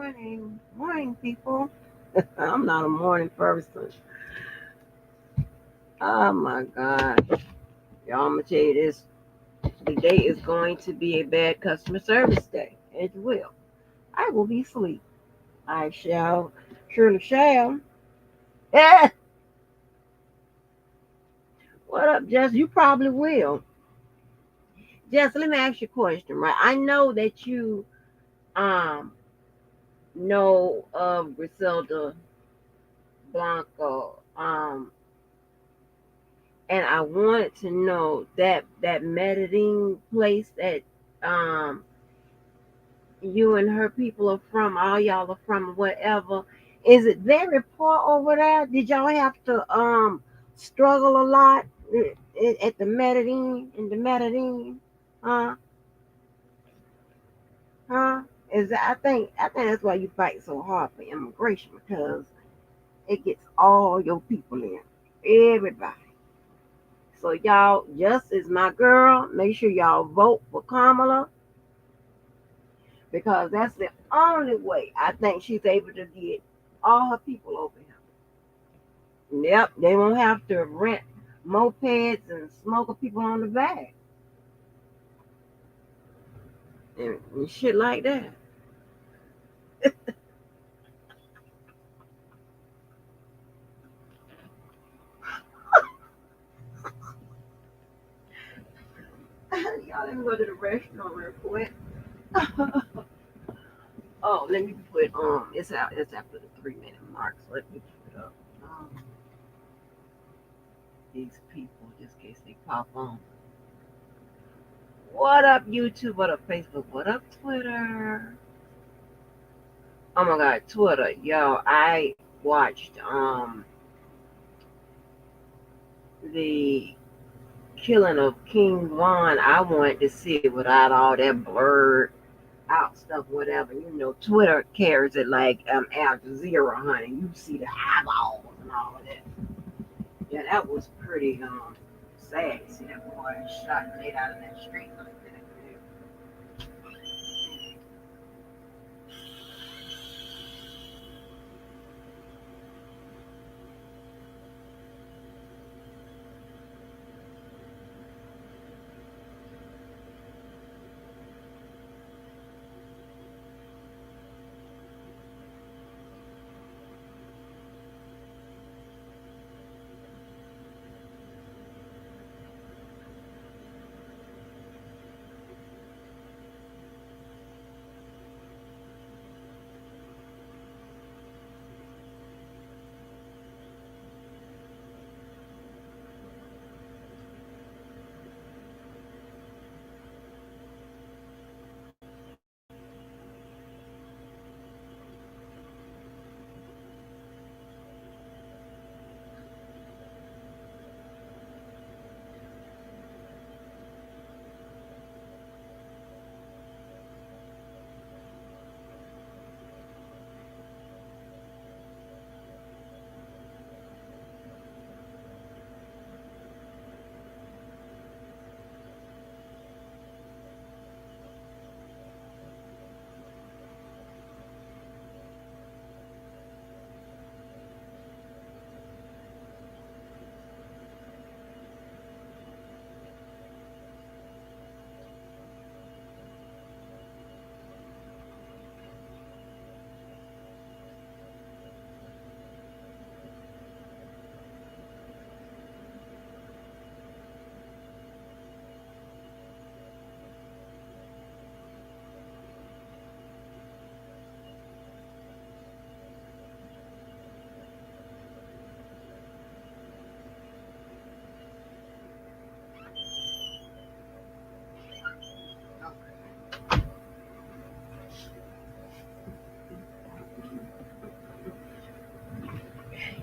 Morning, people. I'm not a morning person. Oh my God. Y'all, I'm gonna tell you this. Today is going to be a bad customer service day. It will. I will be asleep. I shall. Surely shall. Eh, what up, Jess? You probably will. Jess, let me ask you a question, right? I know that you um know of Griselda Blanco. And I wanted to know that Medellin place that um you and her people are from, all y'all are from, whatever. Is it very poor over there? Did y'all have to struggle a lot at the Medellin in the Medellin? Huh? Huh? Is that, I think that's why you fight so hard for immigration because it gets all your people in, everybody. So y'all, just as my girl, make sure y'all vote for Kamala because that's the only way I think she's able to get all her people over here. Yep, they won't have to rent mopeds and smoke people on the back and shit like that. Y'all let me go to the restaurant real quick. Oh, let me put it's out. It's after the 3 minute mark. So let me put up these people just in case they pop on. What up, YouTube? What up, Facebook? What up, Twitter? Oh my God, Twitter, yo! I watched the killing of King Von. I wanted to see it without all that blurred out stuff, whatever. You know, Twitter carries it like Al Jazeera, honey. You see the eyeballs and all of that. Yeah, that was pretty sad to see that boy shot and laid out in that street like that.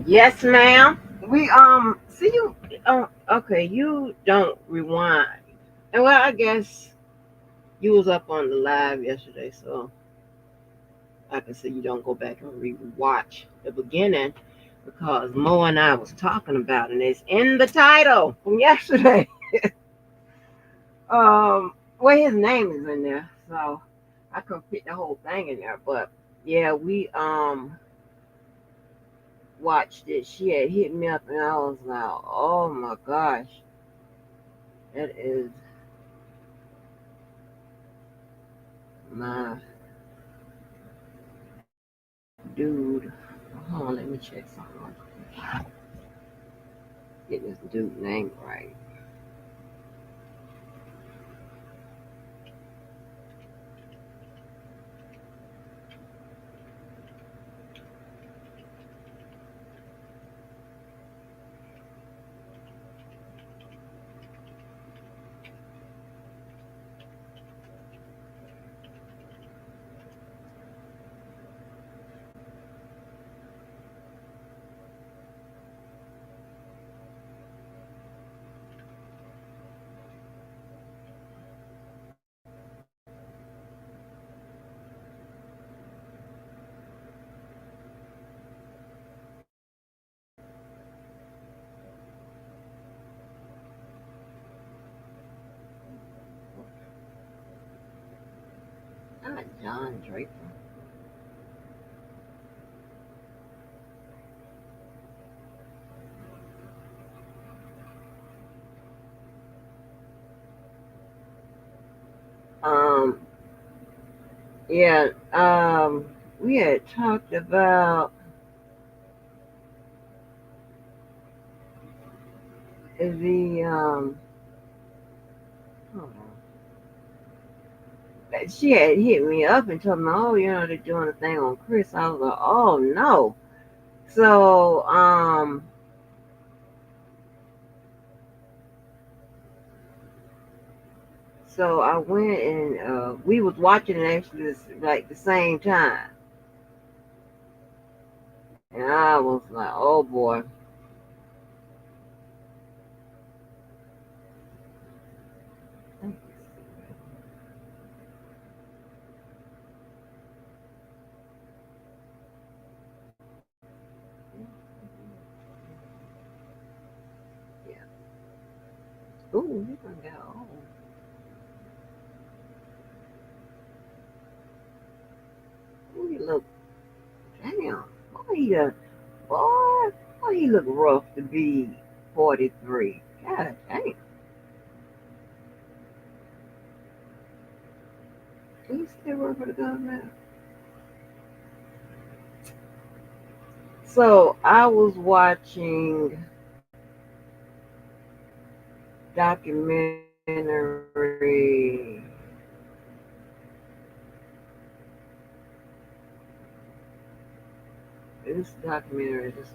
Yes, ma'am. We see you. Okay, you don't rewind. And well, I guess you was up on the live yesterday, so I can see you don't go back and rewatch the beginning because Mo and I was talking about, it, and it's in the title from yesterday. Well, his name is in there, so I couldn't fit the whole thing in there. But Yeah, we watched it. She had hit me up, and I was like, "Oh my gosh, that is my dude." Hold on, let me check something. Get this dude name right. Not John Draper. Um, yeah. We had talked about the hold on. She had hit me up and told me, "Oh, they're doing a thing on Chris." I was like, "Oh no!" So so I went and we was watching it actually like the same time, and I was like, "Oh boy." Yeah. Ooh, you gonna go. Ooh, you look. Damn. Boy, boy, boy, he look rough to be 43. God damn. He still work for the government. So I was watching documentary. This documentary is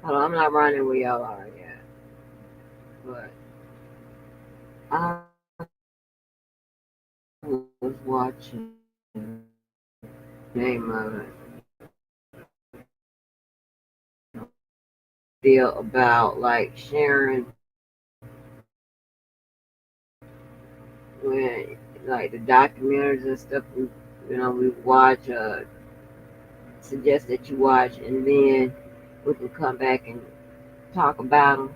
hold on, I'm not running where y'all are yet. But I was watching name of it deal about like sharing when like the documentaries and stuff we watch suggest that you watch and then we can come back and talk about them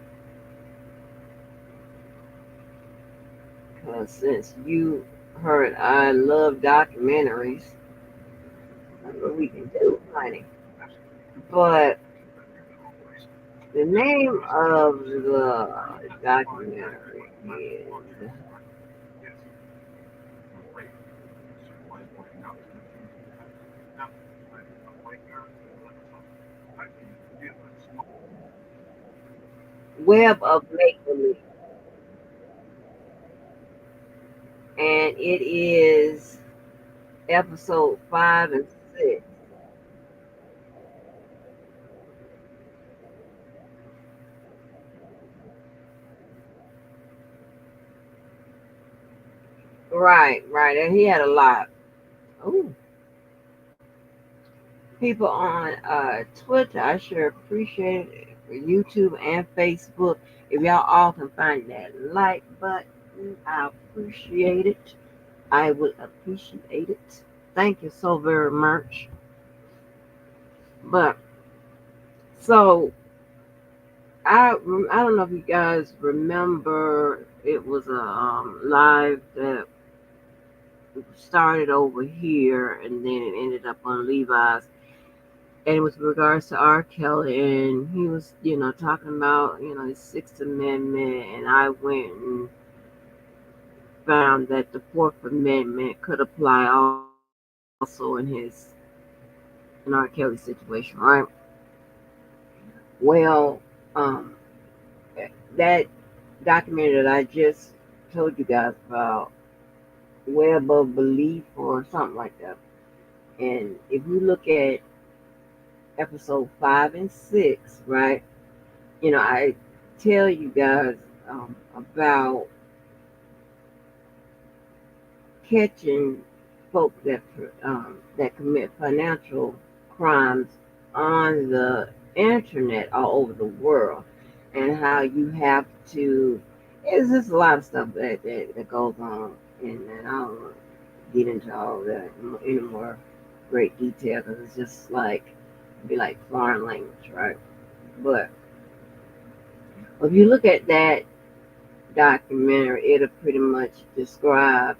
because since you heard I love documentaries, that's what we can do, honey. But the name of the documentary is Web of Make Believe, and it is episode 5 and 6. Right, right, and he had a lot. Ooh, people on Twitter. I sure appreciate it YouTube and Facebook. If y'all all can find that like button, I appreciate it. I would appreciate it. Thank you so very much. But so I don't know if you guys remember it was a live that started over here and then it ended up on Levi's, and it was with regards to R. Kelly, and he was talking about his Sixth Amendment, and I went and found that the Fourth Amendment could apply also in R. Kelly's situation, right? Well, um, that documentary that I just told you guys about, Web of Belief or something like that. And if you look at episode 5 and 6, right, I tell you guys about catching folks that commit financial crimes on the internet all over the world, and how you have to. It's just a lot of stuff that goes on, and I don't want to get into all that in more great detail because it's just like be like foreign language, right? But if you look at that documentary, it'll pretty much describe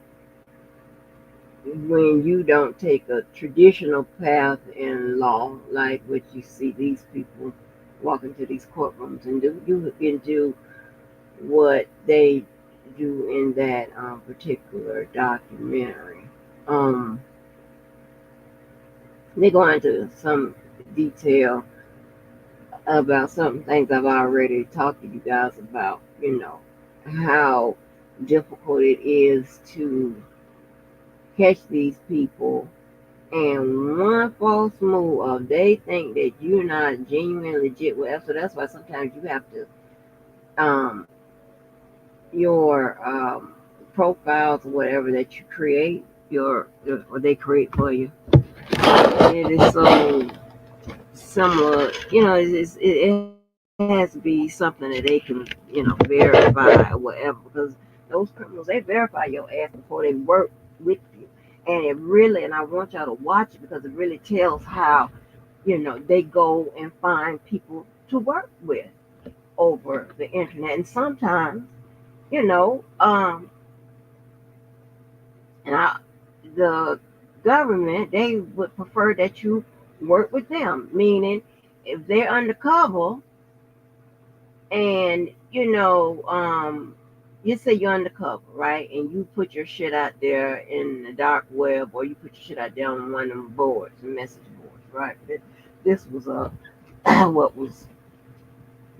when you don't take a traditional path in law, like what you see these people walk into these courtrooms and do, you can do what they do in that particular documentary. Um, they go into some detail about some things I've already talked to you guys about, how difficult it is to catch these people. And one false move of they think that you're not genuine, legit, whatever. So that's why sometimes you have to your profiles or whatever that you create, or they create for you. It is so similar, it has to be something that they can, verify or whatever. Because those criminals, they verify your ass before they work with you. And it really, and I want y'all to watch it because it really tells how, they go and find people to work with over the internet. And sometimes, you know, um, and the government, they would prefer that you work with them, meaning if they're undercover and you say you're undercover, right? And you put your shit out there in the dark web, or you put your shit out there on one of them boards, message boards, right? This was what was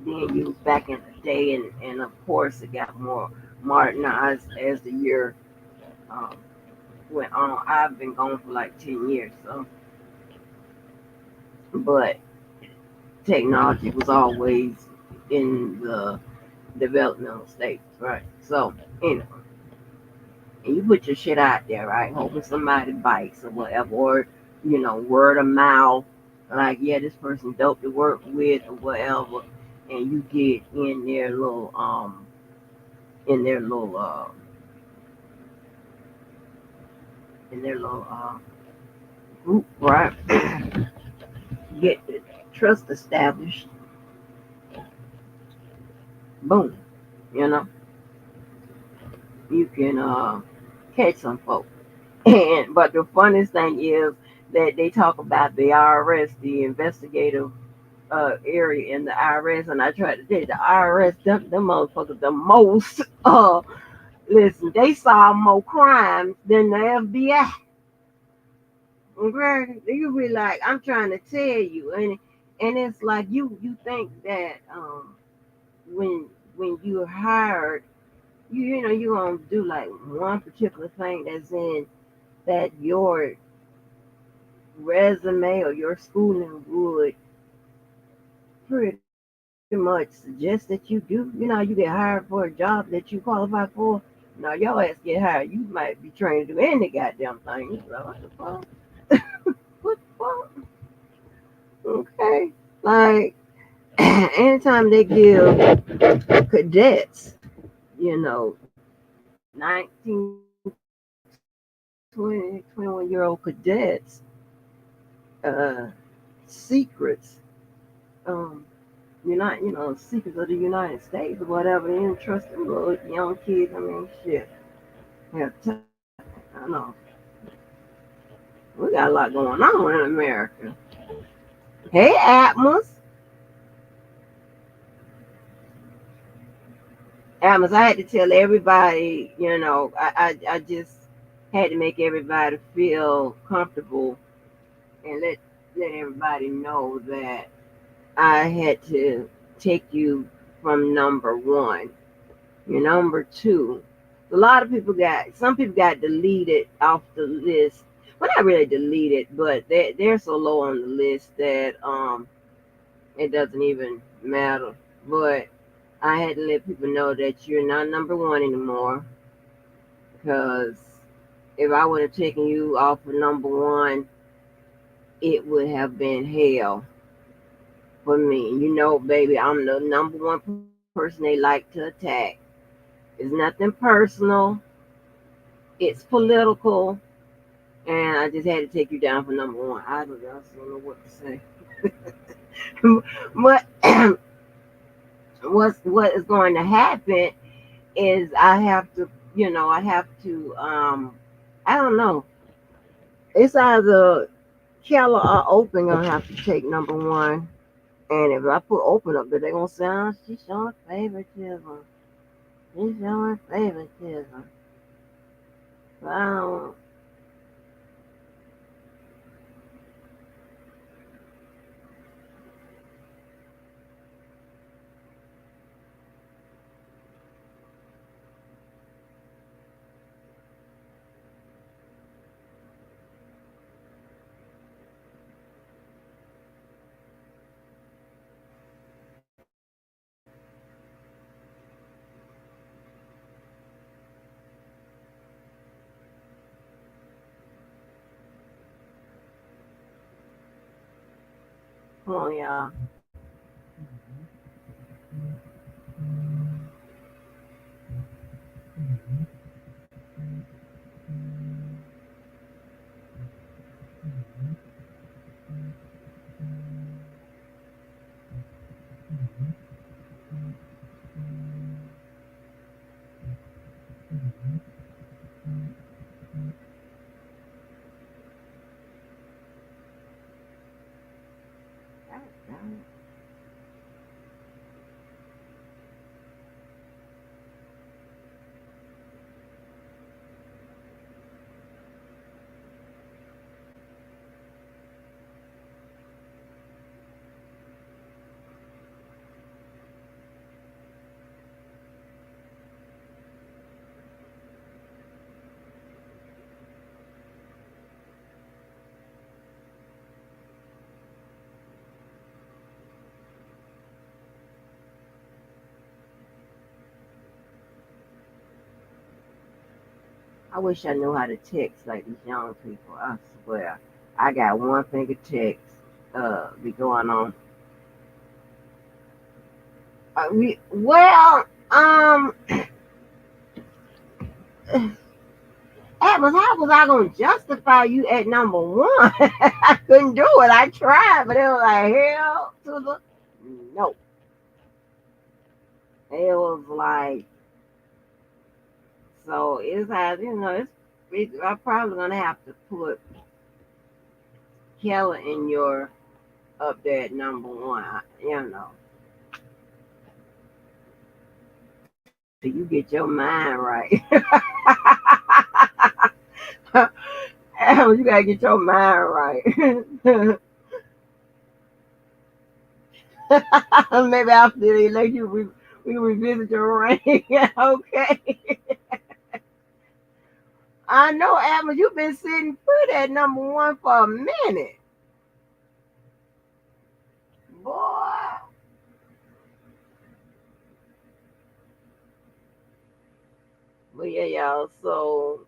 being used back in the day, and of course it got more modernized as the year um, went on. I've been gone for like 10 years, so but technology was always in the developmental states, right? So, and you put your shit out there, right? Hoping somebody bites or whatever, or word of mouth, like yeah, this person dope to work with or whatever, and you get in their little in their little group, right? Get the trust established, boom, you know, you can catch some folks. And but the funniest thing is that they talk about the IRS, the investigative area in the IRS, and I tried to tell you the IRS, them motherfuckers the most. Listen, they solve more crimes than the FBI. Okay, you be like, I'm trying to tell you, and it's like you think that when you're hired, you're gonna do like one particular thing that's in that your resume or your schooling would pretty much suggest that you do. You get hired for a job that you qualify for. Now your ass get hired, you might be trained to do any goddamn thing. You like, what the fuck? What the fuck? Okay, like anytime they give cadets, you know, 19, 20, 21-year-old cadets, uh, secrets, um, secrets of the United States or whatever, you don't trust them little young kids. I mean, shit. Yeah, I know. We got a lot going on in America. Hey, Atmos. Atmos, I had to tell everybody, I just had to make everybody feel comfortable and let everybody know that I had to take you from number one. You're number two. Some people got deleted off the list. Well, not really deleted, but they're so low on the list that it doesn't even matter. But I had to let people know that you're not number one anymore because if I would have taken you off of number one, it would have been hell for me. Baby, I'm the number one person they like to attack. It's nothing personal, it's political, and I just had to take you down for number one. I don't know what to say. But what is going to happen is I have to, I don't know. It's either Keller or Open gonna have to take number one. And if I put Open up there, they're gonna say, oh, she's showing favoritism. She's showing favoritism. So I don't. Come on, y'all. I wish I knew how to text like these young people. I swear, I got one finger text. Be going on. Well, Atlas, how was I gonna justify you at number one? I couldn't do it. I tried, but it was like hell to the no. It was like so. It's how I'm probably gonna have to put Keller in your up there at number one. So you get your mind right. You gotta get your mind right. Maybe after the election, we revisit your rank. Okay. I know, Adams, you've been sitting pretty at number one for a minute, boy. But yeah, y'all. So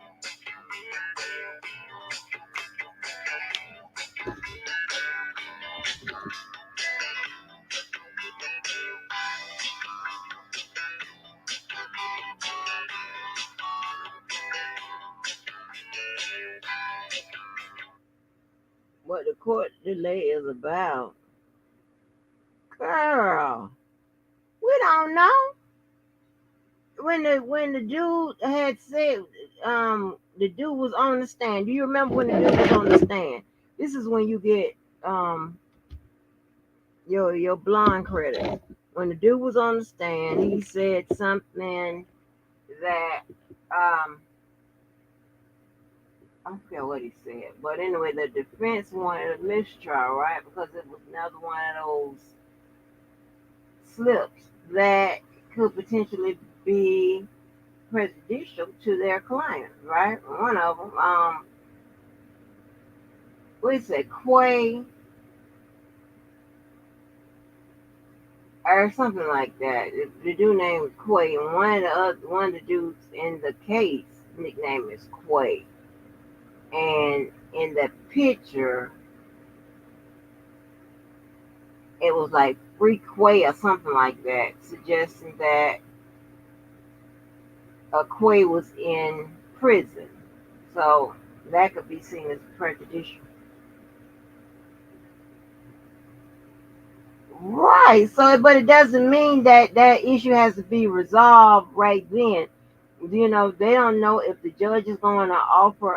what the court delay is about. Girl, we don't know. When the dude had said the dude was on the stand. Do you remember when the dude was on the stand? This is when you get your blonde credit. When the dude was on the stand, he said something that I forget what he said, but anyway, the defense wanted a mistrial, right? Because it was another one of those slips that could potentially be prejudicial to their client, right? One of them, what is it, Quay or something like that. The dude named Quay, and one of the dudes in the case nickname is Quay, and in the picture it was like Free Quay or something like that, suggesting that Quay was in prison. So that could be seen as prejudicial. Right. So, but it doesn't mean that that issue has to be resolved right then. They don't know if the judge is going to offer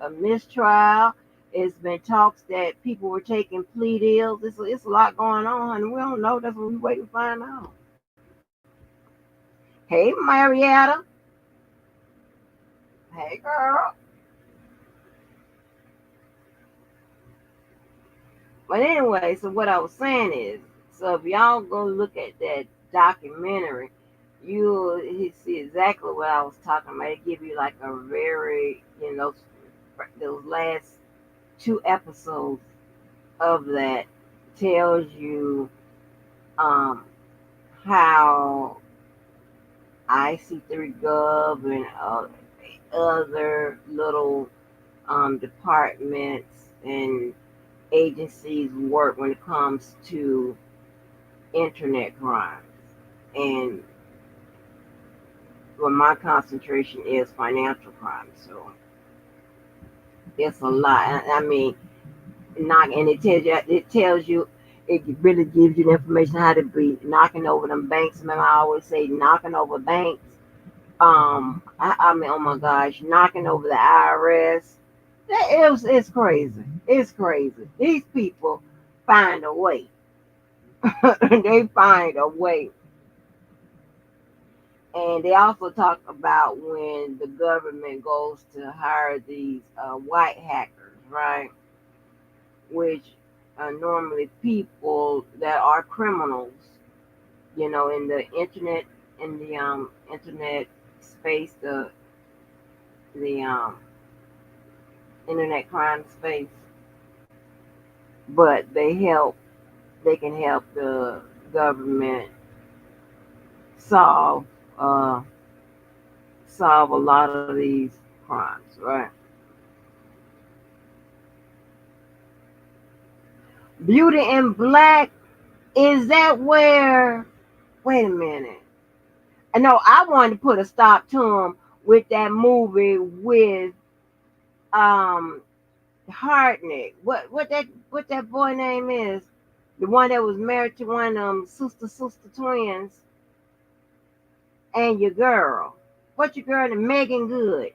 a mistrial. It's been talks that people were taking plea deals. It's a lot going on, and we don't know. That's what we wait to find out. Hey, Marietta. Hey, girl. But anyway, so what I was saying is, so if y'all go look at that documentary, you see exactly what I was talking about. It give you like a very, those last two episodes of that tells you um, how IC3 Gov and other little departments and agencies work when it comes to internet crimes. And well, my concentration is financial crime, so it's a lot. I mean, knock, and it tells you, it really gives you the information how to be knocking over them banks. Remember, I always say knocking over banks. I mean, oh my gosh, knocking over the IRS. It's crazy. It's crazy. These people find a way. They find a way. And they also talk about when the government goes to hire these white hackers, right? Which are normally people that are criminals, in the internet, in the internet space, the internet crime space. But they can help the government solve uh, solve a lot of these crimes, right? Beauty in Black, is that where? Wait a minute. No, I wanted to put a stop to him with that movie with um Hartnett. What that boy name is? The one that was married to one of them sister twins, and your girl. What your girl and Megan Good.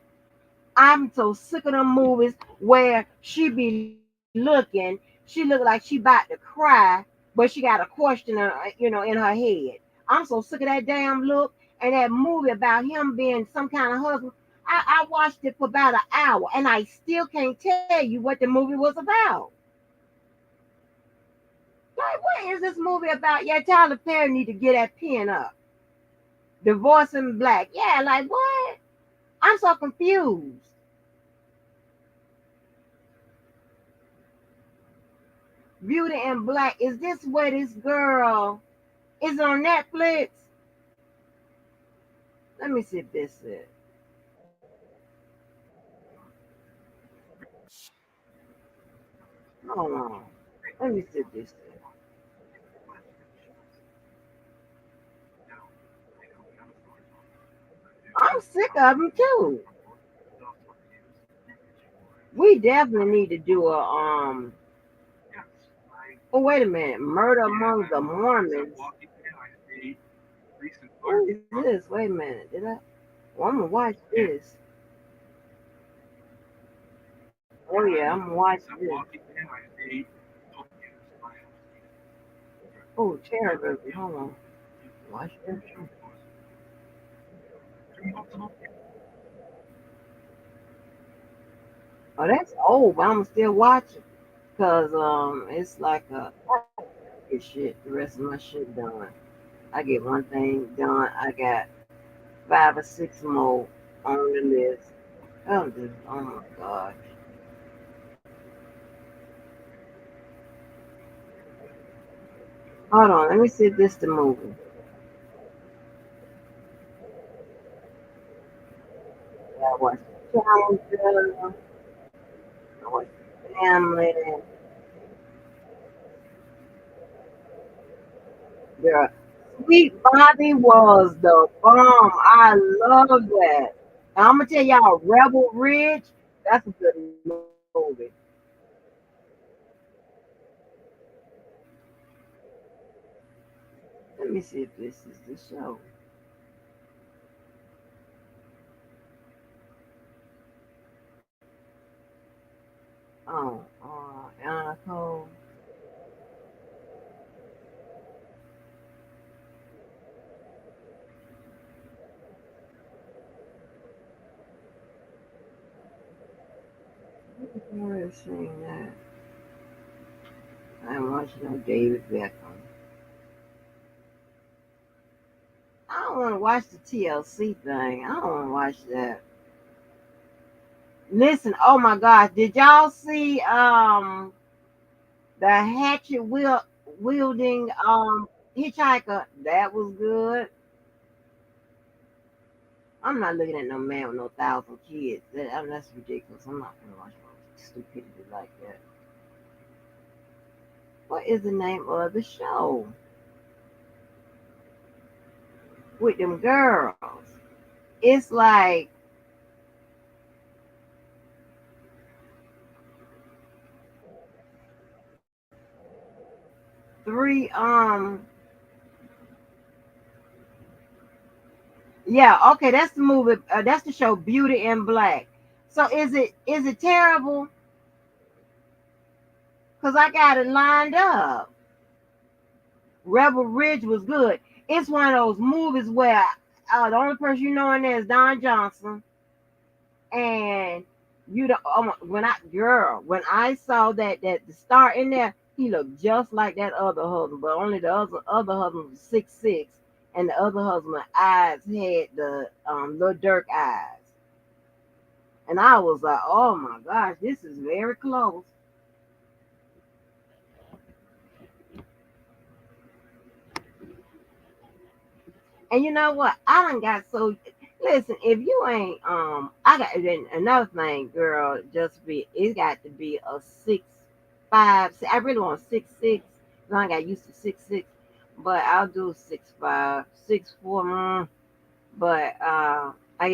I'm so sick of them movies where she be looking, she look like she about to cry, but she got a question, in her head. I'm so sick of that damn look and that movie about him being some kind of husband. I watched it for about an hour and I still can't tell you what the movie was about. Like, what is this movie about? Yeah, Tyler Perry need to get that pen up. Divorce in Black. Yeah, like what? I'm so confused. Beauty in Black. Is this where this girl is on Netflix? Let me see if this is. Hold on. Let me see if this is. I'm sick of them too. We definitely need to do a Oh, wait a minute. Murder among the Mormons. What is this? Wait a minute. Did I? Well, I'm gonna watch this. Oh yeah, I'm gonna watch this. Oh, terror movie. Hold on. Watch this. Oh, that's old, but I'm still watching because it's like get shit. The rest of my shit done. I get one thing done. I got 5 or 6 more on the list. Oh my god. Hold on, let me see if this the movie. I watched Challenger, I watched Family. Girl, Sweet Bobby was the bomb. I love that. And I'm gonna tell y'all, Rebel Ridge, that's a good movie. Let me see if this is the show. Oh, Anna Cole. Where is seeing that? I'm watching no David Beckham. I don't want to watch the TLC thing. I don't want to watch that. Listen, oh my gosh, did y'all see the wielding hitchhiker? That was good. I'm not looking at no man with no 1,000 kids. That's ridiculous. I'm not gonna watch no stupidity like that. What is the name of the show with them girls? It's like three. Yeah. Okay. That's the movie. That's the show Beauty in Black. So is it terrible? Cause I got it lined up. Rebel Ridge was good. It's one of those movies where the only person you know in there is Don Johnson, and you don't. When I saw that the star in there, he looked just like that other husband, but only the other husband was 6'6", and the other husband eyes had the little Dirk eyes, and I was like, oh my gosh, this is very close. And you know what? I done got so. Listen, if you ain't I got then another thing, girl. Just be it got to be a 6'5". I really want 6'6". I got used to 6'6", but I'll do 6'5", 6'4". But I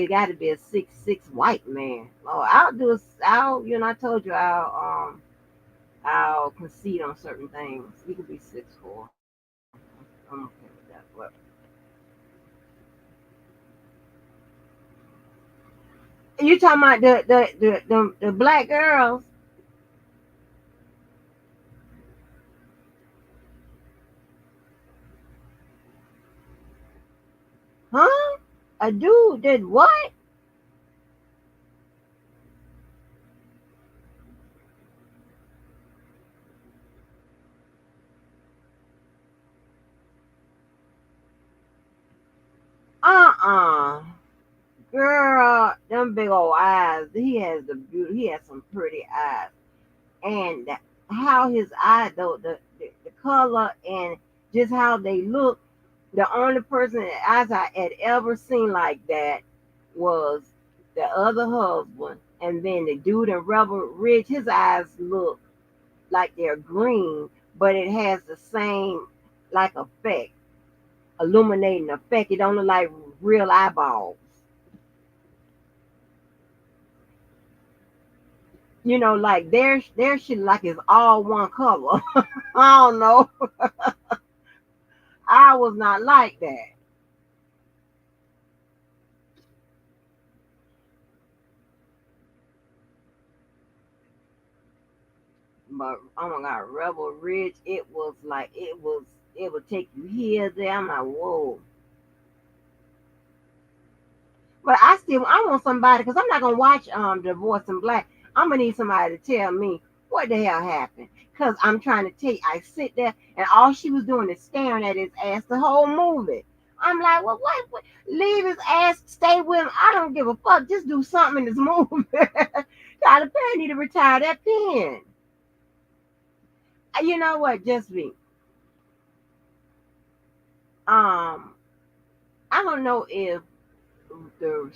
got to be a 6'6" white man. Oh, I'll do. I'll I told you I'll concede on certain things. You could be 6'4". I'm okay with that. But you talking about the black girls, huh? A dude did what? Uh-uh. Girl, them big old eyes. He has the beauty. He has some pretty eyes, and how his eye though, the color and just how they look. The only person that eyes I had ever seen like that was the other husband, and then the dude in Rebel Ridge. His eyes look like they're green, but it has the same like effect, illuminating effect. It don't look like real eyeballs. Like their shit like it's all one color. I don't know. I was not like that. But oh my god, Rebel Ridge, it was like it would take you here, there. I'm like, whoa. But I want somebody because I'm not gonna watch Divorce in Black. I'm gonna need somebody to tell me what the hell happened. Cause I'm trying to tell you, I sit there and all she was doing is staring at his ass the whole movie. I'm like, well, what? Leave his ass, stay with him. I don't give a fuck. Just do something in this movie. Tyler Perry need to retire that pen. You know what? Just be. Um, I don't know if the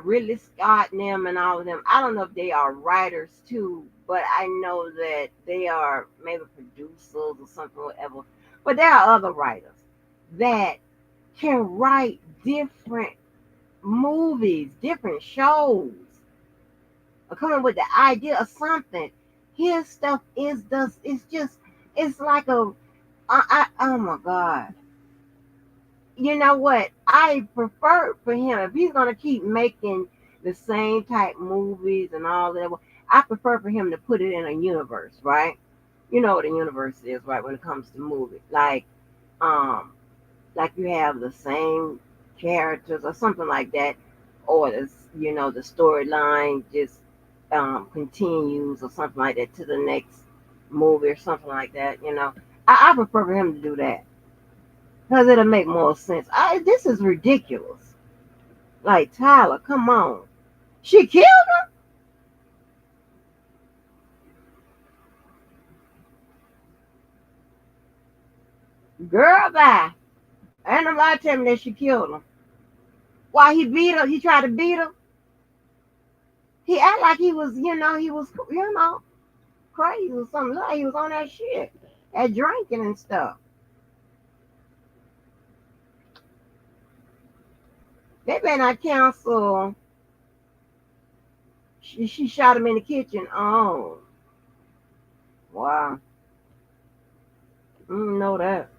Ridley Scott and them and all of them. I don't know if they are writers too, but I know that they are maybe producers or something, whatever. But there are other writers that can write different movies, different shows, or come up with the idea of something. His stuff is does it's just it's like oh my god. You know what? I prefer for him if he's gonna keep making the same type movies and all that. I prefer for him to put it in a universe, right? You know what a universe is, right? When it comes to movies, um, like you have the same characters or something like that, or the storyline just continues or something like that to the next movie or something like that. I prefer for him to do that because it'll make more sense. This is ridiculous. Like Tyler, come on. She killed him? Girl, bye. And I'm not telling me that she killed him. Why he beat her? He tried to beat her. He act like he was crazy or something. Like he was on that shit, that drinking and stuff. They better not cancel. She shot him in the kitchen. Oh, wow. I didn't know that.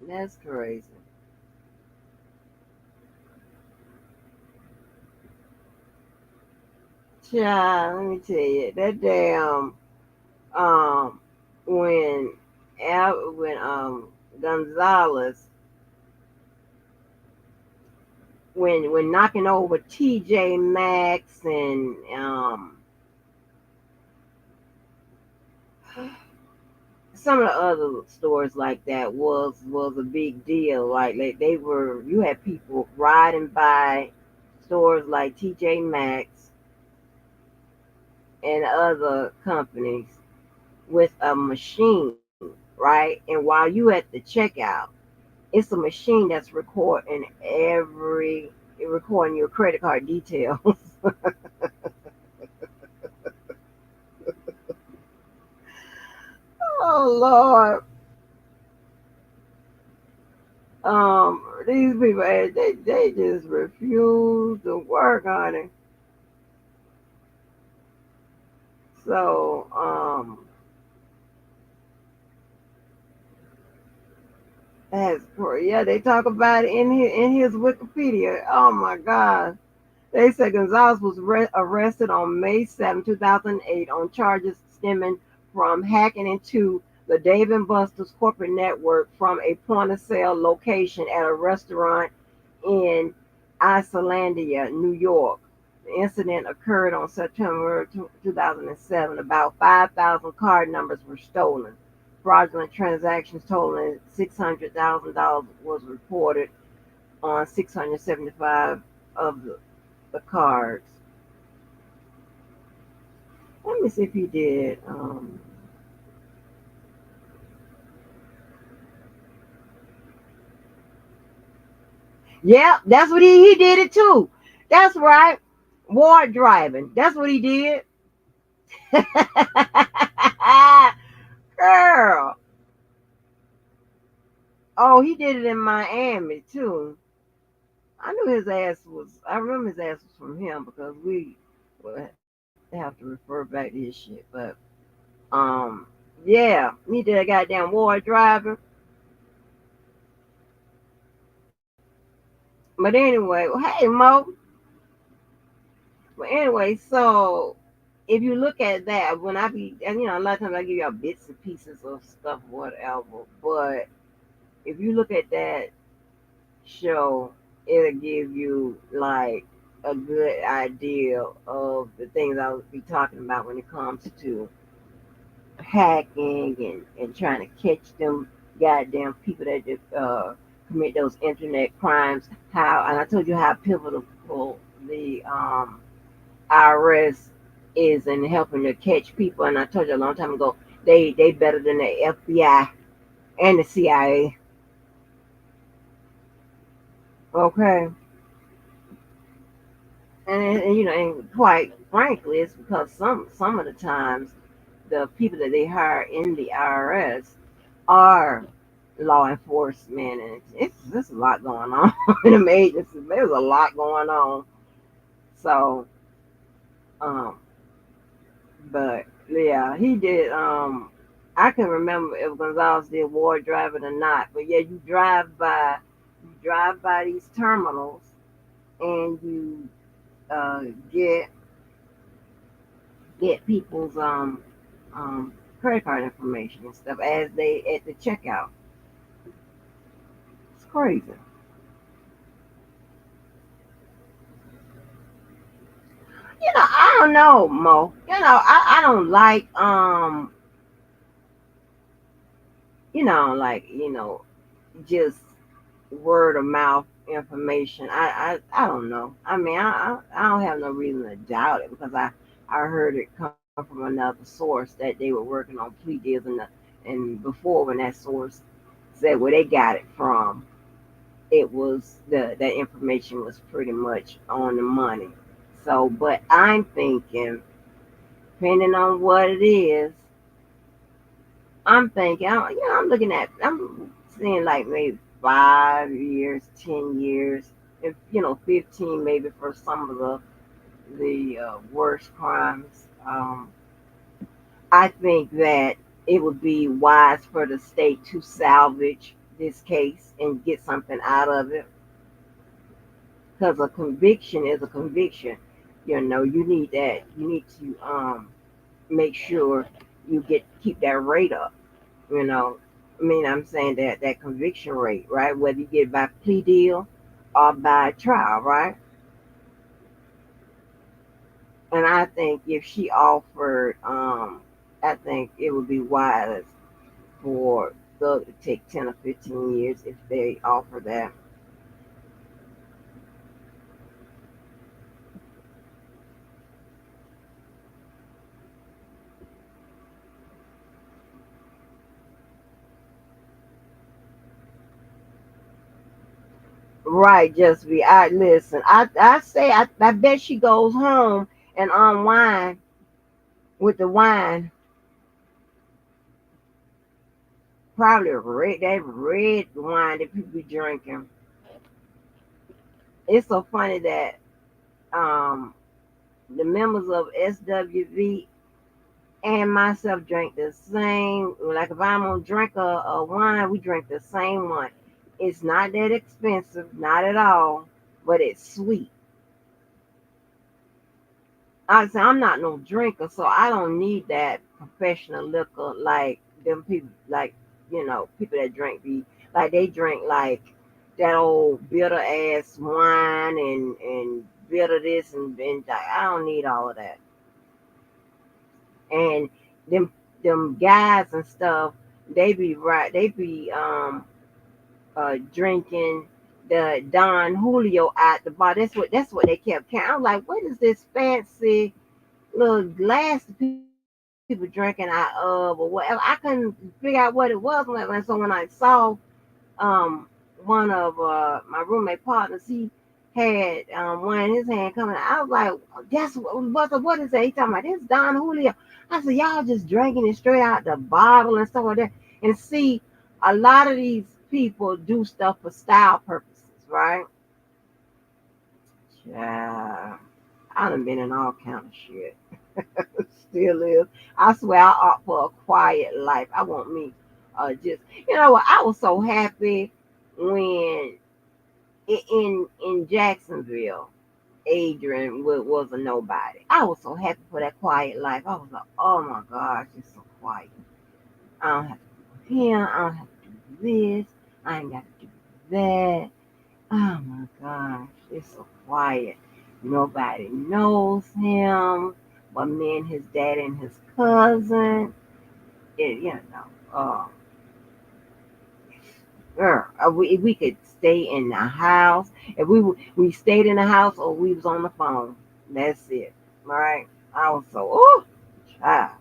That's crazy. Child, let me tell you, that damn um when when Gonzalez when knocking over TJ Maxx and some of the other stores like that was a big deal. Like they were you had people riding by stores like TJ Maxx and other companies with a machine, right? And while you at the checkout, it's a machine that's recording your credit card details. Oh Lord. These people they just refuse to work on it. So yeah, they talk about it in his Wikipedia. Oh my God. They said Gonzalez was arrested on May 7, 2008 on charges stemming from hacking into the Dave and Buster's corporate network from a point of sale location at a restaurant in Icelandia, New York. The incident occurred on September 2007. About 5,000 card numbers were stolen. Fraudulent transactions totaling $600,000 was reported on 675 of the cards. Let me see if he did. Yeah, that's what he did it too. That's right. Ward driving. That's what he did. Girl. Oh, he did it in Miami too. I knew his ass was. I remember his ass was from him because we would have to refer back to his shit. But um, yeah, he did a goddamn war driver. But anyway, well, hey Mo. But anyway, so if you look at that, when I be, and a lot of times I give y'all bits and pieces of stuff, whatever. But if you look at that show, it'll give you like a good idea of the things I would be talking about when it comes to hacking and trying to catch them goddamn people that just commit those internet crimes. How, and I told you how pivotal the IRS is in helping to catch people. And I told you a long time ago, they better than the FBI and the CIA. Okay, and quite frankly, it's because some of the times the people that they hire in the IRS are law enforcement, and there's a lot going on in them agencies. There's a lot going on. So, um, but yeah, he did. I can remember if Gonzalez did war driving or not, but yeah, you drive by these terminals, and you uh, get people's um, credit card information and stuff as they at the checkout. It's crazy. I don't know, Mo. I don't like like just word of mouth information. I don't know. I mean, I don't have no reason to doubt it because I heard it come from another source that they were working on plea deals, and before, when that source said where they got it from, it was that information was pretty much on the money. So, but I'm thinking, depending on what it is, I'm thinking, I'm seeing like maybe 5 years, 10 years, if 15 maybe for some of the worst crimes. I think that it would be wise for the state to salvage this case and get something out of it, because a conviction is a conviction. You need that. You need to make sure you keep that rate up. You know, I'm saying that conviction rate, right? Whether you get by plea deal or by trial, right? And I think if she offered, I think it would be wise for Thug to take 10 or 15 years if they offer that. Right, just be. I listen. I say I bet she goes home and unwind with the wine, probably that red wine that people be drinking. It's so funny that um the members of SWV and myself drink the same. Like if I'm gonna drink a wine, we drink the same one. It's not that expensive, not at all, but it's sweet. I say I'm not no drinker, so I don't need that professional liquor like them people like people that drink be like they drink like that old bitter ass wine and bitter this and that. I don't need all of that. And them them guys and stuff, they be right. They be drinking the Don Julio at the bar. That's what they kept carrying. I'm like, what is this fancy little glass that people drinking out of or whatever? I couldn't figure out what it was when so when I saw um one of my roommate partners, he had one in his hand coming. I was like, what is that? He talking about this Don Julio. I said, y'all just drinking it straight out the bottle and stuff like that. And see, a lot of these people do stuff for style purposes, right? Yeah, I done been in all kind of shit. Still is. I swear I opt for a quiet life. I want me just what? I was so happy when in Jacksonville, Adrian was a nobody. I was so happy for that quiet life. I was like, oh my gosh, it's so quiet. I don't have to do him. I don't have to do this. I ain't got to do that. Oh my gosh, it's so quiet. Nobody knows him but me and his dad and his cousin. Uh, if we could stay in the house, if we stayed in the house or we was on the phone, that's it. All right. I was so child.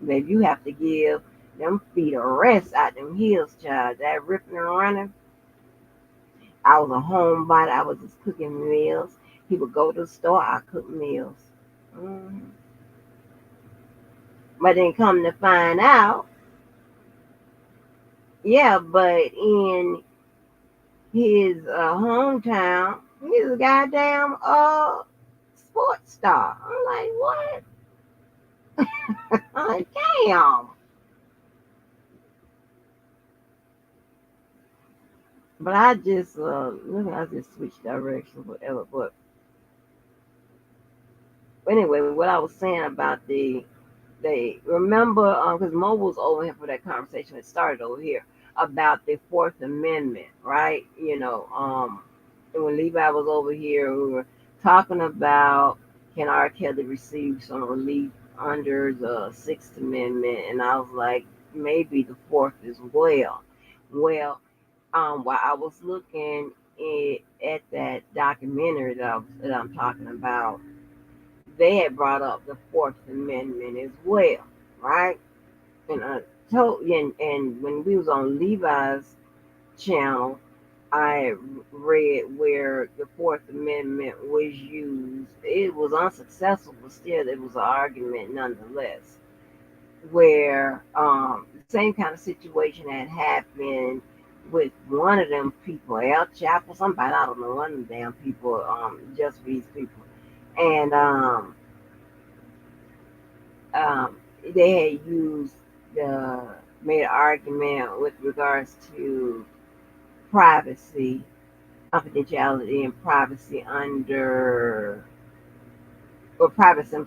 Babe, you have to give them feet a rest out them heels, child. That ripping and running. I was a homebody. I was just cooking meals. He would go to the store. I cook meals. Mhm. But then come to find out, yeah, but in his hometown, he's a goddamn sports star. I'm like, what? I'm like, damn. But I just look, I just switched directions, whatever. But anyway, what I was saying about they remember because Mo was over here for that conversation. It started over here about the Fourth Amendment, right? And when Levi was over here, we were talking about can R. Kelly receive some relief under the Sixth Amendment, and I was like, maybe the Fourth as well. Well, while I was looking at that documentary that I'm talking about, they had brought up the Fourth Amendment as well, right? And I told and when we was on Levi's channel, I read where the Fourth Amendment was used. It was unsuccessful, but still it was an argument nonetheless. Where the same kind of situation had happened with one of them people, El Chapo, somebody, I don't know, one of them damn people, just these people. And um, they had used made an argument with regards to privacy, confidentiality, and privacy I'm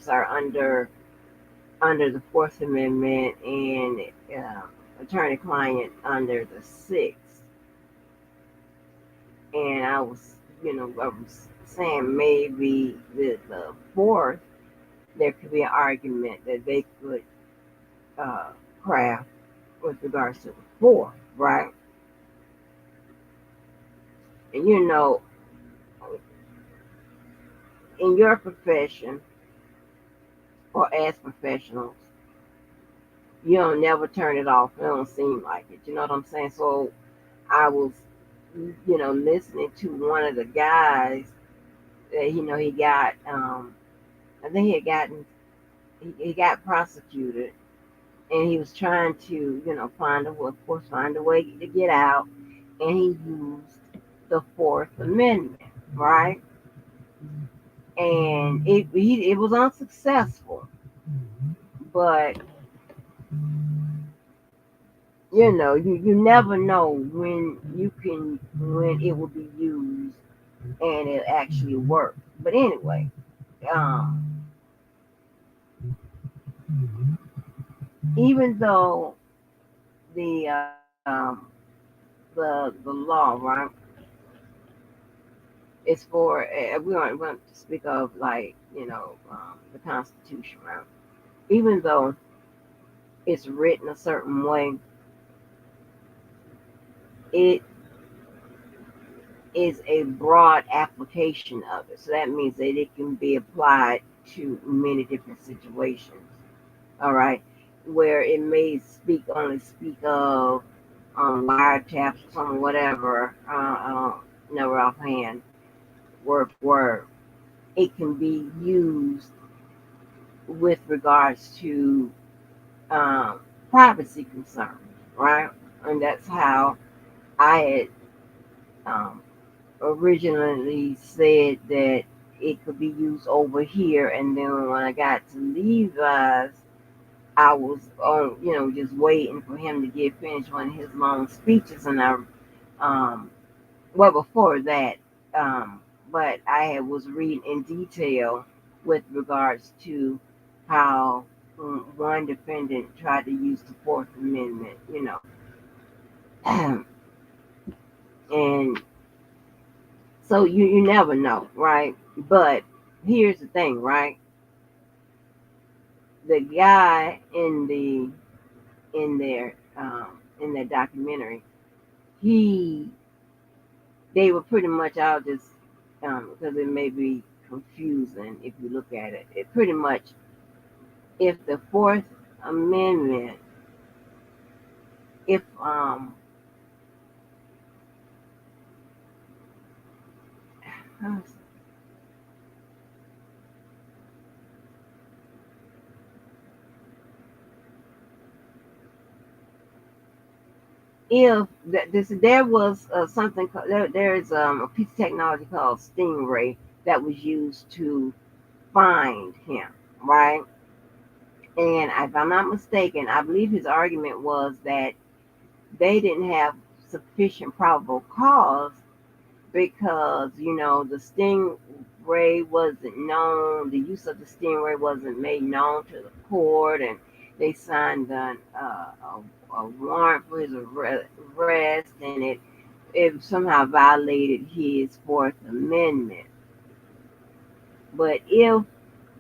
sorry, under the Fourth Amendment and uh, attorney-client under the Sixth. And I was saying maybe the Fourth, there could be an argument that they could uh, craft with regards to the Fourth, right? And in your profession or as professionals, you don't never turn it off. It don't seem like it. You know what I'm saying? So I was, listening to one of the guys that he got. I think he got prosecuted, and he was trying to of course find a way to get out, and he used the Fourth Amendment, right? And it was unsuccessful, but you never know when it will be used and it actually work. But anyway, um, even though the the law, right? It's for we want to speak of like the Constitution, right? Even though it's written a certain way, it is a broad application of it. So that means that it can be applied to many different situations. All right, where it may speak of wiretaps or something, whatever. I don't know offhand, word for word. It can be used with regards to um, privacy concerns, right? And that's how I had originally said that it could be used over here, and then when I got to Levi's, I was on, just waiting for him to get finished one of his long speeches, and um, well, before that, um, but was reading in detail with regards to how one defendant tried to use the Fourth Amendment, and so you never know, right? But here's the thing, right? The guy in their documentary, he they were pretty much all just because it may be confusing if you look at it. It pretty much, if the Fourth Amendment, if if there was something there's a piece of technology called Stingray that was used to find him, right? And if I'm not mistaken, I believe his argument was that they didn't have sufficient probable cause because the stingray wasn't known. The use of the stingray wasn't made known to the court, and they signed a warrant for his arrest, and it somehow violated his Fourth Amendment. But if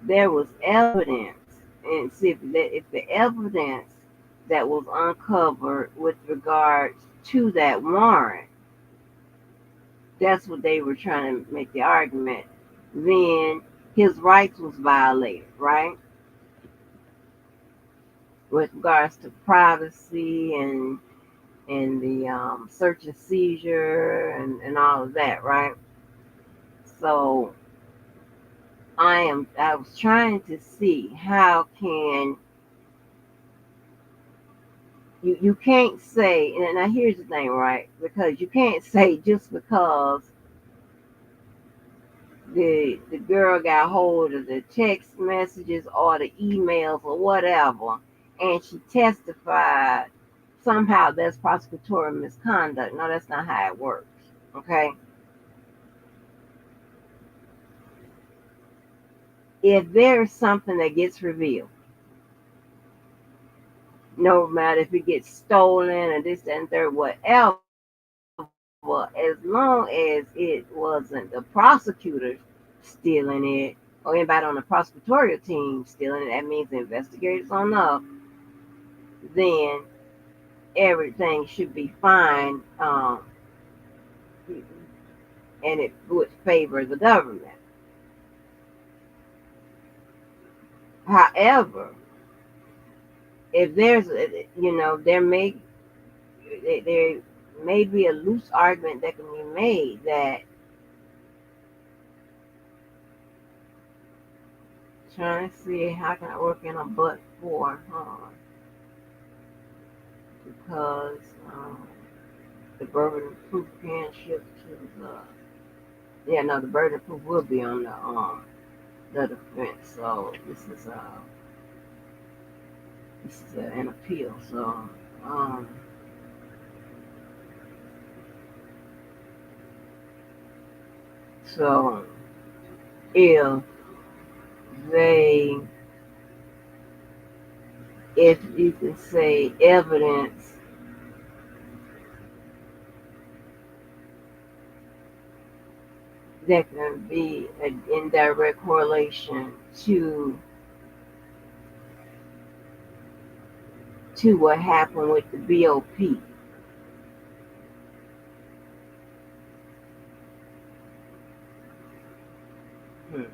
there was evidence, and see if the evidence that was uncovered with regards to that warrant, that's what they were trying to make the argument, then his rights was violated, right? With regards to privacy and the search and seizure and all of that, right? So I was trying to see how can you can't say, and now here's the thing, right? Because you can't say just because the girl got hold of the text messages or the emails or whatever, and she testified, somehow that's prosecutorial misconduct. No, that's not how it works. Okay, if there's something that gets revealed, no matter if it gets stolen or this that, and third, whatever, as long as it wasn't the prosecutor stealing it or anybody on the prosecutorial team stealing it, that means the investigators on up, then everything should be fine, and it would favor the government. However, if there may be a loose argument that can be made that trying to see how can I work in a but for, because the burden of proof can shift to the burden of proof will be on the defense. So this is an appeal. Um, so if they, if you can say evidence, that can be an indirect correlation to what happened with the BOP. Hmm.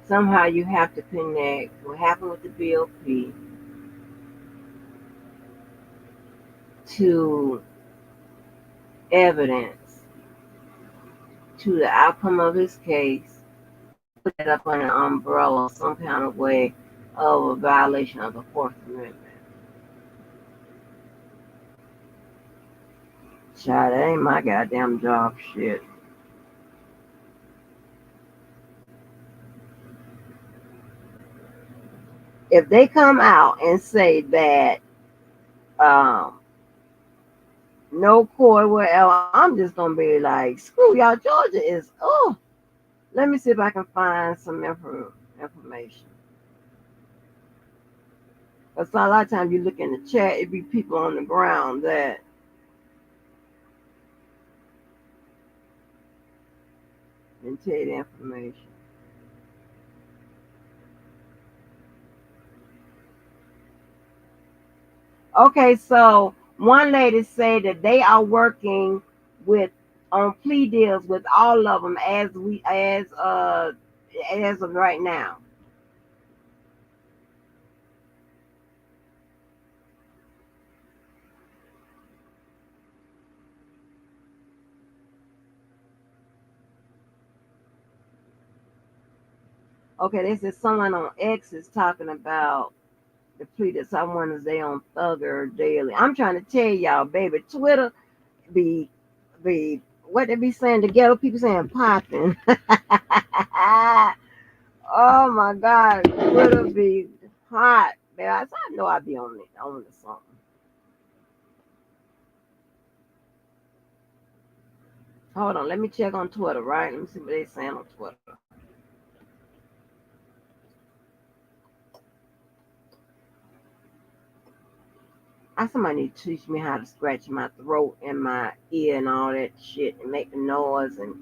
Somehow you have to connect what happened with the BOP to evidence, to the outcome of his case, put it up under an umbrella, some kind of way of a violation of the Fourth Amendment. Child, that ain't my goddamn job shit. If they come out and say that um, no court, well, I'm just gonna be like, screw y'all. Georgia is, oh, let me see if I can find some information. Because a lot of times you look in the chat, it be people on the ground that can tell you the information. Okay, so one lady said that they are working with on plea deals with all of them as of right now. Okay, this is someone on X is talking about the plea that someone is they on Thugger Daily. I'm trying to tell y'all, baby, Twitter be what they be saying, the ghetto people saying popping. Oh my God, Twitter be hot. Man, I know I be on the something. Hold on, let me check on Twitter, right? Let me see what they saying on Twitter. Somebody need to teach me how to scratch my throat and my ear and all that shit and make the noise and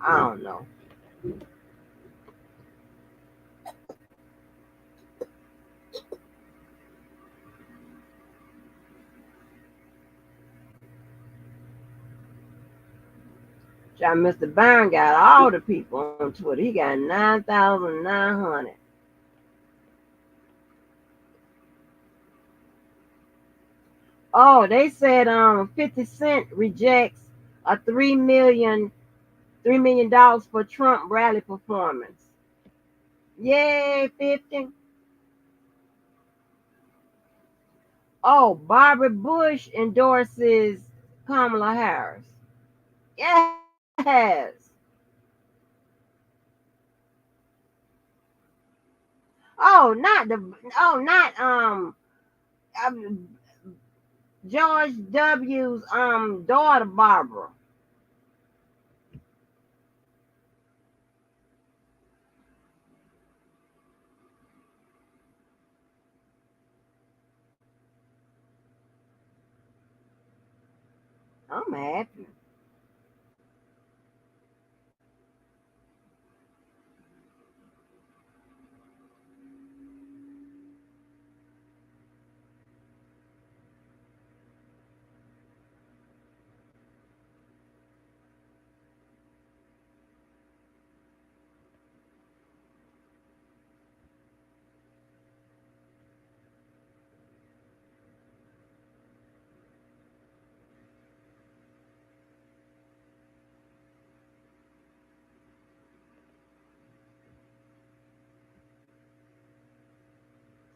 I don't know. John Mr. Byrne got all the people on Twitter. He got 9,900. Oh, they said 50 Cent rejects a $3 million for Trump rally performance. Yay, 50. Oh, Barbara Bush endorses Kamala Harris. Yes. Oh, not um George W.'s daughter Barbara. I'm happy.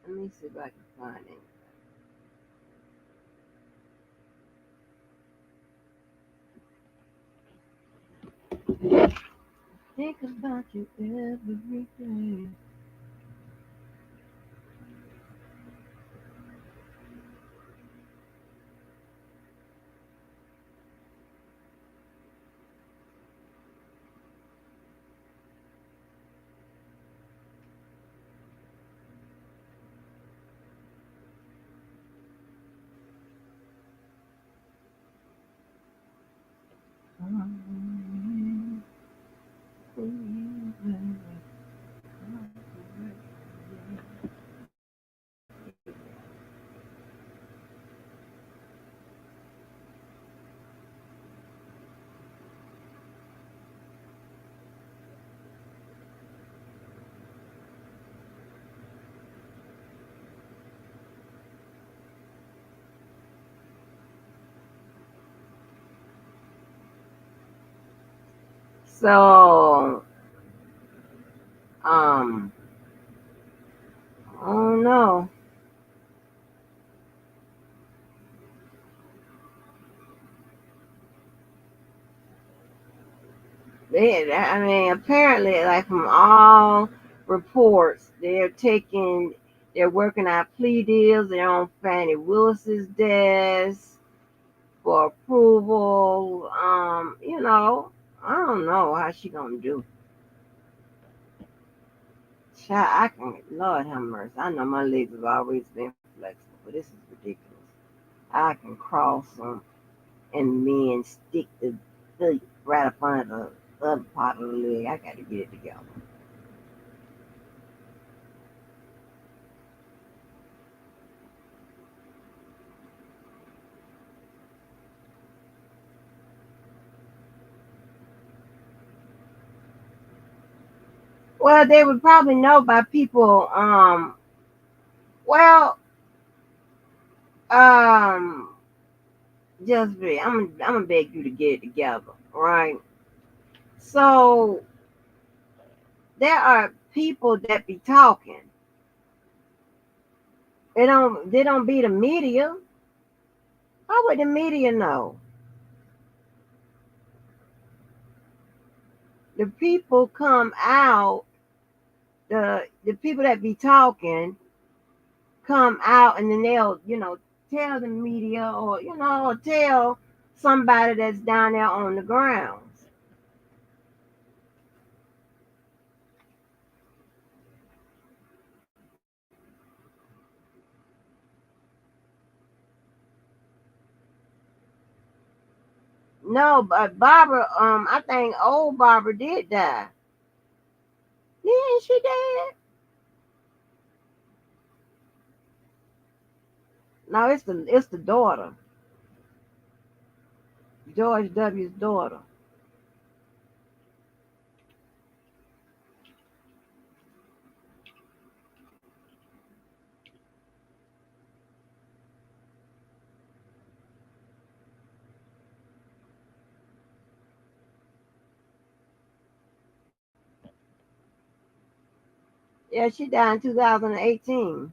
Let me see if I can find it. Think about you every day. So, um, I don't know. I mean, apparently, like from all reports, they're working out plea deals. They're on Fannie Willis's desk for approval. I don't know how she gonna do. Child, I can, Lord have mercy. I know my legs have always been flexible, but this is ridiculous. I can cross them and then stick the feet right up under the other part of the leg. I got to get it together. Well, they would probably know by people. Well, um, just be. I'm gonna beg you to get it together, right? So there are people that be talking. They don't be the media. How would the media know? The people come out. The people that be talking come out, and then they'll tell the media, or or tell somebody that's down there on the grounds. No, but Barbara, I think old Barbara did die. Yeah, she did. No, it's the daughter, George W.'s daughter. Yeah, she died in 2018.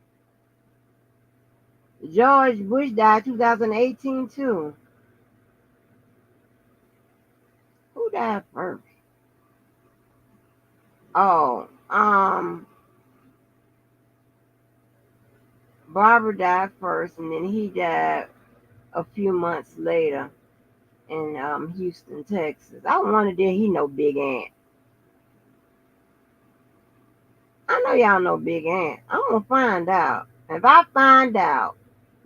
George Bush died 2018 too. Who died first? Oh, Barbara died first, and then he died a few months later in Houston, Texas. I wonder did he know Big Ant? I know y'all know Big Ant. I'm gonna find out. If I find out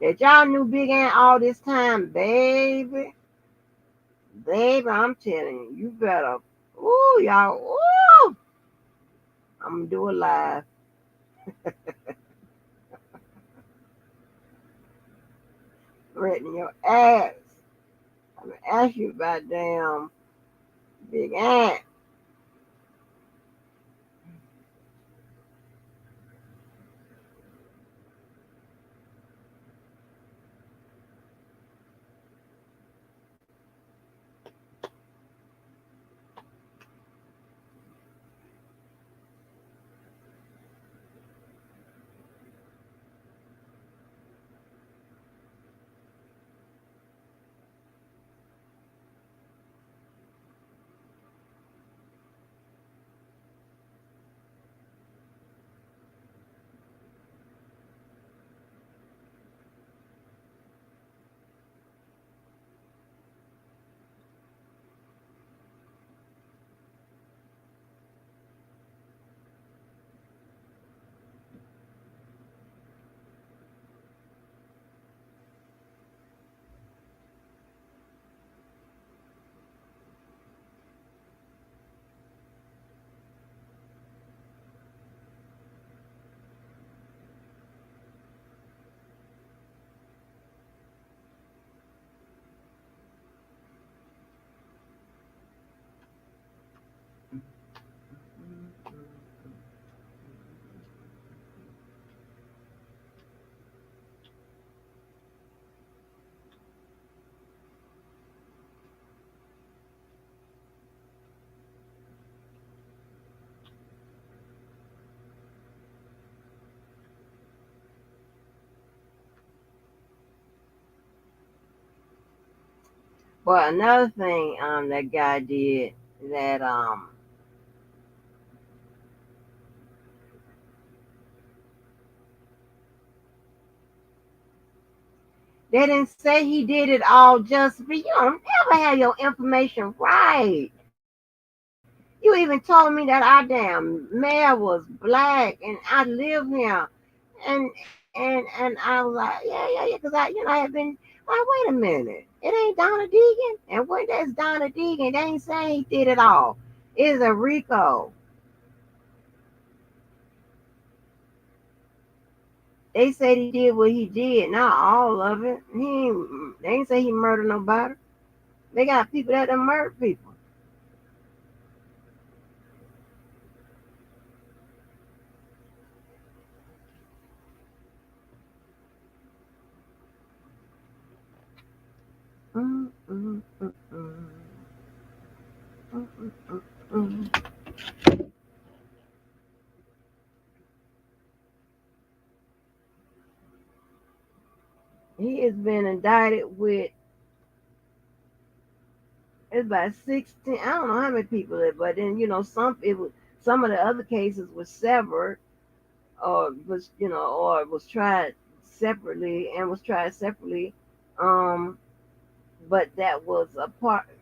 that y'all knew Big Ant all this time, baby, I'm telling you, you better. Ooh, y'all. Ooh, I'm gonna do it live. Threaten your ass. I'm gonna ask you about damn Big Ant. But another thing that guy did that they didn't say he did it all just for you. Don't ever have your information right. You even told me that our damn mayor was black and I live here, and and I was like, yeah, because I had been like, wait a minute, it ain't Donna Deegan, and when that's Donna Deegan, they ain't saying he did it all. It's a Rico. They said he did what he did, not all of it. They ain't say he murdered nobody. They got people that done murdered people. Mm, mm, mm, mm, mm, mm, mm, mm. He has been indicted with it's about 16. I don't know how many people it, but then some of the other cases were severed or was tried separately and was tried separately. Um, but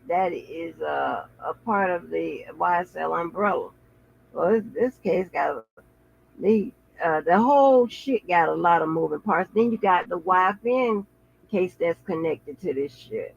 that is a part of the YSL umbrella. Well, this case got the the whole shit got a lot of moving parts. Then you got the YFN case that's connected to this shit.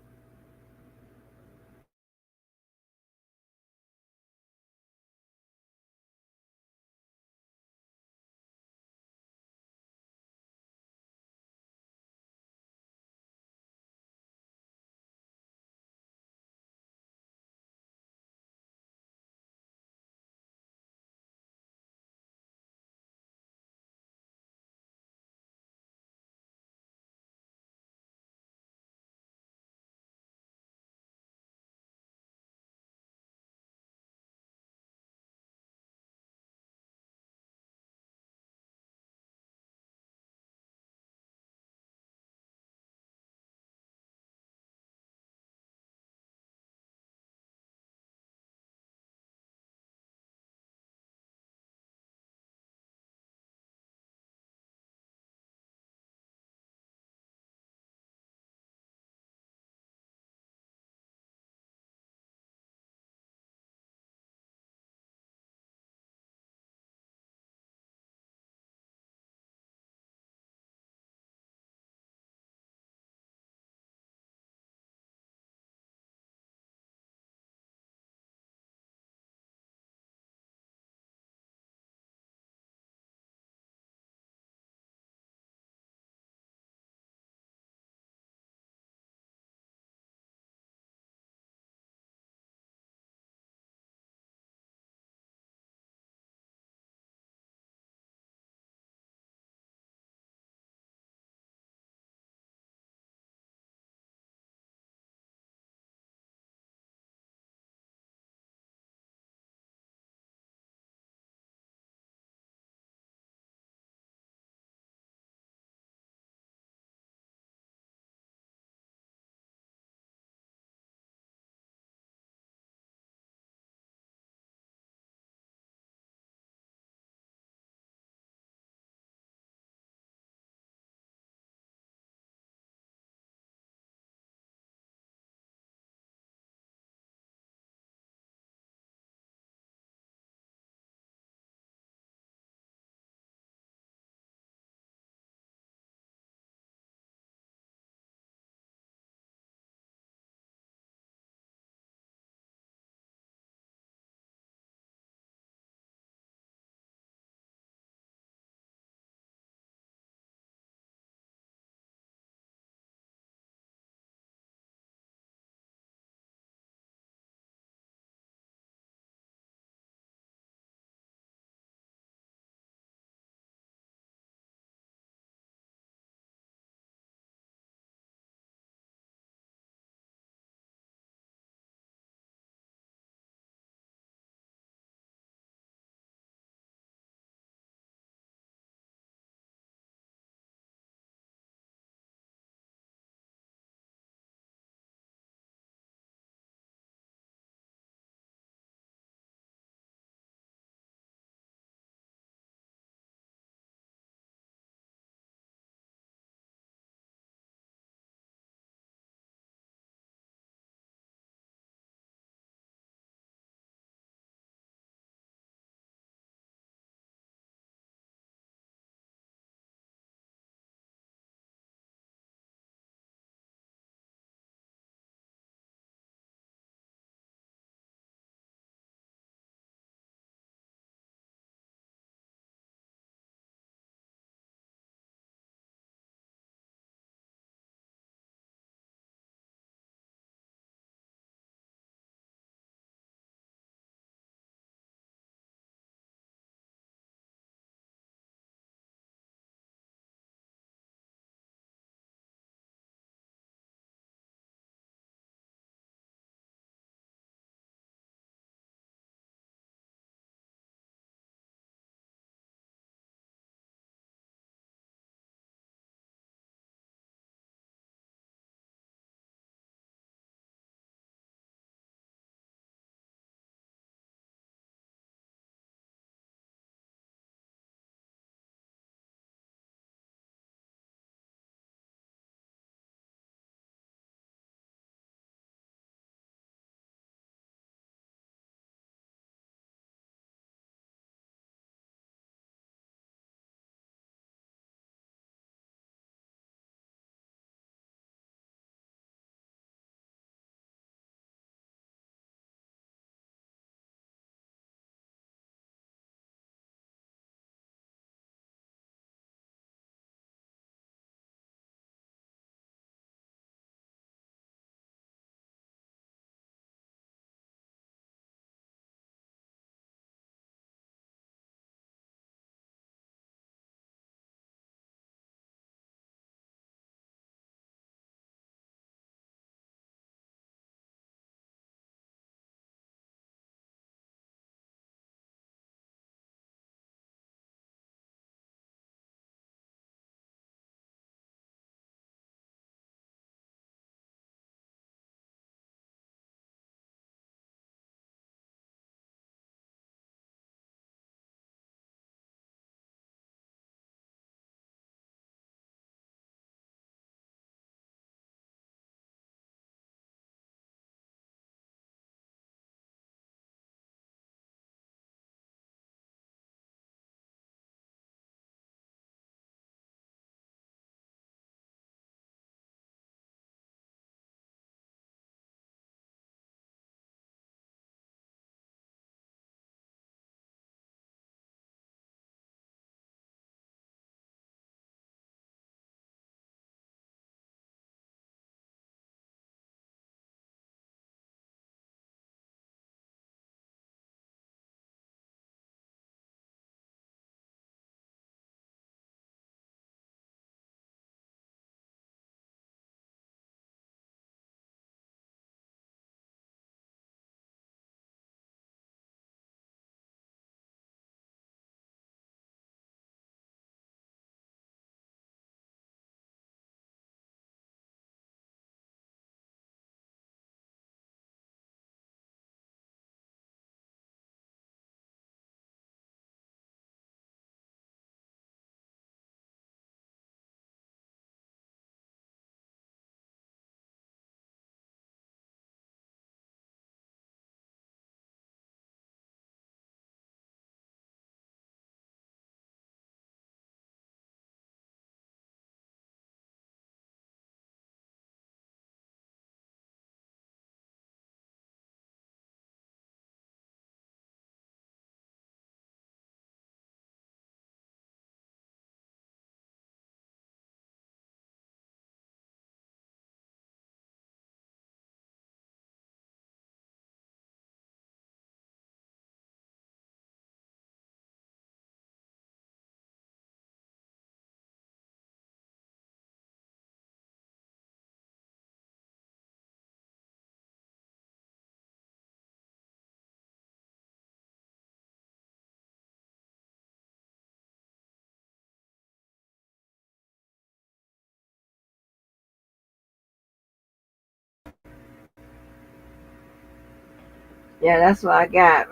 Yeah, that's what I got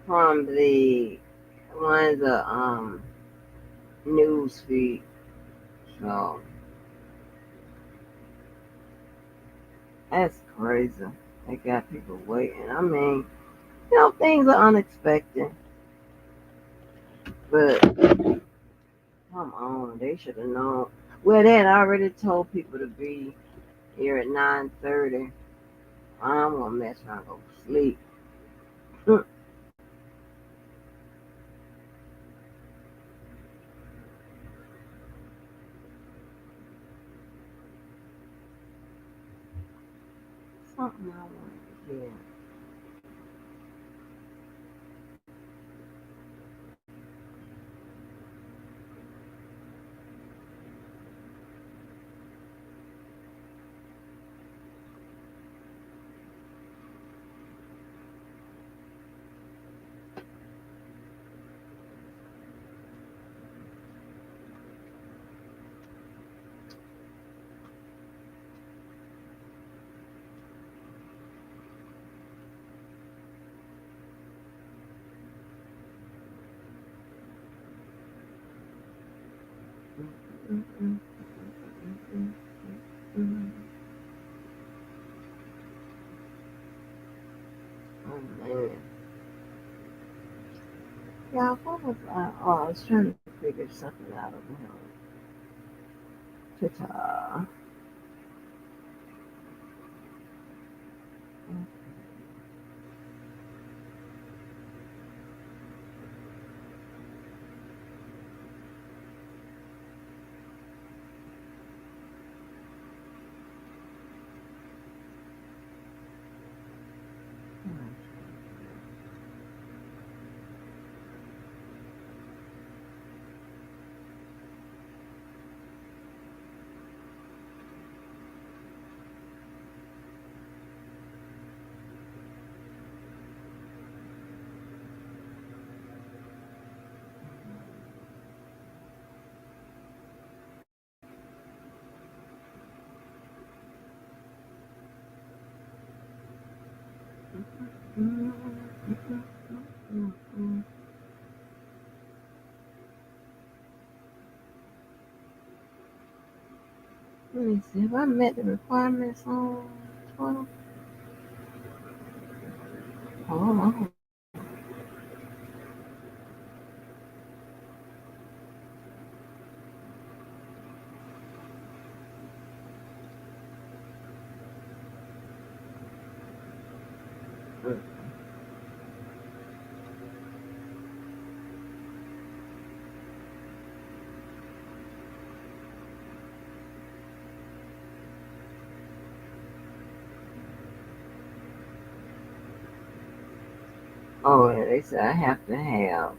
from the one of the news feed. So that's crazy. They got people waiting. I mean, things are unexpected, but come on, they should have known. Well, they had already told people to be here at 9:30. I'm gonna mess around and go to sleep. Something I want to hear. Mm, mm, mm, mm. Oh man, yeah. What was I? Oh, I was trying to figure something out of him. Ta-ta. Mm, mm, mm, mm. Let me see. Have I met the requirements on 12? Oh, mm. Oh, yeah, they said I have to have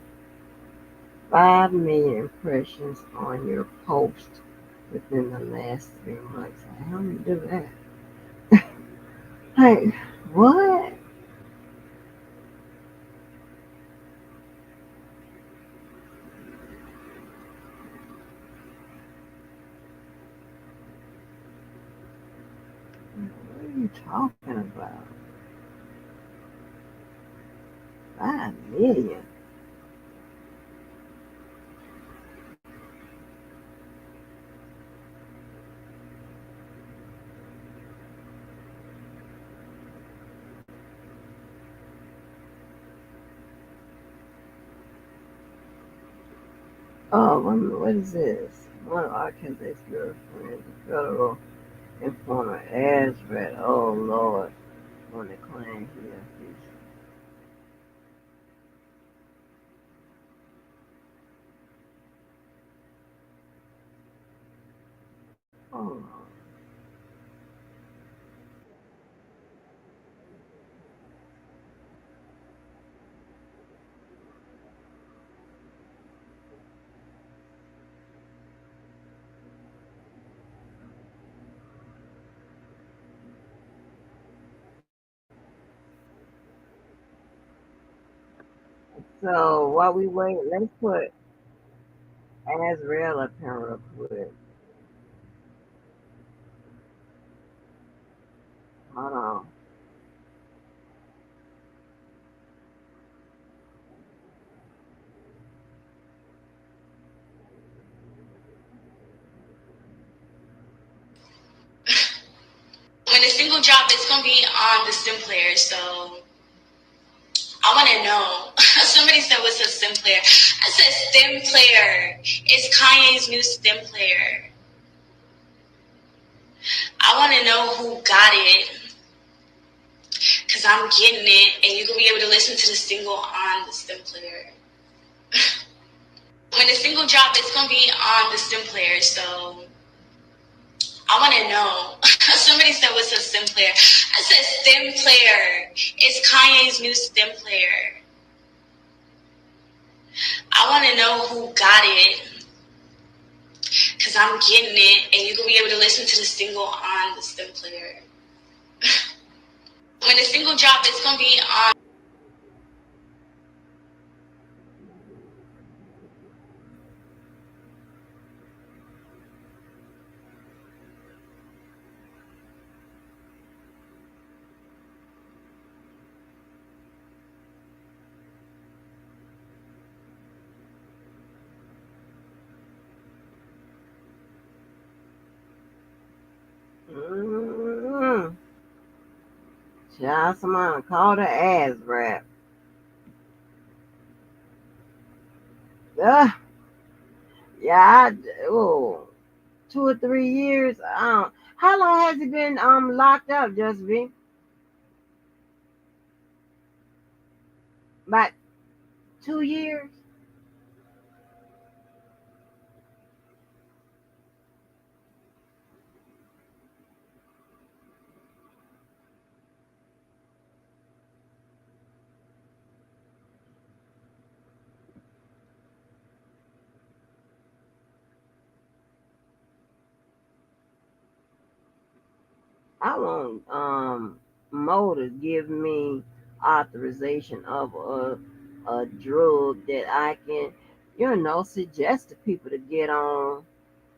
5 million impressions on your post within the last 3 months. How do you do that? Hey, what? What are you talking about? 5 million? Oh, what is this? One of Arkansas's girlfriends, a federal informant, has read. Oh, Lord, on the claim here. Oh, so while we wait, let's put Azrael up here real quick. Hold on. When a single drop, it's gonna be on the stem player. So I want to know. Somebody said, "What's a stem player?" I said, "Stem player. It's Kanye's new stem player." I want to know who got it, because I'm getting it, and you can be able to listen to the single on the stem player. When the single drop, it's gonna be on the stem player. So I want to know. Somebody said, "What's a stem player?" I said, "Stem player. It's Kanye's new stem player." I want to know who got it, because I'm getting it, and you can be able to listen to the single on the stem player. When the single drop, it's gonna be on. Mm-hmm. Child, somebody called her ass rap. Ugh. Yeah, oh, 2 or 3 years. How long has he been locked up? Just be about 2 years. I want Mo to give me authorization of a drug that I can, suggest to people to get on.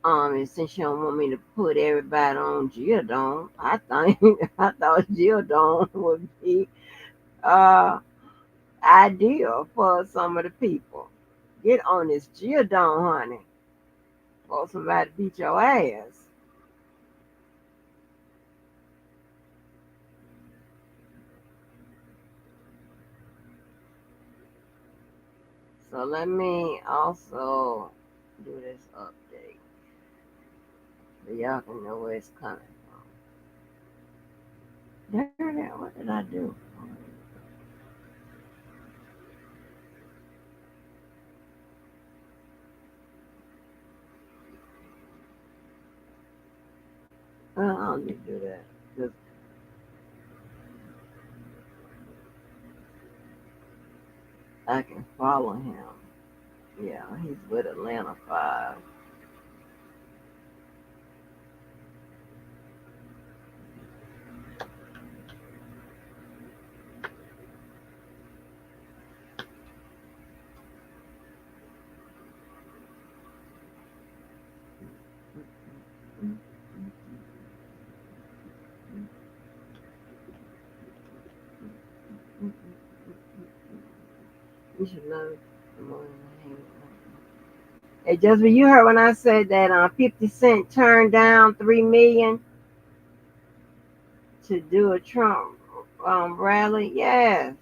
And since you don't want me to put everybody on Geodon, I think I thought Geodon would be uh ideal for some of the people. Get on this Geodon, honey, or somebody beat your ass. So let me also do this update so y'all can know where it's coming from. There, what did I do? I don't need to do that because I can follow him. Yeah, he's with Atlanta 5. You should know the morning I hang up. Hey, Jasmine, you heard when I said that 50 Cent turned down 3 million to do a Trump rally? Yes,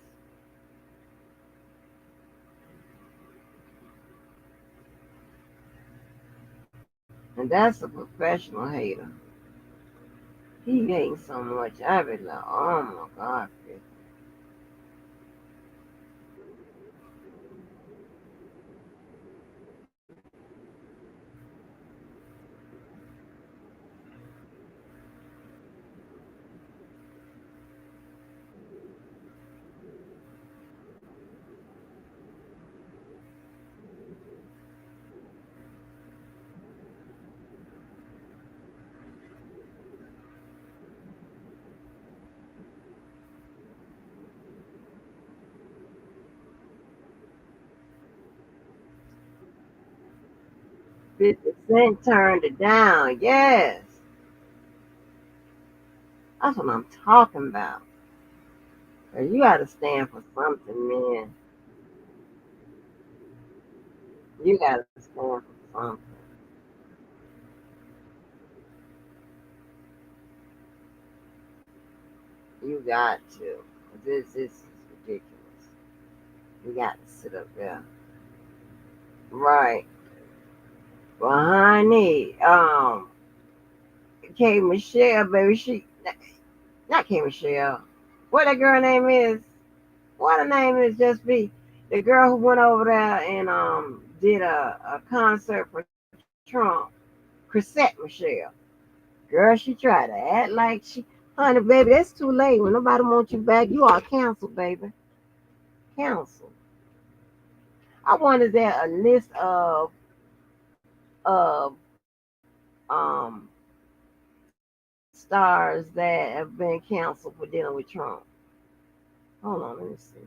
and that's a professional hater. He hating so much. I be like, oh my God, 50 Cent turned it down. Yes, that's what I'm talking about. 'Cause you got to stand for something, man. You got to stand for something. You got to. This is ridiculous. You got to sit up there. Right. Well, honey, K Michelle, baby, she not K Michelle. What that girl name is? What her name is? Just be the girl who went over there and did a concert for Trump. Chrisette Michelle. Girl, she tried to act like she, honey, baby, that's too late. When nobody wants you back, you are canceled, baby. Canceled. I wonder is there a list of stars that have been canceled for dealing with Trump. Hold on, let me see.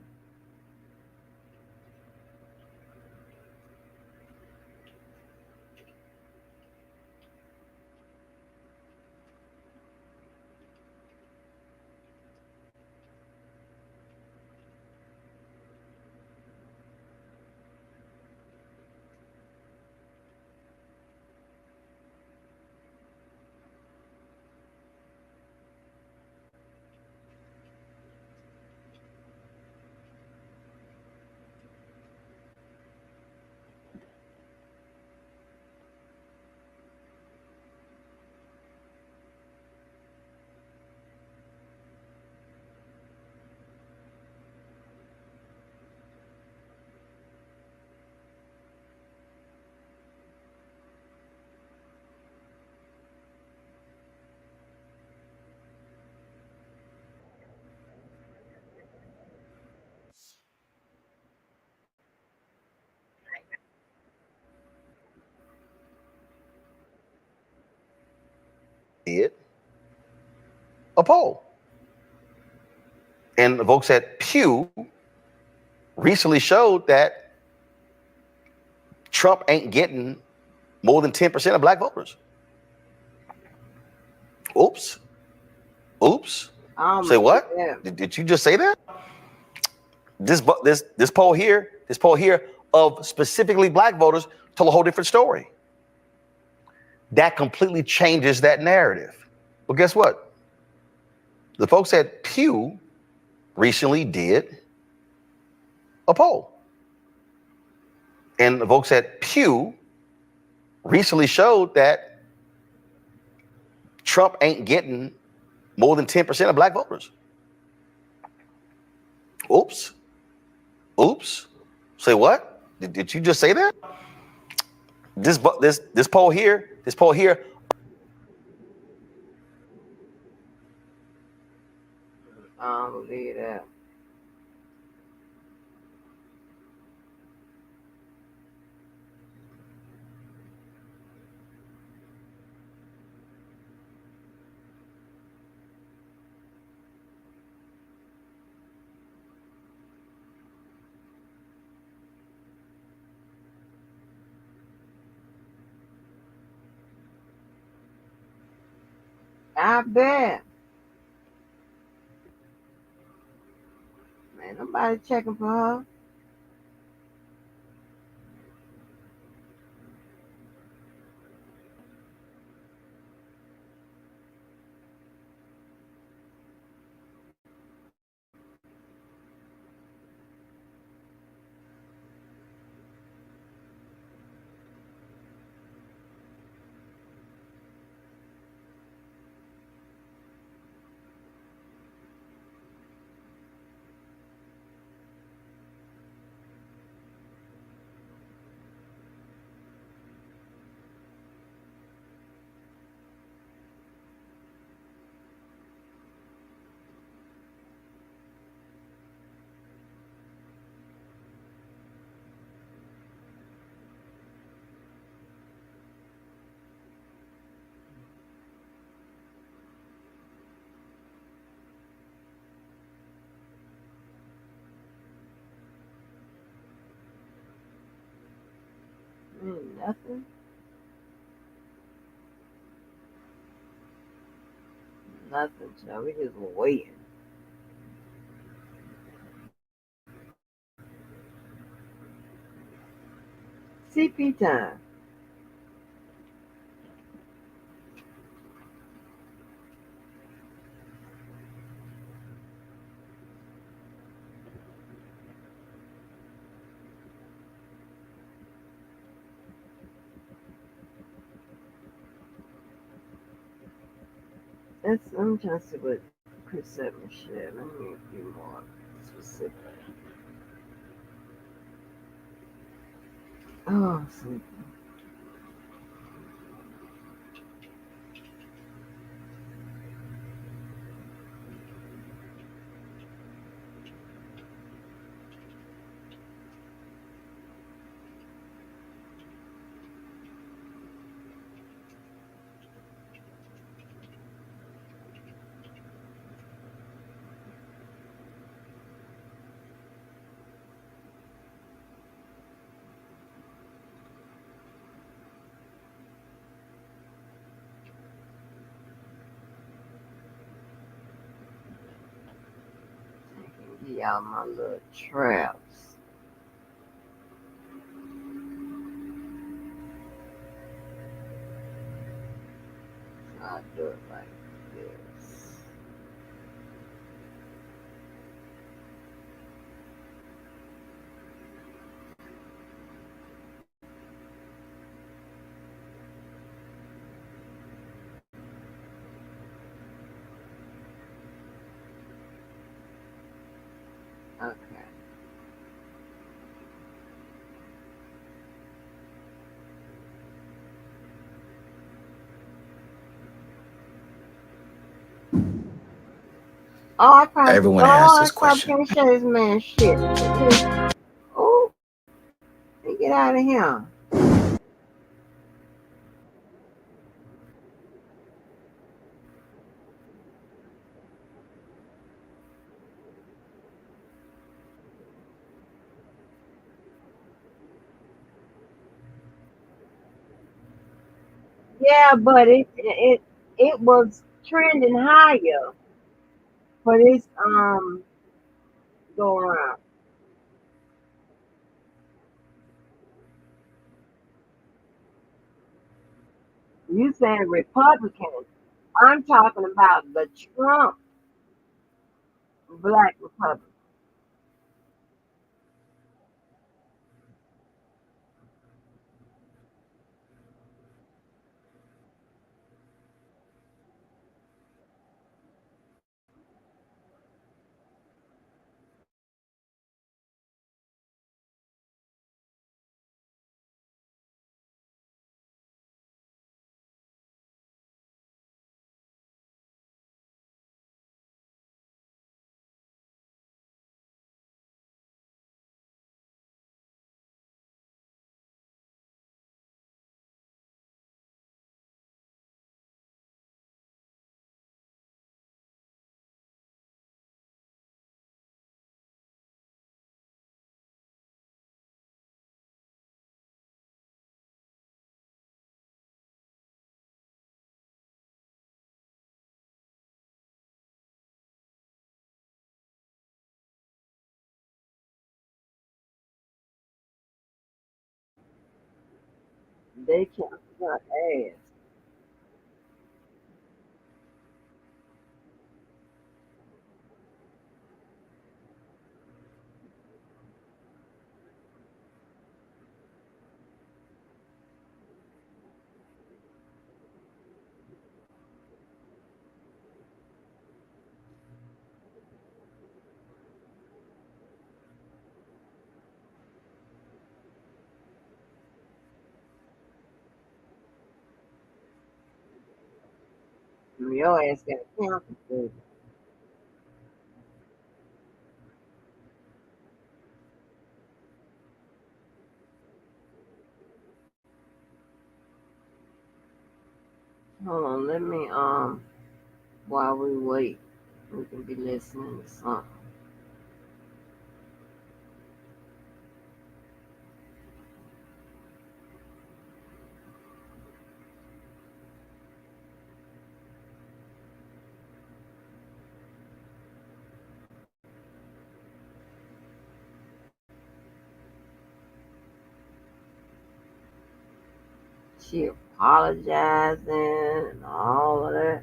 Did a poll. And the folks at Pew recently showed that Trump ain't getting more than 10% of black voters. Oops. Oops. Say what? Yeah. Did you just say that? This poll here of specifically black voters tell a whole different story. That completely changes that narrative. Well, guess what? The folks at Pew recently did a poll. And the folks at Pew recently showed that Trump ain't getting more than 10% of black voters. Oops. Oops. Say what? Did you just say that? This poll here. I don't believe that. I bet. Man, nobody checking for her. Nothing. Nothing, child. We just waiting. CP time. I'm trying to see what Chris sent me shit. Let me be more specific. Oh, see. I can get out my little traps. So I do it like this. Okay. Oh, I tried. Everyone asks Oh, this stop question. trying to show this man shit. Oh, get out of here. Yeah, but it was trending higher for this go around. You saying Republicans? I'm talking about the Trump Black Republic. They can't her ass. Your ass got cancer, baby. Hold on, let me while we wait, we can be listening to something. She apologizing and all of that.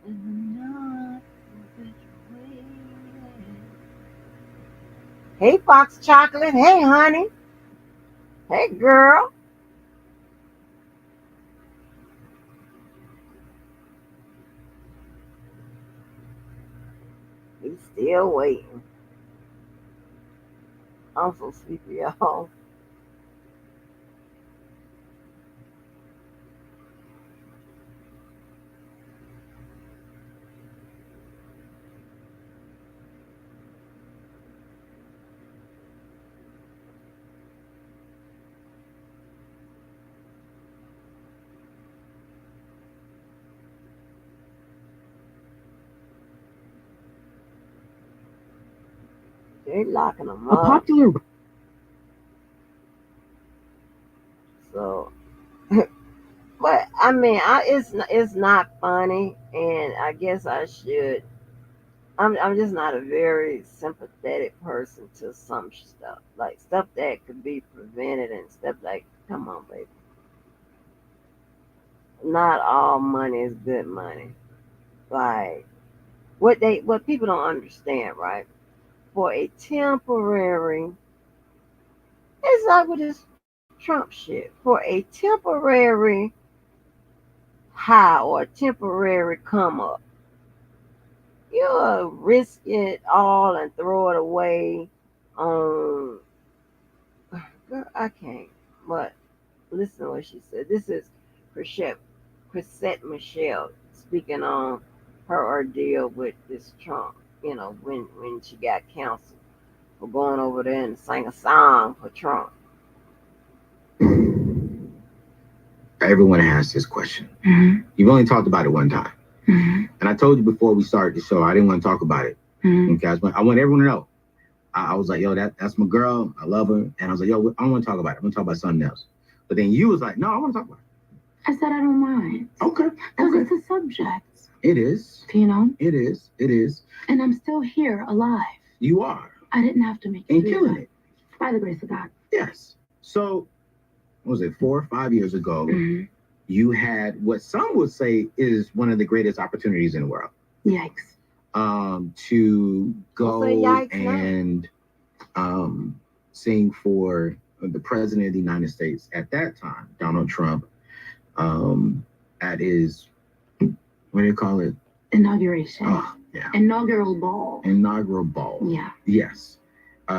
And not the way. Hey, Fox Chocolate. Hey, honey. Hey, girl. He's still waiting. I'm so sleepy, y'all. They're locking them A up. popular So, but I mean, it's not funny, and I guess I should. I'm just not a very sympathetic person to some stuff, like stuff that could be prevented and stuff like. Come on, baby. Not all money is good money. Like what people don't understand, right? For a temporary, it's like with this Trump shit. For a temporary high or a temporary come up, you'll risk it all and throw it away on. Girl, I can't. But listen to what she said. This is Chrisette Michelle speaking on her ordeal with this Trump. You know, when she got canceled for going over there and sang a song for Trump. Everyone asks this question. Mm-hmm. You've only talked about it one time. Mm-hmm. And I told you before we started the show, I didn't want to talk about it. Mm-hmm. Okay, I want everyone to know. I was like, yo, that's my girl. I love her. And I was like, yo, I don't want to talk about it. I'm going to talk about something else. But then you was like, no, I want to talk about it. I said I don't mind. Okay. Because it's a subject. It is. You know? It is. It is. And I'm still here, alive. You are. I didn't have to make it And through killing that. it. By the grace of God. Yes. So, what was it, 4 or 5 years ago, Mm-hmm. you had what some would say is one of the greatest opportunities in the world. Yikes. To go Don't say yikes and sing for the president of the United States at that time, Donald Trump, at his, what do you call it? Inauguration. Oh, yeah. Inaugural ball. Inaugural ball. Yeah. Yes.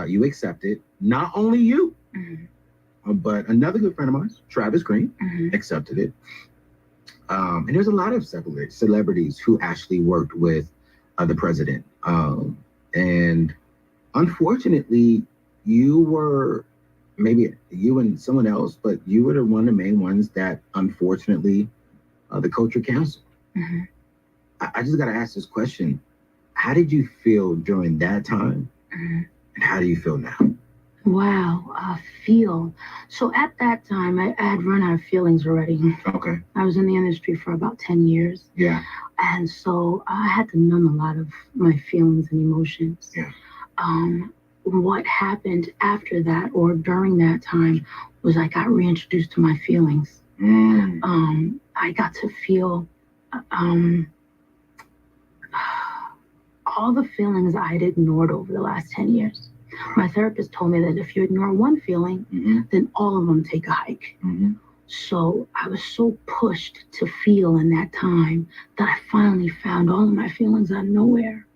You accepted. Not only you, Mm-hmm. but another good friend of mine, Travis Green, Mm-hmm. accepted it. And there's a lot of celebrities who actually worked with the president. And unfortunately, you were, maybe you and someone else, but you were one of the main ones that unfortunately the culture canceled. Mm-hmm. I just got to ask this question. How did you feel during that time? Mm-hmm. And how do you feel now? Wow, feel. So at that time, I had run out of feelings already. Okay. I was in the industry for about 10 years. Yeah. And so I had to numb a lot of my feelings and emotions. Yeah. What happened after that or during that time was I got reintroduced to my feelings. I got to feel all the feelings I'd ignored over the last 10 years. My therapist told me that if you ignore one feeling, Mm-hmm. then all of them take a hike. Mm-hmm. So I was so pushed to feel in that time that I finally found all of my feelings out of nowhere.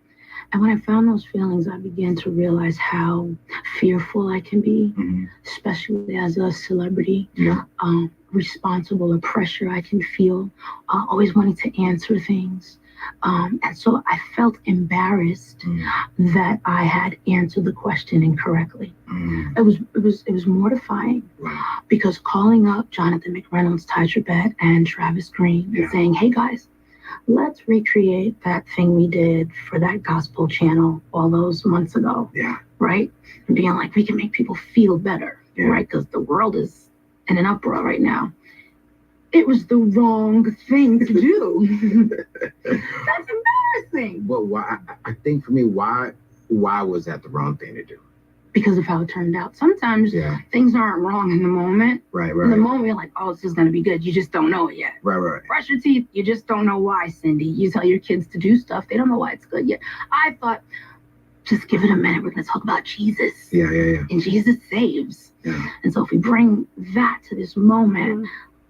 And when I found those feelings, I began to realize how fearful I can be, Mm-hmm. especially as a celebrity. Yeah. Responsible or pressure I can feel, always wanting to answer things. And so I felt embarrassed Mm-hmm. that I had answered the question incorrectly. Mm-hmm. It was mortifying. Wow. Because calling up Jonathan McReynolds, Ty Tribbett, and Travis Green Yeah. and saying, hey guys, let's recreate that thing we did for that gospel channel all those months ago, Yeah. right? And being like, we can make people feel better, Yeah. right? Because the world is in an uproar right now. It was the wrong thing to do. That's embarrassing. But why? I think for me, why was that the wrong thing to do? Because of how it turned out. Sometimes Yeah. things aren't wrong in the moment. Right. In the Right. moment, you're like, oh, this is going to be good. You just don't know it yet. Right. Brush your teeth. You just don't know why, Cindy. You tell your kids to do stuff. They don't know why it's good yet. I thought just give it a minute. We're going to talk about Jesus. Yeah. And Jesus saves. Yeah. And so if we bring that to this moment,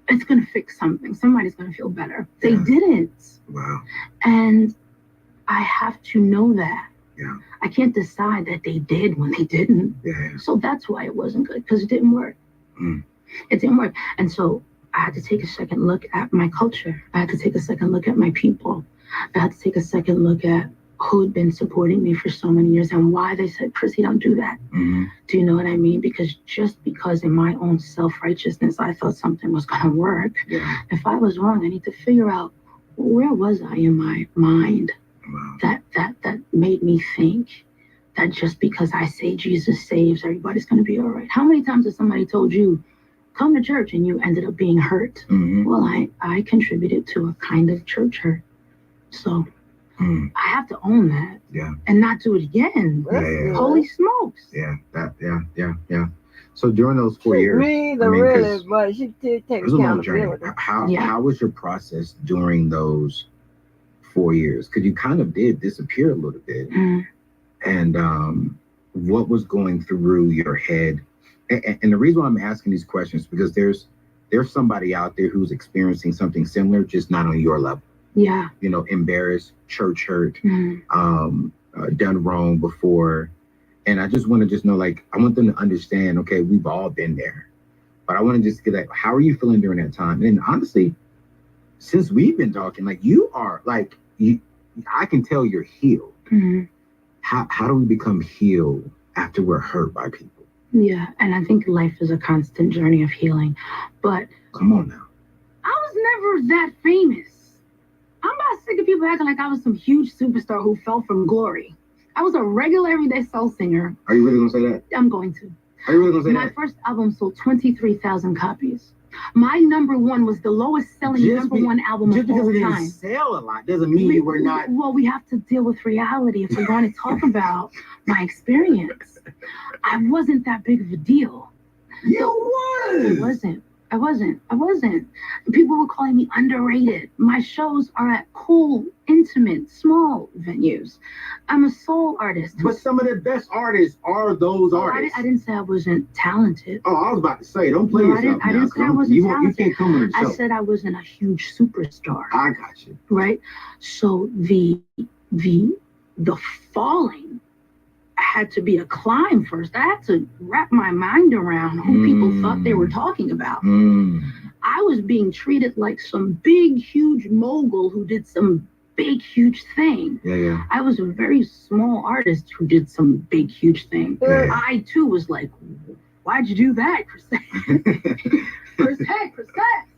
it's going to fix something. Somebody's going to feel better. They didn't. Wow. And I have to know that. Yeah. I can't decide that they did when they didn't. Yeah. So that's why it wasn't good, because it didn't work. It didn't work. And so I had to take a second look at my culture. I had to take a second look at my people. I had to take a second look at who had been supporting me for so many years and why they said, Chrissy, don't do that. Do you know what I mean? Because just because in my own self-righteousness, I thought something was going to work. Yeah. If I was wrong, I need to figure out where was I in my mind that made me think that just because I say Jesus saves, everybody's going to be all right. How many times has somebody told you, come to church, and you ended up being hurt? Well, I contributed to a kind of church hurt. So I have to own that. Yeah. And not do it again. Yeah. Holy smokes. Yeah. Yeah. So during those 4 years, Me, the really, but she did take it was a long journey. accountability. How was your process during those 4 years? Because you kind of did disappear a little bit. And what was going through your head? And the reason why I'm asking these questions is because there's somebody out there who's experiencing something similar, just not on your level. Yeah. You know, embarrassed, church hurt, done wrong before. And I just want to just know, like, I want them to understand, okay, we've all been there. But I want to just get that, how are you feeling during that time? And honestly, since we've been talking, like, you are, like, I can tell you're healed. How do we become healed after we're hurt by people? Yeah, and I think life is a constant journey of healing. But come on now. I was never that famous. I'm about sick of people acting like I was some huge superstar who fell from glory. I was a regular everyday soul singer. Are you really going to say that? I'm going to. Are you really going to say that? My first album sold 23,000 copies. My number one was the lowest selling #1 album just of all because it time. didn't sell a lot doesn't mean you were not. Well, we have to deal with reality if we're going to talk about my experience. I wasn't that big of a deal. You was. I wasn't. People were calling me underrated. My shows are at cool, intimate, small venues. I'm a soul artist. But some of the best artists are those artists. I didn't say I wasn't talented. Oh, I was about to say, don't play yourself. I didn't say I wasn't talented. You can't come on the show. I said I wasn't a huge superstar. I got you. Right? So the falling had to be a climb first. I had to wrap my mind around who people thought they were talking about. I was being treated like some big, huge mogul who did some big, huge thing. Yeah. I was a very small artist who did some big, huge thing. Yeah. I, too, was like, why'd you do that, Chrisette? Chrisette.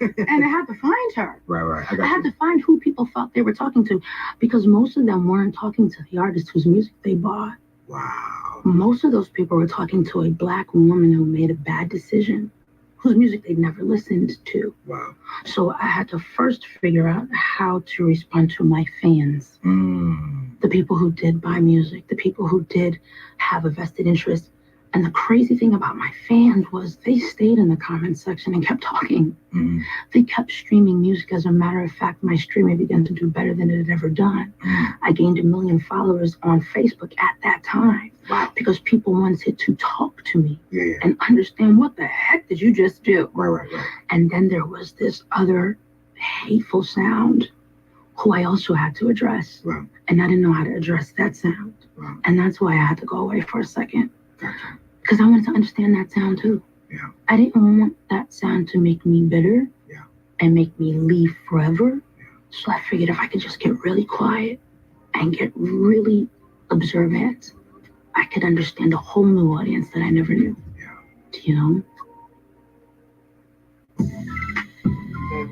And I had to find her. Right. I had to find who people thought they were talking to, because most of them weren't talking to the artist whose music they bought. Wow. Most of those people were talking to a Black woman who made a bad decision, whose music they'd never listened to. Wow. So I had to first figure out how to respond to my fans, the people who did buy music, the people who did have a vested interest. And the crazy thing about my fans was they stayed in the comment section and kept talking. They kept streaming music. As a matter of fact, my streaming began to do better than it had ever done. I gained 1 million followers on Facebook at that time. Wow. Because people wanted to talk to me Yeah. and understand, what the heck did you just do? Right. And then there was this other hateful sound who I also had to address. Wow. And I didn't know how to address that sound. Wow. And that's why I had to go away for a second. Gotcha. Because I wanted to understand that sound too. Yeah. I didn't want that sound to make me bitter and make me leave forever. So I figured if I could just get really quiet and get really observant, I could understand a whole new audience that I never knew. Yeah. Do you know? And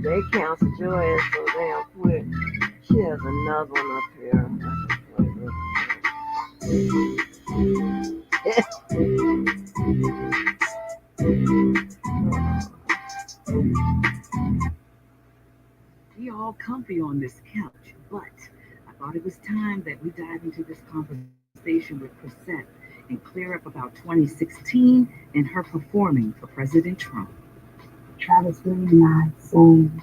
they canceled your ass so damn quick. She has another one up here. We all comfy on this couch, but I thought it was time that we dive into this conversation with Chrisette and clear up about 2016 and her performing for President Trump. Travis Green and I sang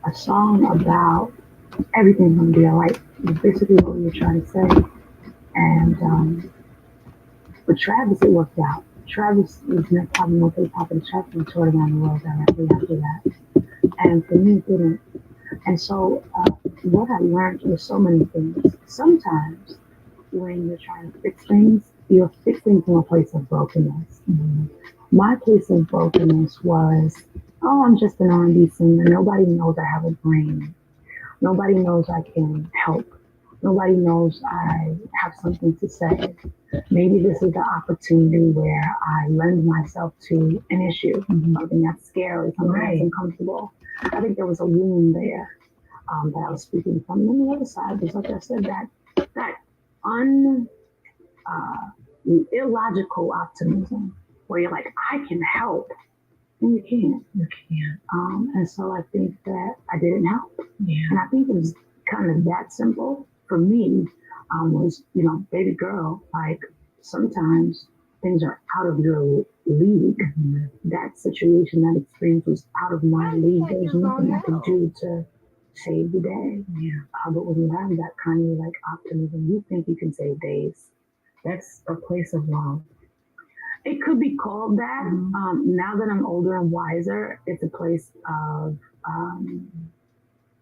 a song about everything's gonna be all right. It's basically what we were trying to say. And with Travis, it worked out. Travis was probably more popular. Travis toured around the world directly after that. And for me, it didn't. And so what I learned was so many things. Sometimes when you're trying to fix things, you're fixing from a place of brokenness. Mm-hmm. My place of brokenness was, oh, I'm just an R&B singer. Nobody knows I have a brain. Nobody knows I can help. Nobody knows I have something to say. Maybe this is the opportunity where I lend myself to an issue, something that's scary, something that's uncomfortable. I think there was a wound there that I was speaking from. And then the other side was, like I said, that illogical optimism where you're like, I can help. And you can't. You can't. And so I think that I didn't help. Yeah. And I think it was kind of that simple. For me, was, baby girl, like sometimes things are out of your league. Mm-hmm. That situation, that experience was out of my league. There's nothing I could do to save the day. Yeah. But when you have that kind of like optimism, you think you can save days. That's a place of love. It could be called that. Mm-hmm. Now that I'm older and wiser, it's a place of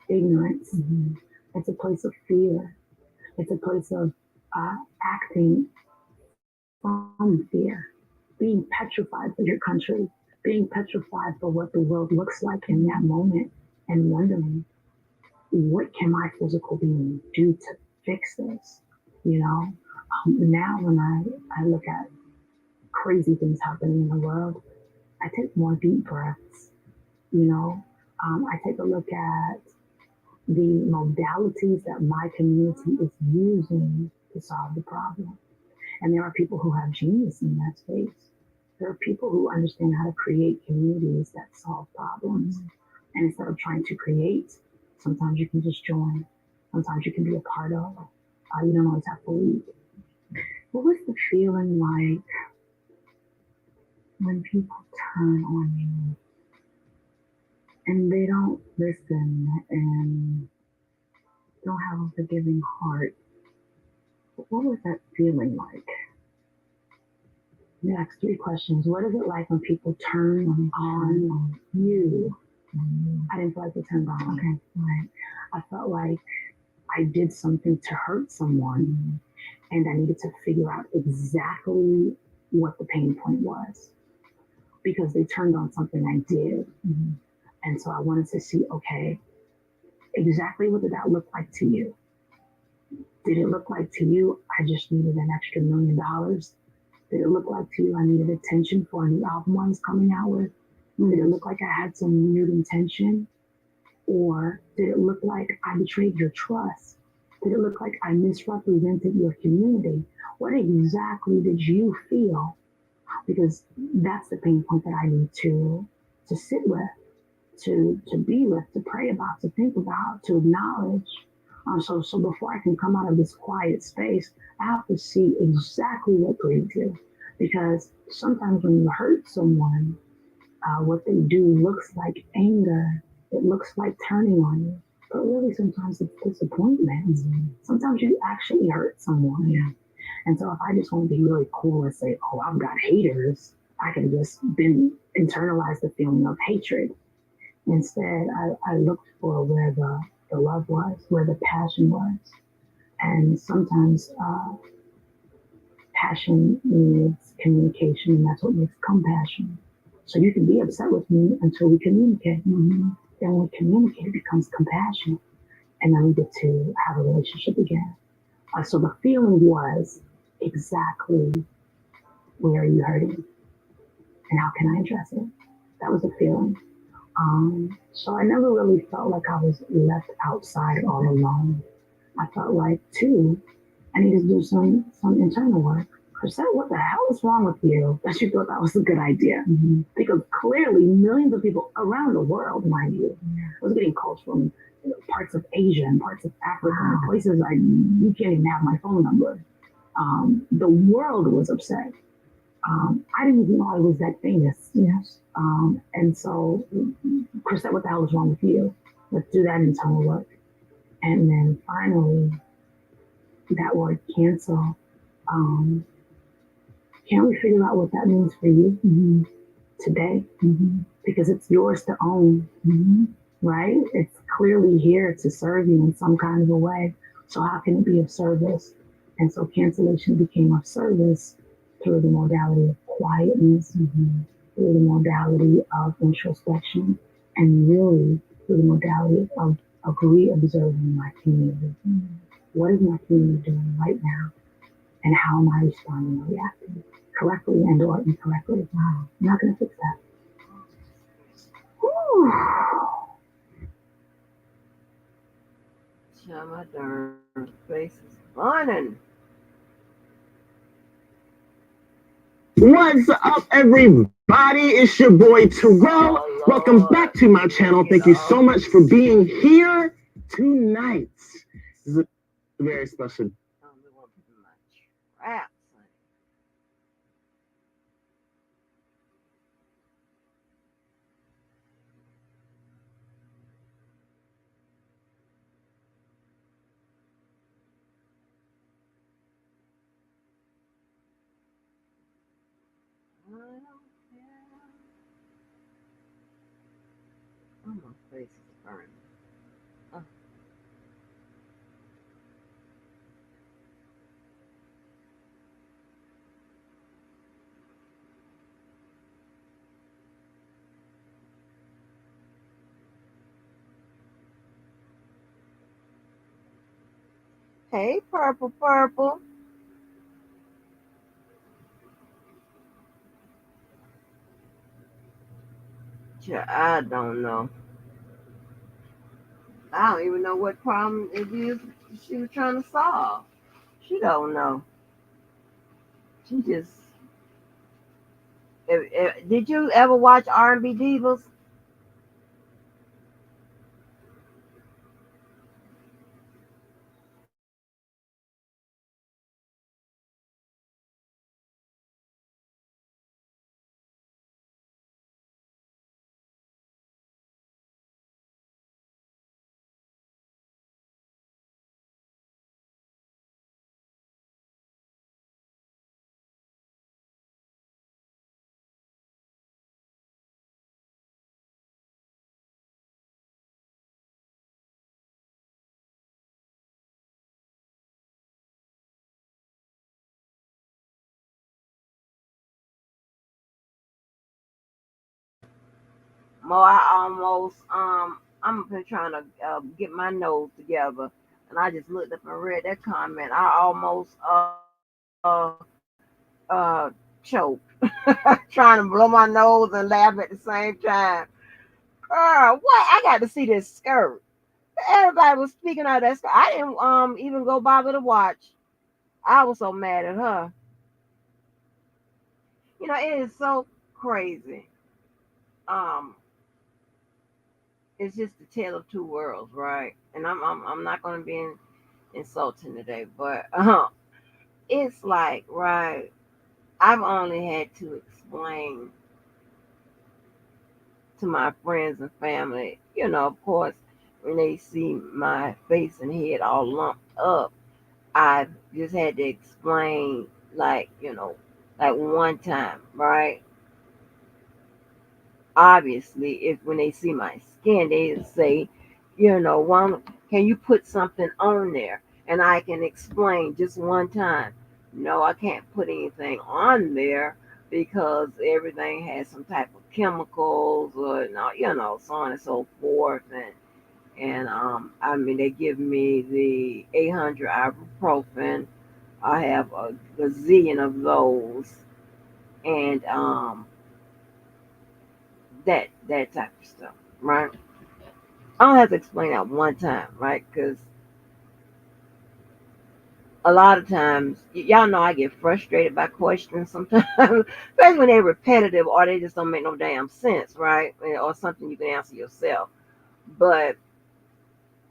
ignorance. Mm-hmm. It's a place of fear. It's a place of acting from fear, being petrified for your country, being petrified for what the world looks like in that moment, and wondering, what can my physical being do to fix this? Now when I look at crazy things happening in the world, I take more deep breaths. I take a look at the modalities that my community is using to solve the problem. And there are people who have genius in that space. There are people who understand how to create communities that solve problems. Mm-hmm. And instead of trying to create, sometimes you can just join. Sometimes you can be a part of. You don't always have to lead. What was the feeling like when people turn on you and they don't listen and don't have a forgiving heart? What was that feeling like? You asked 3 questions. What is it like when people turn on you? Mm-hmm. I didn't feel like they turned on. Okay, right. I felt like I did something to hurt someone, and I needed to figure out exactly what the pain point was, because they turned on something I did. Mm-hmm. And so I wanted to see, okay, exactly what did that look like to you? Did it look like to you, I just needed an extra $1 million? Did it look like to you, I needed attention for a new album I was coming out with? Did it look like I had some weird intention? Or did it look like I betrayed your trust? Did it look like I misrepresented your community? What exactly did you feel? Because that's the pain point that I need to sit with, to be with, to pray about, to think about, to acknowledge. So before I can come out of this quiet space, I have to see exactly what grieved you. Because sometimes when you hurt someone, what they do looks like anger. It looks like turning on you. But really, sometimes it's disappointment. Mm-hmm. Sometimes you actually hurt someone. Yeah. And so if I just want to be really cool and say, oh, I've got haters, I could have just internalized the feeling of hatred. Instead, I looked for where the love was, where the passion was. And sometimes passion needs communication, and that's what makes compassion. So you can be upset with me until we communicate. Mm-hmm. Then when we communicate, it becomes compassion. And then we get to have a relationship again. So the feeling was exactly, where are you hurting? And how can I address it? That was the feeling. So I never really felt like I was left outside all alone. I felt like, too, I needed to do some internal work. Chrisette, what the hell is wrong with you that you thought that was a good idea? Mm-hmm. Because clearly millions of people around the world, mind you, was getting calls from parts of Asia and parts of Africa, and places you can't even have my phone number. The world was upset. I didn't even know I was that famous. Yes. And so, Chrisette, what the hell is wrong with you? Let's do that internal work. And then finally, that word cancel Can't we figure out what that means for you today? Because it's yours to own, right? It's clearly here to serve you in some kind of a way. So how can it be of service? And so cancellation became of service through the modality of quietness, through the modality of introspection, and really through the modality of re-observing my community. What is my community doing right now? And how am I responding or reacting? Correctly and or incorrectly. I'm not going to fix that. Whew. My darn face is burning. What's up, everybody? It's your boy Terrell. Oh, Welcome Lord. back to my channel. Thank you so much for being here tonight. This is a very special. I don't want to put my traps. I don't care. Oh, my face is burning. Oh. Hey, purple, purple. I don't know. I don't even know what problem it is she was trying to solve. She don't know. She just. Did you ever watch R&B Divas? Mo, I almost I'm been trying to get my nose together, and I just looked up and read that comment. I almost uh choked, trying to blow my nose and laugh at the same time. Girl, what? I got to see this skirt. Everybody was speaking of that skirt. I didn't even go bother to watch. I was so mad at her. You know, it is so crazy. Um, it's just the tale of two worlds, right? And I'm not gonna be insulting today, but it's like, right, I've only had to explain to my friends and family, of course, when they see my face and head all lumped up, I've just had to explain, like, like one time, right? Obviously, if when they see my skin, they say, one, can you put something on there? And I can explain just one time. No, I can't put anything on there because everything has some type of chemicals or no, so on and so forth. And I mean, they give me the 800 ibuprofen. I have a gazillion of those, and that type of stuff, right? I don't have to explain that one time, right? Because a lot of times, y'all know I get frustrated by questions sometimes, especially when they're repetitive or they just don't make no damn sense, right? Or something you can answer yourself. But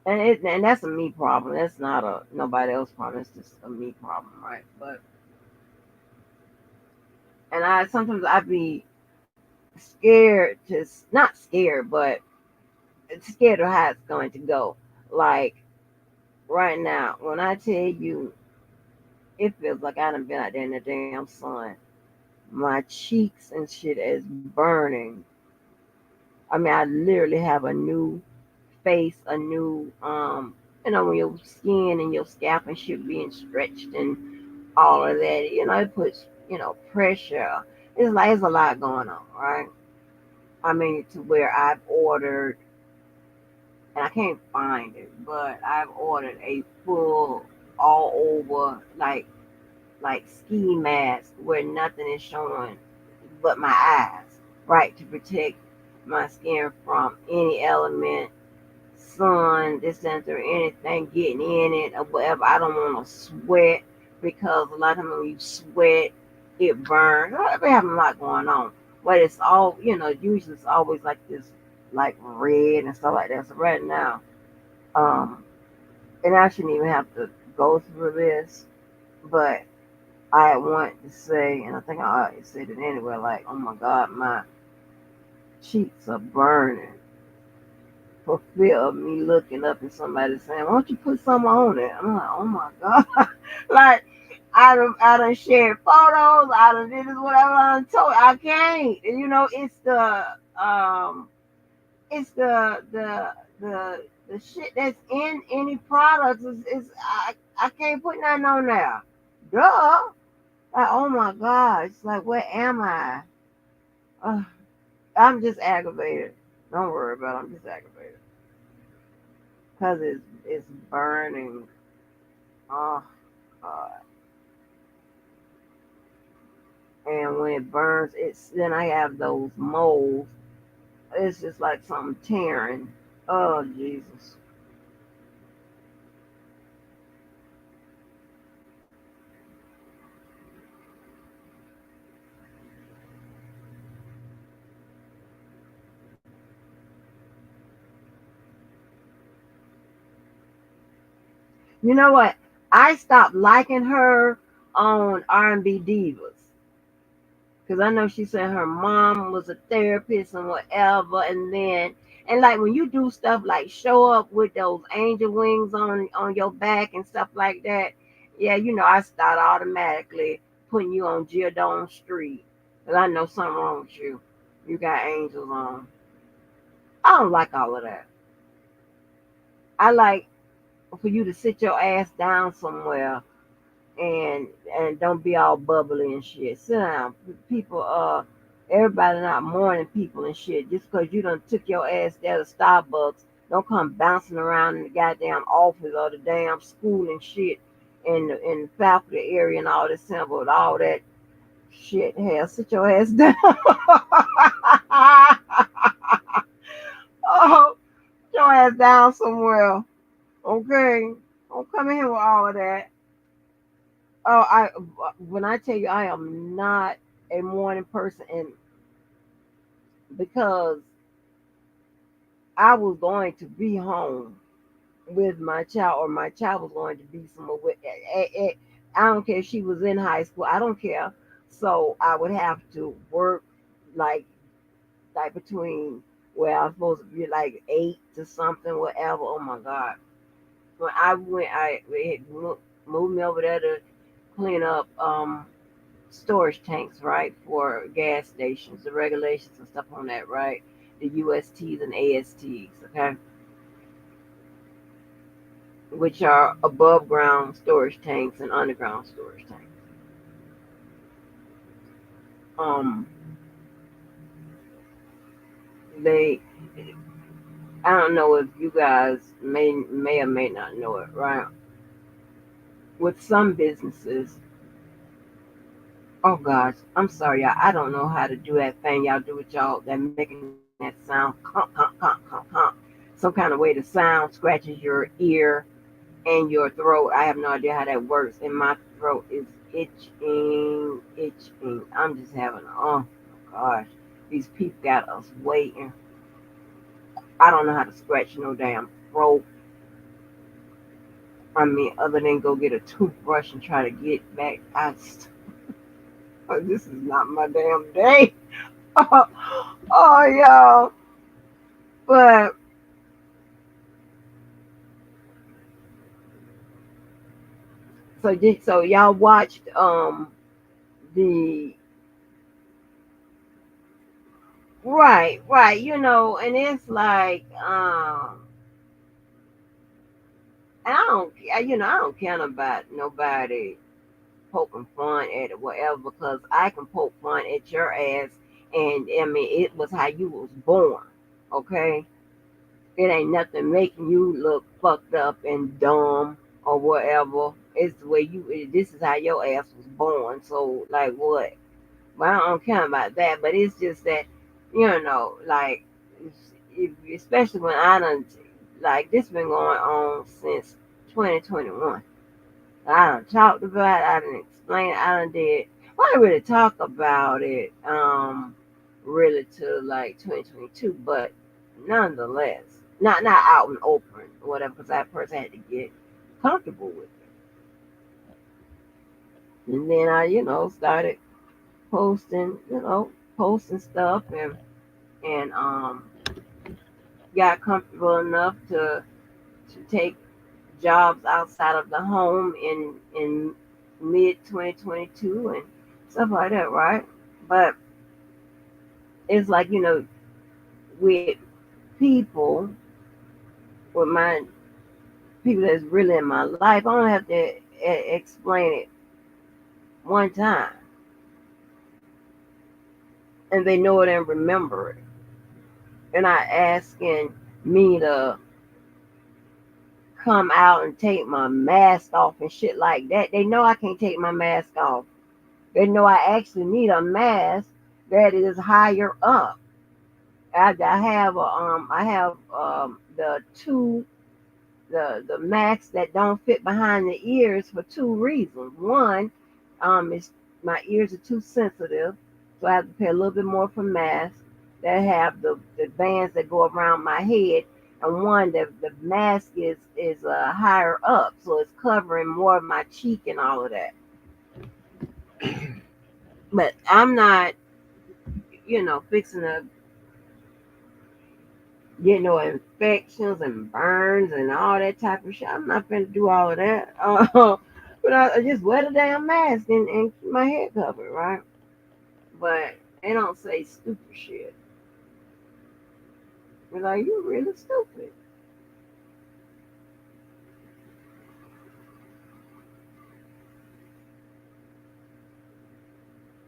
and that's a me problem. That's not a nobody else problem. It's just a me problem, right? But and I sometimes I be scared to not scared, but scared of how it's going to go. Like right now, when I tell you It feels like I done been out there in the damn sun. My cheeks and shit is burning. I mean, I literally have a new face, a new when your skin and your scalp and shit being stretched and all of that, it puts, pressure. It's like it's a lot going on, right? I mean, to where I've ordered, and I can't find it, but I've ordered a full all over like ski mask where nothing is showing but my eyes, right, to protect my skin from any element, sun, this and or anything getting in it or whatever. I don't want to sweat because a lot of times when you sweat, it burns. We have a lot going on, but it's all usually it's always like this, like red and stuff like that. So right now, um, and I shouldn't even have to go through this, but I want to say, and I think I already said it anyway, like, oh my God, my cheeks are burning for fear of me looking up and somebody saying, why don't you put something on it? I'm like, oh my God. Like, I done shared photos, I done did this, whatever I done told. I can't. And it's the shit that's in any products is I can't put nothing on there. Duh. Like, oh my God. It's like, where am I? Uh, I'm just aggravated. Don't worry about it. I'm just aggravated. Because it's burning. Oh, God. And when it burns, then I have those moles. It's just like something tearing. Oh, Jesus. You know what? I stopped liking her on R&B Divas. Because I know she said her mom was a therapist and whatever. And like when you do stuff like show up with those angel wings on your back and stuff like that, yeah, I start automatically putting you on Giordano Street. Because I know something wrong with you. You got angels on. I don't like all of that. I like for you to sit your ass down somewhere and don't be all bubbly and shit. Sit down. People, everybody not mourning people and shit. Just because you done took your ass there to Starbucks, don't come bouncing around in the goddamn office or the damn school and shit in the faculty area and all this symbol and all that shit. Hell, sit your ass down. Oh, sit your ass down somewhere. Okay. Don't come in here with all of that. Oh, when I tell you I am not a morning person, and because I was going to be home with my child, or my child was going to be somewhere with, I don't care if she was in high school. I don't care. So I would have to work like between where I was supposed to be like 8 to something, whatever. Oh my God! When I went, it moved me over there to clean up storage tanks, right, for gas stations, the regulations and stuff on that, right? The USTs and ASTs, okay, which are above ground storage tanks and underground storage tanks. Um, they, I don't know if you guys may or may not know it, right? With some businesses, oh gosh, I'm sorry, y'all. I don't know how to do that thing y'all do with y'all that making that sound, conk. Some kind of way the sound scratches your ear and your throat. I have no idea how that works. And my throat is itching. I'm just having, oh my gosh, these people got us waiting. I don't know how to scratch no damn throat. I mean, other than go get a toothbrush and try to get back. This is not my damn day. Oh, y'all. But So y'all watched the right, you know, and it's like and I don't care about nobody poking fun at it, whatever, because I can poke fun at your ass, and I mean, it was how you was born, okay? It ain't nothing making you look fucked up and dumb or whatever. It's the way this is how your ass was born, so, like, what? Well, I don't care about that, but it's just that, you know, like, especially when I done, like, this been going on since 2021. I done talked about it, I done explained it, I done did. Well, I didn't really talk about it, really till like 2022, but nonetheless, not out and open or whatever, because that person had to get comfortable with it. And then I, started posting, posting stuff and got comfortable enough to take jobs outside of the home in mid 2022 and stuff like that, right? But it's like, with people, with my people that's really in my life, I don't have to explain it one time, and they know it and remember it. And not asking me to come out and take my mask off and shit like that. They know I can't take my mask off. They know I actually need a mask that is higher up. I have the masks that don't fit behind the ears for two reasons. One, is my ears are too sensitive, so I have to pay a little bit more for masks that have the bands that go around my head. And one, the mask is higher up, so it's covering more of my cheek and all of that. But I'm not, fixing to get no infections and burns and all that type of shit. I'm not gonna do all of that. But I just wear the damn mask and keep my head covered, right? But they don't say stupid shit. They're like, you really stupid.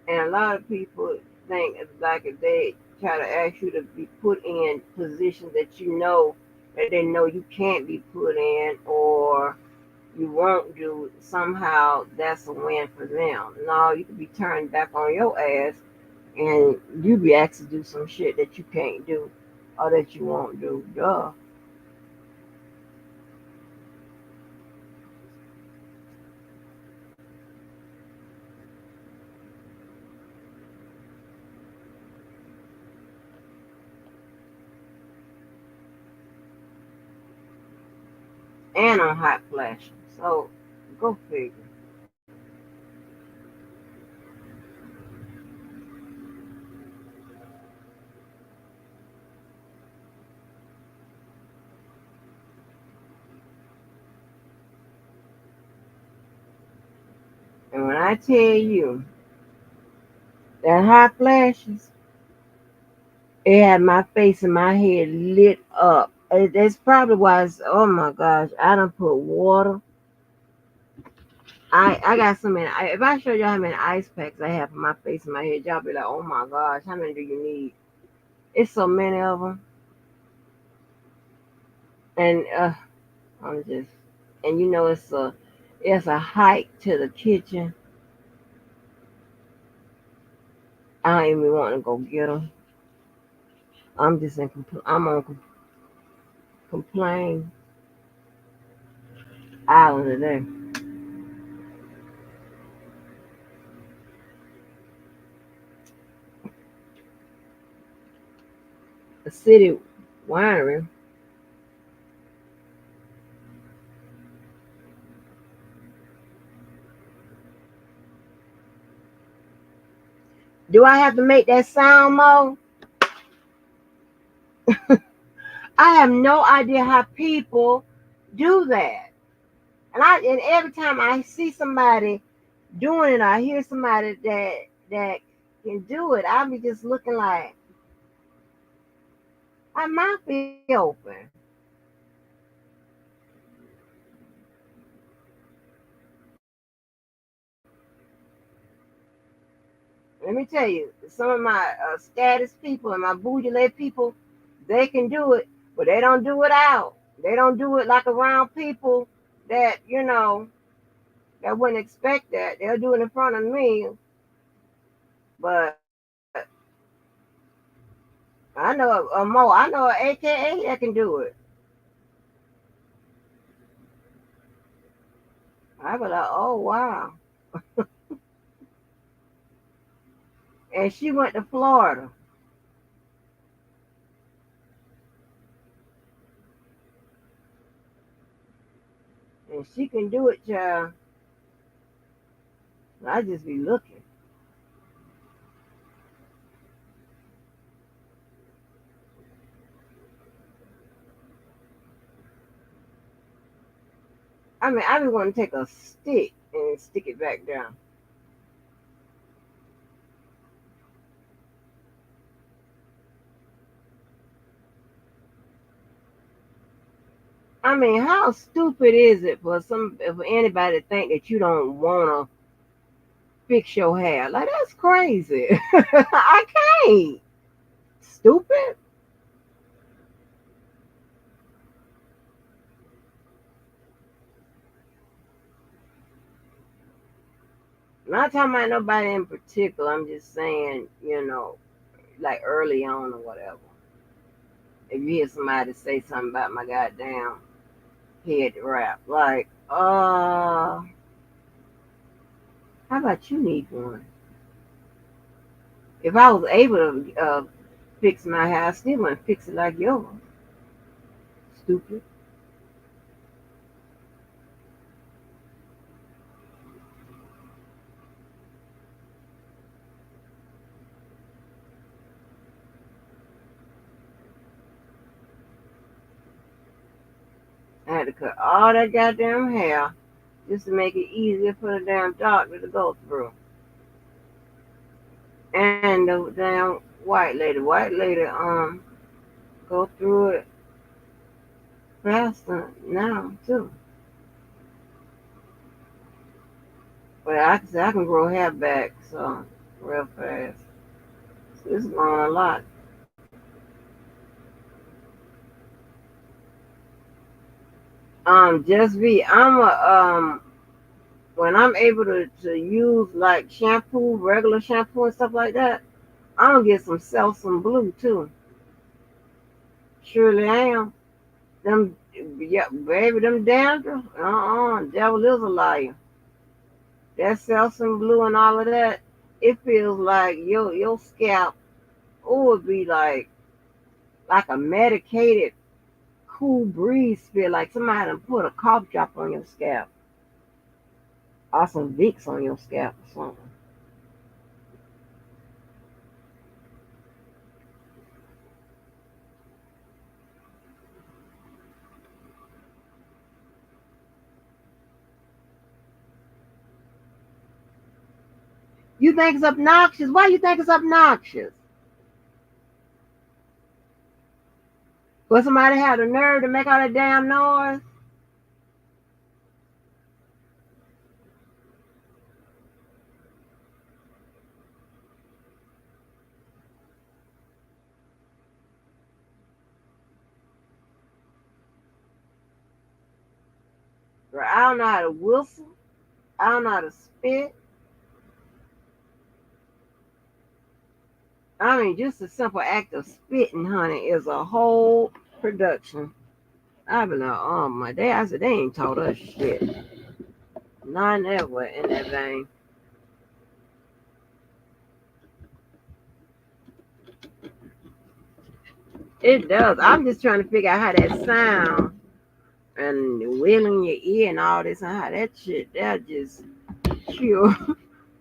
And a lot of people think it's like if they try to ask you to be put in positions that that they know you can't be put in or you won't do, somehow that's a win for them. No, you could be turned back on your ass and you be asked to do some shit that you can't do or that you won't do. Duh. And I'm hot flashing. So go figure. And when I tell you that hot flashes, it had my face and my head lit up. That's probably why oh my gosh, I done put water. I got so many. If I show y'all how many ice packs I have for my face and my head, y'all be like, oh my gosh, how many do you need? It's so many of them. And I'm just, and it's a hike to the kitchen. I don't even want to go get them. I'm just I'm on complain island today. A city winery. Do I have to make that sound, Mo? I have no idea how people do that. And every time I see somebody doing it, I hear somebody that can do it, I'll be just looking like my mouth be open. Let me tell you, some of my status people and my bougie lady people, they can do it, but they don't do it out. They don't do it like around people that, that wouldn't expect that. They'll do it in front of me, but I know a Mo, I know an AKA that can do it. I be like, oh wow. And she went to Florida. And she can do it, child. I just be looking. I mean, I be want to take a stick and stick it back down. I mean, how stupid is it for anybody to think that you don't wanna fix your hair? Like that's crazy. I can't. Stupid. Not talking about nobody in particular. I'm just saying, like early on or whatever. If you hear somebody say something about my goddamn head wrap, like, how about you need one? If I was able to fix my hair, I still wouldn't fix it like yours. Stupid. I had to cut all that goddamn hair just to make it easier for the damn doctor to go through. And the damn white lady, go through it faster now too. But I can say I can grow hair back so real fast. So it's going a lot. Just be I'm a when I'm able to use like shampoo, regular shampoo and stuff like that, I'm gonna get some Selsun Blue too. Surely I am. Them, yeah, baby, them dandruff. Devil is a liar. That Selsun Blue and all of that, it feels like your scalp, would be like a medicated cool breeze feel like somebody done put a cough drop on your scalp or some Vicks on your scalp or something. You think it's obnoxious? Why you think it's obnoxious? For somebody had the nerve to make all that damn noise? Girl, I don't know how to whistle. I don't know how to spit. I mean, just the simple act of spitting, honey, is a whole production. I be like, oh my day. I said, they ain't taught us shit. Not ever in that vein. It does. I'm just trying to figure out how that sound and wailing your ear and all this and how that shit, that just cure.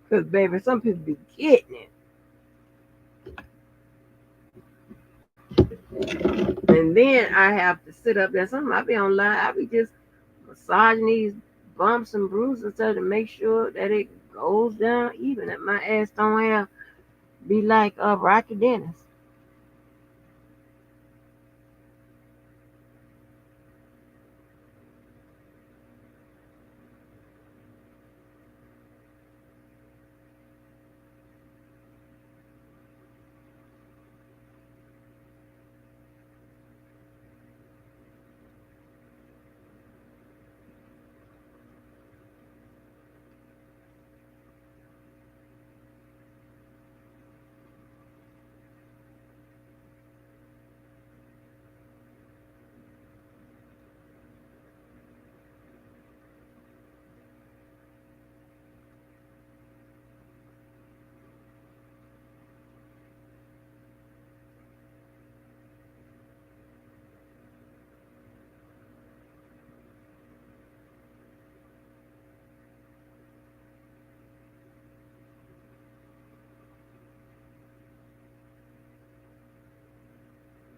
Because, baby, some people be getting it. And then I have to sit up there. Some I be online. I be just massaging these bumps and bruises so to make sure that it goes down even. That my ass don't have be like Rocky Dennis.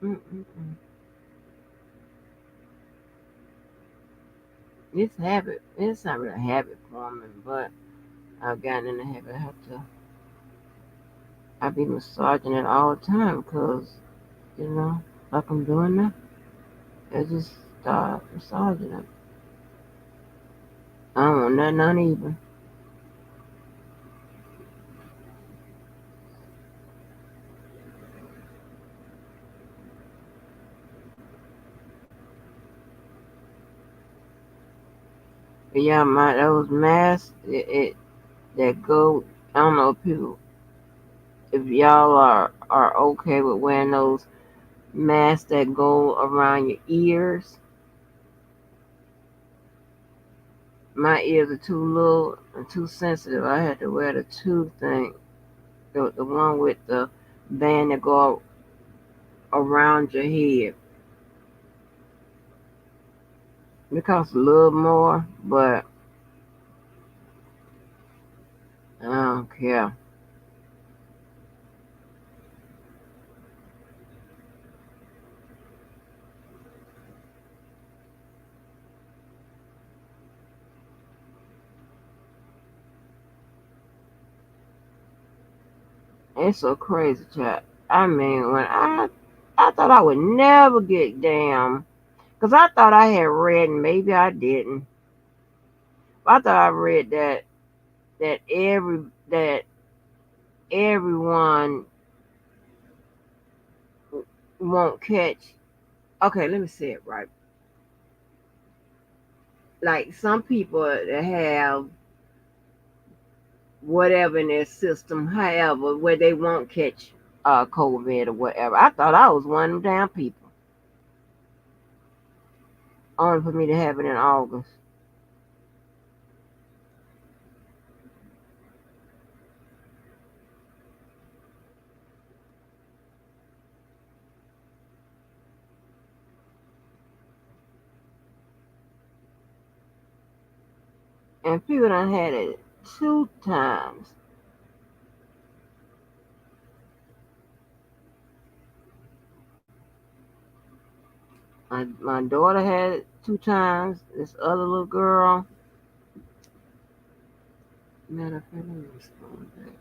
Mm-mm-mm. It's habit. It's not really habit forming, but I've gotten in the habit. I be massaging it all the time because, like I'm doing now. I just start massaging it. I don't want nothing uneven. But yeah, those masks, that go. I don't know if y'all are okay with wearing those masks that go around your ears. My ears are too little and too sensitive. I had to wear the tube thing, the one with the band that go around your head. It costs a little more, but I don't care. It's so crazy, chat. I mean, when I thought I would never get down, cause I thought I had read, and maybe I didn't. I thought I read that everyone won't catch. Okay, let me say it right. Like some people that have whatever in their system, however, where they won't catch COVID or whatever. I thought I was one of them damn people. Only for me to have it in August. And people done had it 2 times. My daughter had it 2 times. This other little girl. Matter of fact, let me respond back.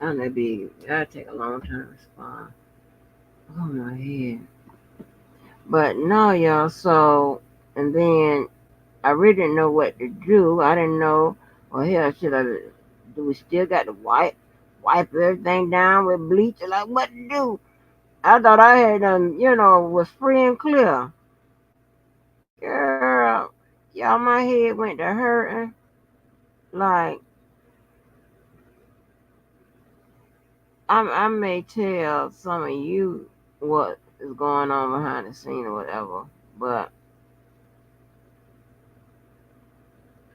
And that'd take a long time to respond. Oh my head. But no, y'all, so and then I really didn't know what to do. I didn't know, well hell should I do we still got to wipe everything down with bleach? Like what to do? I thought I had was free and clear. Girl, y'all my head went to hurting. Like I may tell some of you what is going on behind the scene or whatever, but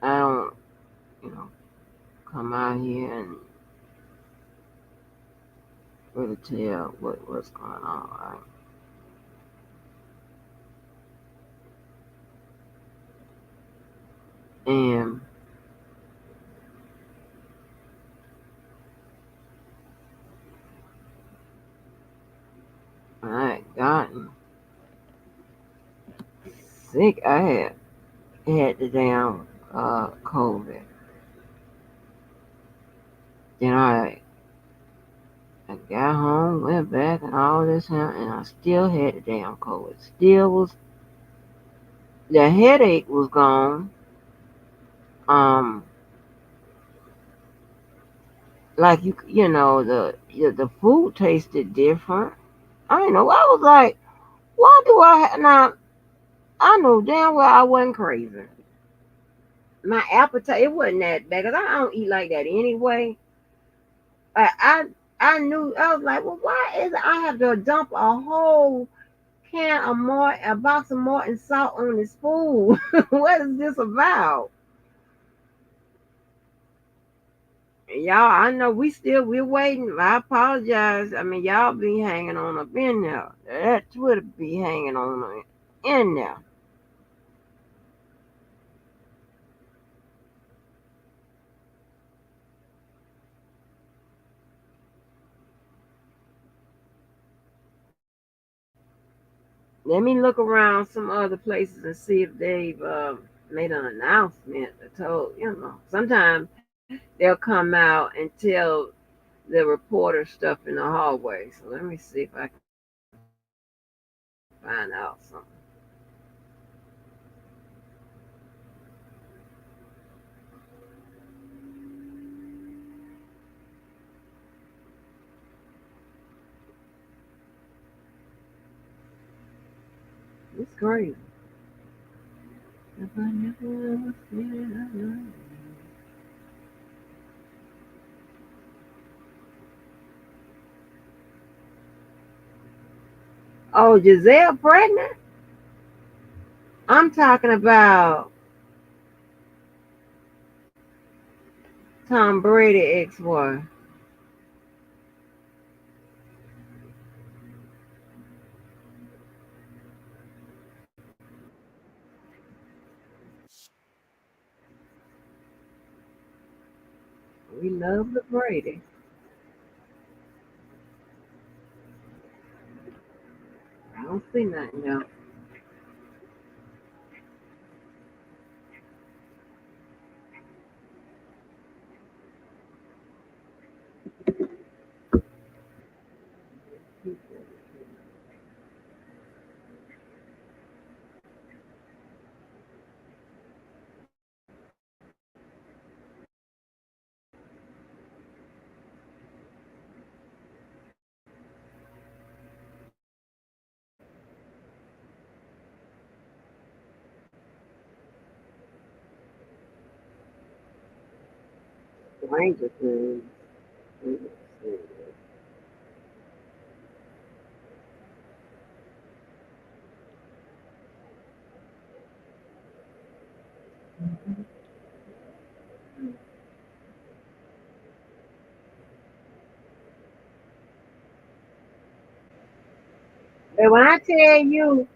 I don't, you know, come out here and really tell what's going on, right? And I had gotten sick. I had the damn COVID. Then I got home, went back, and all this, and I still had the damn COVID. Still was the headache was gone. Um, like the food tasted different. I know. I was like, why do now? I know damn well I wasn't crazy. My appetite it wasn't that bad 'cause I don't eat like that anyway. I knew I was like, well, why is it I have to dump a whole a box of Morton salt on this food? What is this about? Y'all, I know we're waiting. I apologize. I mean, y'all be hanging on up in there. That Twitter be hanging on in there. Let me look around some other places and see if they've made an announcement or told, sometimes they'll come out and tell the reporter stuff in the hallway. So let me see if I can find out something. It's crazy. If I never said I love you. Oh, Giselle pregnant? I'm talking about Tom Brady ex-wife. We love the Brady. I don't see nothing though. Stranger Things. But when I tell you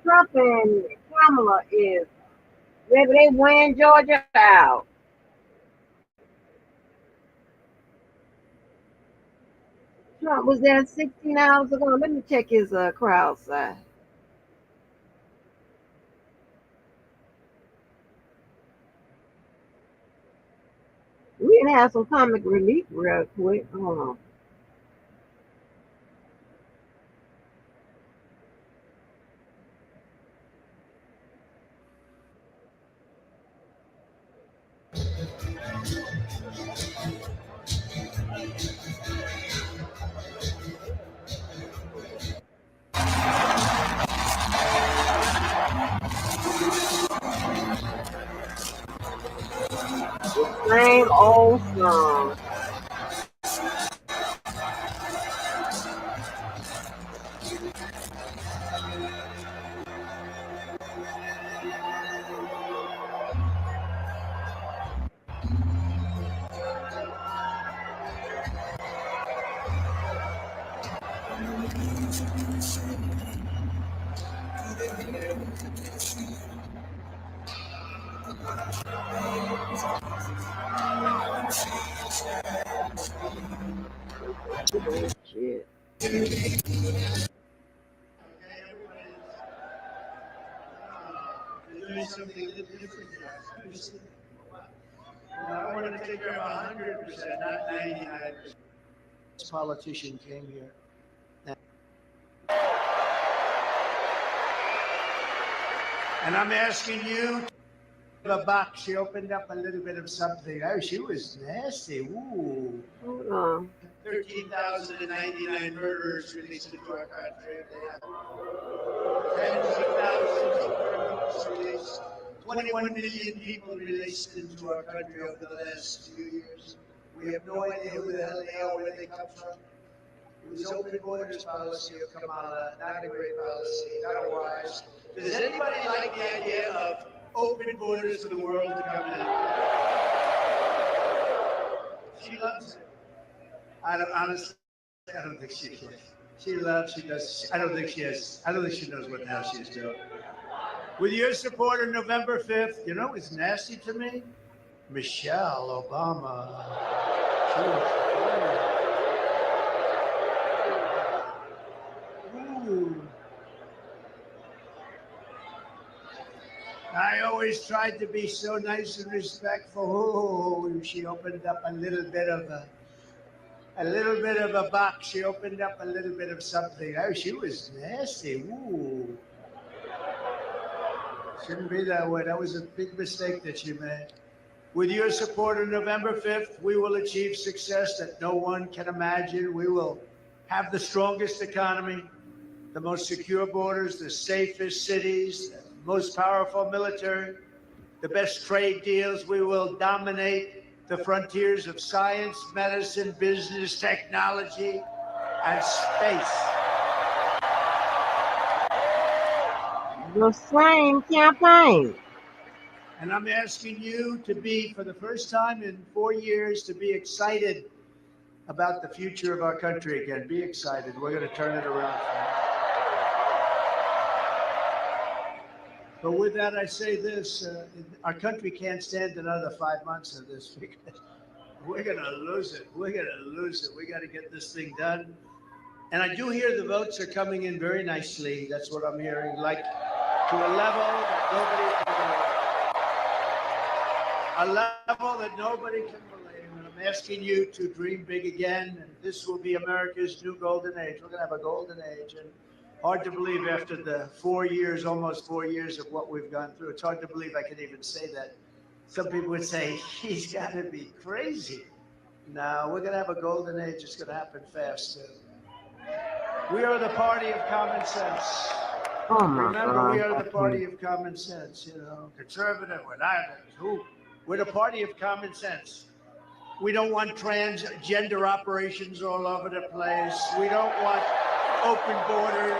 Trump and Kamala is maybe they win Georgia out. Trump was there 16 hours ago. Let me check his crowd size. We can have some comic relief real quick. Hold on. same old song. Shit. Doing something a little different here. I wanted to take care of 100%, not 99%. This politician came here. And I'm asking you, a box, she opened up a little bit of something. Oh, she was nasty. Ooh. Hold on. 13,099 murderers released into our country. Tens of thousands of criminals released. 21 million people released into our country over the last few years. We have no idea who the hell they are, where they come from. It was open borders policy of Kamala, not a great policy, not wise. Does anybody like the idea of open borders for the world to come in? She loves it. Honestly, I don't think she can. She does. I don't think she knows what the hell she's doing. With your support on November 5th, you know what's nasty to me? Michelle Obama. She was Ooh. I always tried to be so nice and respectful. Ooh, she opened up a little bit of a box. She opened up a little bit of something. Oh, she was nasty. Ooh. Shouldn't be that way. That was a big mistake that she made. With your support on November 5th, we will achieve success that no one can imagine. We will have the strongest economy, the most secure borders, the safest cities, the most powerful military, the best trade deals. We will dominate the frontiers of science, medicine, business, technology, and space. The same campaign. And I'm asking you to be, for the first time in 4 years, to be excited about the future of our country again. Be excited. We're going to turn it around. But with that, I say this, our country can't stand another 5 months of this because we're going to lose it. We're going to lose it. We got to get this thing done. And I do hear the votes are coming in very nicely. That's what I'm hearing, like to a level that nobody can believe. And I'm asking you to dream big again. And this will be America's new golden age. We're going to have a golden age. And hard to believe after the 4 years, almost 4 years of what we've gone through. It's hard to believe I could even say that. Some people would say, he's got to be crazy. No, we're going to have a golden age. It's going to happen fast, too. We are the party of common sense. Oh my Remember, God. we are the party of common sense, you know. Conservative, we're not. Who? We're the party of common sense. We don't want transgender operations all over the place. We don't want open borders.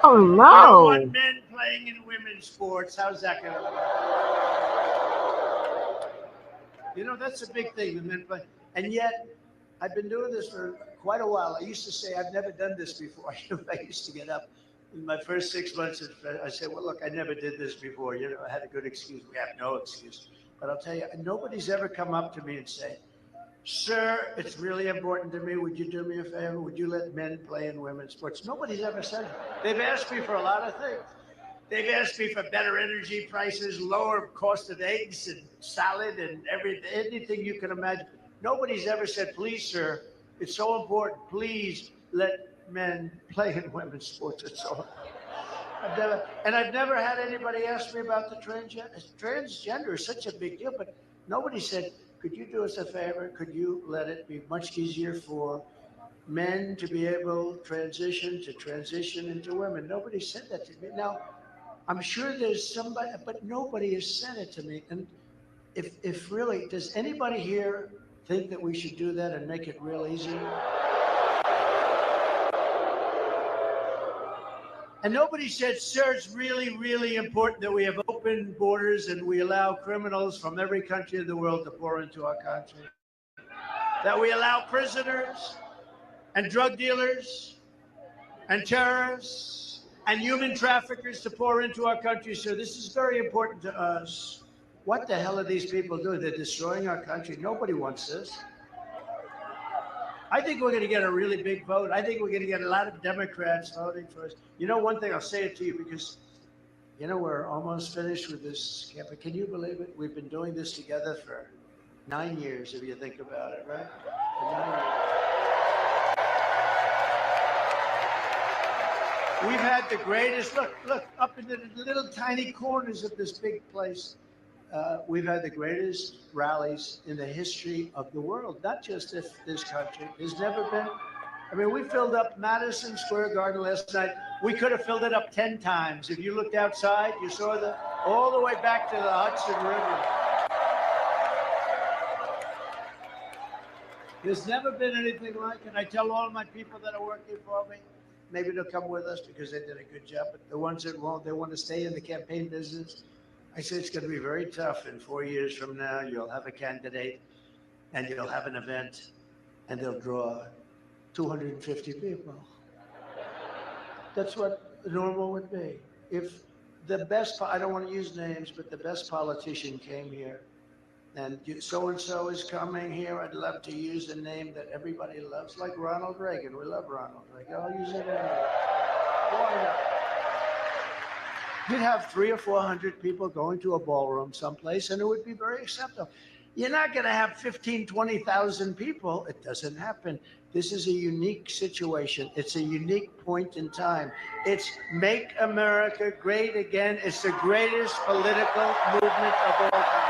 Oh We don't no. want men playing in women's sports. How's that going to work? You know, that's a big thing, the men play. And yet, I've been doing this for quite a while. I used to say, I've never done this before. I used to get up in my first 6 months. I said, well, look, I never did this before. You know, I had a good excuse. We have no excuse. But I'll tell you, nobody's ever come up to me and say, sir, it's really important to me. Would you do me a favor? Would you let men play in women's sports? Nobody's ever said it. They've asked me for a lot of things. They've asked me for better energy prices, lower cost of eggs and salad and anything you can imagine. Nobody's ever said, please, sir, it's so important. Please let men play in women's sports. It's so I've never had anybody ask me about the transgender. Transgender is such a big deal, but nobody said, could you do us a favor? Could you let it be much easier for men to be able to transition into women? Nobody said that to me. Now, I'm sure there's somebody, but nobody has said it to me. And if really, does anybody here think that we should do that and make it real easy? And nobody said, sir, it's really, really important that we have open borders and we allow criminals from every country in the world to pour into our country. That we allow prisoners and drug dealers and terrorists and human traffickers to pour into our country. So this is very important to us. What the hell are these people doing? They're destroying our country. Nobody wants this. I think we're going to get a really big vote. I think we're going to get a lot of Democrats voting for us. You know, one thing, I'll say it to you because, you know, we're almost finished with this campaign. Can you believe it? We've been doing this together for 9 years, if you think about it, right? For 9 years. We've had the greatest, look, up in the little tiny corners of this big place. We've had the greatest rallies in the history of the world, not just this country. There's never been, I mean, we filled up Madison Square Garden last night. We could have filled it up 10 times. If you looked outside, you saw all the way back to the Hudson River. There's never been anything like it. I tell all my people that are working for me, maybe they'll come with us because they did a good job, but the ones that won't, they want to stay in the campaign business. I said, it's going to be very tough. In 4 years from now, you'll have a candidate and you'll have an event and they'll draw 250 people. That's what normal would be. If the best, I don't want to use names, but the best politician came here and so-and-so is coming here, I'd love to use a name that everybody loves, like Ronald Reagan. We love Ronald Reagan. I'll use it anyway. Why not? You'd have 300 or 400 people going to a ballroom someplace, and it would be very acceptable. You're not going to have 15,000, 20,000 people. It doesn't happen. This is a unique situation. It's a unique point in time. It's Make America Great Again. It's the greatest political movement of all time.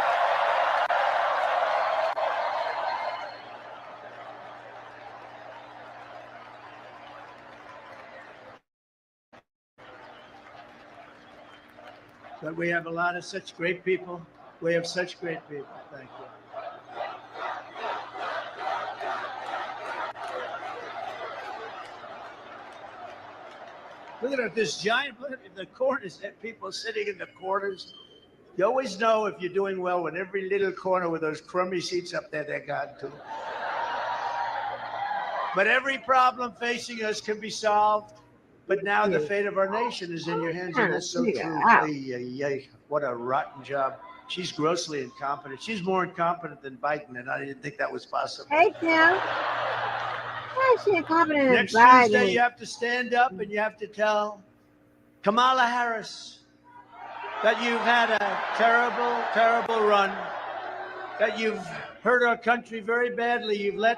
But we have a lot of such great people. We have such great people. Thank you. Look at this giant, look at the corners, people sitting in the corners. You always know if you're doing well when every little corner with those crummy seats up there, they're gone too. But every problem facing us can be solved. But now the fate of our nation is in your hands, and that's so true. What a rotten job. She's grossly incompetent. She's more incompetent than Biden, and I didn't think that was possible. Hey, Tim. Why is she incompetent? Next Tuesday, you have to stand up and you have to tell Kamala Harris that you've had a terrible, terrible run, that you've hurt our country very badly. You've let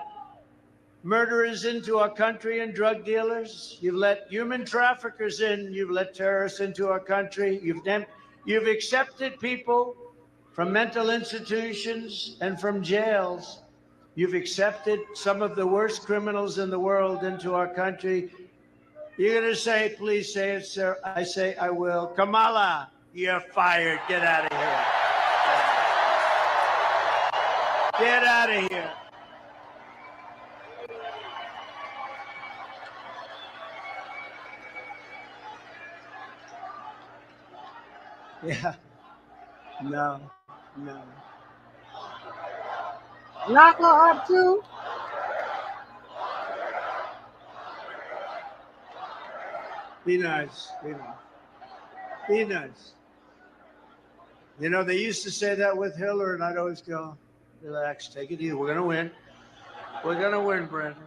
murderers into our country and drug dealers. You've let human traffickers in. You've let terrorists into our country. You've accepted people from mental institutions and from jails. You've accepted some of the worst criminals in the world into our country. You're going to say, please say it, sir. I say, I will. Kamala, you're fired. Get out of here. Get out of here. Yeah. No. Lock her up too? Be nice. Be nice. You know, they used to say that with Hillary, and I'd always go, relax, take it easy. We're going to win. We're going to win, Brandon.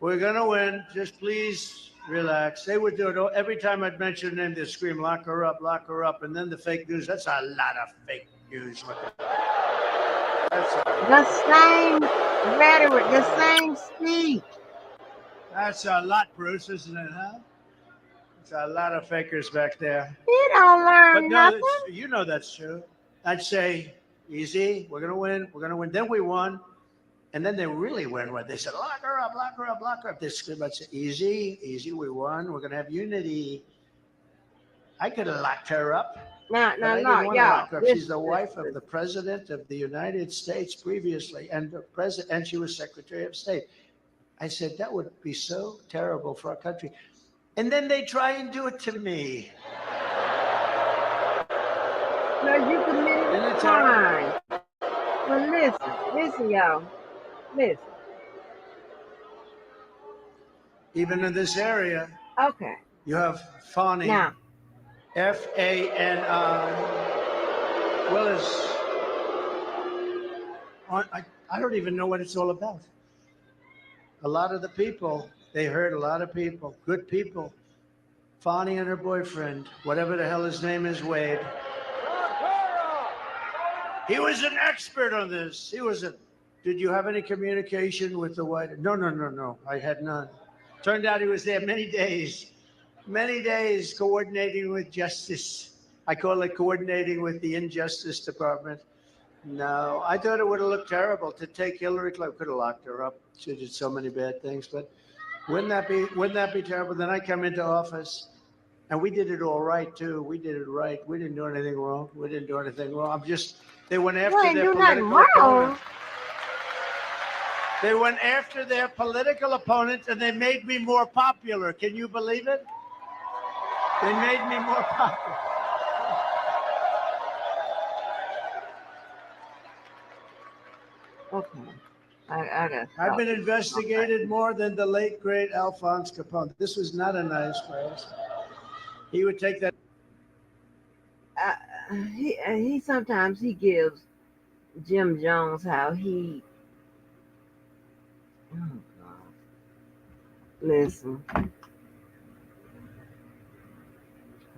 We're going to win. Just please relax. They would do it every time I'd mention her name. They'd scream, lock her up, lock her up. And then the fake news. That's a lot of fake news. The same rhetoric, the same speech. That's a lot, Bruce, isn't it, huh? It's a lot of fakers back there. You don't learn nothing. You know that's true. I'd say, easy, we're going to win, we're going to win. Then we won. And then they really win when they said, lock her up, lock her up, lock her up. They scream, I'd say, easy, we won. We're going to have unity. I could have locked her up. Now, But I didn't no, want to y'all. lock her up. She's the Listen, wife of listen. the president of the United States previously, and the president, and she was Secretary of State. I said that would be so terrible for our country. And then they try and do it to me. No, you committed Isn't a it crime. But listen, y'all. Listen. Even in this area, Okay. you have Fani, Now, F-A-N-I. Willis. I don't even know what it's all about. A lot of the people, they hurt a lot of people, good people. Fani and her boyfriend, whatever the hell his name is, Wade. He was an expert on this. Did you have any communication with the White? No. I had none. Turned out he was there many days coordinating with justice. I call it coordinating with the Injustice Department. No, I thought it would have looked terrible to take Hillary Clinton. Could have locked her up. She did so many bad things, but wouldn't that be terrible? Then I come into office, and we did it all right too. We did it right. We didn't do anything wrong. They went you after ain't their do nothing political wrong. opponent. They went after their political opponent, and they made me more popular. Can you believe it? They made me more popular. Okay. I got. I've been investigated more than the late, great Alphonse Capone. This was not a nice place. He would take that. He sometimes he gives Jim Jones how he. Oh God. Listen. Hold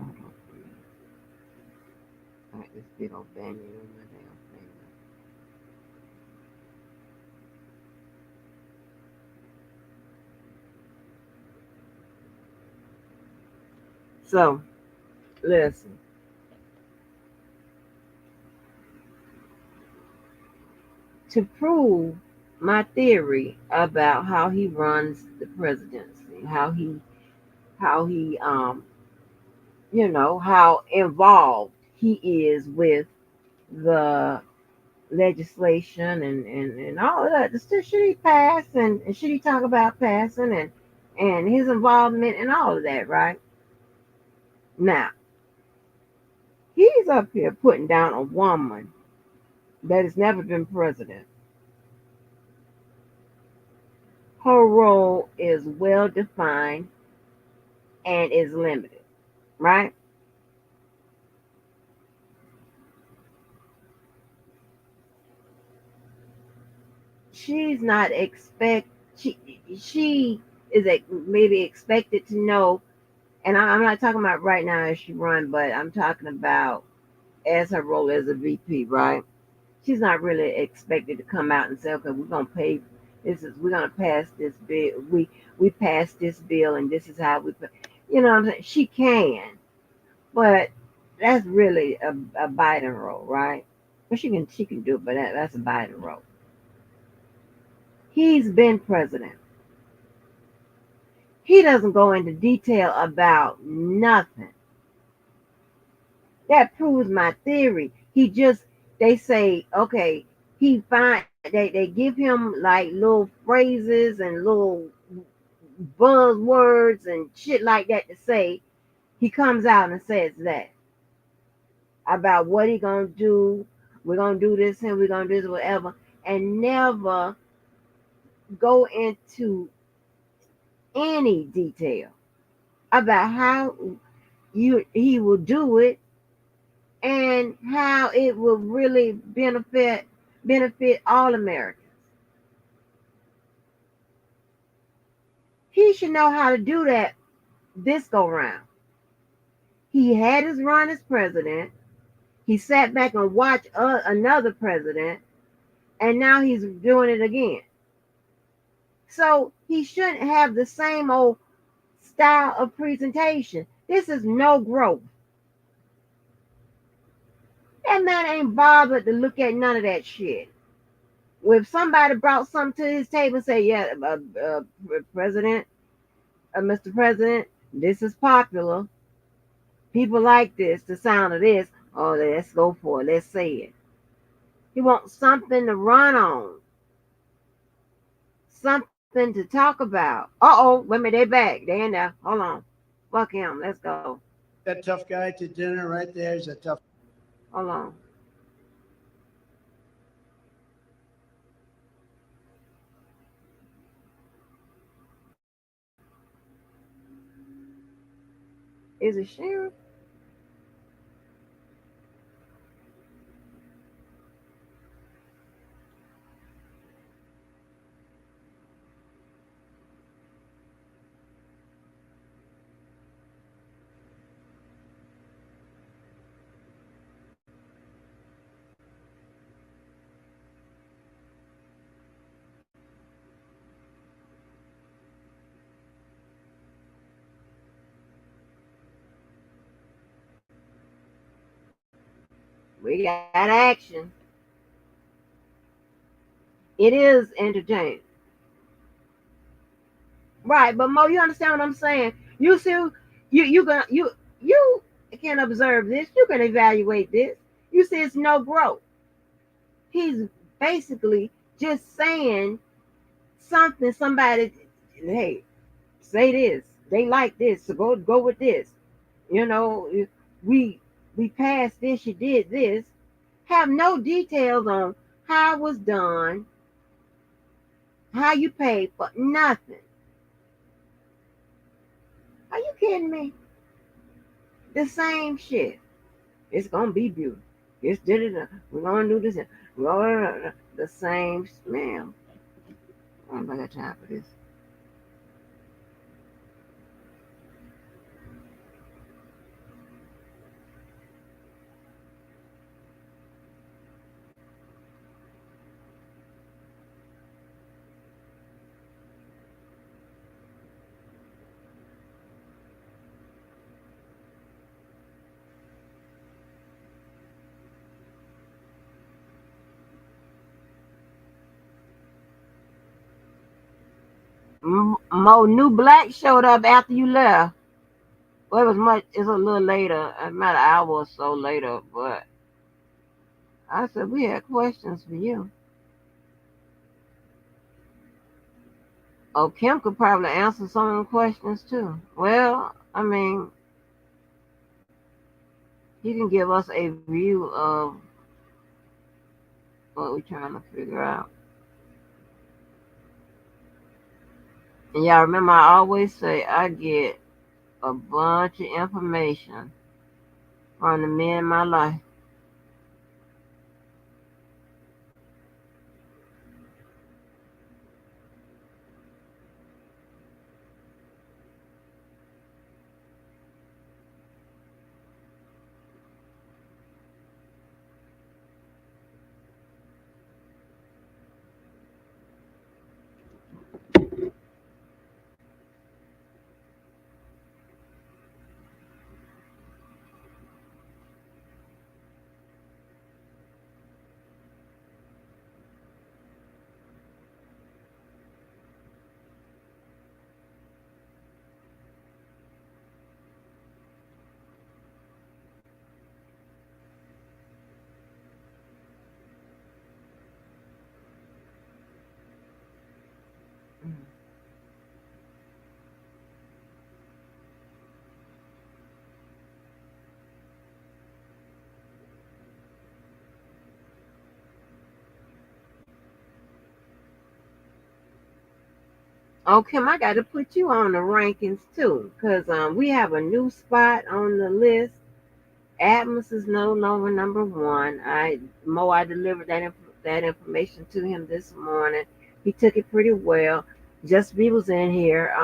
on. I got this big old band-aid on my damn finger. So, listen. To prove my theory about how he runs the presidency, how he how involved he is with the legislation and all of that. The stuff should he pass and should he talk about passing and his involvement and all of that, right? Now, he's up here putting down a woman that has never been president. Her role is well defined and is limited, right? She's not she is maybe expected to know, and I'm not talking about right now as she run, but I'm talking about as her role as a VP, right? She's not really expected to come out and say, okay, we're gonna pass this bill. We passed this bill and this is how we put, you know what I'm saying? She can, but that's really a Biden role, right? But she can do it, but that's a Biden role. He's been president. He doesn't go into detail about nothing. That proves my theory. They say, okay, they give him like little phrases and little buzzwords and shit like that to say. He comes out and says that about what he gonna do. We're gonna do this and we're gonna do this, whatever, and never go into any detail about how he will do it and how it will really benefit all Americans. He should know how to do that this go round. He had his run as president. He sat back and watched another president, and now he's doing it again. So he shouldn't have the same old style of presentation. This is no growth. That man ain't bothered to look at none of that shit. If somebody brought something to his table and say, yeah, President, Mr. President, this is popular. People like this, the sound of this. Oh, let's go for it. Let's say it. You want something to run on, something to talk about. Wait a minute, they back. They in there. Hold on. Fuck him. Let's go. That tough guy to dinner right there is a tough. Hold on. Is it sheriff? We got action. It is entertaining. Right, but Mo, you understand what I'm saying? You see, you can observe this. You can evaluate this. You see, it's no growth. He's basically just saying something. Somebody, hey, say this. They like this, so go with this. You know, we we passed this. You did this. Have no details on how it was done, how you paid for nothing. Are you kidding me? The same shit. It's gonna be beautiful. It's did it. We're gonna do this. The same smell. I don't got time for this. Mo New Black showed up after you left. Well, it was much. It's a little later, about an hour or so later. But I said we had questions for you. Oh, Kim could probably answer some of the questions too. Well, I mean, you can give us a view of what we're trying to figure out. And y'all remember, I always say I get a bunch of information from the men in my life. Oh, Kim, I got to put you on the rankings too, because we have a new spot on the list. Atmos is no longer number one. I delivered that information to him this morning. He took it pretty well. Just B was in here.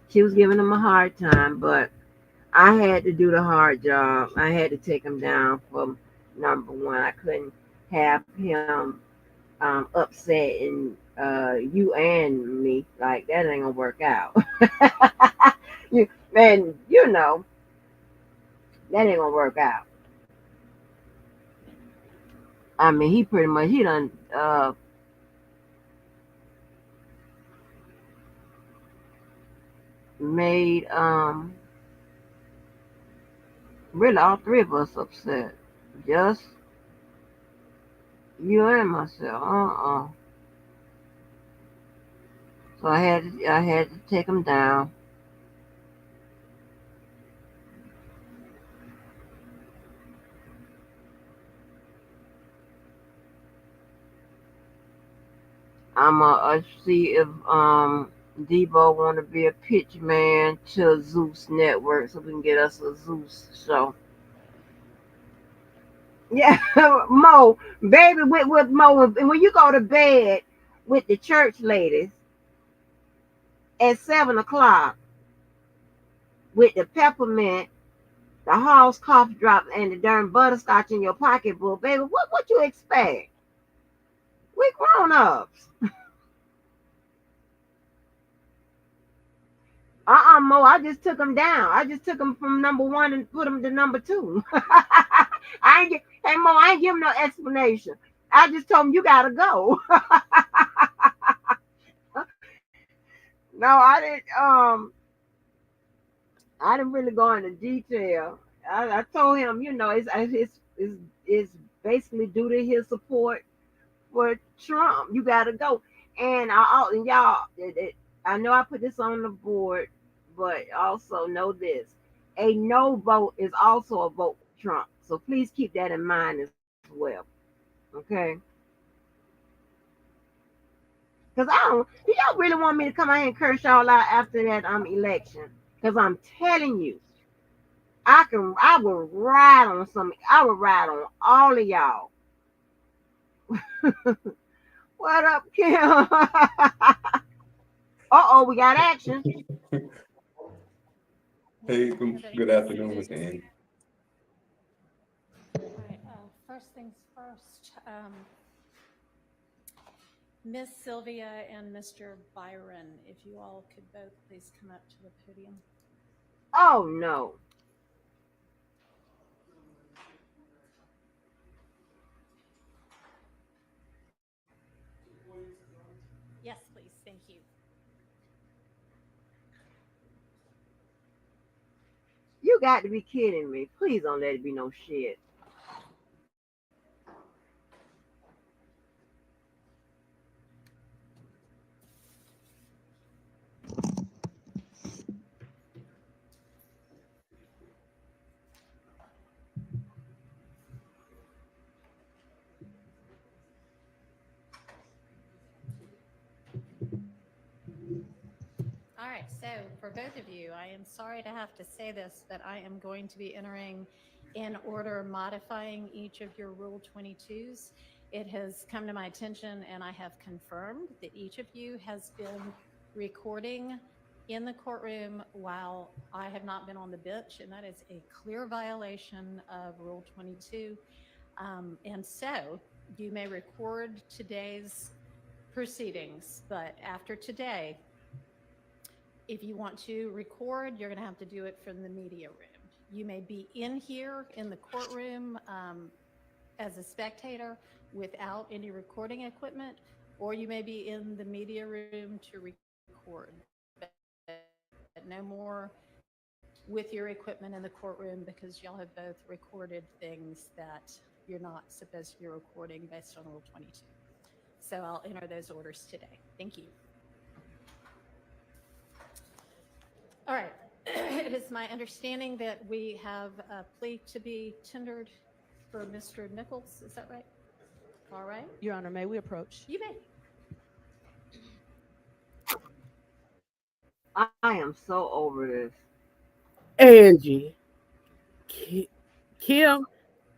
She was giving him a hard time, but I had to do the hard job. I had to take him down from number one. I couldn't have him upset and you and me like that ain't gonna work out. you man, you know that ain't gonna work out. I mean, he pretty much he done made Really, all three of us upset. Just you and myself. So I had to take him down. I'm see if Debo want to be a pitch man to Zeus Network so we can get us a Zeus show. Yeah, Mo, baby, with Mo, when you go to bed with the church ladies at 7 o'clock with the peppermint, the Hall's cough drop, and the darn butterscotch in your pocketbook, baby, what you expect? We grown ups. Mo, I just took him down. I just took him from number one and put him to number two. Hey Mo, I ain't give him no explanation. I just told him you gotta go. No, I didn't really go into detail. I told him, it's basically due to his support for Trump. You gotta go. And y'all, I know I put this on the board, but also know this: a no vote is also a vote for Trump. So please keep that in mind as well. Okay? Because do y'all really want me to come out here and curse y'all out after that election? Because I'm telling you, I would ride on all of y'all. What up, Kim? We got action. Hey, good afternoon, Mr. Andy. All right, first things first. Miss Sylvia and Mr. Byron, if you all could both please come up to the podium. Oh, no. Yes, please. Thank you. You got to be kidding me. Please don't let it be no shit. All right, so for both of you, I am sorry to have to say this, but I am going to be entering in order modifying each of your Rule 22s. It has come to my attention and I have confirmed that each of you has been recording in the courtroom while I have not been on the bench, and that is a clear violation of Rule 22. And so you may record today's proceedings, but after today, if you want to record, you're going to have to do it from the media room. You may be in here in the courtroom as a spectator without any recording equipment, or you may be in the media room to record, but no more with your equipment in the courtroom, because y'all have both recorded things that you're not supposed to be recording based on Rule 22. So I'll enter those orders today. Thank you. All right. It is my understanding that we have a plea to be tendered for Mr. Nichols. Is that right? All right. Your Honor, may we approach? You may. I am so over this. Angie, Kim,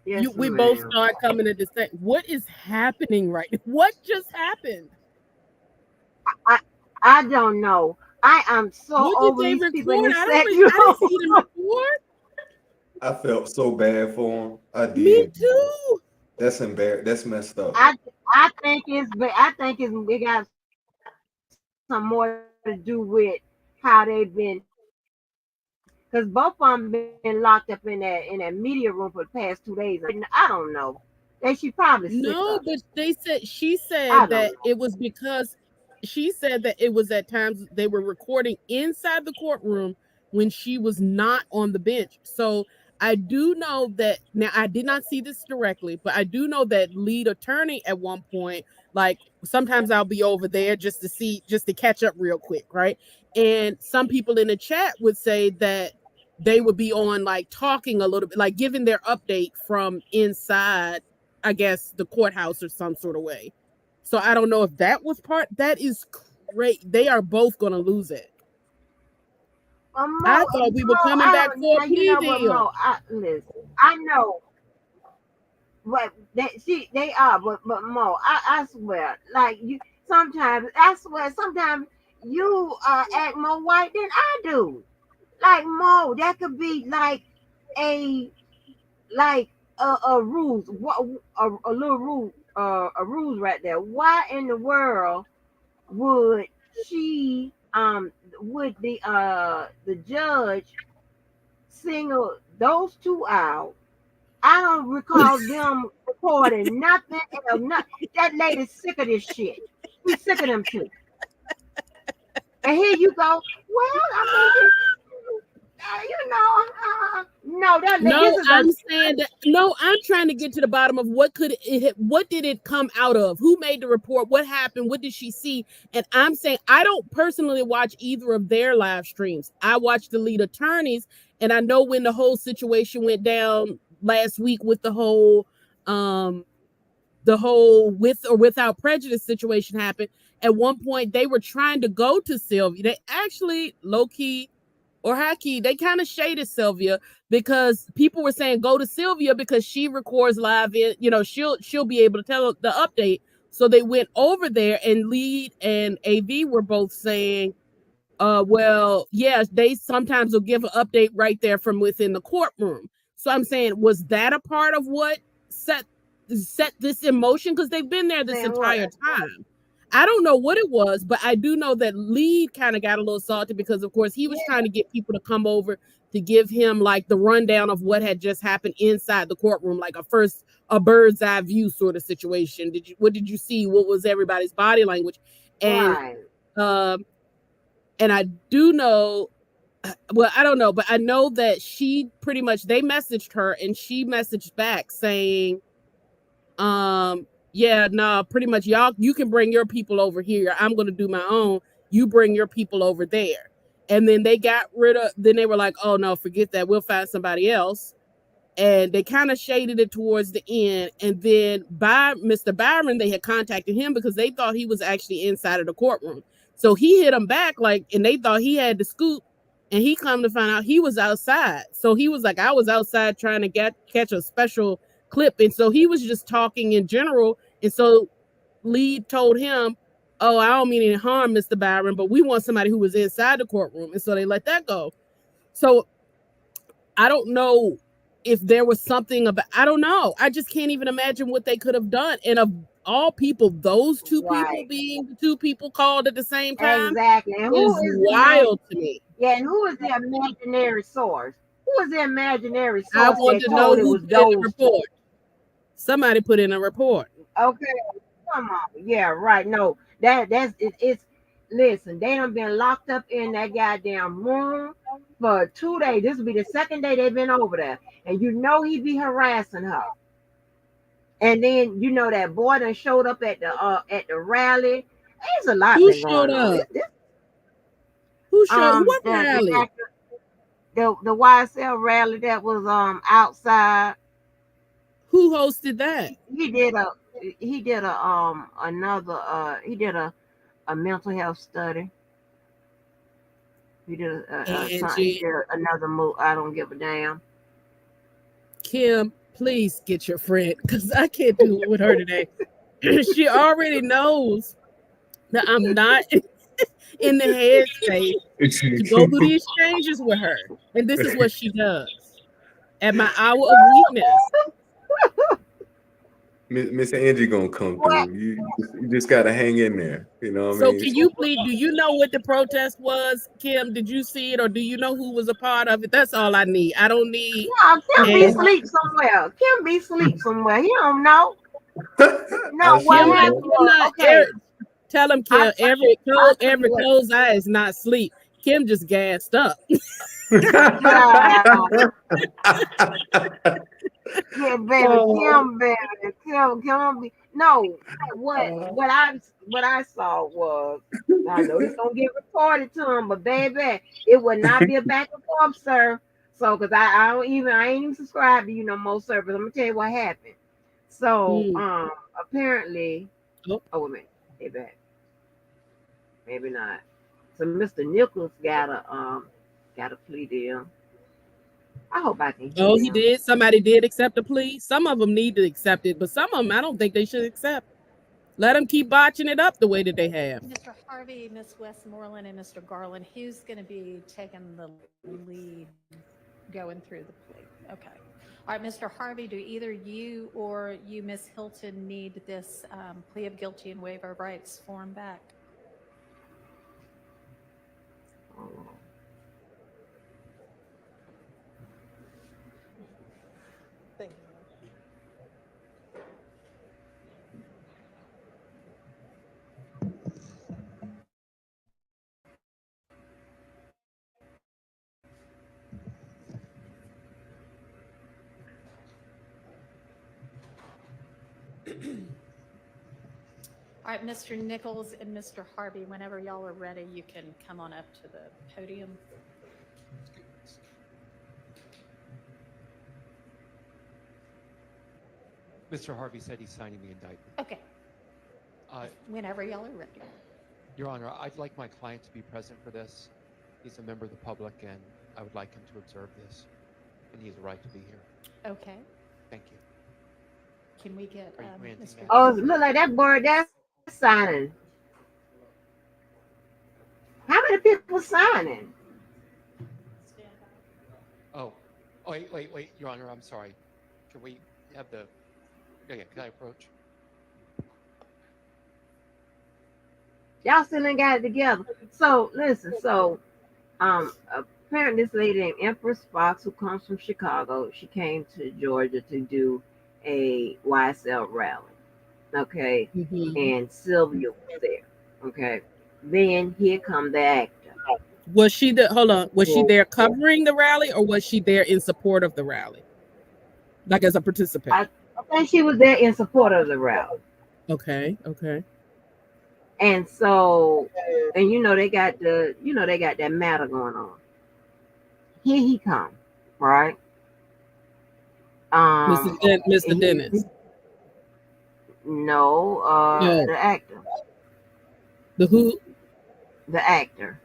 Yes, we ma'am. both start coming to the same. What is happening right now? What just happened? I don't know. I am so What over did they these people. record? In I this didn't see them record. I felt so bad for him. I did. Me too. That's embarrassing. That's messed up. I think it got some more to do with how they've been, because both of them been locked up in that media room for the past 2 days. I don't know. They should probably No, but she said I don't that know. it was because she said that it was at times they were recording inside the courtroom when she was not on the bench. So I do know that now I did not see this directly, but I do know that lead attorney at one point, like sometimes I'll be over there just to catch up real quick, right? And some people in the chat would say that they would be on like talking a little bit, like giving their update from inside, I guess, the courthouse or some sort of way. So I don't know if that was part. That is great. They are both going to lose it. I thought we were coming back for a plea deal. Listen, I know. But they are, but Mo, I swear, like you sometimes, I swear, sometimes you act more white than I do. Like Mo, that could be like a ruse, a little rule, a ruse right there. Why in the world would she would the judge single those two out? I don't recall them recording nothing. That lady's sick of this shit. She's sick of them too. And here you go. Well, I mean, I'm trying to get to the bottom of what did it come out of? Who made the report? What happened? What did she see? And I'm saying I don't personally watch either of their live streams. I watch the lead attorneys, and I know when the whole situation went down last week with the whole with or without prejudice situation happened. At one point, they were trying to go to Sylvia. They actually low-key or high-key, they kind of shaded Sylvia because people were saying go to Sylvia because she records live in, she'll be able to tell the update. So they went over there, and Lead and AV were both saying, well, yeah, they sometimes will give an update right there from within the courtroom. So I'm saying, was that a part of what set this in motion? Because they've been there this entire time. I don't know what it was, but I do know that Lead kind of got a little salty because, of course, he was trying to get people to come over to give him like the rundown of what had just happened inside the courtroom, like a bird's eye view sort of situation. What did you see? What was everybody's body language? And and I do know, well, I don't know, but I know that she pretty much, they messaged her and she messaged back saying, yeah, no, pretty much y'all, you can bring your people over here. I'm going to do my own. You bring your people over there. And then they they were like, oh no, forget that. We'll find somebody else. And they kind of shaded it towards the end. And then by Mr. Byron, they had contacted him because they thought he was actually inside of the courtroom. So he hit him back and they thought he had the scoop. And he come to find out he was outside. So he was like, I was outside trying to catch a special clip. And so he was just talking in general. And so Lead told him, oh, I don't mean any harm, Mr. Byron, but we want somebody who was inside the courtroom. And so they let that go. So I don't know if there was something about, I don't know. I just can't even imagine what they could have done. And of all people, those two people being the two people called at the same time exactly. And is wild to me. Yeah, and who is the imaginary source? Who is the imaginary source? I want to know who put in a report. Somebody put in a report. Okay, come on. Yeah, right. No, it's listen, they done been locked up in that goddamn room for 2 days. This will be the second day they've been over there. And he be harassing her. And then that boy done showed up at the rally. There's a lot. Who showed up? Who showed what rally? The YSL rally that was outside. Who hosted that? He did a mental health study. He did another move. I don't give a damn. Kim, please get your friend because I can't do it with her today. She already knows that I'm not in the headspace to go through the exchanges with her. And this is what she does at my hour of weakness. Miss Angie gonna come through. You just gotta hang in there. You know what I mean? So can you please, do you know what the protest was, Kim? Did you see it, or do you know who was a part of it? That's all I need. I don't need. Yeah, Kim be asleep somewhere. Kim be asleep somewhere. He don't know. No, what happened? Okay. Tell him, Kim. Every closed eye is not sleep. Kim just gassed up. Yeah, baby, Kim, baby, Kim, no. What I saw was, I know this gonna get reported to him, but baby, it would not be a back and forth, sir. So, cause I ain't even subscribed to you no more, sir. But I'm gonna tell you what happened. So, apparently, Oh. wait a minute, hey back, maybe not. So, Mr. Nichols got a plea deal. I hope I can hear Oh, he him. did. Somebody did accept a plea. Some of them need to accept it, but some of them I don't think they should accept. Let them keep botching it up the way that they have. Mr. Harvey, Ms. Westmoreland, and Mr. Garland, who's going to be taking the lead going through the plea? Okay. All right, Mr. Harvey, do either you or you, Ms. Hilton, need this plea of guilty and waiver of rights form back? Thank you. All right, Mr. Nichols and Mr. Harvey, whenever y'all are ready, you can come on up to the podium. Mr. Harvey said he's signing the indictment. Okay. Whenever y'all are ready. Your Honor, I'd like my client to be present for this. He's a member of the public, and I would like him to observe this, and he has a right to be here. Okay. Thank you. Can we get Are you granting Mr. that? Oh, look like that board that's signing. How many people signing? Oh, wait, Your Honor, I'm sorry. Can we have the... Yeah, can I approach? Y'all still ain't got it together. So listen, apparently this lady named Empress Fox, who comes from Chicago, she came to Georgia to do a YSL rally. Okay. And Sylvia was there. Okay. Then here come the actor. Was she she there covering the rally, or was she there in support of the rally? Like as a participant? I think she was there in support of the rally. Okay. And so, and they got that matter going on. Here he come, right? Mr. Dennis. No, the actor. The who? The actor.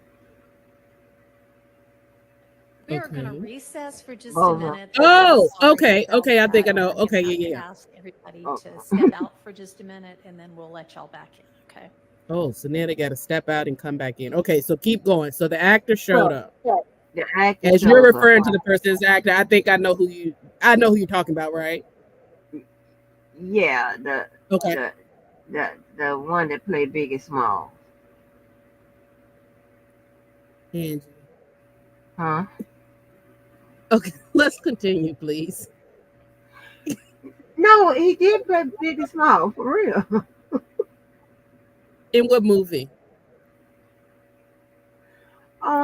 We're going to recess for just a Oh, minute. Oh, Sorry okay. about Okay, I think I that. know. I'm gonna Okay, have to yeah. Ask everybody to step out for just a minute, and then we'll let y'all back in. Okay. Oh, so now they got to step out and come back in. Okay, so keep going. So the actor showed up. The actor As you're shows referring up. to the person as actor, I think I know who you're talking about, right? Yeah, Okay. the one that played Biggie Small. Angie. Huh? Okay, let's continue, please. No, he did play Biggie Small, for real. In what movie?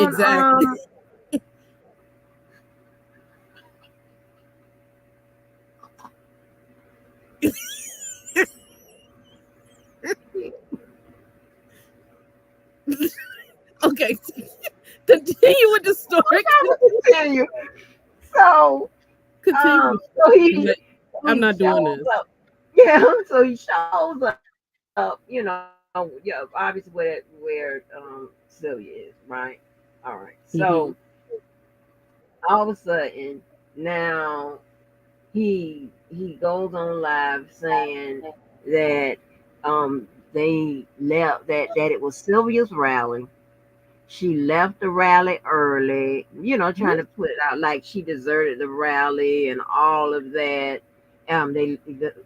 Exactly. Okay, continue with the story. Continue. So, Continue. I'm not doing this. Up. Yeah, so he shows up. Obviously where Sylvia is, right? All right. So all of a sudden now he goes on live saying that they left that it was Sylvia's rally. She left the rally early, trying to put it out like she deserted the rally and all of that. They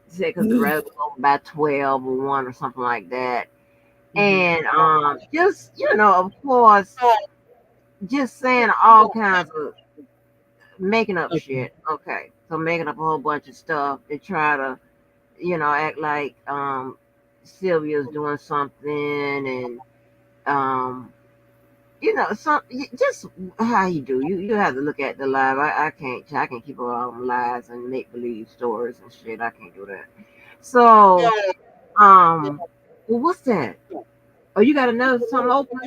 said because the rally was over by 12 or 1 or something like that. And just of course, just saying all kinds of making up shit. Okay, so making up a whole bunch of stuff to try to, act like Sylvia's doing something, and just how you do. You have to look at the live. I can't keep all them lies and make believe stories and shit. I can't do that. So, well, what's that? Oh, you got another something open?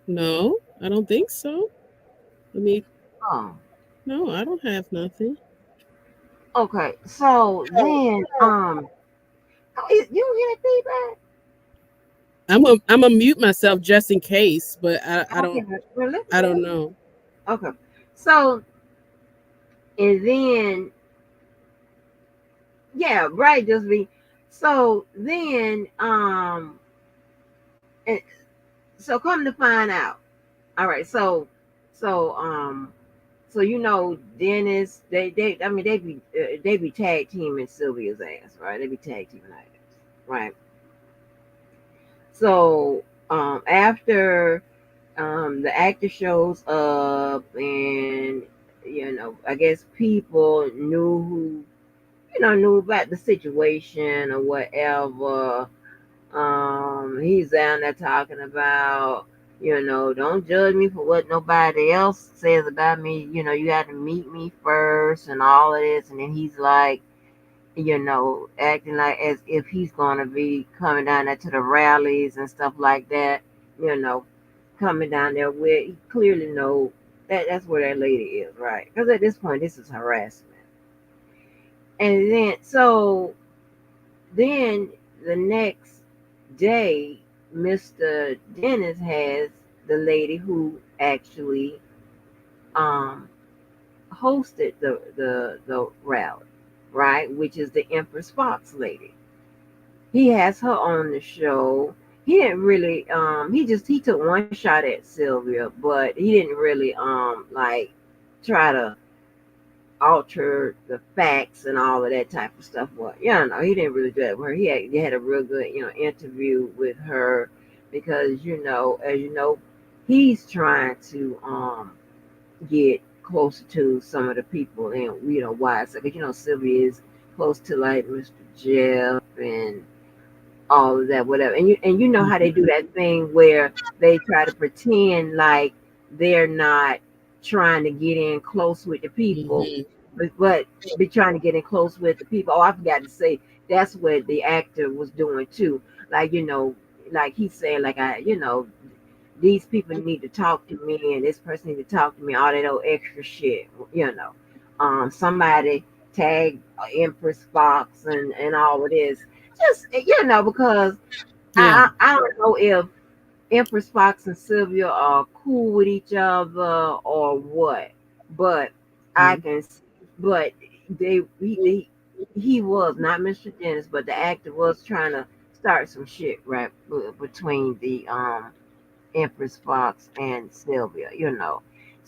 No, I don't think so. Let me. Oh, No, I don't have nothing. okay. So then, you don't hear that feedback? I'm gonna mute myself just in case, but I Okay, well, I don't know. Okay, so and then yeah, right, just be. So then, and so come to find out. All right, so Dennis, I mean they be tag teaming Sylvia's ass, right? They be tag teaming her ass, right? So after the actor shows up, and I guess people knew about the situation or whatever. He's down there talking about, don't judge me for what nobody else says about me. You got to meet me first and all of this. And then he's like, acting like as if he's going to be coming down there to the rallies and stuff like that, coming down there with, he clearly know that's where that lady is, right? Because at this point, this is harassment. And then the next day, Mr. Dennis has the lady who actually hosted the rally, right? Which is the Empress Fox lady. He has her on the show. He didn't really he took one shot at Sylvia, but he didn't really like try to alter the facts and all of that type of stuff. Well, he didn't really do that with her. He had a real good, interview with her because, as he's trying to get closer to some of the people, and why. So, because Sylvia is close to like Mr. Jeff and all of that, whatever. And you know how they do that thing where they try to pretend like they're not trying to get in close with the people, but be trying to get in close with the people. Oh, I forgot to say that's what the actor was doing too. Like, like he's saying, like these people need to talk to me and this person need to talk to me, all that old extra shit, somebody tag Empress Fox and all of this. Just because I don't know if Empress Fox and Sylvia are cool with each other or what, but I can. But he was not Mr. Dennis, but the actor was trying to start some shit right between the Empress Fox and Sylvia,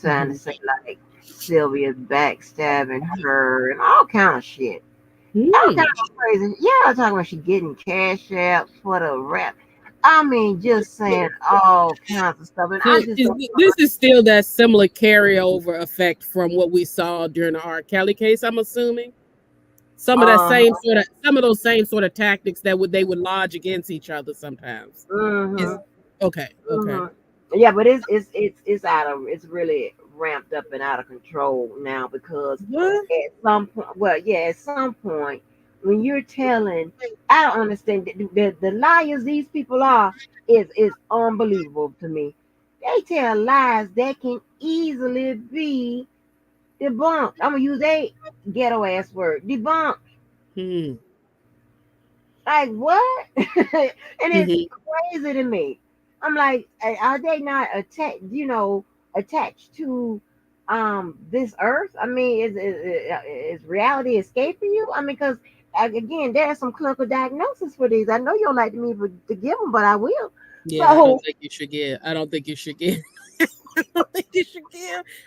trying to say like Sylvia's backstabbing her and all kind of shit. All kind of crazy. Yeah, talking about she getting cash out for the rap. I mean, just saying all kinds of stuff. And So this is still that similar carryover effect from what we saw during the R. Kelly case, I'm assuming. Some of those same sort of tactics that they would lodge against each other sometimes. Okay. Yeah, but it's really ramped up and out of control now because at some point when you're telling, I don't understand the liars these people are is unbelievable to me. They tell lies that can easily be debunked. I'm gonna use a ghetto ass word, debunked. Like what? And it's crazy to me. I'm like, are they not attached to this earth? I mean, is reality escaping you? I mean, because again, there's some clinical diagnosis for these. I know you don't like me to give them, but I will. Yeah, I don't think you should give. I don't think you should give.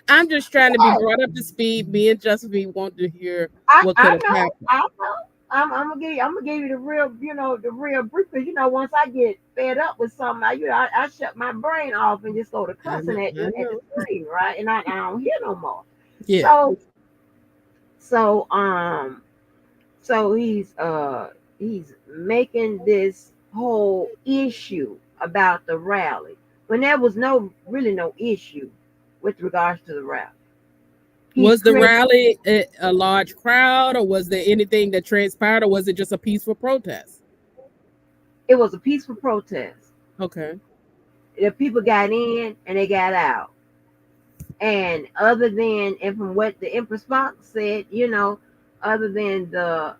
I'm just trying to be brought up to speed. Me and Justin want to hear what could have happened. I know. I'm gonna give you the real, the real brief. Because once I get fed up with something, I shut my brain off and just go to cussing at the screen, right? And I don't hear no more. Yeah. So he's making this whole issue about the rally when there was really no issue with regards to the rally. Was the rally a large crowd, or was there anything that transpired, or was it just a peaceful protest? It was a peaceful protest. Okay. The people got in and they got out. And from what the Empress Fox said, other than the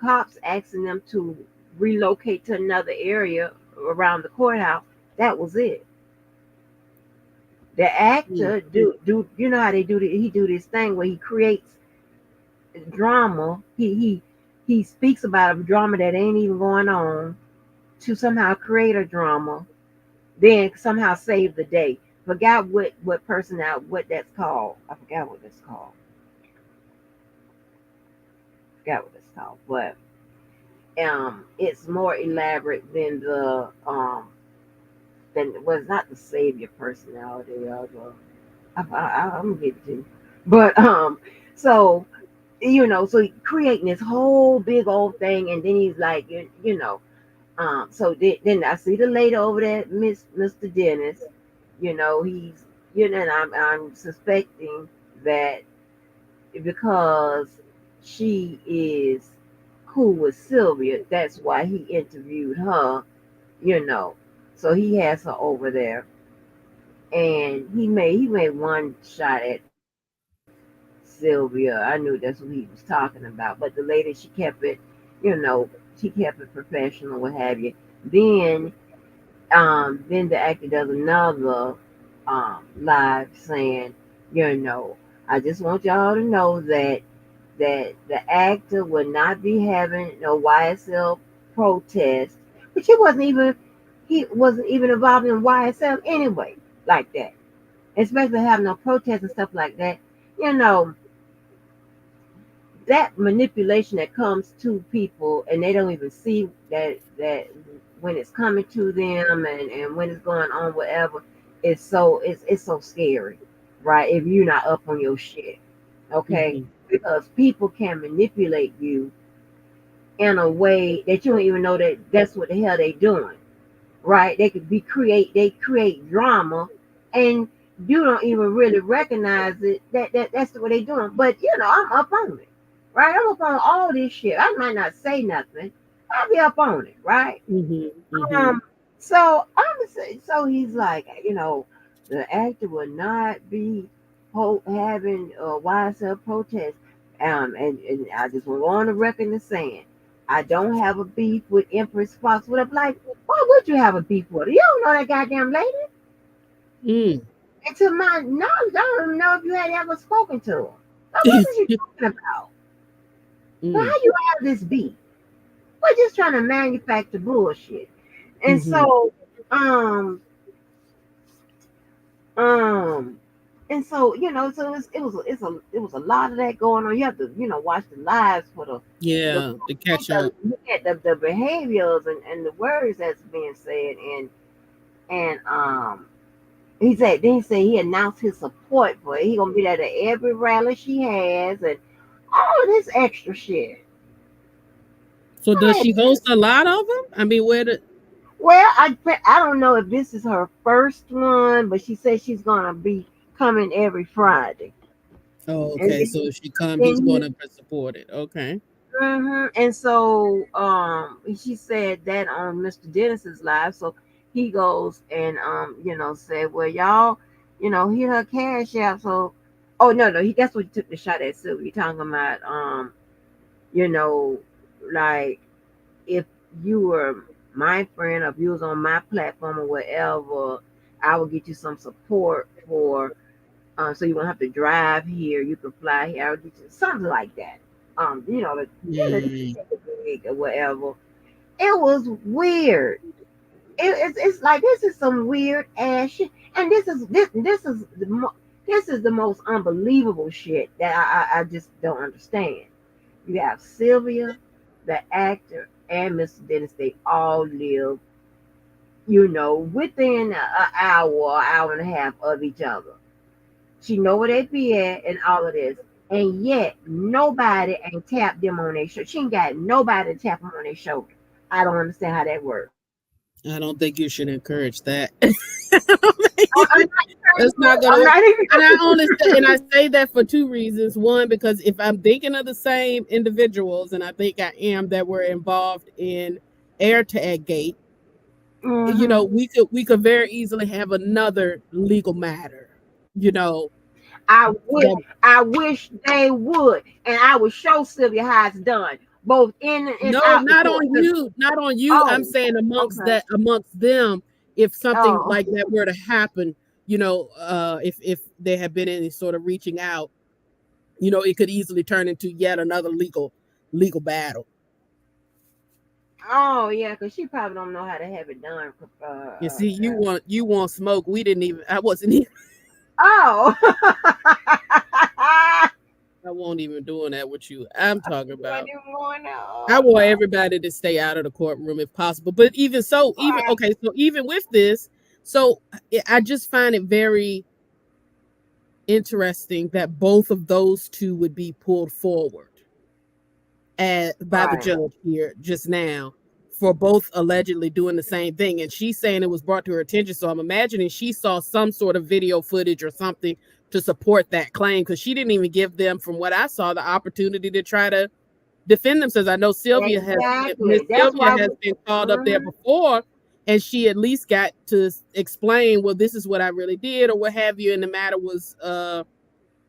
cops asking them to relocate to another area around the courthouse, that was it. The actor do you know how they do he do this thing where he creates drama. He speaks about a drama that ain't even going on to somehow create a drama, then somehow save the day. Forgot what that's called. I forgot what it's called. But it's more elaborate than the was not the savior personality of I'm gonna give it to you. But so so creating this whole big old thing, and then he's like, so then I see the lady over there, Mr. Dennis. He's and I'm suspecting that because she is cool with Sylvia, that's why he interviewed her, so he has her over there, and he made one shot at Sylvia. I knew that's what he was talking about, but the lady, she kept it professional, what have you. Then the actor does another live saying, I just want y'all to know that the actor would not be having no YSL protest, which he wasn't even involved in YSL anyway, like that. Especially having no protests and stuff like that. That manipulation that comes to people and they don't even see that when it's coming to them and when it's going on, whatever, it's so scary, right? If you're not up on your shit, okay? Mm-hmm. Because people can manipulate you in a way that you don't even know that that's what the hell they doing, right? They could create drama, and you don't even really recognize it that's what they doing. But I'm up on it, right? I'm up on all this shit. I might not say nothing, I'll be up on it, right? Mm-hmm. Mm-hmm. So he's like, the actor will not be having a YSL protest. And I just want to go on the record and saying, I don't have a beef with Empress Fox. What I'm like, why would you have a beef with her? You don't know that goddamn lady. And to my knowledge, I don't even know if you had ever spoken to her. What is you talking about? Why you have this beef? We're just trying to manufacture bullshit. And so, and so so it was a lot of that going on. You have to watch the lives for to catch up, look at the behaviors and the words that's being said, and he said he announced his support for it. He gonna be there at every rally she has and all of this extra shit. So does she host a lot of them? I mean, well, I don't know if this is her first one, but she said she's gonna be coming every Friday. Oh, okay. So if she comes, he's gonna support it. Okay. Mm-hmm. And so she said that on Mr. Dennis's live. So he goes and said, well, y'all, hit her cash out. So that's what he took the shot at Sylvia, talking about like if you were my friend, or if you was on my platform or whatever, I will get you some support for so you won't have to drive here, you can fly here, I'll get you something like that. Or whatever. It was weird. It's like, this is some weird ass shit, and this is the most unbelievable shit that I just don't understand. You have Sylvia, the actor, and Mr. Dennis. They all live, within an hour and a half of each other. She know where they be at and all of this. And yet nobody ain't tapped them on their shoulder. She ain't got nobody to tap them on their shoulder. I don't understand how that works. I don't think you should encourage that. I'm That's not I'm gonna. not even. And I say that for two reasons. One, because if I'm thinking of the same individuals, and I think I am, that were involved in AirTag Gate, you know, we could very easily have another legal matter. You know, I that wish they would, and I would show Sylvia how it's done, both in and no, out the not court. on you, not on you. I'm Oh, saying amongst okay. them, if something Oh, like that were to happen, you know, if there had been any sort of reaching out, you know, it could easily turn into yet another legal battle. oh yeah, because she probably don't know how to have it done. You see, you want smoke. I wasn't even. Oh. I won't even doing that with you. I'm talking about. I I want everybody to stay out of the courtroom if possible. But even so, even with this, so I just find it very interesting that both of those two would be pulled forward by the judge here just now for both allegedly doing the same thing. And she's saying it was brought to her attention. So I'm imagining she saw some sort of video footage or something to support that claim, because she didn't even give them, from what I saw, the opportunity to try to defend themselves. I know Sylvia has been called up there before, and she at least got to explain, well, this is what I really did, or what have you, and the matter was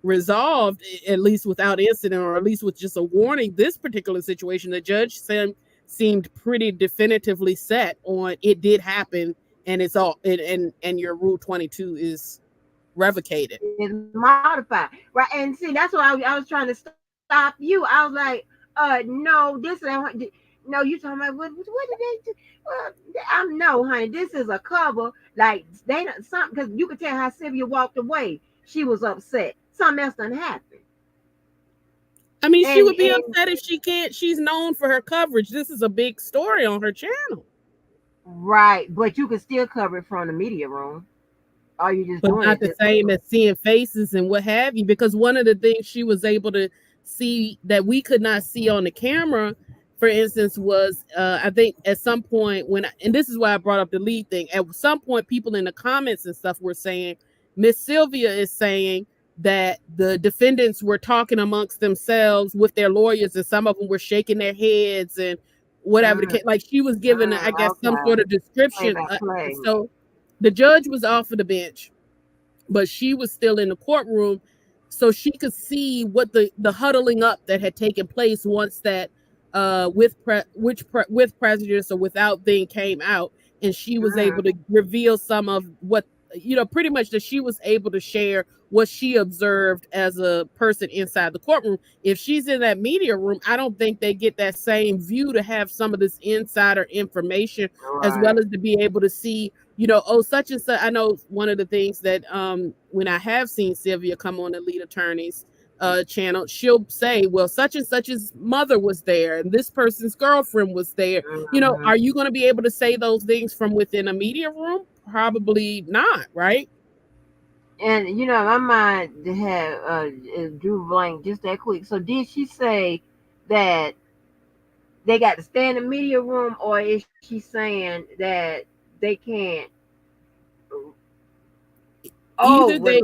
resolved, at least without incident, or at least with just a warning. This particular situation, the judge seemed pretty definitively set on it did happen, and it's all and your Rule 22 is revocated. It's modified, right? And see, that's why I was trying to stop you. I was like, no, this ain't. No, you talking about what did they do? No, honey, this is a cover. Like they something, because you could tell how Sylvia walked away. She was upset. Something else done happened. I mean, she would be upset if she can't. She's known for her coverage. This is a big story on her channel. Right, but you can still cover it from the media room. Are you just doing not the same as seeing faces and what have you? Because one of the things she was able to see that we could not see on the camera, for instance, was I think at some point and this is why I brought up the lead thing. At some point, people in the comments and stuff were saying, Miss Sylvia is saying that the defendants were talking amongst themselves with their lawyers, and some of them were shaking their heads and whatever the case. Like she was given, I guess, some sort of description. So the judge was off of the bench, but she was still in the courtroom, so she could see what the huddling up that had taken place once that with prejudice or without thing came out, and she was able to reveal some of what, you know, pretty much that she was able to share what she observed as a person inside the courtroom. If she's in that media room, I don't think they get that same view to have some of this insider information, as well as to be able to see, you know, oh, such and such. I know one of the things that when I have seen Sylvia come on the lead attorney's channel, she'll say, well, such and such's mother was there and this person's girlfriend was there. You know, are you going to be able to say those things from within a media room? Probably not, right? And you know, my mind had drew blank just that quick. So did she say that they got to stay in the media room, or is she saying that they can't? Either they,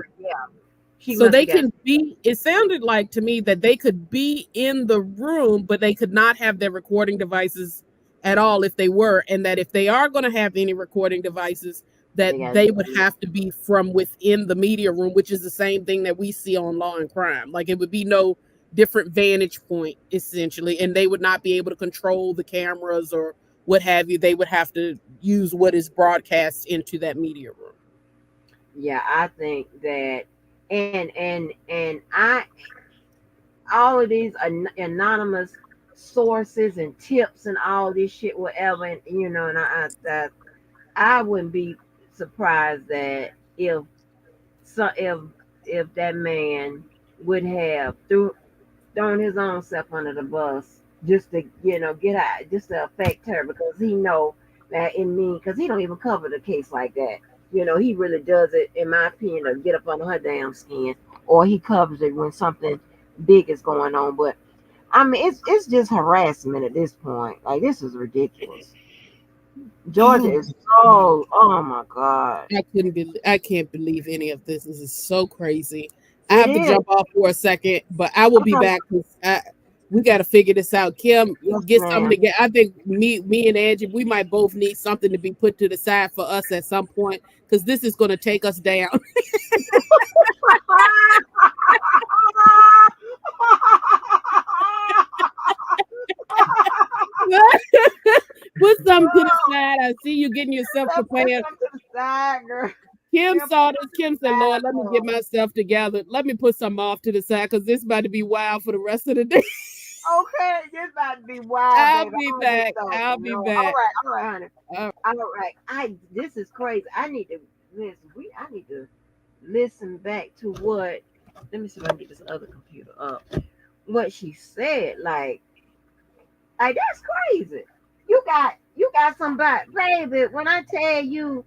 so they can be. It sounded like to me that they could be in the room, but they could not have their recording devices at all if they were, and that if they are going to have any recording devices, that they would have to be from within the media room, which is the same thing that we see on Law and Crime. Like it would be no different vantage point, essentially, and they would not be able to control the cameras or what have you. They would have to use what is broadcast into that media room. Yeah, I think that, and I, all of these anonymous sources and tips and all this shit, whatever, and you know, and I wouldn't be surprised that if that man would have thrown his own self under the bus just to, you know, get out, just to affect her, because he know that because he don't even cover the case like that. You know, he really does it, in my opinion, to get up under her damn skin, or he covers it when something big is going on. But I mean, it's just harassment at this point. Like, this is ridiculous. Georgia Oh, is so. Oh my God. I can't believe any of this. This is so crazy. I It have to is. jump off for a second, but I will be back. 'Cause we got to figure this out. Kim, Yes, get something ma'am. to get. I think me and Angie, we might both need something to be put to the side for us at some point because this is going to take us down. Put something to the side. I see you getting yourself Put prepared. something to the side, girl. Kim Kim, saw put this. something to Kim the said, side, Lord, let me get girl. myself together. Let me put some off to the side because this about to be wild for the rest of the day. Okay, this about to be wild, I'll baby. be I don't do back. stuff. I'll be No. back. All right, honey. All All right. This is crazy. I need to listen. I need to listen back to what. Let me see if I can get this other computer up. What she said, like that's crazy. You got somebody, baby. When I tell you,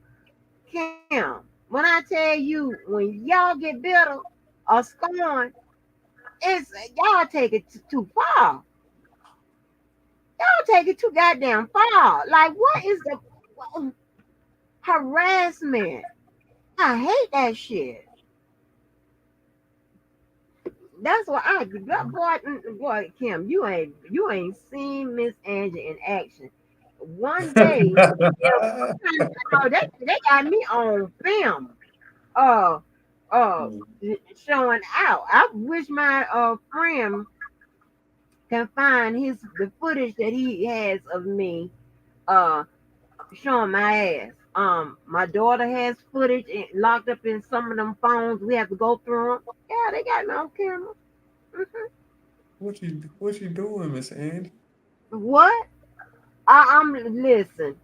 Kim, when I tell you, when y'all get bitter or scorned, it's y'all take it too far. Y'all take it too goddamn far. Like, what is the harassment? I hate that shit. That's why boy, Kim, you ain't seen Miss Angie in action. One day, no, they got me on film. Uh, uh, showing out. I wish my friend can find the footage that he has of me uh showing my ass. My daughter has footage locked up in some of them phones. We have to go through them. Yeah, they got me on camera. Hmm. What you doing, Miss Angie? What? I'm listen.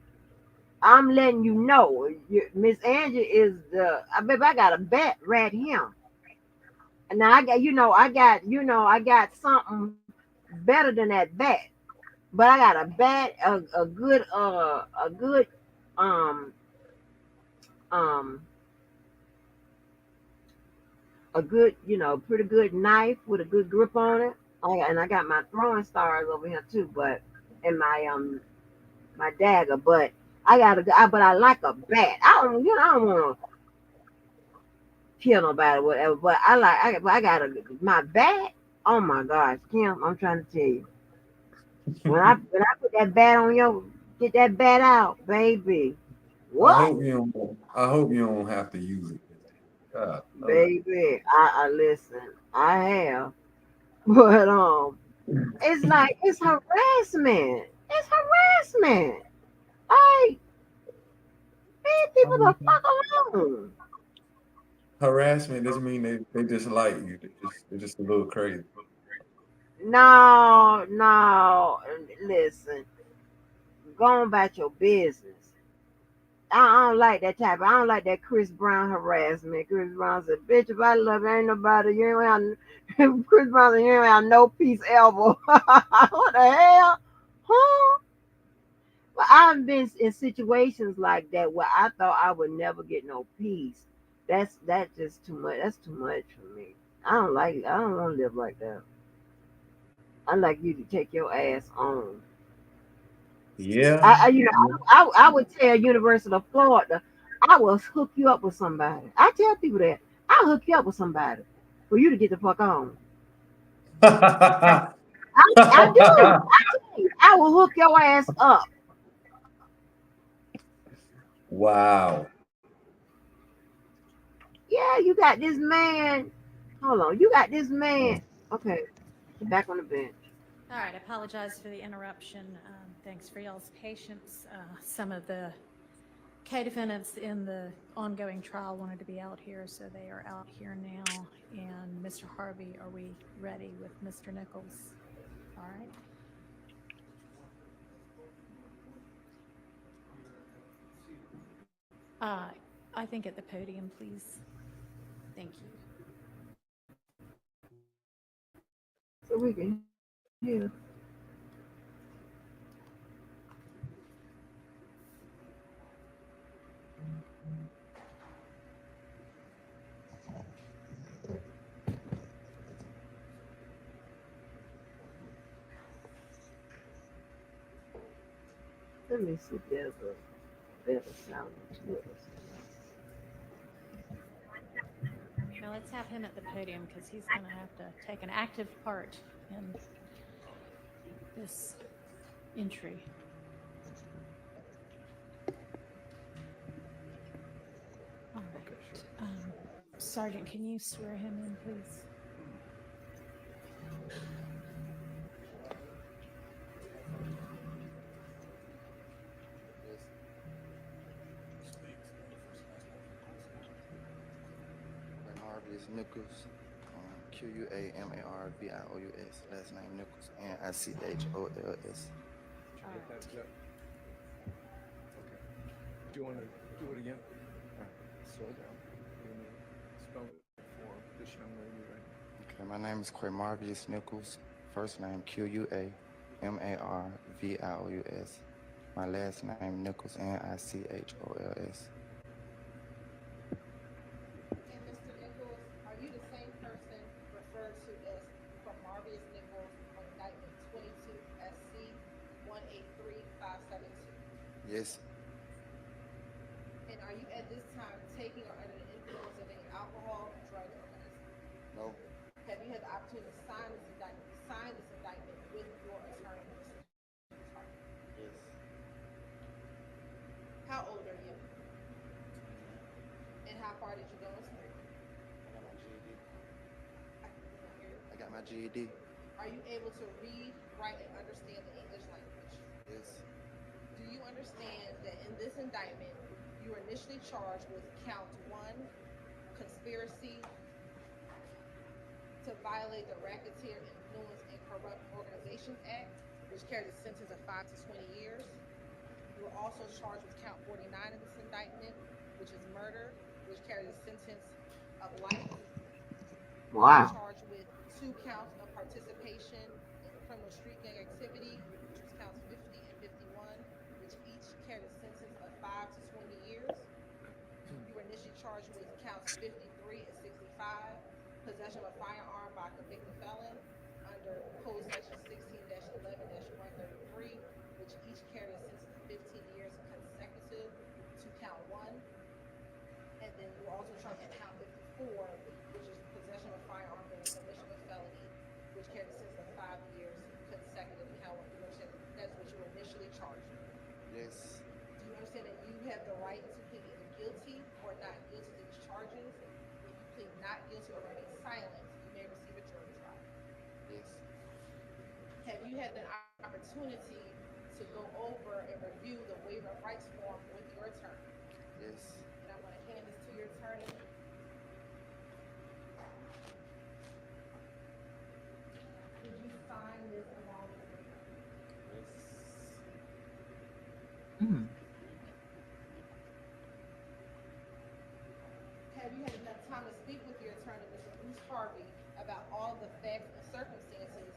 I'm letting you know, Miss Angie is the. I got a bat right here. Now I got something better than that bat. But I got a bat, a good, um, um, a good, pretty good knife with a good grip on it. And I got my throwing stars over here too, but and my dagger. But but I like a bat. I don't want to kill nobody, whatever. But I got my bat. Oh my gosh, Kim, I'm trying to tell you. When I put that bat on get that bat out, baby. I What? hope you don't. I hope you don't have to use it. God, Lord. Baby, I listen. I have, but it's like it's harassment. It's harassment. Like, leave people the fuck alone. Harassment doesn't mean they just like you. They're just a little crazy. No, no. Listen, go on about your business. I don't like that type. I don't like that Chris Brown harassment. Chris Brown said, "Bitch, if I love you, ain't nobody. You ain't have Chris Brown said, you ain't have no peace ever." What the hell? Huh? But I've been in situations like that where I thought I would never get no peace. That's just too much. That's too much for me. I don't want to live like that. I like you to take your ass on. Yeah. I would tell University of Florida, I will hook you up with somebody. I tell people that I'll hook you up with somebody for you to get the fuck on. I do. I do. I will hook your ass up. Wow. Yeah, you got this man. Hold on, you got this man. Okay, back on the bench. All right, I apologize for the interruption. Thanks for y'all's patience. Some of the co-defendants in the ongoing trial wanted to be out here, so they are out here now. And Mr. Harvey, are we ready with Mr. Nichols? All right. I think at the podium, please. Thank you. So we can hear. Let me see if there's a better sound to it. Now let's have him at the podium because he's going to have to take an active part in this entry. All right. Sergeant, can you swear him in, please? Marvius Nichols, Quamarvious, last name Nichols, Nichols. Do you want to do it again? Slow down. Spell it for this young lady, right? Okay, my name is Quamarvius Nichols. First name Quamarvious. My last name Nichols, Nichols. And Mr. Nichols, are you the same person referred to as Quamarvius Nichols on indictment 22 SC 183572? Yes, And are you at this time taking or under the influence of any alcohol, drugs, or medicine? no, Have you had the opportunity to sign this indictment with your attorney? yes, How old are you? And how far did you go in school? I got my GED. Are you able to read, write, and understand the English language? Yes, Do you understand that in this indictment, you were initially charged with count 1, conspiracy to violate the Racketeer Influence and Corrupt Organizations Act, which carries a sentence of 5 to 20 years. You were also charged with count 49 in this indictment, which is murder, which carries a sentence of life. Wow. Charged with 2 counts of participation in criminal street gang activity, which was counts 50 and 51, which each carried a sentence of 5 to 20 years. You were initially charged with counts 53 and 65, possession of a firearm by a convicted felon under Code Section 16-11-133, which each carried a sentence of 15 years consecutive to count 1. And then you were also charged with count 54, which is possession of a firearm during the commission of a felony, which carried a sentence of 5 years consecutive to count 1. You understand that's what you were initially charged with. yes, Do you understand that you have the right to plead either guilty or not guilty to these charges? If you plead not guilty or remain silent, you may receive a jury trial. yes, Have you had the opportunity to go over and review the waiver of rights form with your attorney? yes, And I'm going to hand this to your attorney. Did you sign this along with the waiver? Mm. Have you had enough time to speak with your attorney, Mr. Bruce Harvey, about all the facts and circumstances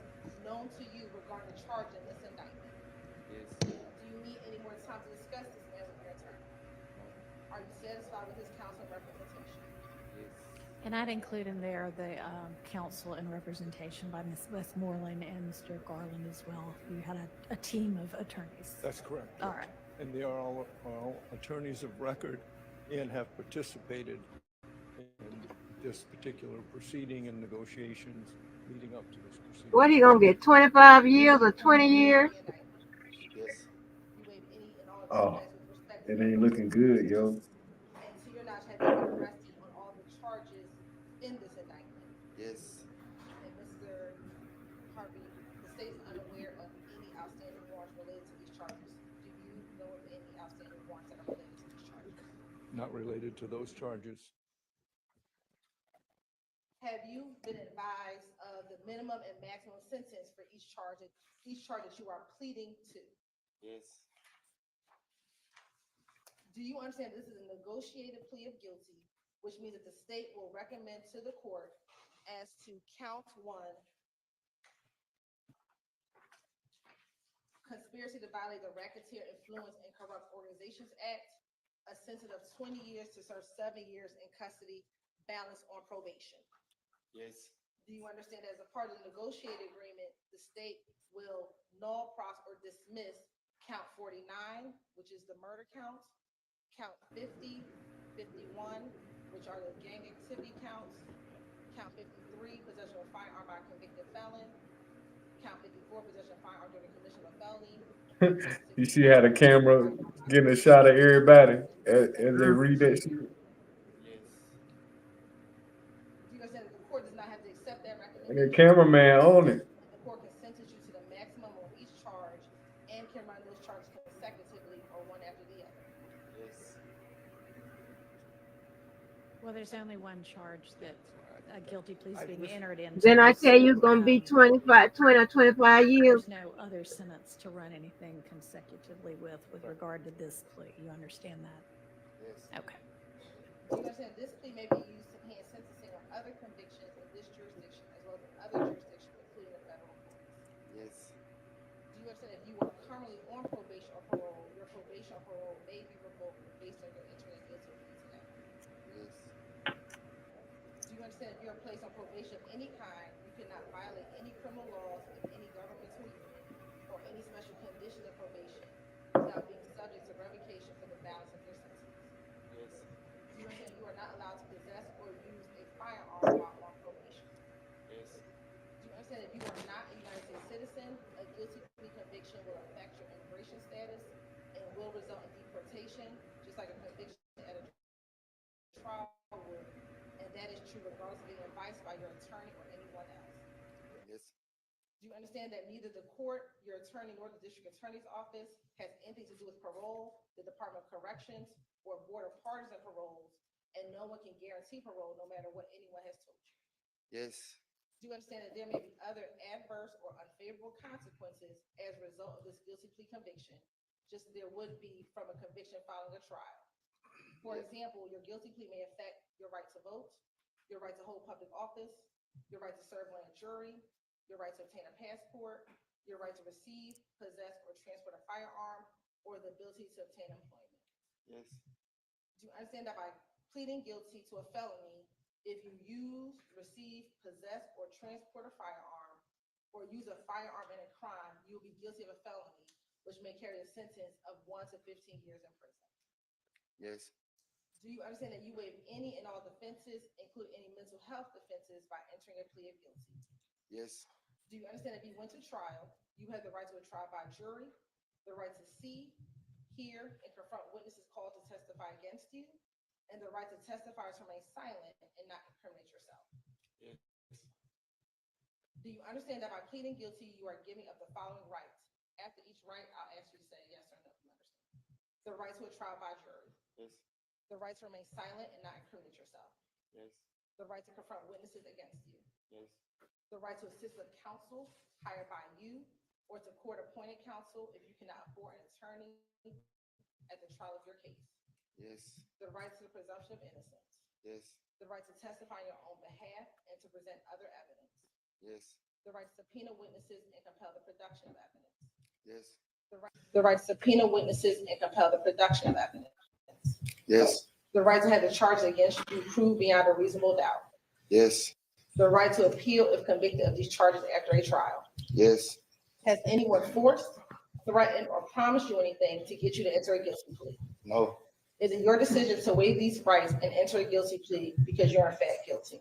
known to you regarding the charge in this indictment? yes, Do you need any more time to discuss this matter with your attorney? Are you satisfied with his counsel representation? yes. And I'd include in there the counsel and representation by Ms. Westmoreland and Mr. Garland as well. You had a team of attorneys. That's correct. All right. And they are all attorneys of record and have participated in this particular proceeding and negotiations leading up to this proceeding. What are you gonna get? 25 years or 20 years? Yes. You waive any and all Oh, defense with respect to it ain't looking good, yo. And to your knowledge, have you been arrested on all the charges in this indictment? Yes, And Mr. Harvey, the state is unaware of any outstanding warrants related to these charges. Do you know of any outstanding warrants that are related to these charges? Not related to those charges. Have you been advised of the minimum and maximum sentence for each charge that you are pleading to? yes, Do you understand this is a negotiated plea of guilty, which means that the state will recommend to the court as to count 1, conspiracy to violate the Racketeer Influence and Corrupt Organizations Act, a sentence of 20 years to serve 7 years in custody, balanced on probation. yes, Do you understand that as a part of the negotiated agreement, the state will null, or dismiss count 49, which is the murder counts, count 50, 51, which are the gang activity counts, count 53, possession of a firearm by a convicted felon, count 54, possession of a firearm during the commission of a felony. You see how the camera getting a shot of everybody as they read that shit. Do you understand that the court does not have to accept that And recommendation? the cameraman on it. The court can sentence you to the maximum on each charge and can run those charges consecutively or one after the other. Well, there's only one charge that a guilty plea is being entered into. Then I tell you, gonna be 20 or 25 years. There's no other sentence to run anything consecutively with regard to this plea. You understand that? Yes. Okay. Do you understand this plea may be used to enhance sentencing on other convictions in this jurisdiction as well as in other jurisdictions, including the federal courts? Yes. Do you understand if you are currently on probation or parole, your probation or parole may be revoked based on your entering a guilty plea today? Yes. Do you understand if you're placed on probation of any kind, you cannot violate any criminal laws of any governmental unit or any special conditions of probation without being subject to revocation for the balance of your sentence? Yes. Do you understand you are not allowed to possess or use a firearm while on probation? Yes. Do you understand if you are not a United States citizen, a guilty plea conviction will affect your immigration status and will result in deportation, just like a conviction at a trial would, and that is true regardless of any advice by your attorney or anyone else? Yes. Do you understand that neither the court, your attorney, nor the district attorney's office has anything to do with parole, the Department of Corrections, or board of partisan paroles, and no one can guarantee parole no matter what anyone has told you? Yes. Do you understand that there may be other adverse or unfavorable consequences as a result of this guilty plea conviction, just as there would be from a conviction following a trial? For example, your guilty plea may affect your right to vote, your right to hold public office, your right to serve on a jury, your right to obtain a passport, your right to receive, possess, or transport a firearm, or the ability to obtain employment. Yes. Do you understand that by pleading guilty to a felony, if you use, receive, possess, or transport a firearm, or use a firearm in a crime, you will be guilty of a felony, which may carry a sentence of 1 to 15 years in prison? Yes. Do you understand that you waive any and all defenses, including any mental health defenses, by entering a plea of guilty? Yes. Do you understand if you went to trial, you have the right to a trial by jury, the right to see, hear, and confront witnesses called to testify against you, and the right to testify or to remain silent and not incriminate yourself? Yes. Do you understand that by pleading guilty, you are giving up the following rights? After each right, I'll ask you to say yes or no if you understand. The right to a trial by jury, Yes. the right to remain silent and not incriminate yourself, Yes. the right to confront witnesses against you, Yes. the right to assist with counsel hired by you or to court-appointed counsel if you cannot afford an attorney at the trial of your case, Yes. the right to the presumption of innocence, Yes. the right to testify on your own behalf and to present other evidence, Yes. the right to subpoena witnesses and compel the production of evidence, Yes. the right to subpoena witnesses and compel the production of evidence, Yes. the right to have the charges against you proved beyond a reasonable doubt, Yes. the right to appeal if convicted of these charges after a trial. Yes. Has anyone forced, threatened, or promised you anything to get you to enter a guilty plea? No. Is it your decision to waive these rights and enter a guilty plea because you're in fact guilty?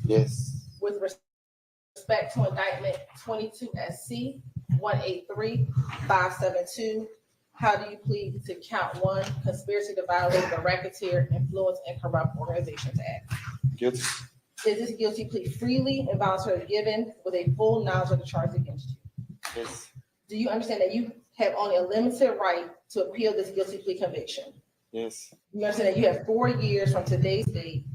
Yes. With respect to indictment 22 SC 183-572, how do you plead to count 1, conspiracy to violate the Racketeer, Influence, and Corrupt Organizations Act? Guilty. Is this guilty plea freely and voluntarily given with a full knowledge of the charge against you? Yes. Do you understand that you have only a limited right to appeal this guilty plea conviction? Yes. You understand that you have 4 years from today's date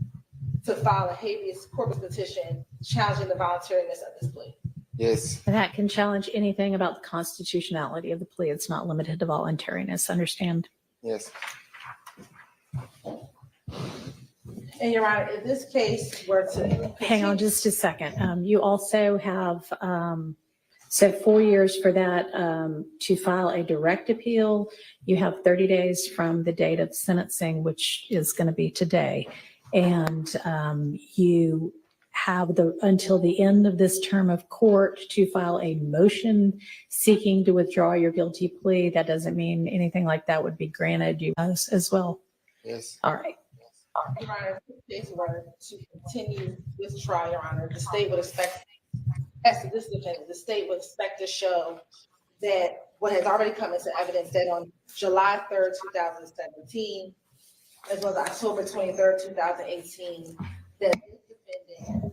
to file a habeas corpus petition challenging the voluntariness of this plea? Yes. And that can challenge anything about the constitutionality of the plea. It's not limited to voluntariness. Understand? Yes. And Your Honor, if this case were to Hang on just a second. You also have, so 4 years for that to file a direct appeal. You have 30 days from the date of sentencing, which is going to be today. And you have until the end of this term of court to file a motion seeking to withdraw your guilty plea. That doesn't mean anything like that would be granted you as well. Yes. All right. Your Honor, if the case were to continue this trial, Your Honor, the state would expect, as to this defendant, the state would expect to show that what has already come into evidence, that on July 3rd, 2017, as well as October 23rd, 2018, that this defendant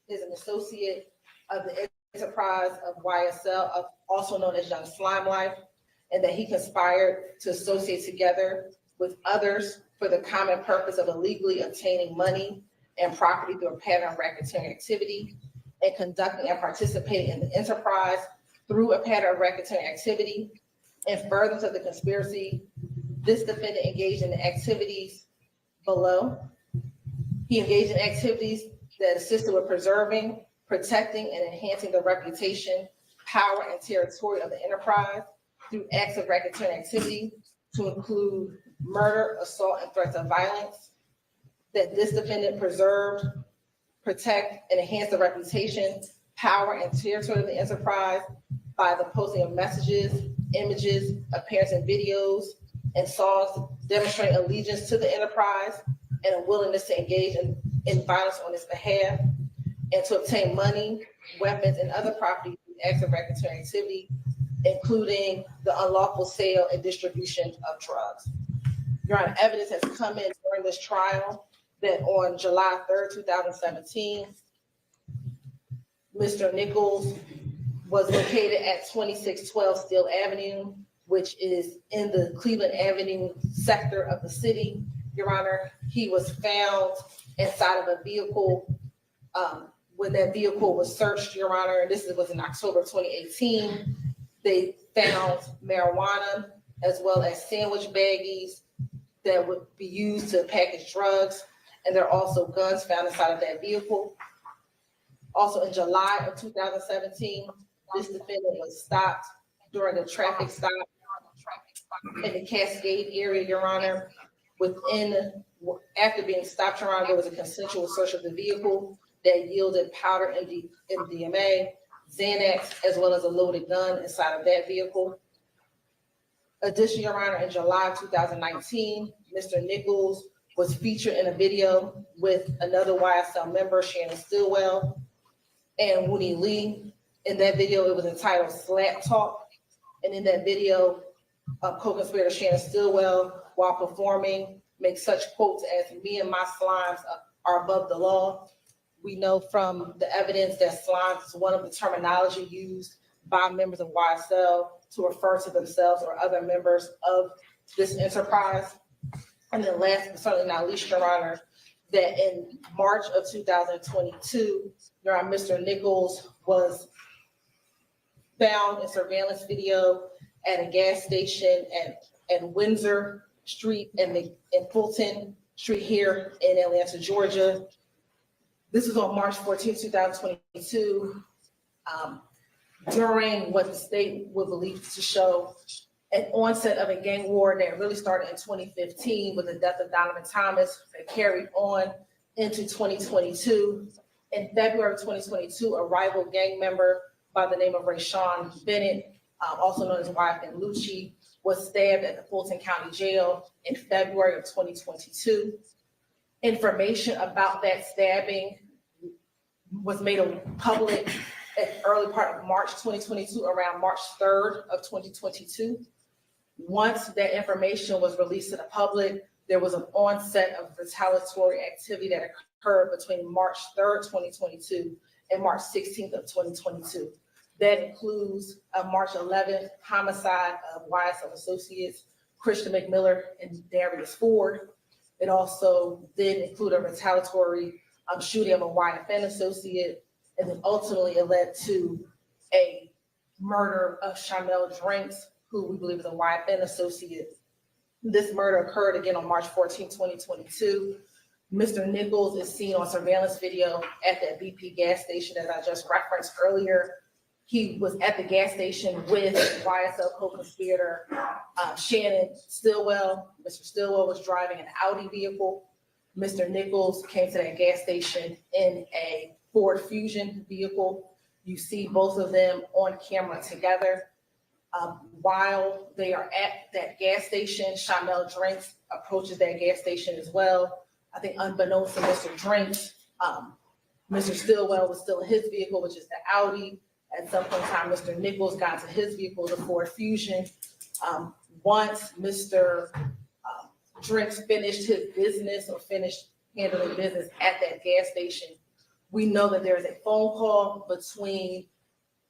is an associate of the enterprise of YSL, also known as Young Slime Life, and that he conspired to associate together with others for the common purpose of illegally obtaining money and property through a pattern of racketeering activity and conducting and participating in the enterprise through a pattern of racketeering activity. In furtherance of the conspiracy, this defendant engaged in the activities below. He engaged in activities that assisted with preserving, protecting, and enhancing the reputation, power, and territory of the enterprise through acts of racketeering activity to include murder, assault, and threats of violence. That this defendant preserved, protect, and enhance the reputation, power, and territory of the enterprise by the posting of messages, images, appearance in videos, and songs demonstrating allegiance to the enterprise and a willingness to engage in violence on its behalf, and to obtain money, weapons, and other property through acts of racketeering activity, including the unlawful sale and distribution of drugs. Your Honor, evidence has come in during this trial that on July 3rd, 2017, Mr. Nichols was located at 2612 Steele Avenue, which is in the Cleveland Avenue sector of the city. Your Honor, he was found inside of a vehicle when that vehicle was searched, Your Honor, and this was in October 2018. They found marijuana as well as sandwich baggies that would be used to package drugs. And there are also guns found inside of that vehicle. Also in July of 2017, this defendant was stopped during a traffic stop in the Cascade area, Your Honor. After being stopped, Your Honor, there was a consensual search of the vehicle that yielded powder MDMA, Xanax, as well as a loaded gun inside of that vehicle. Additionally, Your Honor, in July of 2019, Mr. Nichols was featured in a video with another YSL member, Shannon Stillwell, and Wooney Lee. In that video, it was entitled Slap Talk. And in that video, co-conspirator Shannon Stillwell, while performing, makes such quotes as, "Me and my slimes are above the law." We know from the evidence that slimes is one of the terminology used by members of YSL to refer to themselves or other members of this enterprise. And then last but certainly not least, Your Honor, that in March of 2022, Your Honor, Mr. Nichols was found in surveillance video at a gas station at Windsor Street and Fulton Street here in Atlanta, Georgia. This was on March 14, 2022, during what the state would believe to show an onset of a gang war that really started in 2015 with the death of Donovan Thomas that carried on into 2022. In February of 2022, a rival gang member by the name of Rayshawn Bennett, also known as YFN Lucci, was stabbed at the Fulton County Jail in February of 2022. Information about that stabbing was made public at the early part of March 2022, around March 3rd of 2022. Once that information was released to the public, there was an onset of retaliatory activity that occurred between March 3rd, 2022 and March 16th of 2022. That includes a March 11th homicide of YSL associates Christian McMiller and Darius Ford. It also did include a retaliatory shooting of a YFN associate, and then ultimately it led to a murder of Chanel Drinks, who we believe is a YFN associate. This murder occurred again on March 14, 2022. Mr. Nichols is seen on surveillance video at that BP gas station, as I just referenced earlier. He was at the gas station with YSL co-conspirator Shannon Stillwell. Mr. Stillwell was driving an Audi vehicle. Mr. Nichols came to that gas station in a Ford Fusion vehicle. You see both of them on camera together. While they are at that gas station, Shamel Drinks approaches that gas station as well. I think unbeknownst to Mr. Drinks, Mr. Stillwell was still in his vehicle, which is the Audi. At some point in time, Mr. Nichols got to his vehicle, the Ford Fusion. Once Mr. Drinks finished his business or finished handling business at that gas station, we know that there is a phone call between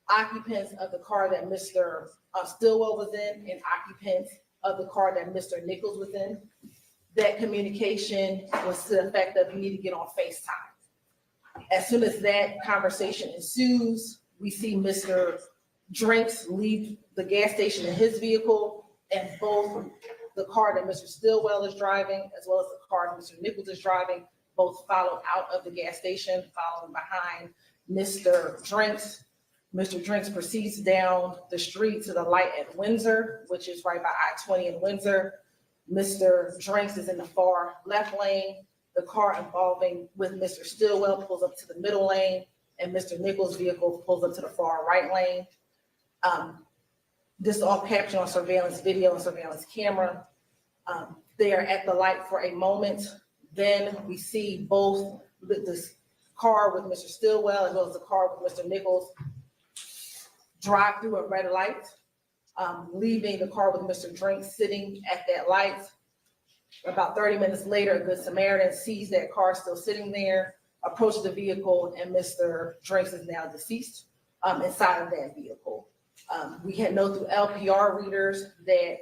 occupants of the car that Mr. Stillwell was in and occupants of the car that Mr. Nichols was in. That communication was to the effect of, you need to get on FaceTime. As soon as that conversation ensues, we see Mr. Drinks leave the gas station in his vehicle, and both the car that Mr. Stillwell is driving, as well as the car that Mr. Nichols is driving, both follow out of the gas station, following behind Mr. Drinks. Mr. Drinks proceeds down the street to the light at Windsor, which is right by I-20 in Windsor. Mr. Drinks is in the far left lane. The car involving with Mr. Stillwell pulls up to the middle lane, and Mr. Nichols' vehicle pulls up to the far right lane. This is all captured on surveillance video and surveillance camera. They are at the light for a moment. Then we see both this car with Mr. Stillwell as well as the car with Mr. Nichols drive through a red light, leaving the car with Mr. Drinks sitting at that light. About 30 minutes later, a Good Samaritan sees that car still sitting there, approaches the vehicle, and Mr. Drinks is now deceased inside of that vehicle. We had know through LPR readers that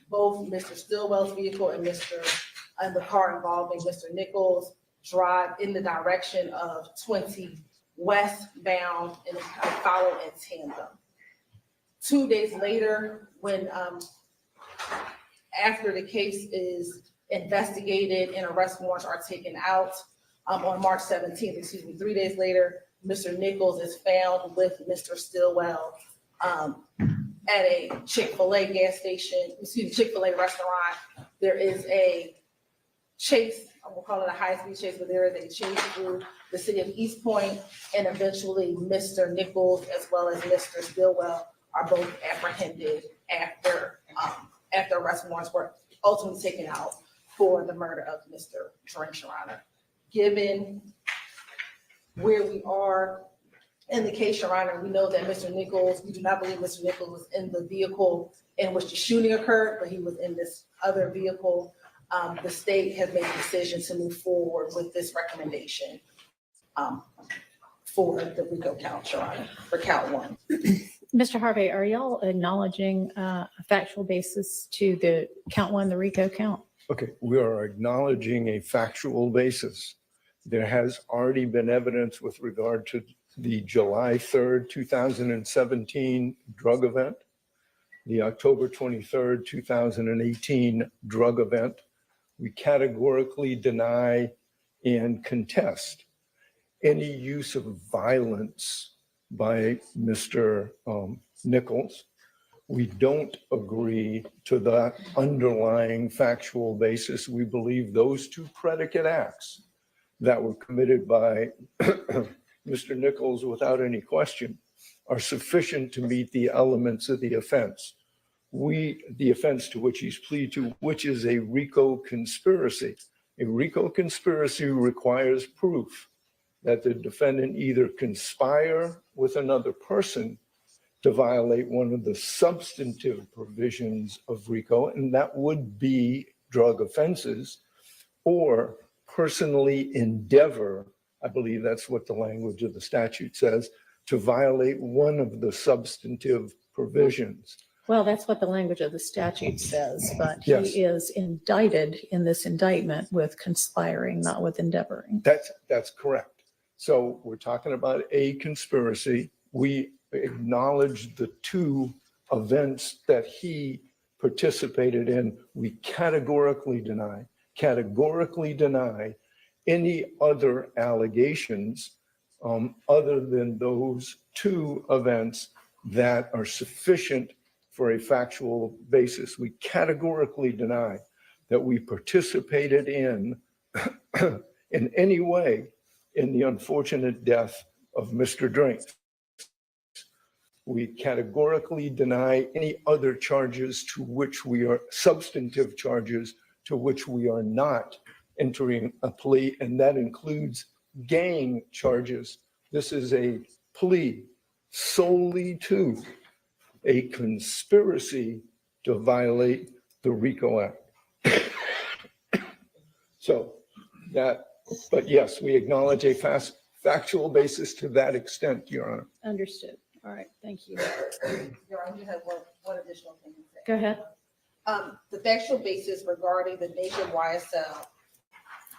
both Mr. Stillwell's vehicle and the car involving Mr. Nichols drive in the direction of 20 westbound and follow in tandem. 2 days later, when after the case is investigated and arrest warrants are taken out, on March 17th, 3 days later, Mr. Nichols is found with Mr. Stillwell at a Chick-fil-A gas station, Chick-fil-A restaurant. There is a chase, I won't call it a high-speed chase, but there is a chase through the city of East Point, and eventually Mr. Nichols as well as Mr. Stillwell are both apprehended after arrest warrants were ultimately taken out for the murder of Mr. Drinks, Your Honor. Given where we are in the case, Your Honor, we know that Mr. Nichols, we do not believe Mr. Nichols was in the vehicle in which the shooting occurred, but he was in this other vehicle. The state has made a decision to move forward with this recommendation for the RICO count, Your Honor, for count one. Mr. Harvey, are y'all acknowledging a factual basis to the count one, the RICO count? Okay, we are acknowledging a factual basis. There has already been evidence with regard to the July 3rd, 2017 drug event, the October 23rd, 2018 drug event. We categorically deny and contest any use of violence by Mr. Nichols. We don't agree to that underlying factual basis. We believe those two predicate acts that were committed by Mr. Nichols without any question are sufficient to meet the elements of the offense. The offense to which he's pleaded to, which is a RICO conspiracy. A RICO conspiracy requires proof that the defendant either conspire with another person to violate one of the substantive provisions of RICO, and that would be drug offenses, or personally endeavor, I believe that's what the language of the statute says, to violate one of the substantive provisions. Well, that's what the language of the statute says, but Yes. he is indicted in this indictment with conspiring, not with endeavoring. That's correct. So we're talking about a conspiracy. We acknowledge the two events that he participated in. We categorically deny any other allegations other than those two events that are sufficient for a factual basis. We categorically deny that we participated in any way in the unfortunate death of Mr. Drinks. We categorically deny any other charges to which we are, substantive charges to which we are not entering a plea, and that includes gang charges. This is a plea solely to a conspiracy to violate the RICO Act. So that, but yes, we acknowledge a factual basis to that extent, Your Honor. Understood. All right, thank you. Your Honor, you have one additional thing to say. Go ahead. The factual basis regarding the nature of YSL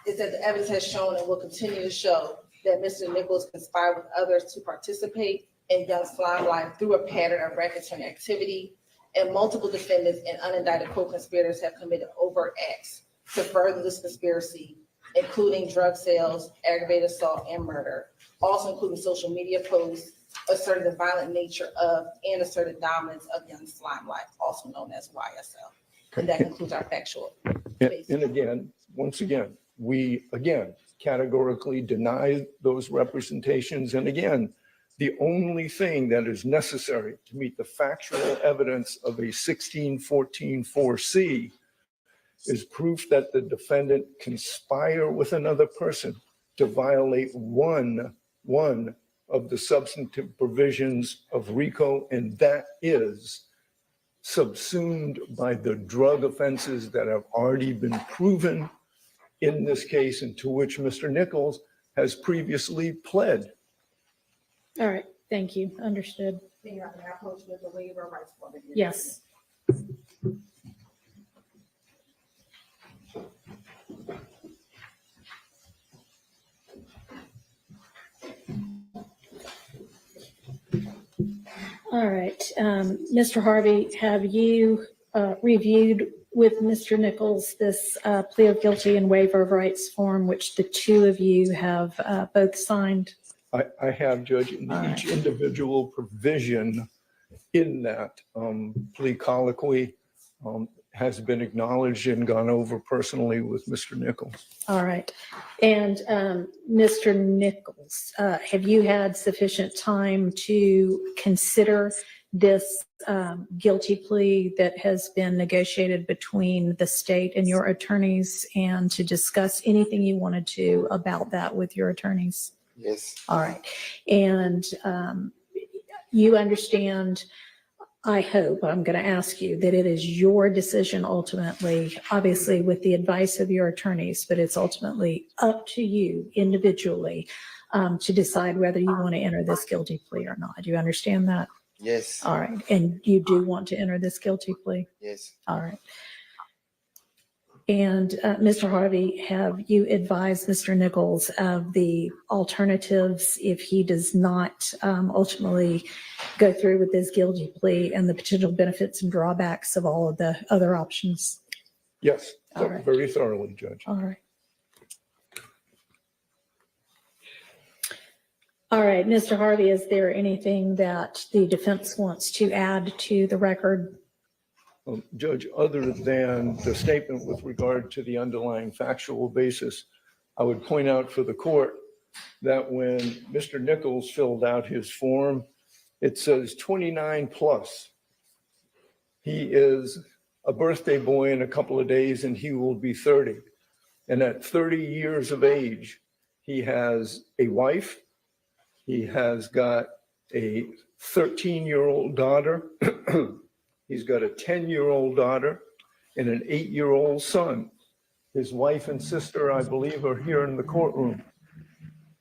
is that the evidence has shown and will continue to show that Mr. Nichols conspired with others to participate in Young Slime Life through a pattern of racketeering activity, and multiple defendants and unindicted co-conspirators have committed overt acts to further this conspiracy, including drug sales, aggravated assault, and murder, also including social media posts asserting the violent nature of and asserted dominance of Young Slime Life, also known as YSL. And that concludes our factual basis. And again, once again, we categorically deny those representations. And again, the only thing that is necessary to meet the factual evidence of a 1614-4C is proof that the defendant conspire with another person to violate one of the substantive provisions of RICO, and that is subsumed by the drug offenses that have already been proven in this case, and to which Mr. Nichols has previously pled. All right, thank you. Understood. May I approach with the waiver of rights for the Yes. All right, Mr. Harvey, have you reviewed with Mr. Nichols this plea of guilty and waiver of rights form, which the two of you have both signed? I have, Judge, in each individual provision in that plea colloquy has been acknowledged and gone over personally with Mr. Nichols. All right. And Mr. Nichols, have you had sufficient time to consider this guilty plea that has been negotiated between the state and your attorneys, and to discuss anything you wanted to about that with your attorneys? Yes. All right. And you understand, I hope, I'm going to ask you, that it is your decision ultimately, obviously with the advice of your attorneys, but it's ultimately up to you individually to decide whether you want to enter this guilty plea or not. Do you understand that? Yes. All right. And you do want to enter this guilty plea? Yes. All right. And Mr. Harvey, have you advised Mr. Nichols of the alternatives if he does not ultimately go through with this guilty plea, and the potential benefits and drawbacks of all of the other options? Yes, All right. very thoroughly, Judge. All right. All right, Mr. Harvey, is there anything that the defense wants to add to the record? Judge, other than the statement with regard to the underlying factual basis, I would point out for the court that when Mr. Nichols filled out his form, it says 29 plus. He is a birthday boy in a couple of days, and he will be 30. And at 30 years of age, he has a wife. He has got a 13-year-old daughter. He's got a 10-year-old daughter and an 8-year-old son. His wife and sister, I believe, are here in the courtroom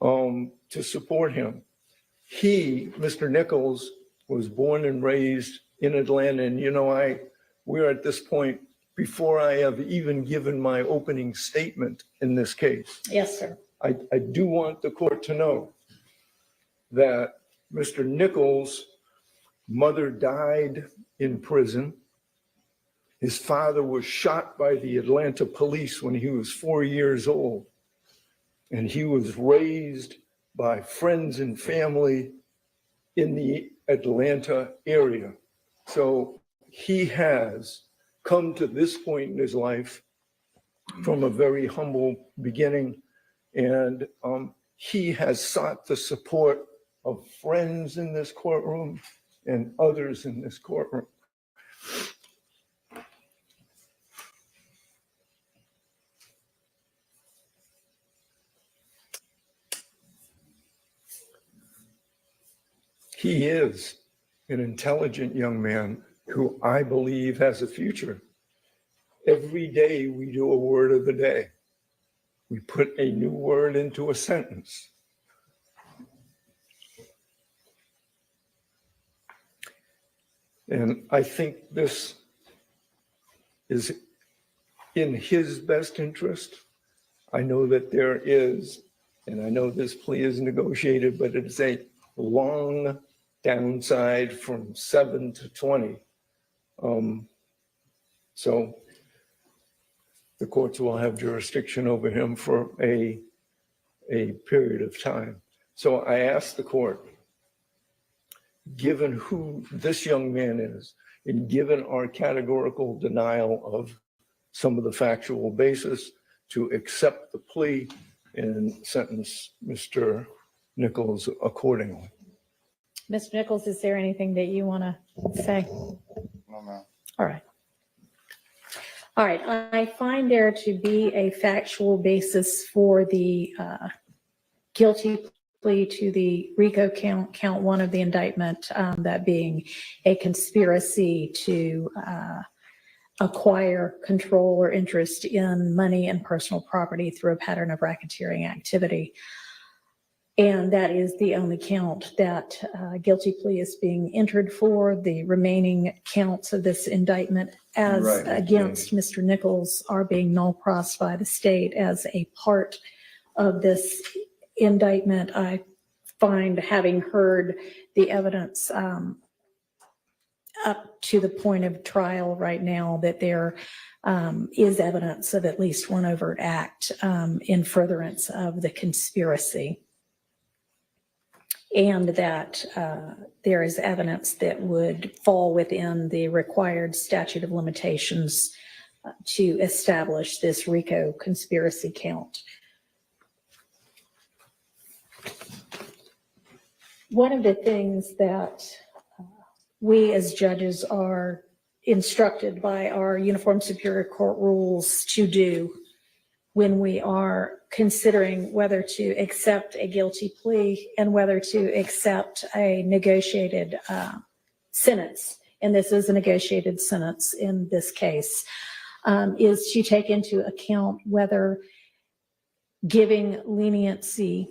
to support him. He, Mr. Nichols, was born and raised in Atlanta. And, you know, we're at this point before I have even given my opening statement in this case. Yes, sir. I do want the court to know that Mr. Nichols' mother died in prison. His father was shot by the Atlanta police when he was 4 years old. And he was raised by friends and family in the Atlanta area. So he has come to this point in his life from a very humble beginning. And he has sought the support of friends in this courtroom and others in this courtroom. He is an intelligent young man who I believe has a future. Every day we do a word of the day. We put a new word into a sentence. And I think this is in his best interest. I know that there is, and I know this plea is negotiated, but it's a long downside from 7 to 20. So the courts will have jurisdiction over him for a period of time. So I asked the court, given who this young man is, and given our categorical denial of some of the factual basis, to accept the plea and sentence Mr. Nichols accordingly. Mr. Nichols, is there anything that you want to say? No, ma'am. All right. All right. I find there to be a factual basis for the guilty plea to the RICO count one of the indictment, that being a conspiracy to acquire control or interest in money and personal property through a pattern of racketeering activity. And that is the only count that guilty plea is being entered for. The remaining counts of this indictment as against Mr. Nichols are being null pros by the state as a part of this indictment. I find, having heard the evidence up to the point of trial right now, that there is evidence of at least one overt act in furtherance of the conspiracy. And that there is evidence that would fall within the required statute of limitations to establish this RICO conspiracy count. One of the things that we as judges are instructed by our Uniform Superior Court rules to do when we are considering whether to accept a guilty plea and whether to accept a negotiated sentence, and this is a negotiated sentence in this case, is to take into account whether giving leniency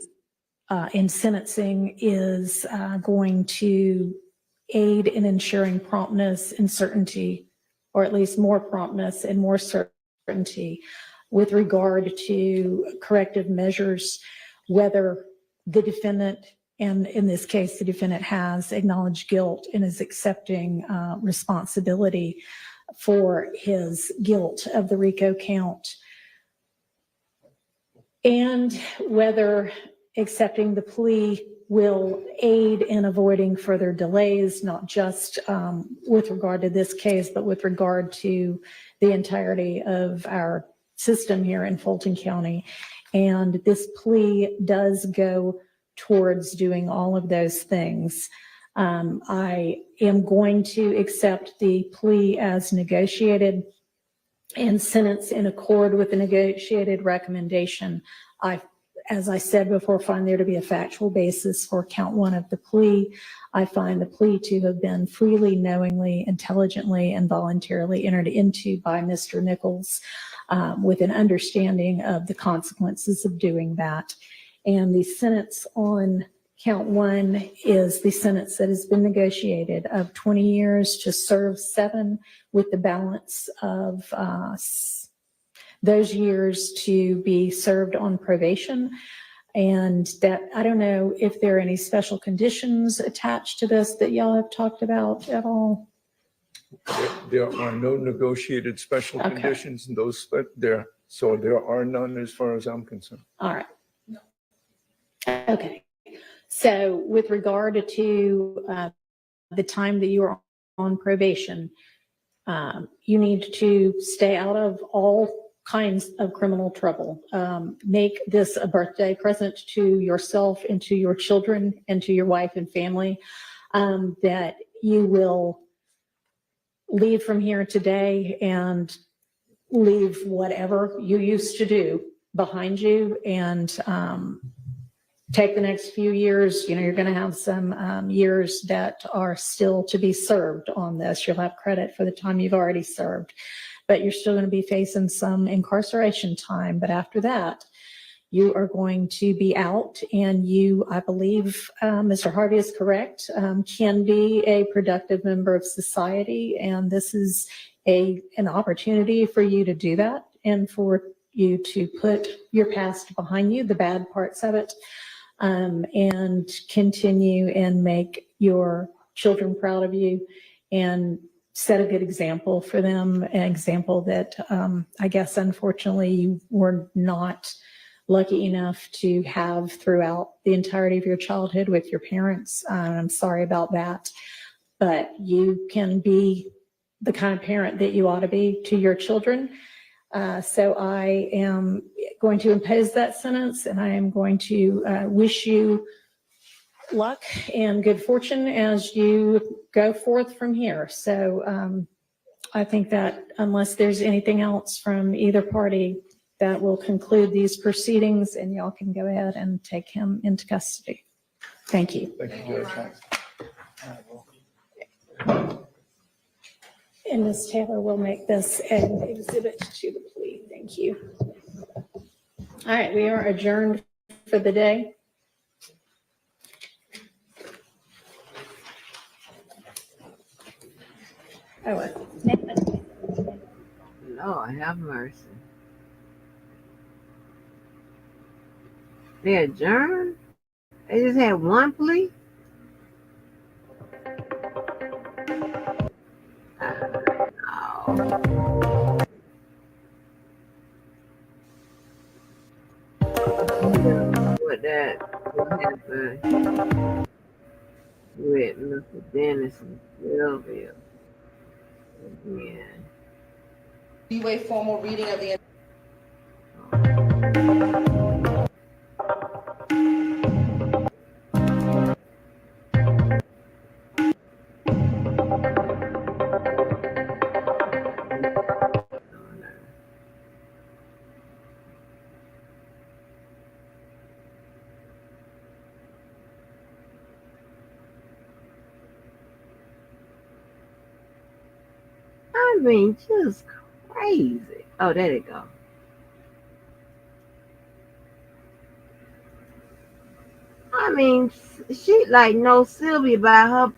in sentencing is going to aid in ensuring promptness and certainty, or at least more promptness and more certainty with regard to corrective measures, whether the defendant, and in this case, the defendant has acknowledged guilt and is accepting responsibility for his guilt of the RICO count, and whether accepting the plea will aid in avoiding further delays, not just with regard to this case, but with regard to the entirety of our system here in Fulton County. And this plea does go towards doing all of those things. I am going to accept the plea as negotiated and sentence in accord with the negotiated recommendation. As I said before, find there to be a factual basis for count one of the plea. I find the plea to have been freely, knowingly, intelligently, and voluntarily entered into by Mr. Nichols, with an understanding of the consequences of doing that. And the sentence on count one is the sentence that has been negotiated of 20 years to serve 7, with the balance of those years to be served on probation. And that, I don't know if there are any special conditions attached to this that y'all have talked about at all. There are no negotiated special conditions in those, there, so there are none as far as I'm concerned. All right. Okay. So with regard to the time that you are on probation, you need to stay out of all kinds of criminal trouble. Make this a birthday present to yourself and to your children and to your wife and family, that you will leave from here today and leave whatever you used to do behind you, and take the next few years. You know, you're going to have some years that are still to be served on this. You'll have credit for the time you've already served, but you're still going to be facing some incarceration time. But after that, you are going to be out, and you, I believe, Mr. Harvey is correct, can be a productive member of society. And this is an opportunity for you to do that, and for you to put your past behind you, the bad parts of it, and continue and make your children proud of you, and set a good example for them, an example that I guess unfortunately you were not lucky enough to have throughout the entirety of your childhood with your parents. I'm sorry about that, but you can be the kind of parent that you ought to be to your children. So I am going to impose that sentence, and I am going to wish you luck and good fortune as you go forth from here. So I think that unless there's anything else from either party, that will conclude these proceedings, and y'all can go ahead and take him into custody. Thank you. Thank you, Judge. And Ms. Taylor will make this an exhibit to the plea. Thank you. All right, we are adjourned for the day. Oh, what? Lord have mercy. They adjourned? They just had one plea? What happened with Mr. Dennis and Sylvia? Yeah. Do you a formal reading of the I mean, just crazy. Oh, there they go. I mean, she like knows Sylvia by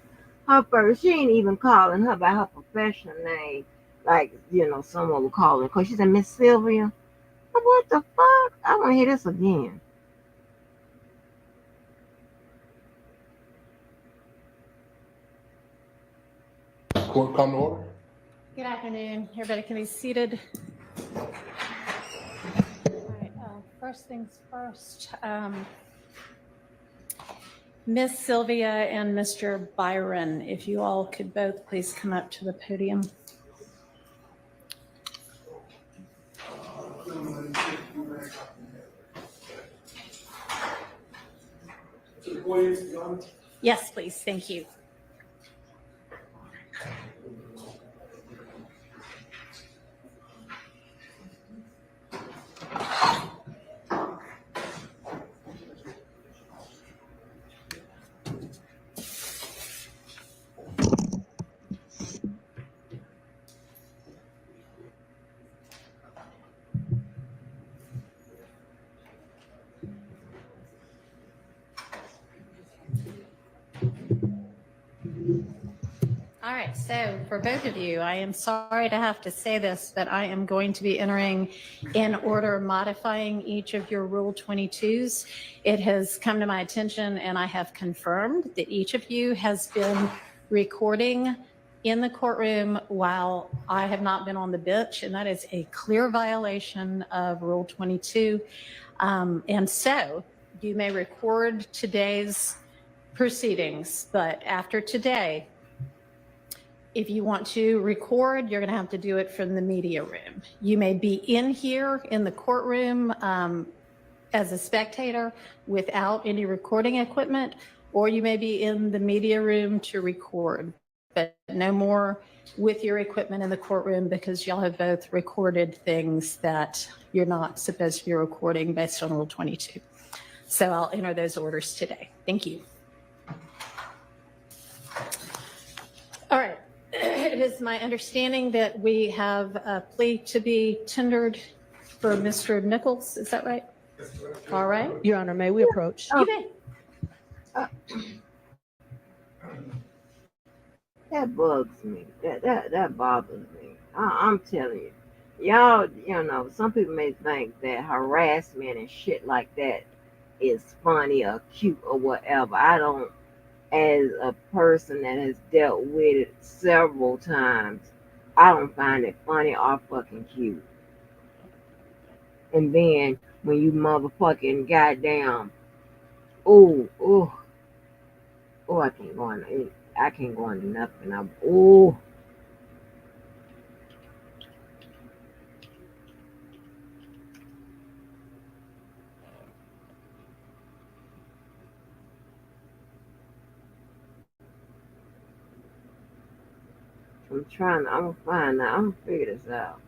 her first. She ain't even calling her by her professional name, like someone would call her. Cause she said Miss Sylvia. What the fuck? I want to hear this again. Court come to order. Good afternoon. Everybody can be seated. All right, first things first. Miss Sylvia and Mr. Byron, if you all could both please come up to the podium. Yes, please. Thank you. All right, so for both of you, I am sorry to have to say this, but I am going to be entering in order modifying each of your Rule 22s. It has come to my attention, and I have confirmed that each of you has been recording in the courtroom while I have not been on the bench, and that is a clear violation of Rule 22. And so you may record today's proceedings, but after today, If you want to record, you're going to have to do it from the media room. You may be in here in the courtroom as a spectator without any recording equipment, or you may be in the media room to record, but no more with your equipment in the courtroom because y'all have both recorded things that you're not supposed to be recording based on Rule 22. So I'll enter those orders today. Thank you. All right. It is my understanding that we have a plea to be tendered for Mr. Nichols. Is that right? All right. Your Honor, may we approach? You may. That bugs me. That bothers me. I'm telling you. Y'all, you know, some people may think that harassment and shit like that is funny or cute or whatever. I don't, as a person that has dealt with it several times, I don't find it funny or fucking cute. And then when you motherfucking goddamn, I can't go on. I can't go into nothing. I'm gonna find out. I'm gonna figure this out.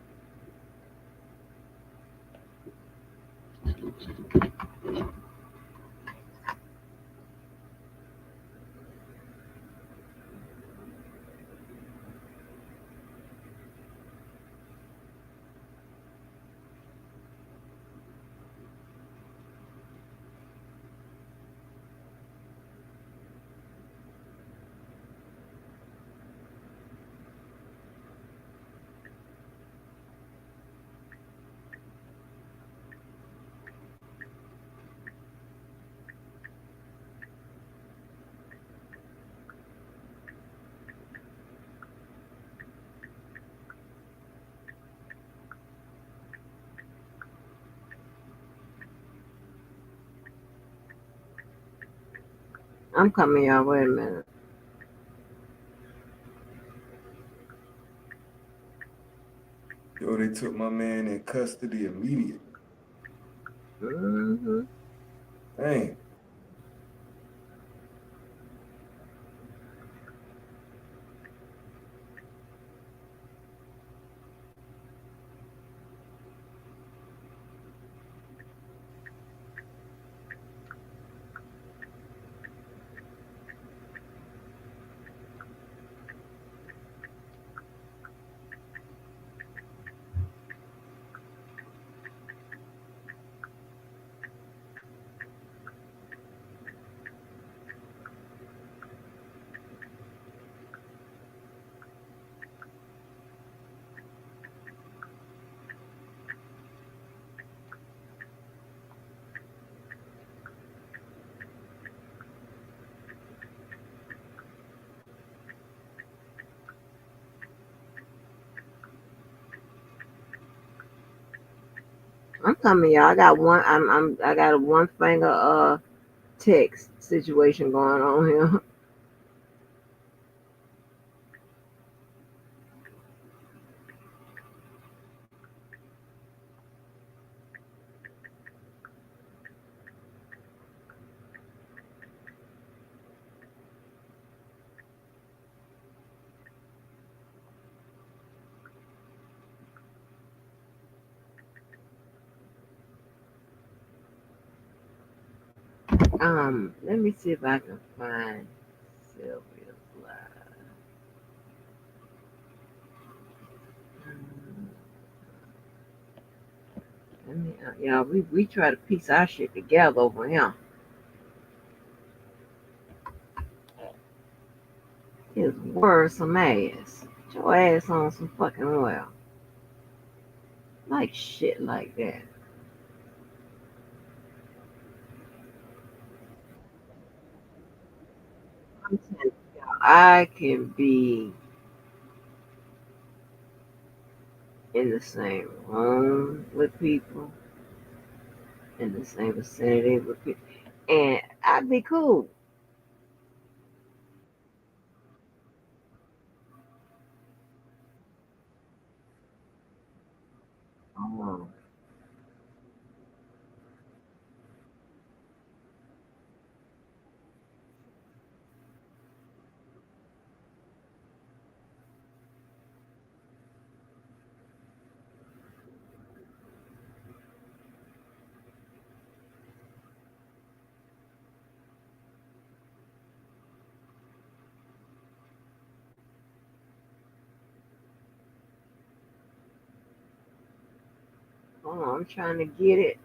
I'm coming, y'all. Wait a minute. Yo, they took my man in custody immediately. Mm-hmm. Dang. I'm coming, y'all. I got one. I got a one finger text situation going on here. Let me see if I can find Sylvia's live. Let me, y'all, we try to piece our shit together over here. His word some ass. Get your ass on some fucking well. Like shit like that. I'm telling y'all, I can be in the same room with people, in the same vicinity with people, and I'd be cool. Hold on, I'm trying to get it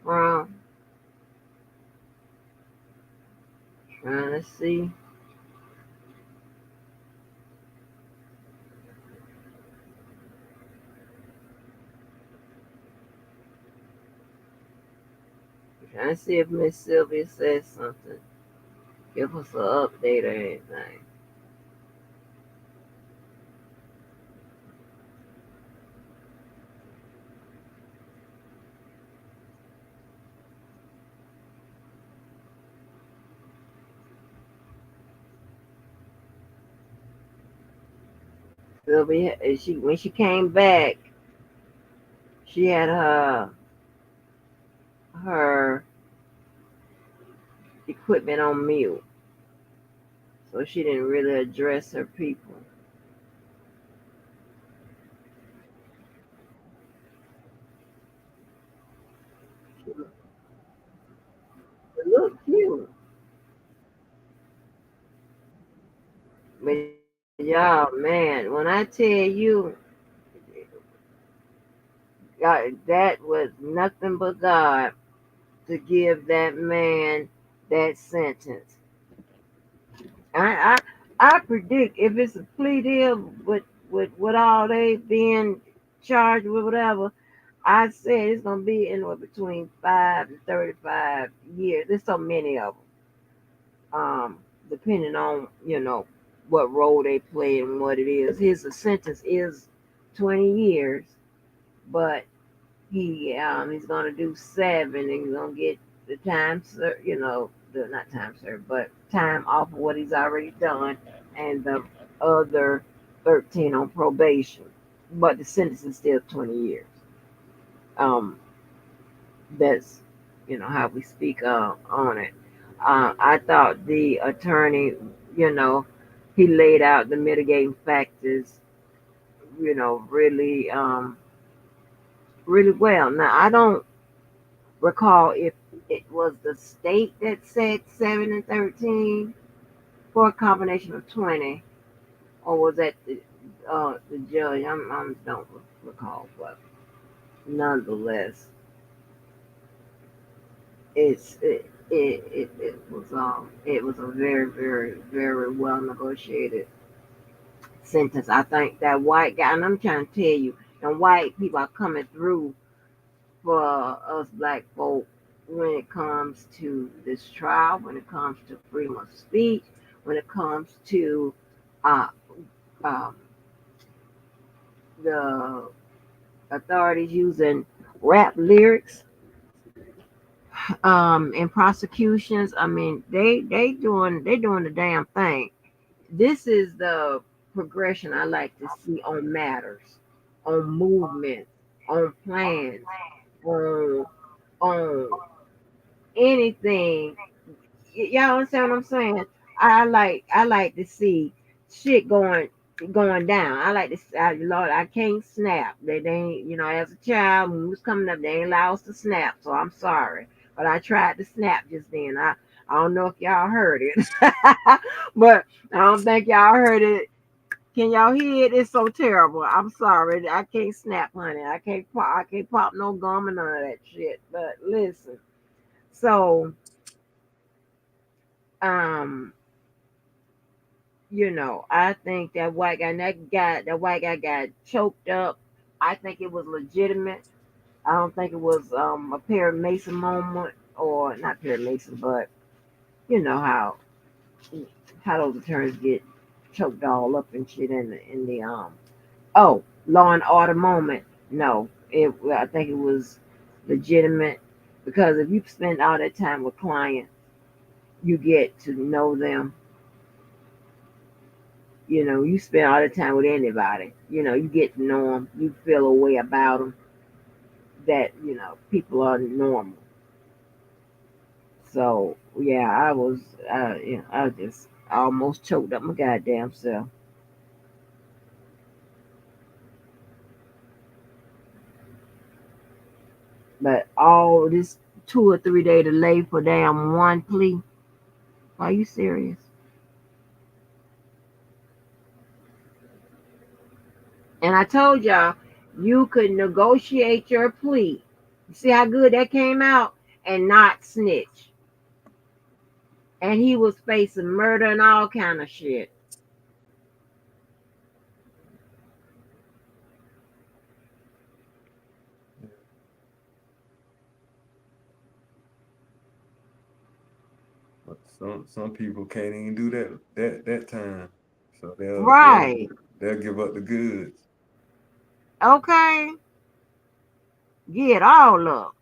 from. Trying to see. Trying to see if Miss Sylvia says something. Give us an update or anything. Sylvia, when she came back, she had her equipment on mute, so she didn't really address her people. It looked cute, but y'all, man, when I tell you, that was nothing but God to give that man that sentence. I I predict if it's a plea deal with all they being charged with whatever, I said it's gonna be anywhere between 5 and 35 years. There's so many of them. Depending on what role they play and what it is. His sentence is 20 years, but he's gonna do 7 and he's gonna get the time the not time served but time off of what he's already done and the other 13 on probation, but the sentence is still 20 years. um that's how we speak on it. I thought the attorney, you know he laid out the mitigating factors, really really well. Now I don't recall if it was the state that said 7 and 13 for a combination of 20, or was that the judge? I don't recall, but nonetheless, it was a very very very well negotiated sentence. I think that white guy, and I'm trying to tell you, and white people are coming through for us black folk when it comes to this trial, when it comes to freedom of speech, when it comes to uh, um, the authorities using rap lyrics in prosecutions. I mean, they doing the damn thing. This is the progression I like to see on matters, on movement, on plans, on on anything. Y'all understand what I'm saying? I like to see shit going down. I like to Lord, I can't snap. They ain't, as a child when we was coming up, they ain't allow us to snap. So I'm sorry. But I tried to snap just then. I don't know if y'all heard it. But I don't think y'all heard it. Can y'all hear it? It's so terrible. I'm sorry. I can't snap, honey. I can't pop no gum and none of that shit. But listen. So um I think that white guy got choked up. I think it was legitimate. I don't think it was a Perry Mason moment, or not Perry Mason, but you know how those attorneys get choked all up and shit in the Law and Order moment. No, I think it was legitimate, because if you spend all that time with clients, you get to know them. You spend all the time with anybody. You get to know them. You feel a way about them that people are normal. So yeah, I just almost choked up my goddamn self. But all this 2 or 3 day delay for damn one plea. Are you serious? And I told y'all, you could negotiate your plea See how good that came out? And not snitch. And he was facing murder and all kind of shit. But some people can't even do that time. So Right. they'll give up the goods. Okay. Get all up.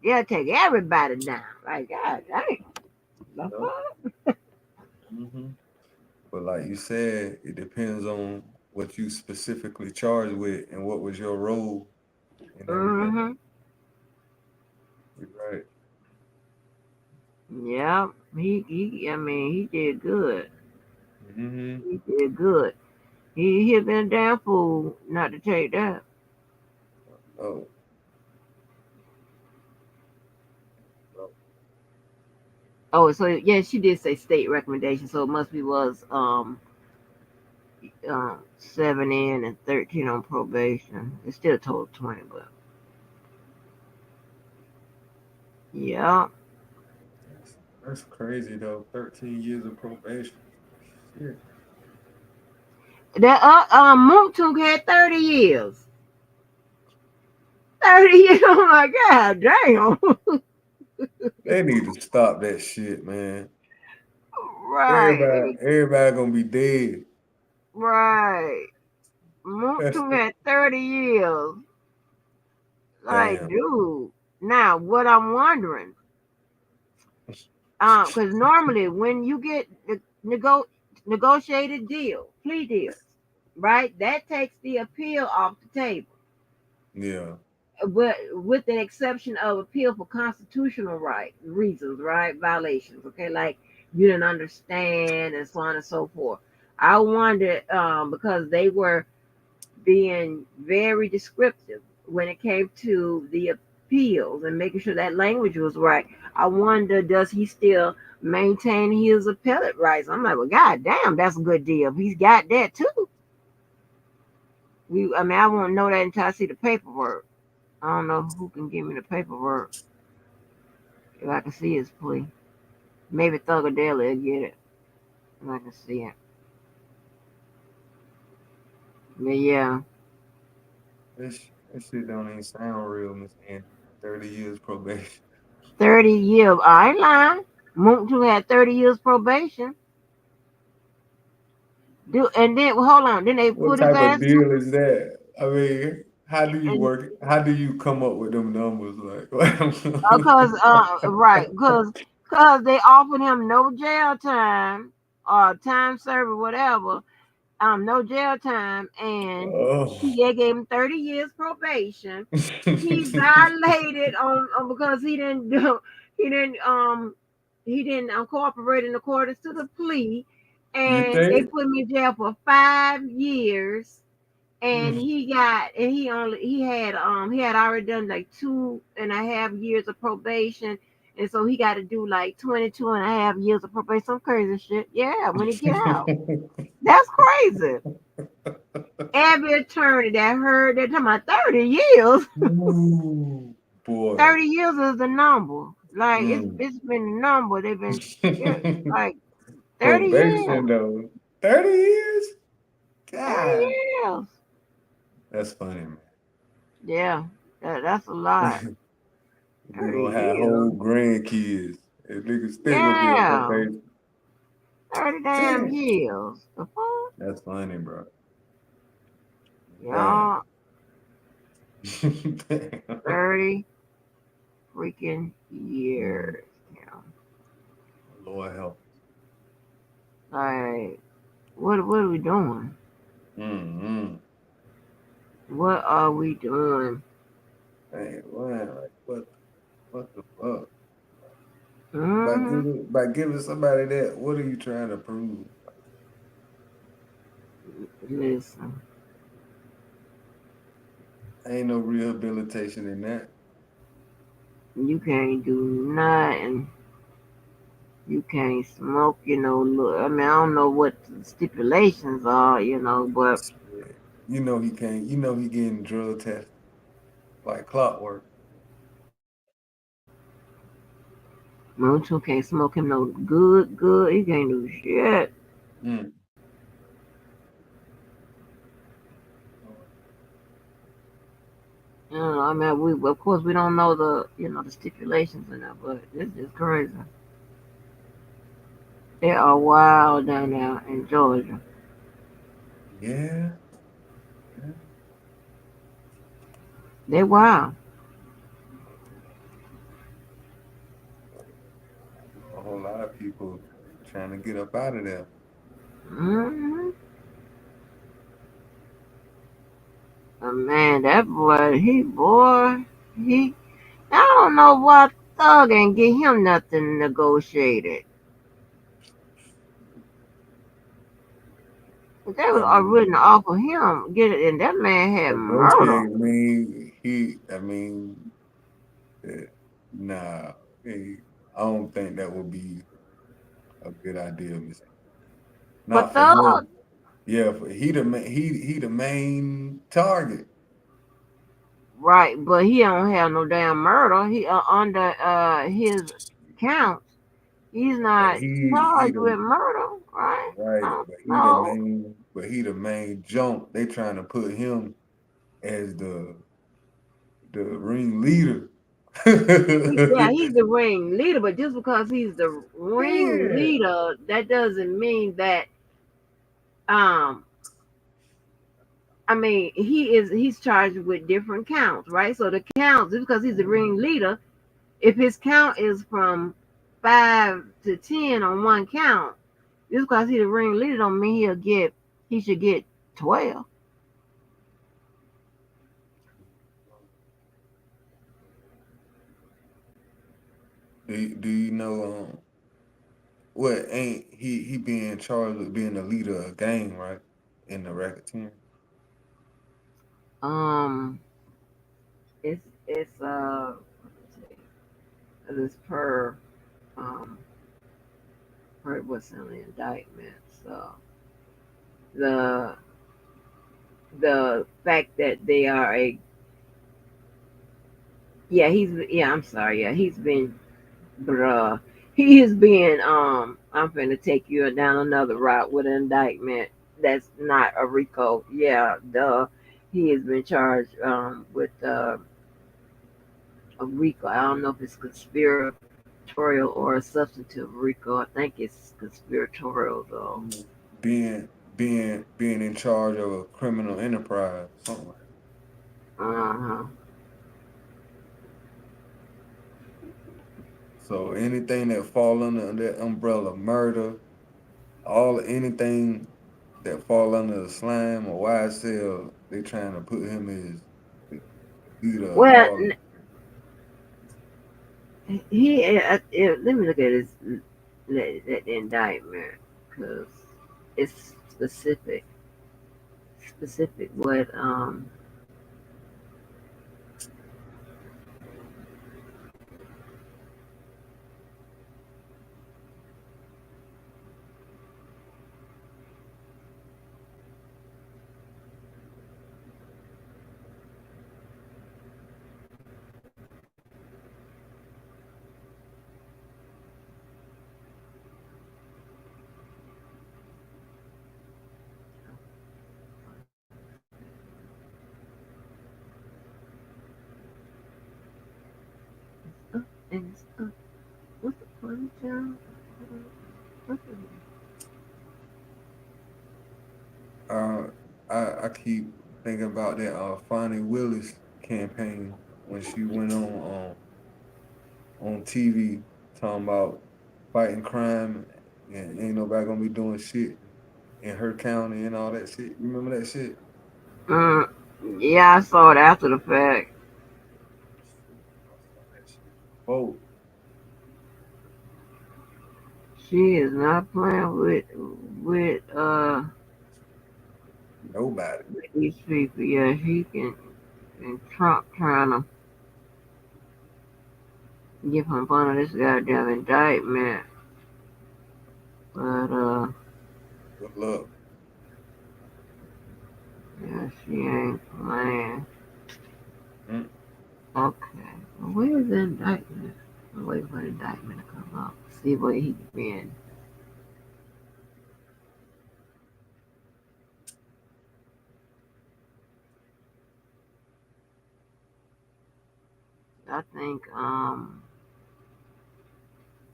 They'll take everybody down. Like, God dang. The fuck? But like you said, it depends on what you specifically charged with and what was your role in everything. You're right. Yeah. I mean, he did good. He did good. He'd been a damn fool not to take that. Oh. Oh, so yeah, she did say state recommendation, so it must be was 7 in and 13 on probation. It's still a total of 20, but yeah. That's crazy though. 13 years of probation. Shit. That Moontook had 30 years. 30 years. Oh my God, damn. They need to stop that shit, man. Right. Everybody gonna be dead. Right. Moontook had 30 years. Like, Damn. dude. Now, what I'm wondering, because normally when you get the negotiated plea deals, right, that takes the appeal off the table. Yeah. But with the exception of appeal for constitutional reasons, right, violations, okay, like you didn't understand and so on and so forth. I wondered because they were being very descriptive when it came to the appeals and making sure that language was right. I wonder, does he still maintain his appellate rights? I'm like, well, God damn, that's a good deal. He's got that too. I won't know that until I see the paperwork. I don't know who can give me the paperwork. If I can see his plea. Maybe Thugadale will get it. If I can see it. But yeah. That shit don't even sound real, Miss Andy. 30 years probation. 30 years. I ain't lying. Moontook had 30 years probation. And then, hold on. Then they What put his type ass. of deal is that? I mean, how do you work? How do you come up with them numbers? Like, Right. Because they offered him no jail time or time served or whatever. No jail time, and they gave him 30 years probation. He violated because he didn't cooperate in accordance to the plea, and they put him in jail for 5 years. And he had already done like 2.5 years of probation. And so he got to do like 22.5 years of probation. Some crazy shit. Yeah, when he get out. That's crazy. Every attorney that heard that talking about 30 years. Ooh, boy. 30 years is the number. Like it's been the number. They've been like 30 probation years. Though. 30 years? God. 30 years. That's funny, man. Yeah, that's a lot. We're gonna have whole grandkids. And niggas still gonna be on probation. 30 damn years. The fuck? That's funny, bro. Yeah. 30 freaking years. Yeah. Lord help. Like, what are we doing? What are we doing? Hey, man, like what the fuck? Mm-hmm. By giving somebody that, what are you trying to prove? Listen. Ain't no rehabilitation in that. You can't do nothing. You can't smoke, look. I mean, I don't know what the stipulations are, but you know he can't. You know he getting drug tested like clockwork. Moonshine can't smoke him no good. He can't do shit. Mm. You know, I mean, we of course we don't know the stipulations in that, but it's just crazy. They are wild down there in Georgia. Yeah. They wild. A whole lot of people trying to get up out of there. Mm-hmm. Man, that boy, he. I don't know why Thug ain't get him nothing negotiated. If they was already offer him get it, and that man had murder. Nah, I don't think that would be a good idea, Miss. But Not for him. Thug, Yeah, he the main target. right? But he don't have no damn murder. He under his counts. He's But not he charged the with murder, right? right, No. but he the main jump. They trying to put him as the ringleader. Yeah, he's the ring leader, but just because he's the ring Yeah. leader, that doesn't mean that I mean he's charged with different counts, right? So the counts, just because he's the ring leader, if his count is from 5 to 10 on one count, just because he's the ring leader don't mean he should get 12. Do you know what ain't he being charged with being the leader of a gang, right? In the racketeering. It's it's per what's in the indictment. So the fact that they are I'm sorry, he's been bruh. He is being I'm finna take you down another route with an indictment that's not a RICO. Yeah, duh. He has been charged with a RICO. I don't know if it's conspiratorial or a substantive RICO. I think it's conspiratorial though. Being in charge of a criminal enterprise, something like that. Uh-huh. So anything that fall under that umbrella, murder, anything that fall under the slime or YSL, they trying to put him as the leader of Well, all. let me look at his that indictment because it's specific what and what's the point of I keep thinking about that Fonnie Willis campaign when she went on TV talking about fighting crime and ain't nobody gonna be doing shit in her county and all that shit. You remember that shit? Yeah, I saw it after the fact. Oh, She is not playing with nobody. with these people. Yeah, she can. And Trump trying to give him fun of this goddamn indictment, but Good luck. yeah, she ain't playing. indictment to come up. See what he been. I think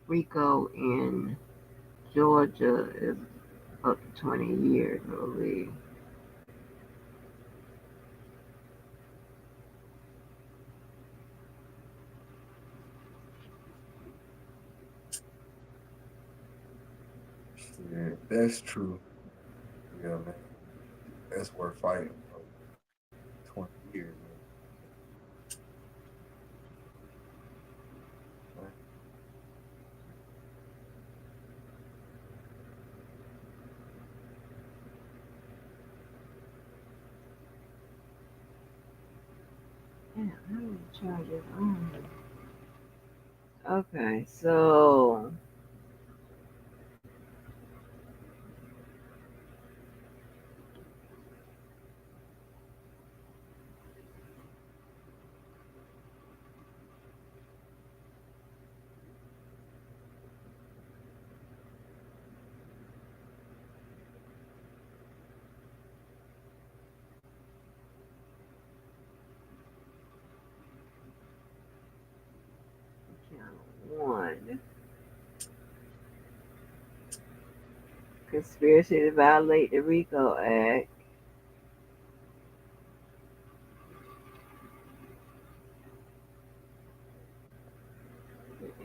Rico in Georgia is up to 20 years, I believe. Yeah, that's true. Yeah, man. That's worth fighting for 20 years, man. Yeah, how many charges? Okay, so one, conspiracy to violate the RICO Act.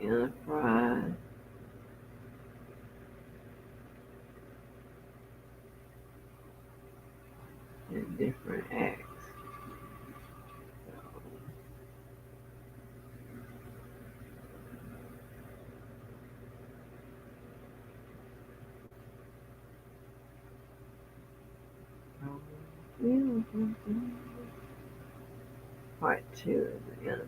Enterprise. And different acts. Part 2 is the enterprise.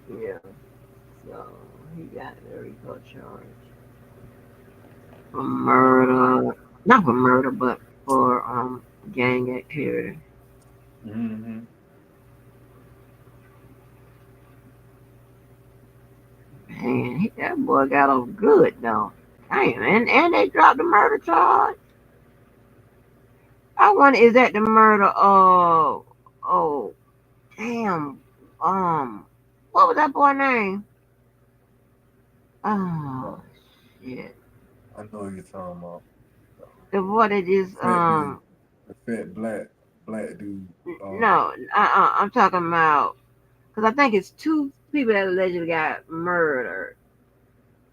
Yeah, so he got the RICO charge for murder, not for murder, but for gang activity. Mm-hmm. Man, that boy got off good though. Damn, and they dropped the murder charge. I wonder, is that the murder of, oh, damn, what was that boy name? Oh, shit. I know what you're talking about. The boy that just, The fat black dude. no, I'm talking about, because I think it's 2 people that allegedly got murdered.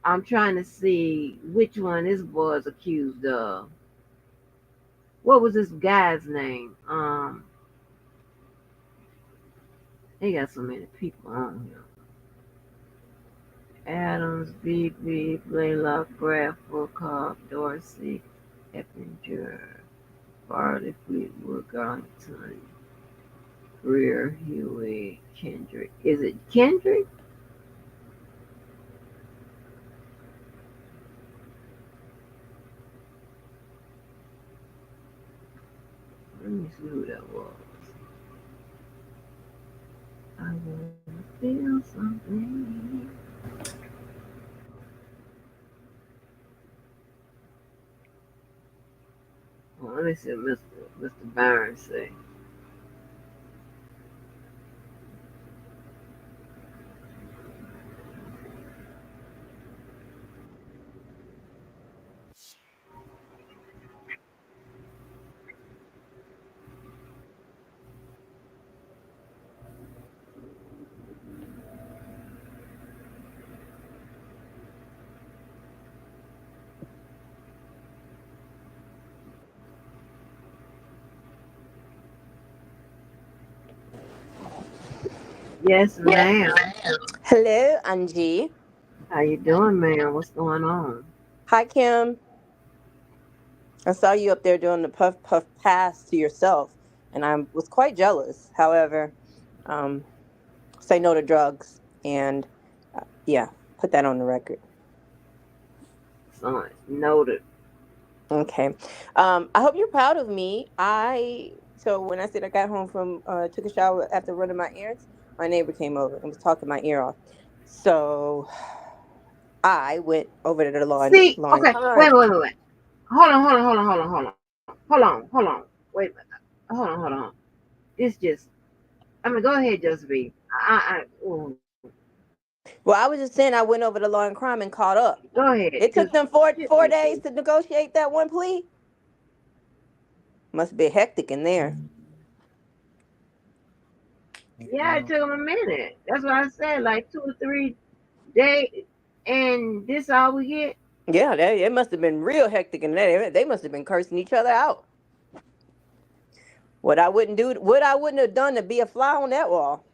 I'm trying to see which one this boy is accused of. What was this guy's name? He got so many people on here. Adams, BB, Blaylock, Bradford, Cobb, Dorsey, Eppinger, Farley, Fleetwood, Garlington, Greer, Huey, Kendrick. Is it Kendrick? Let me see who that was. I wanna feel something. Well, let me see what Mr. Barnes say. Yes, ma'am. Hello, Angie. How you doing, ma'am? What's going on? Hi, Kim. I saw you up there doing the puff puff pass to yourself, and I was quite jealous. However, say no to drugs, and yeah, put that on the record. So noted. Okay. I hope you're proud of me. So when I said I got home from took a shower after running my errands, my neighbor came over and was talking my ear off. So I went over to the See, lawn okay, crime. wait. Hold on. Wait a minute. Hold on. It's just, I mean, go ahead, just be. Ooh. Well, I was just saying I went over to law and crime and caught up. Go ahead. It took 'cause them four shit, days to negotiate that one plea. Must be hectic in there. Yeah, it took them a minute. That's what I said, like 2 or 3 days, and this all we get. Yeah, it must have been real hectic in there. They must have been cursing each other out. What I wouldn't have done to be a fly on that wall.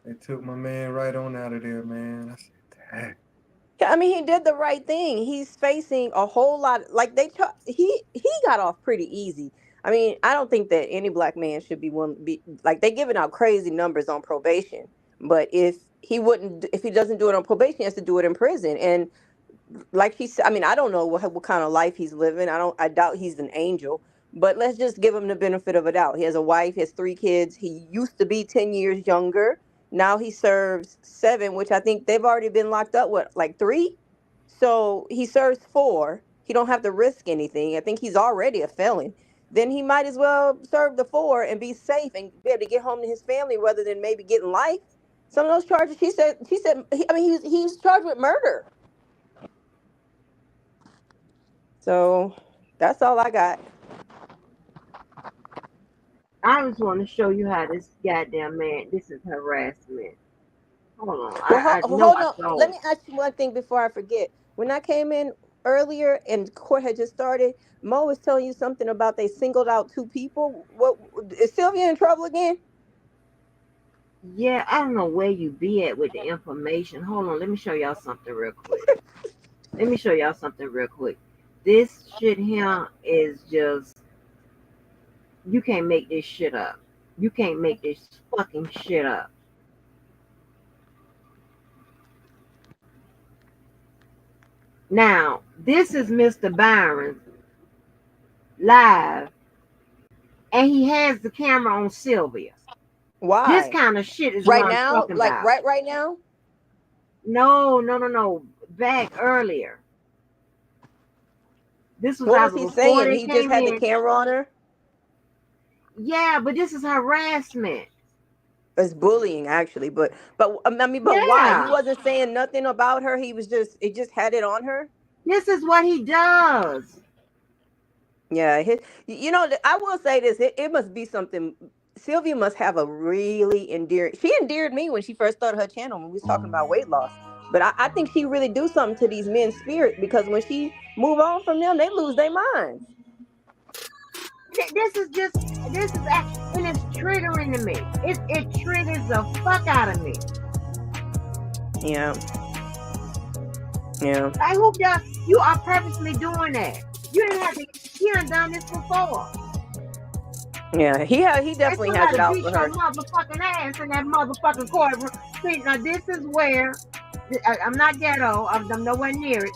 They took my man right on out of there, man. I said, dang. I mean, he did the right thing. He's facing a whole lot. Like he got off pretty easy. I mean, I don't think that any black man should be like they giving out crazy numbers on probation. But if he doesn't do it on probation, he has to do it in prison. And like he said, I mean, I don't know what kind of life he's living. I doubt he's an angel. But let's just give him the benefit of a doubt. He has a wife, he has 3 kids. He used to be 10 years younger. Now he serves 7, which I think they've already been locked up with, like 3. So he serves 4. He don't have to risk anything. I think he's already a felon. Then he might as well serve the 4 and be safe and be able to get home to his family rather than maybe getting life. Some of those charges, he said. He's charged with murder. So that's all I got. I just want to show you how this goddamn man. This is harassment. Hold on. Well, hold on. Let me ask you one thing before I forget. When I came in earlier and court had just started, Mo was telling you something about they singled out 2 people. What is Sylvia in trouble again? Yeah, I don't know where you be at with the information. Hold on, let me show y'all something real quick. This shit here is just, you can't make this shit up. You can't make this fucking shit up. Now, this is Mr. Byron live, and he has the camera on Sylvia. Why? This kind of shit is right what now, I'm talking like about. right now. No. Back earlier. This was What was he saying? He just had the camera on her. Yeah, but this is harassment. It's bullying, actually. But I mean, but why? He wasn't saying nothing about her. He just had it on her. This is what he does. Yeah, I will say this. It must be something. Sylvia must have a really endearing. She endeared me when she first started her channel when we was talking about weight loss. But I think she really do something to these men's spirit, because when she move on from them, they lose their minds. This is and it's triggering to me. It triggers the fuck out of me. Yeah. I hope that you are purposely doing that. You done done this before. Yeah, he definitely has it out for her. Motherfucking ass in that motherfucking courtroom. See, now this is where I'm not ghetto. I'm nowhere near it.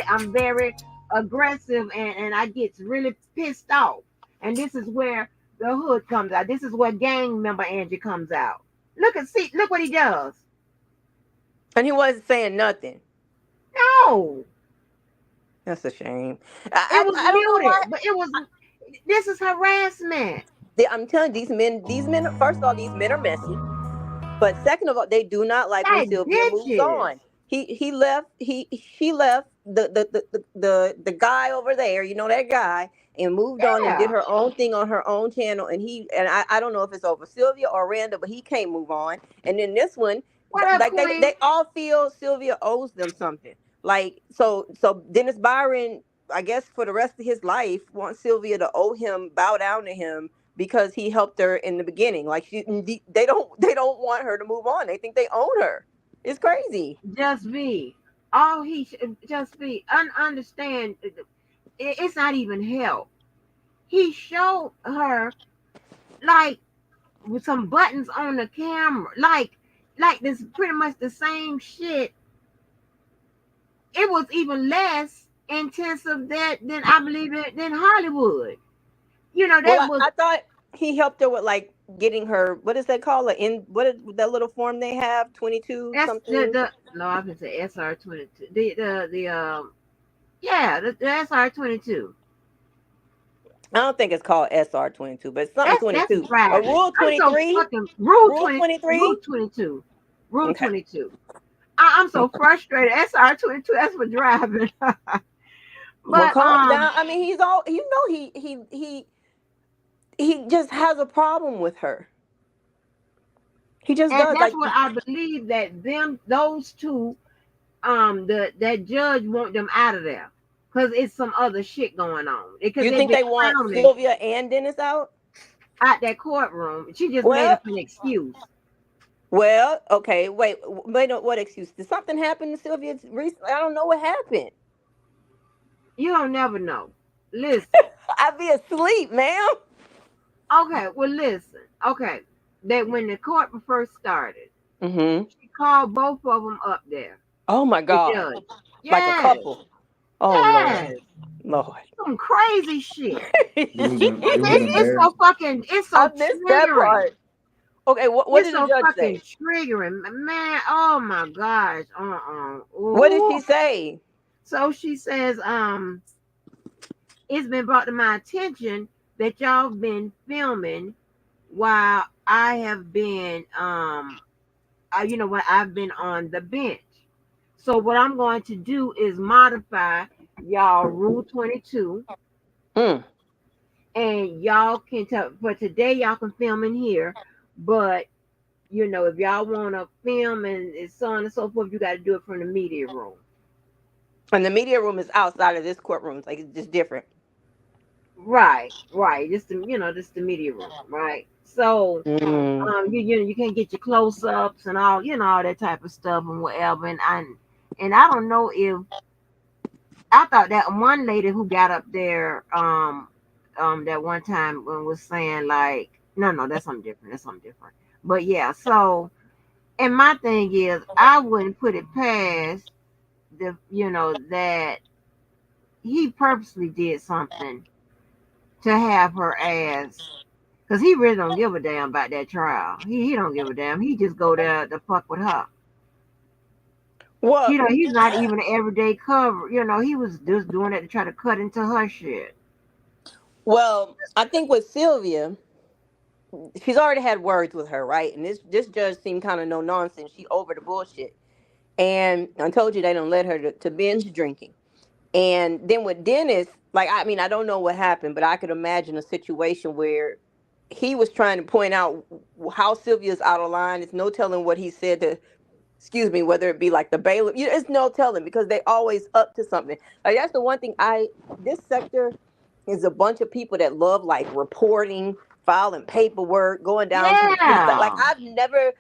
I'm very aggressive and I get really pissed off. And this is where the hood comes out. This is where gang member Angie comes out. Look what he does. And he wasn't saying nothing. No. That's a shame. I don't know why. But this is harassment. I'm telling you, these men, first of all, these men are messy. But second of all, they do not like when Sylvia moves on. She left the guy over there, that guy, and moved on and did her own thing on her own channel. And I don't know if it's over Sylvia or Randall, but he can't move on. And then this one, they all feel Sylvia owes them something. Like so Dennis Byron, I guess for the rest of his life, wants Sylvia to bow down to him because he helped her in the beginning. Like they don't want her to move on. They think they own her. It's crazy. Understand. It's not even help. He showed her like with some buttons on the camera, like this pretty much the same shit. It was even less intensive than I believe it than Hollywood. You know, Well, that was I thought he helped her with like getting her. What is that called? What is that little form they have? 22 that's something. no, I was gonna say SR-22. The SR-22. I don't think it's called SR-22, but it's something That's 22. A driving. Rule I'm so 23. fucking Rule Rule 20, 23. Rule 22. Rule Okay. 22. I'm so frustrated. SR-22. That's for driving. Well, But calm down. I mean, he's all you know. He just has a problem with her. He just and does. that's Like, what I believe that those two, that judge want them out of there because it's some other shit going on. Because you they've think been they want clowning Sylvia and Dennis out? that courtroom. She just made up an excuse. Well, okay. Wait. What excuse? Did something happen to Sylvia recently? I don't know what happened. You don't never know. Listen. I be asleep, ma'am. Okay, well, listen. Okay, that when the court first started, she called both of them up there. Oh my God! Judge. Like a couple. Oh yes. Lord. Some crazy shit. It was It's so fucking. It's so I missed that triggering. part. Okay, what It's did the so judge fucking say? triggering, man. Oh my gosh. What did she say? So she says, it's been brought to my attention that y'all been filming while I have been, when I've been on the bench. So what I'm going to do is modify y'all Rule 22. And y'all can tell, for today, y'all can film in here. But, if y'all want to film and so on and so forth, you got to do it from the media room. And the media room is outside of this courtroom. Like, it's just different. Right. Just the media room, right? So, you can't get your close-ups and all, all that type of stuff and whatever. And I don't know if I thought that one lady who got up there, that one time when was saying like, no, that's something different. But yeah, so, and my thing is, I wouldn't put it past that he purposely did something to have her ass, because he really don't give a damn about that trial. He don't give a damn. He just go there to fuck with her. Well, he's not even an everyday cover. He was just doing it to try to cut into her shit. Well, I think with Sylvia, she's already had words with her, right? And this judge seemed kind of no nonsense. She over the bullshit. And I told you they don't let her to binge drinking. And then with Dennis, I don't know what happened, but I could imagine a situation where he was trying to point out how Sylvia's out of line. It's no telling what he said to, whether it be like the bailiff. It's no telling because they always up to something. Like, that's the one thing this sector is a bunch of people that love like reporting, filing paperwork, going down to the police. Like, I've never,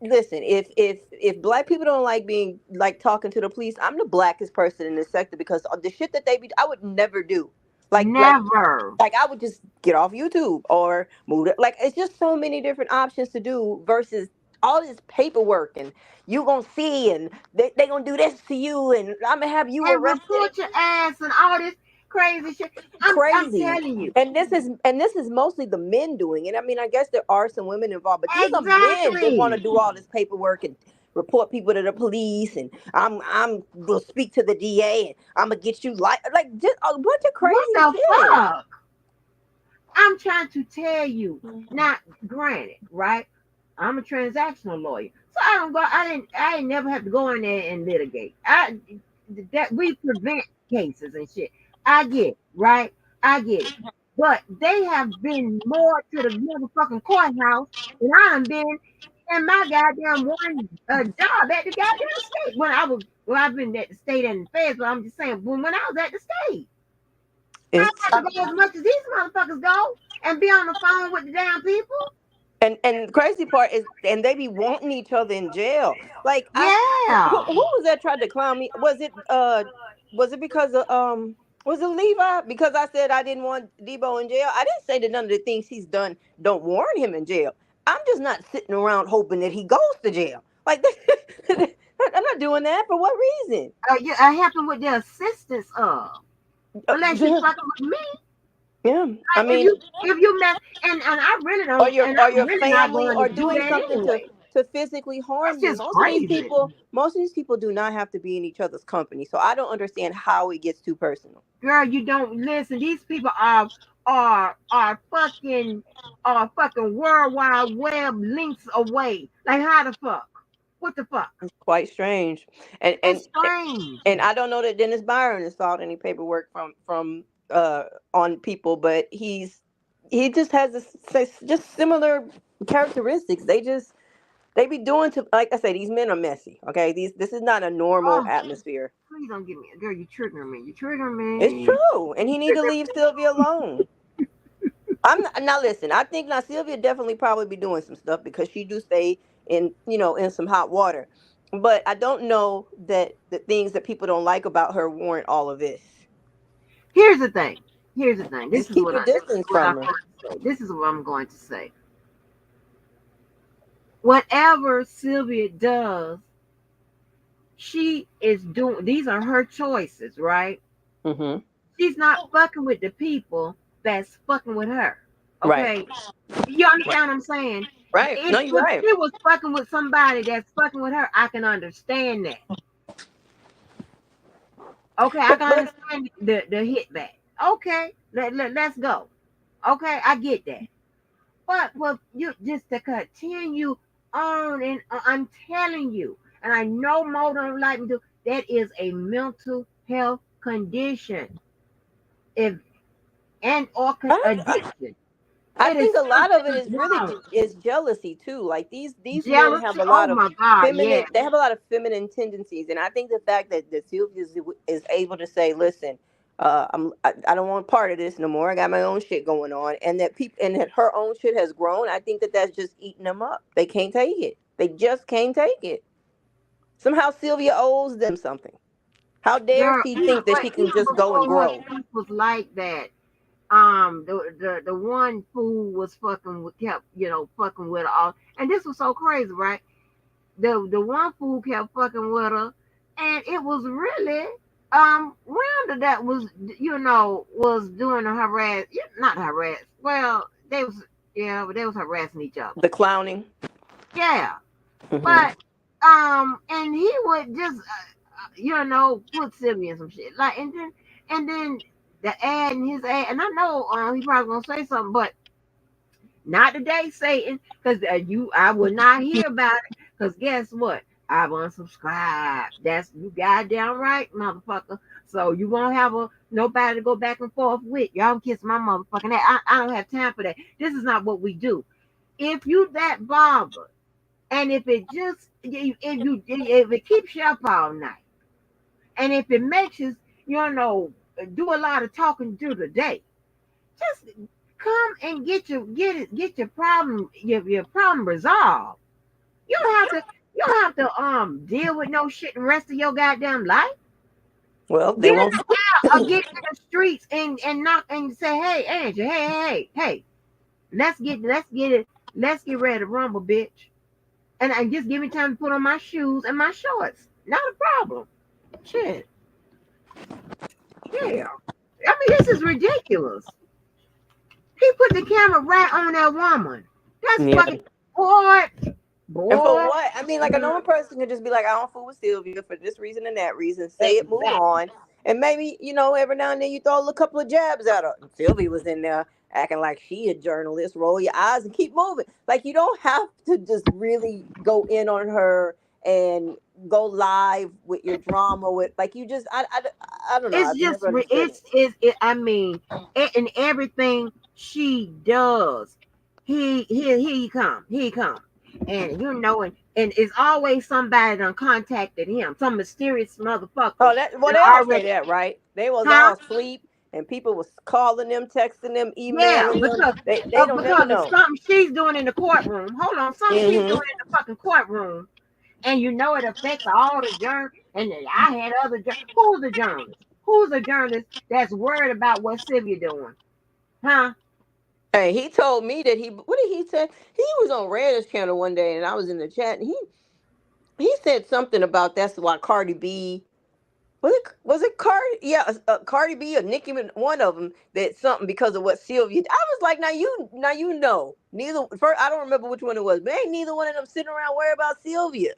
listen, if black people don't like being like talking to the police, I'm the blackest person in this sector because of the shit that I would never do. Never. Like I would just get off YouTube or move it. Like, it's just so many different options to do versus all this paperwork and you gonna see and they gonna do this to you and I'm gonna have you arrested. Report your ass and all this crazy shit. I'm telling you. And this is mostly the men doing it. I mean, I guess there are some women involved, but these are men that want to do all this paperwork and report people to the police. And I'm gonna speak to the DA and I'm gonna get you like just a bunch of crazy what the shit. Fuck? I'm trying to tell you. Now, granted, right? I'm a transactional lawyer, so I didn't never have to go in there and litigate. We prevent cases and shit. I get it, right? I get it. But they have been more to the motherfucking courthouse than I have been in my goddamn one job at the goddamn state. I've been at the state and the feds, but I'm just saying, when I was at the state, I have to go as much as these motherfuckers go and be on the phone with the damn people. And the crazy part is, and they be wanting each other in jail. Like, who was that tried to clown me? Was it because of was it Levi? Because I said I didn't want Debo in jail. I didn't say that none of the things he's done don't warrant him in jail. I'm just not sitting around hoping that he goes to jail. Like, not doing that. For what reason? Yeah, I happen with the assistance of. Unless you fucking with me. Yeah, I Like, mean, if you mess and I really don't, or your and I'm really not family, going or to do doing that something anyway. to physically harm That's you. just crazy. Most of these people do not have to be in each other's company. So I don't understand how it gets too personal. Girl, you don't listen. These people are fucking World Wide Web links away. Like how the fuck? What the fuck? It's quite strange. It's strange. And I don't know that Dennis Byron has filed any paperwork from on people, but he just has just similar characteristics. They be doing to, like I say, these men are messy. Okay, this is not a normal atmosphere. Please don't give me, girl. You triggering me. You triggering me. It's true, and he need to leave Sylvia alone. Now listen. I think now Sylvia definitely probably be doing some stuff because she do stay in some hot water, but I don't know that the things that people don't like about her warrant all of this. Here's the thing. This Just is keep what your distance from her. This is what I'm going to say. Whatever Sylvia does, she is doing. These are her choices, right? Mm-hmm. She's not fucking with the people that's fucking with her. Okay, Right. You understand what I'm saying? Right. No, you're right. If she was fucking with somebody that's fucking with her, I can understand that. Okay, I can understand the hit back. Okay, let's go. Okay, I get that. But you just to continue on, and I'm telling you, and I know Mo don't like me to. That is a mental health condition, or addiction. I think a lot of it is really is jealousy too. Like these men have a lot of feminine. Yeah. They have a lot of feminine tendencies, and I think the fact that Sylvia is able to say, "Listen, I don't want part of this no more. I got my own shit going on," and that her own shit has grown. I think that's just eating them up. They can't take it. They just can't take it. Somehow Sylvia owes them something. How dare she think that she can just go and grow? Was like that. The one fool was kept fucking with her all, and this was so crazy, right? The one fool kept fucking with her, and it was really Rhonda that was doing the not harass. Well, they was harassing each other. The clowning. Yeah, Mm-hmm. but and he would just put Sylvia in some shit and then the ad and his ad, and I know he probably gonna say something, but not today, Satan, because I would not hear about it. Because guess what? I've unsubscribed. That's you goddamn right, motherfucker. So you won't have nobody to go back and forth with. Y'all kiss my motherfucking ass. I don't have time for that. This is not what we do. If you that bothered, and if it keeps you up all night, and if it makes you do a lot of talking through the day, just come and get your problem resolved. You don't have to deal with no shit the rest of your goddamn life. Well, they won't get in the streets and knock and say, "Hey, Angie, hey, let's get ready to rumble, bitch." And just give me time to put on my shoes and my shorts. Not a problem. Shit. Yeah. I mean, this is ridiculous. He put the camera right on that woman. That's fucking boy. And for what? I mean, like a normal person could just be like, "I don't fool with Sylvia for this reason and that reason." Say it, move on, and maybe every now and then you throw a couple of jabs at her. Sylvia was in there acting like she a journalist. Roll your eyes and keep moving. Like you don't have to just really go in on her and go live with your drama with you just I don't know. I mean, in everything she does, he come. And and it's always somebody done contacted him, some mysterious motherfucker. Oh, they already say that, right? They was all asleep, and people was calling them, texting them, emailing them. They don't never know. It's something she's doing in the courtroom. Hold on, something she's doing in the fucking courtroom, and it affects all the journalists. And I had other who's the journalist? Who's a journalist that's worried about what Sylvia doing? Huh? Hey, he told me that what did he say? He was on Red's channel one day, and I was in the chat, and he said something about that's why Cardi B was it Cardi? Yeah, Cardi B or Nicki, one of them, that something because of what Sylvia. I was like, now you know, neither. First, I don't remember which one it was, but ain't neither one of them sitting around worried about Sylvia.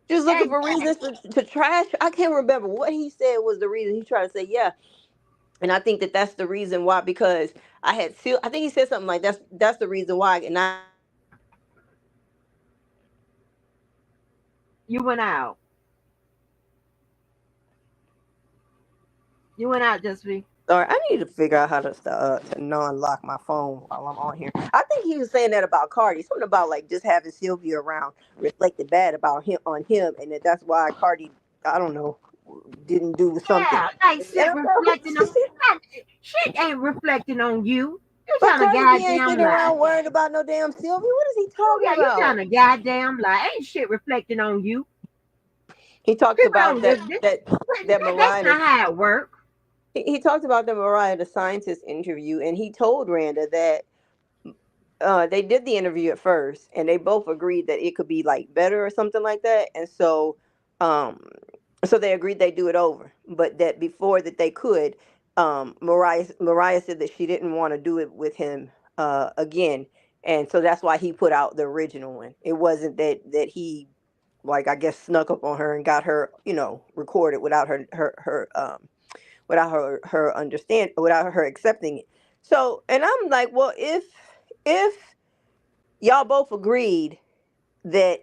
Just looking for reasons to trash. I can't remember what he said was the reason. He tried to say, yeah, and I think that's the reason why, because I think he said something like that's the reason why, and You went out. You went out, just be. sorry, I need to figure out how to non-lock my phone while I'm on here. I think he was saying that about Cardi, something about like just having Sylvia around reflected bad about him on him, and that's why Cardi, I don't know, didn't do something. Yeah, like shit reflecting on shit ain't reflecting on you. You But trying to Cardi B ain't goddamn sitting lie. around worried about no damn Sylvia. What is he talking Yeah, you about? trying to goddamn lie. Ain't shit reflecting on you. He talks People about don't that that's Mariah. not how it works. He talked about the Mariah the Scientist interview, and he told Randa that they did the interview at first, and they both agreed that it could be like better or something like that, and so they agreed they'd do it over, but that before that they could, Mariah said that she didn't want to do it with him again, and so that's why he put out the original one. It wasn't that he, like, I guess, snuck up on her and got her, recorded without without her accepting it. So, and I'm like, well, if y'all both agreed that,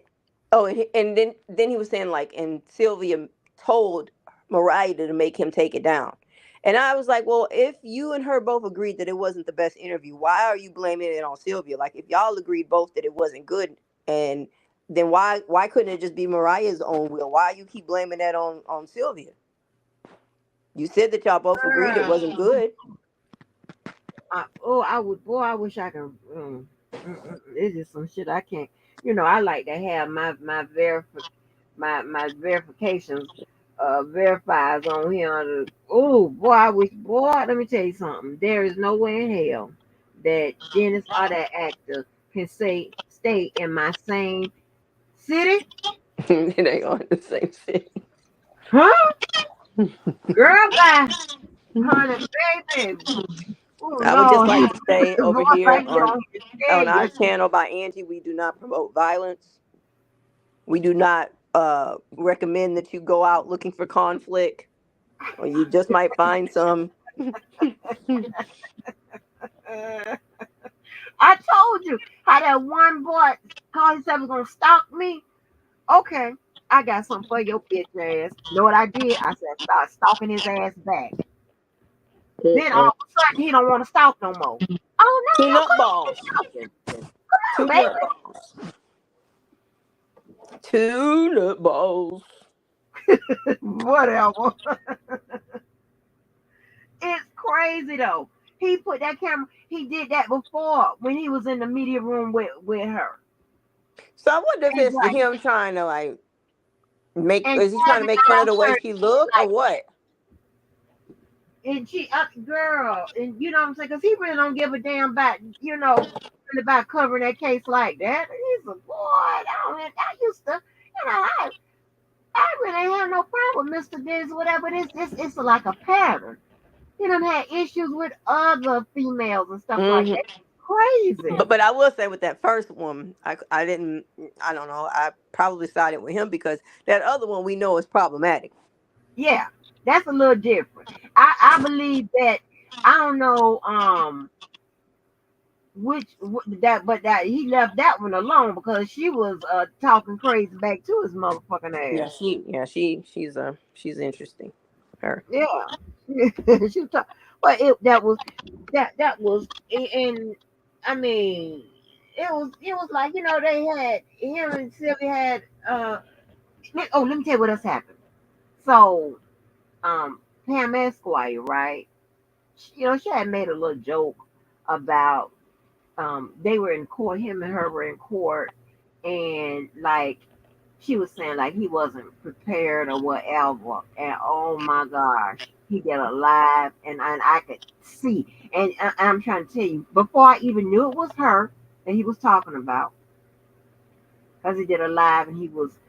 and then he was saying, like, and Sylvia told Mariah to make him take it down. And I was like, well, if you and her both agreed that it wasn't the best interview, why are you blaming it on Sylvia? Like, if y'all agreed both that it wasn't good, and then why couldn't it just be Mariah's own will? Why you keep blaming that on Sylvia? You said that y'all both agreed it wasn't good. I wish I could. It's just some shit I can't. I like to have my verifications verifies on here. Oh boy, I wish. Boy, let me tell you something. There is no way in hell that Dennis or that actor can stay in my same city. It ain't on the same city. Huh? Girl, bye. Honey, baby. Oh, I would just Lord. like to say over Lord, here I get on here to tell our you. channel by Angie, we do not promote violence. We do not recommend that you go out looking for conflict, or you just might find some. I told you how that one boy called himself was gonna stalk me. Okay, I got something for your bitch ass. You know what I did? I said start stalking his ass back. Then all of a sudden he don't want to stalk no more. Oh Two no, nut come balls. on, Two baby. nut balls. Two nut balls. Whatever. It's crazy though. He put that camera. He did that before when he was in the media room with her. So I wonder if And it's like, him trying to like and is he trying to every make fun of time the way her, she look or like, what? and she girl, and you know what I'm saying? Because he really don't give a damn about really about covering that case like that. He's a boy. I used to, I really ain't have no problem with Mr. Diz, whatever. It's like a pattern. He done had issues with other females and stuff like that. Crazy. But I will say with that first one, I don't know. I probably sided with him because that other one we know is problematic. Yeah, that's a little different. I believe that I don't know that he left that one alone because she was talking crazy back to his motherfucking ass. She's interesting. Her. Yeah. She was but that was and I mean it was like they had him and Sylvia had let me tell you what else happened. So Pam Esquire, right? She had made a little joke about they were in court, him and her were in court, and like she was saying like he wasn't prepared or whatever. And oh my gosh, he did a live, and I could see. And I'm trying to tell you, before I even knew it was her that he was talking about, because he did a live and he was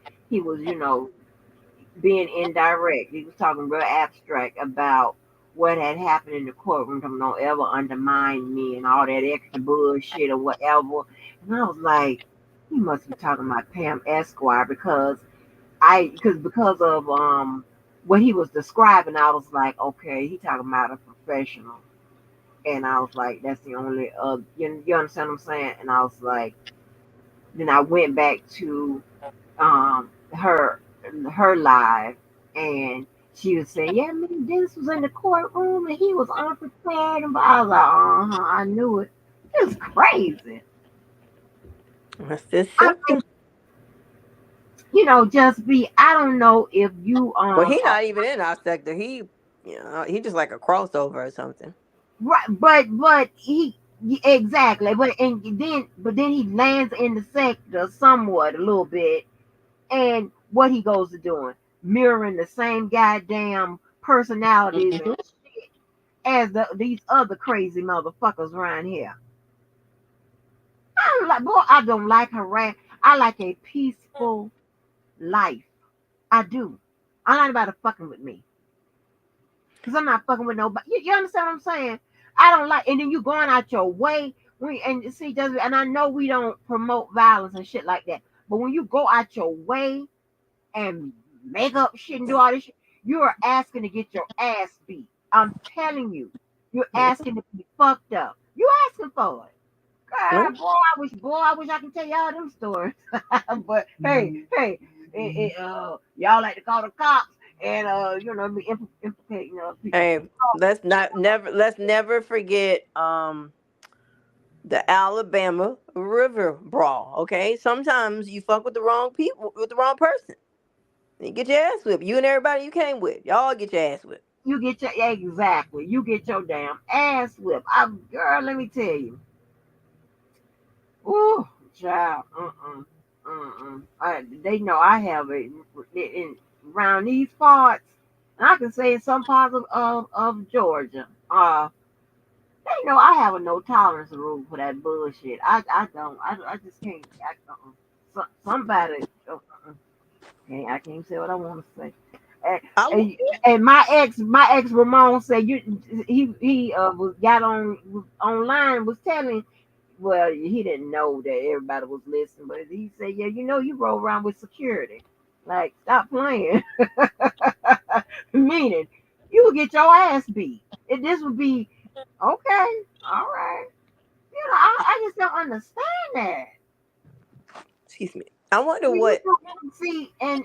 being indirect. He was talking real abstract about what had happened in the courtroom. Don't ever undermine me and all that extra bullshit or whatever. And I was like, he must be talking about Pam Esquire because because of what he was describing. I was like, okay, he talking about a professional. And I was like, that's the only you understand what I'm saying? And I was like, then I went back to her live, and she was saying, yeah, man, Dennis was in the courtroom and he was unprepared. And I was like, I knew it. It's crazy. That's just I mean, just be. I don't know if you well, he's not even in our sector. He just like a crossover or something. right, but he exactly, but then he lands in the sector somewhat a little bit, and what he goes to doing, mirroring the same goddamn personalities and shit as these other crazy motherfuckers around here. I don't like harass. I like a peaceful life. I do. I'm not about to fucking with me. Because I'm not fucking with nobody. You understand what I'm saying? I don't like, and then you going out your way. And I know we don't promote violence and shit like that. But when you go out your way and make up shit and do all this shit, you are asking to get your ass beat. I'm telling you. You're asking to be fucked up. You asking for it. God, boy, I wish I could tell y'all them stories. But hey, y'all like to call the cops and be implicating people. Hey, let's never forget the Alabama River Brawl. Okay, sometimes you fuck with the wrong people, with the wrong person, you get your ass whipped. You and everybody you came with, y'all get your ass whipped. You get your damn ass whipped. Girl, let me tell you. Ooh, child. They know I have it around these parts. And I can say in some parts of Georgia. They know I have a no tolerance rule for that bullshit. I don't. I just can't. Somebody. I can't say what I want to say. And my ex Ramon said he got online was telling. Well, he didn't know that everybody was listening, but he said, yeah, you roll around with security. Like, stop playing. Meaning, you will get your ass beat. And this would be, okay, all right. I just don't understand that. Excuse me. I wonder what. See, and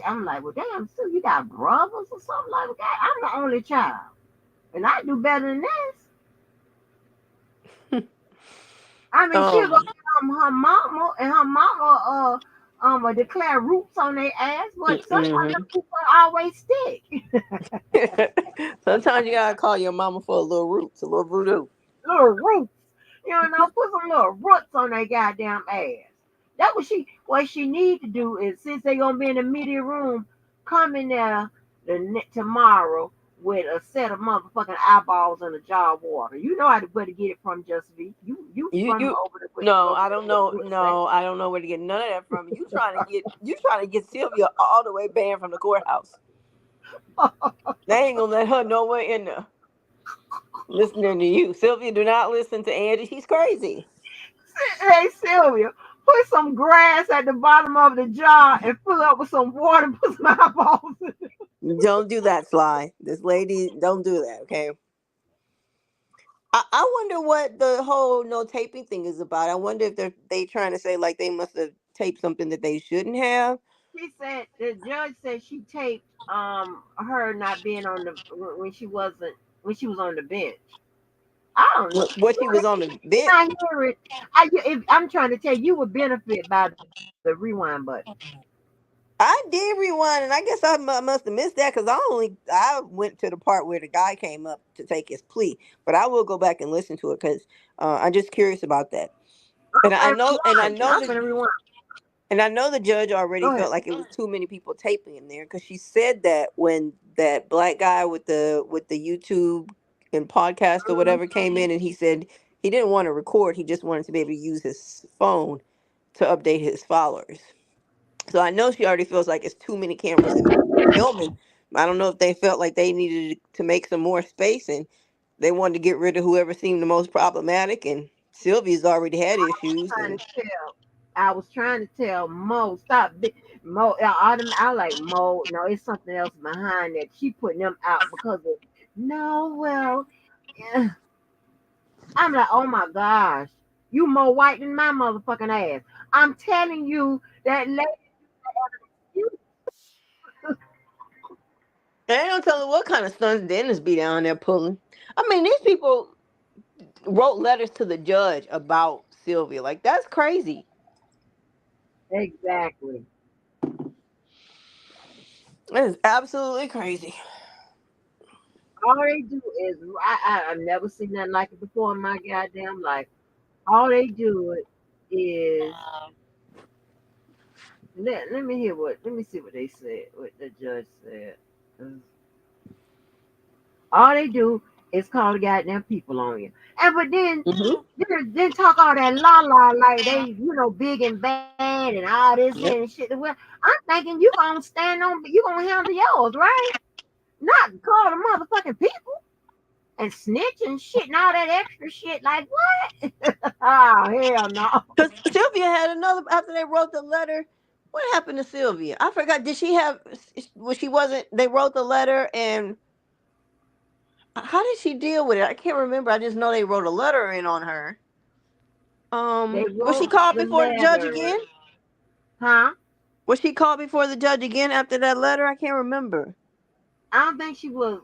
I'm like, well, damn, so you got brothers or something like that? I'm the only child. And I do better than this. I mean, she'll go her mama, and her mama declare roots on their ass, but sometimes the roots always stick. Sometimes you gotta call your mama for a little roots, a little voodoo. Little roots. Put some little roots on their goddamn ass. That what she need to do is, since they gonna be in the media room, come in there tomorrow with a set of motherfucking eyeballs and a jar of water. You know where to get it from, Just V. You over there. No, I don't know. No, I don't know where to get none of that from. You trying to get Sylvia all the way banned from the courthouse. They ain't gonna let her nowhere in there. Listening to you, Sylvia. Do not listen to Angie. She's crazy. Hey, Sylvia, put some grass at the bottom of the jar and fill up with some water and put some eyeballs in it. Don't do that, Sly. This lady, don't do that, okay? I wonder what the whole no taping thing is about. I wonder if they trying to say like they must have taped something that they shouldn't have. She said the judge said she taped her not being on when she was on the bench. I don't know what she was on the bench. I hear it. I'm trying to tell you would benefit by the rewind button. I did rewind, and I guess I must have missed that because I went to the part where the guy came up to take his plea. But I will go back and listen to it because I'm just curious about that. And I know the judge already felt like it was too many people taping in there because she said that when that black guy with the YouTube and podcast or whatever came in, and he said he didn't want to record, he just wanted to be able to use his phone to update his followers. So I know she already feels like it's too many cameras filming. I don't know if they felt like they needed to make some more space and they wanted to get rid of whoever seemed the most problematic. And Sylvia's already had issues. Trying And to tell. I was trying to tell Mo, stop. Mo, I like Mo. No, it's something else behind that. She putting them out because of no. Well, yeah. I'm like, oh my gosh, you more white than my motherfucking ass. I'm telling you that lady. You, they don't tell her what kind of stunts Dennis be down there pulling. I mean, these people wrote letters to the judge about Sylvia. Like, that's crazy. exactly. That is absolutely crazy. All they do is I've never seen nothing like it before in my goddamn life. All they do is let me hear what let me see what they said, what the judge said. 'Cause all they do is call the goddamn people on you. And but then talk all that la like they, big and bad and all this Yep. and shit. Well, I'm thinking you gonna stand on you gonna handle yours, right? Not call the motherfucking people and snitch and shit and all that extra shit. Like what? Oh hell no. Because Sylvia had another, after they wrote the letter, what happened to Sylvia? I forgot. Did she have, well, she wasn't, they wrote the letter and how did she deal with it? I can't remember. I just know they wrote a letter in on her. They Was she wrote called the before the judge letter. again? Huh? Was she called before the judge again after that letter? I can't remember. I don't think she was.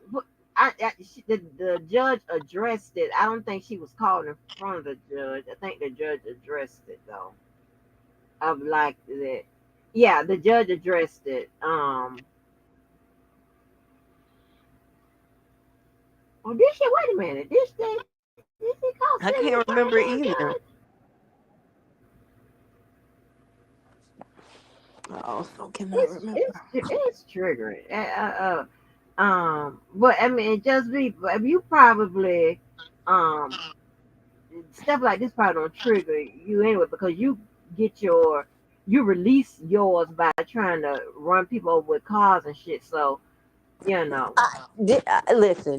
The judge addressed it. I don't think she was called in front of the judge. I think the judge addressed it though. Of like that. Yeah, the judge addressed it. Oh, this shit. Wait a minute. This thing. This thing called I Sylvia can't remember Ferdinand either. Judge. I also cannot remember. It's triggering. But I mean, it just be. You probably stuff like this probably don't trigger you anyway because you release yours by trying to run people over with cars and shit. So Listen,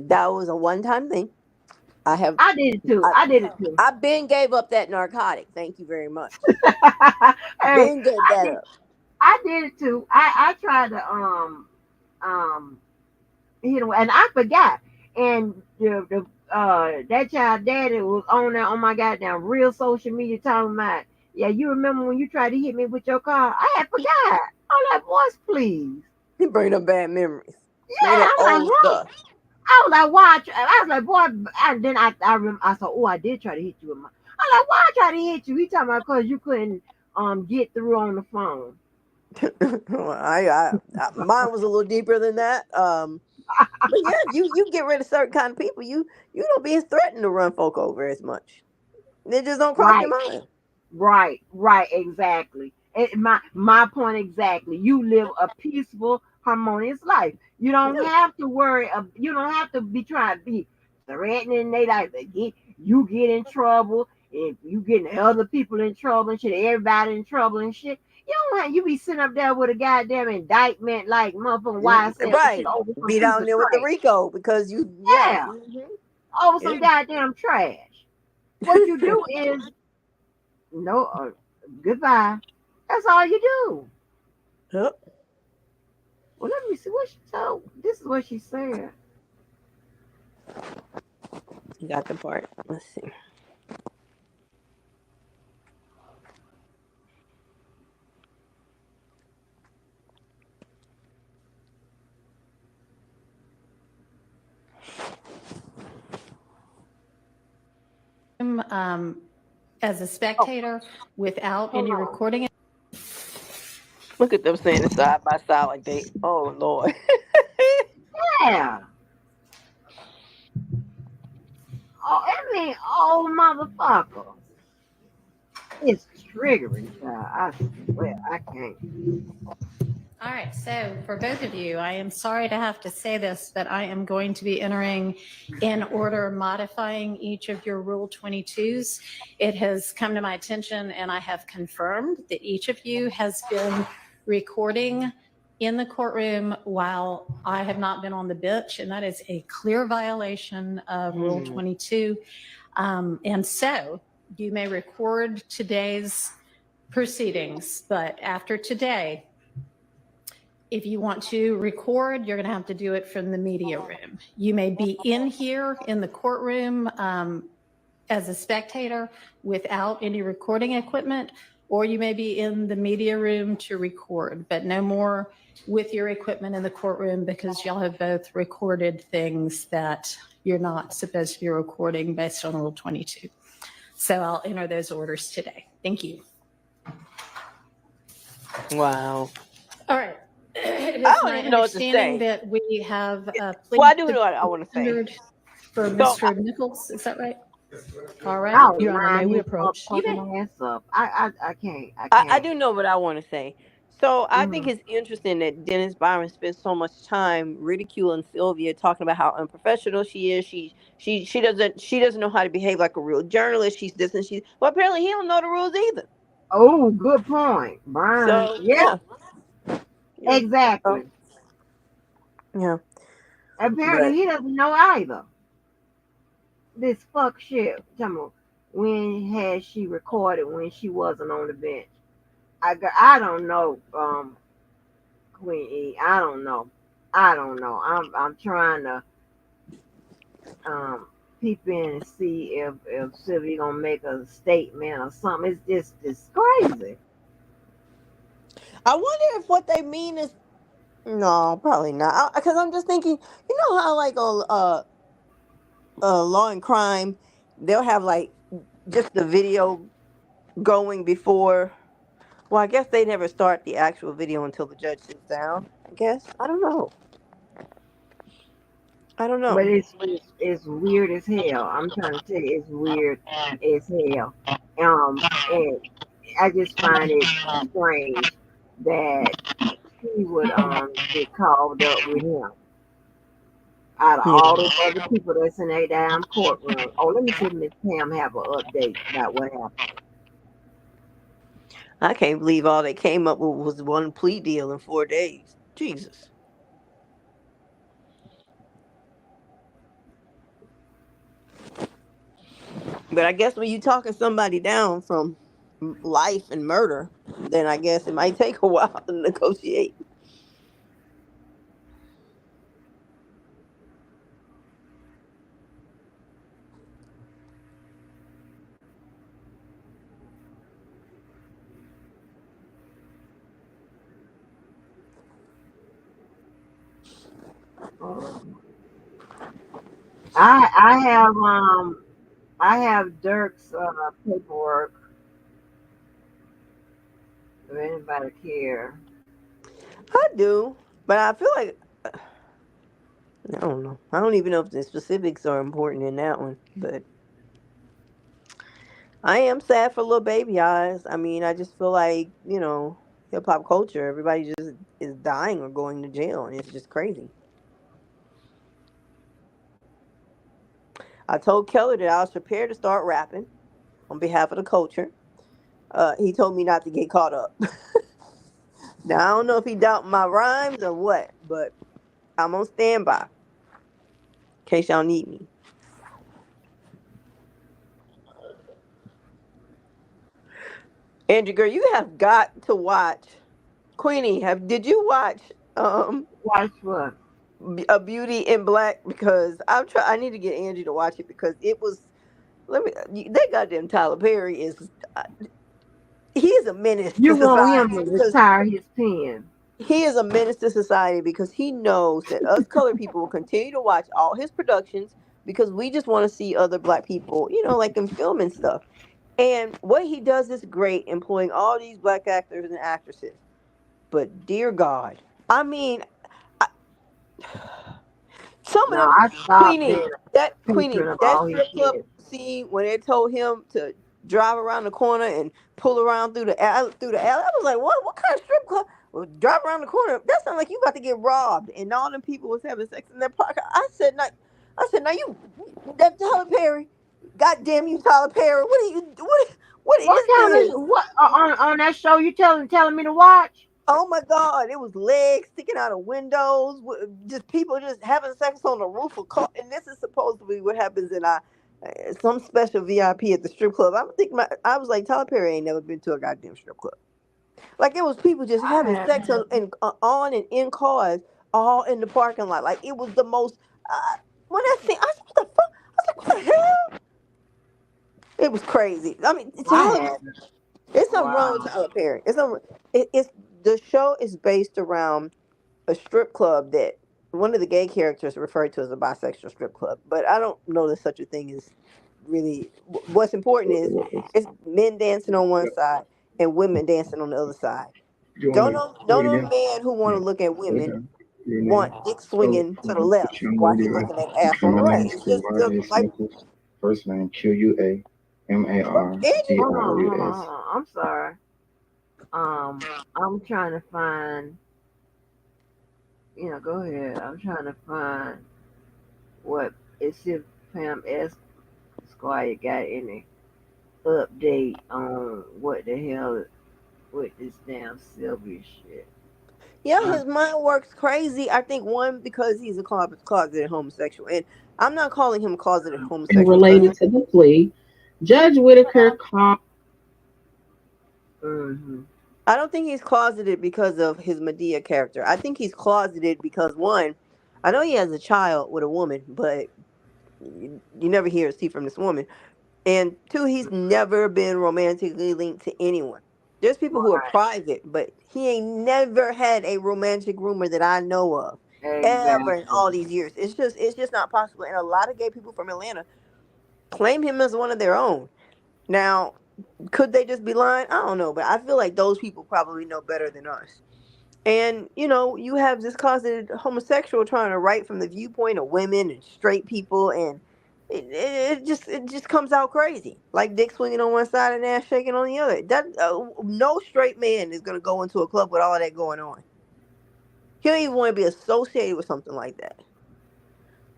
that was a one-time thing. I did it too. I did it too. I been gave up that narcotic. Thank you very much. Hey, Ben gave that up. I did it too. I tried to and I forgot. And that child daddy was on there on my goddamn real social media talking about, yeah, you remember when you tried to hit me with your car? I had forgot. I'm like, voice, please. You bring up bad memories. Yeah, I'm like, what? I was like, watch. I was like, boy, and then I remember I said, oh, I did try to hit you with my. I'm like, why I try to hit you? He talking about because you couldn't get through on the phone. Mine was a little deeper than that. But yeah, you get rid of certain kind of people, you don't be threatened to run folk over as much. They just don't cross your mind. Right, exactly. My point exactly. You live a peaceful, harmonious life. You don't have to worry. You don't have to be trying to be threatening. They like you get in trouble, and you getting other people in trouble and shit. Everybody in trouble and shit. You don't have, you be sitting up there with a goddamn indictment like motherfucking YSL. Right. Be down there with the RICO because you over some goddamn trash. What you do is goodbye. That's all you do. Yep. Well, let me see what she told. This is what she said. You got the part. Let's see. As a spectator without any recording. Look at them standing side by side like they, oh Lord. Yeah. Motherfucker. It's triggering, child. I swear, I can't. All right, so for both of you, I am sorry to have to say this, but I am going to be entering in order modifying each of your Rule 22s. It has come to my attention, and I have confirmed that each of you has been recording in the courtroom while I have not been on the bench, and that is a clear violation of Rule 22. And so you may record today's proceedings, but after today, if you want to record, you're going to have to do it from the media room. You may be in here in the courtroom as a spectator without any recording equipment, or you may be in the media room to record, but no more with your equipment in the courtroom because y'all have both recorded things that you're not supposed to be recording based on Rule 22. So I'll enter those orders today. Thank you. Wow. All right. It is I don't my even know what to understanding say. that we have Well, I do know what I want to say. for So, Mr. Nichols. Is that right? All right. Oh, Your Honor, may line we his approach? You may. motherfucking ass up. I can't. I I can't. do know what I want to say. So I think Mhm. it's interesting that Dennis Byron spends so much time ridiculing Sylvia, talking about how unprofessional she is. She doesn't know how to behave like a real journalist. She's this and she's well. Apparently, he don't know the rules either. Oh, good point. Burn. So Yeah, yeah, exactly. yeah. Apparently, But he doesn't know either. This fuck shit. Tell me, when had she recorded when she wasn't on the bench? I don't know, Queen E. I don't know. I'm trying to peep in and see if Sylvia gonna make a statement or something. It's crazy. I wonder if what they mean is no, probably not. Because I'm just thinking, you know how like on Law and Crime, they'll have like just the video going before. Well, I guess they never start the actual video until the judge sits down. I guess I don't know. I don't But know. it's weird as hell. I'm trying to tell you, it's weird as hell. And I just find it strange that he would get called up with him out of all those other people that's in that damn courtroom. Oh, let me see if Miss Pam have an update about what happened. I can't believe all they came up with was one plea deal in 4 days. Jesus. But I guess when you talking somebody down from life and murder, then I guess it might take a while to negotiate. I have Dirk's paperwork. If anybody care. I do, but I feel like I don't know. I don't even know if the specifics are important in that one, but I am sad for little baby eyes. I mean, I just feel like, hip hop culture, everybody just is dying or going to jail, and it's just crazy. I told Keller that I was prepared to start rapping on behalf of the culture. He told me not to get caught up. Now, I don't know if he doubted my rhymes or what, but I'm on standby in case y'all need me. Andrew, girl, you have got to watch. Queenie, did you watch Watch what? A Beauty in Black? Because I need to get Angie to watch it because it was. That goddamn Tyler Perry is. He is a menace to You want him society. to retire his pen. He is a menace to society because he knows that us colored people will continue to watch all his productions because we just want to see other black people, like in film and stuff. And what he does is great, employing all these black actors and actresses. But dear God, I mean, some of them, I stopped Queenie, being that his strip club shit. scene when they told him to drive around the corner and pull around through the alley. I was like, what kind of strip club? drive around the corner. That sounds like you about to get robbed, and all them people was having sex in their park. I said, now you, that Tyler Perry, goddamn you, Tyler Perry, what is What kind this? of what on that show you telling me to watch? Oh my God! It was legs sticking out of windows, just people just having sex on the roof of car. And this is supposed to be what happens in some special VIP at the strip club. I was like, Tyler Perry ain't never been to a goddamn strip club. Like it was people just having sex on and in cars, all in the parking lot. Like it was the most. When I said, what the fuck? I was like, what the hell? It was crazy. I mean, there's something wrong with Tyler Perry. It's the show is based around a strip club that one of the gay characters referred to as a bisexual strip club. But I don't know that such a thing is really. What's important is it's men dancing on one side and women dancing on the other side. Don't no man who want to look at women want dick swinging to the left while he's looking at ass on the right. It's just like First name QUAMARDROUS. I'm sorry. I'm trying to find. Go ahead. I'm trying to find what it's if Pam Esquire got any update on what the hell with this damn Sylvia shit. Yeah, his mind works crazy. I think one because he's a closeted homosexual, and I'm not calling him closeted homosexual. Related to the plea, Judge Whitaker called. I don't think he's closeted because of his Medea character. I think he's closeted because one, I know he has a child with a woman, but you never hear or see from this woman. And two, he's never been romantically linked to anyone. There's people who are private, but he ain't never had a romantic rumor that I know of ever in all these years. It's just not possible. And a lot of gay people from Atlanta claim him as one of their own. Now, could they just be lying? I don't know, but I feel like those people probably know better than us. And you have this closeted homosexual trying to write from the viewpoint of women and straight people, and it just comes out crazy, like dick swinging on one side and ass shaking on the other. That no straight man is gonna go into a club with all of that going on. He don't even want to be associated with something like that.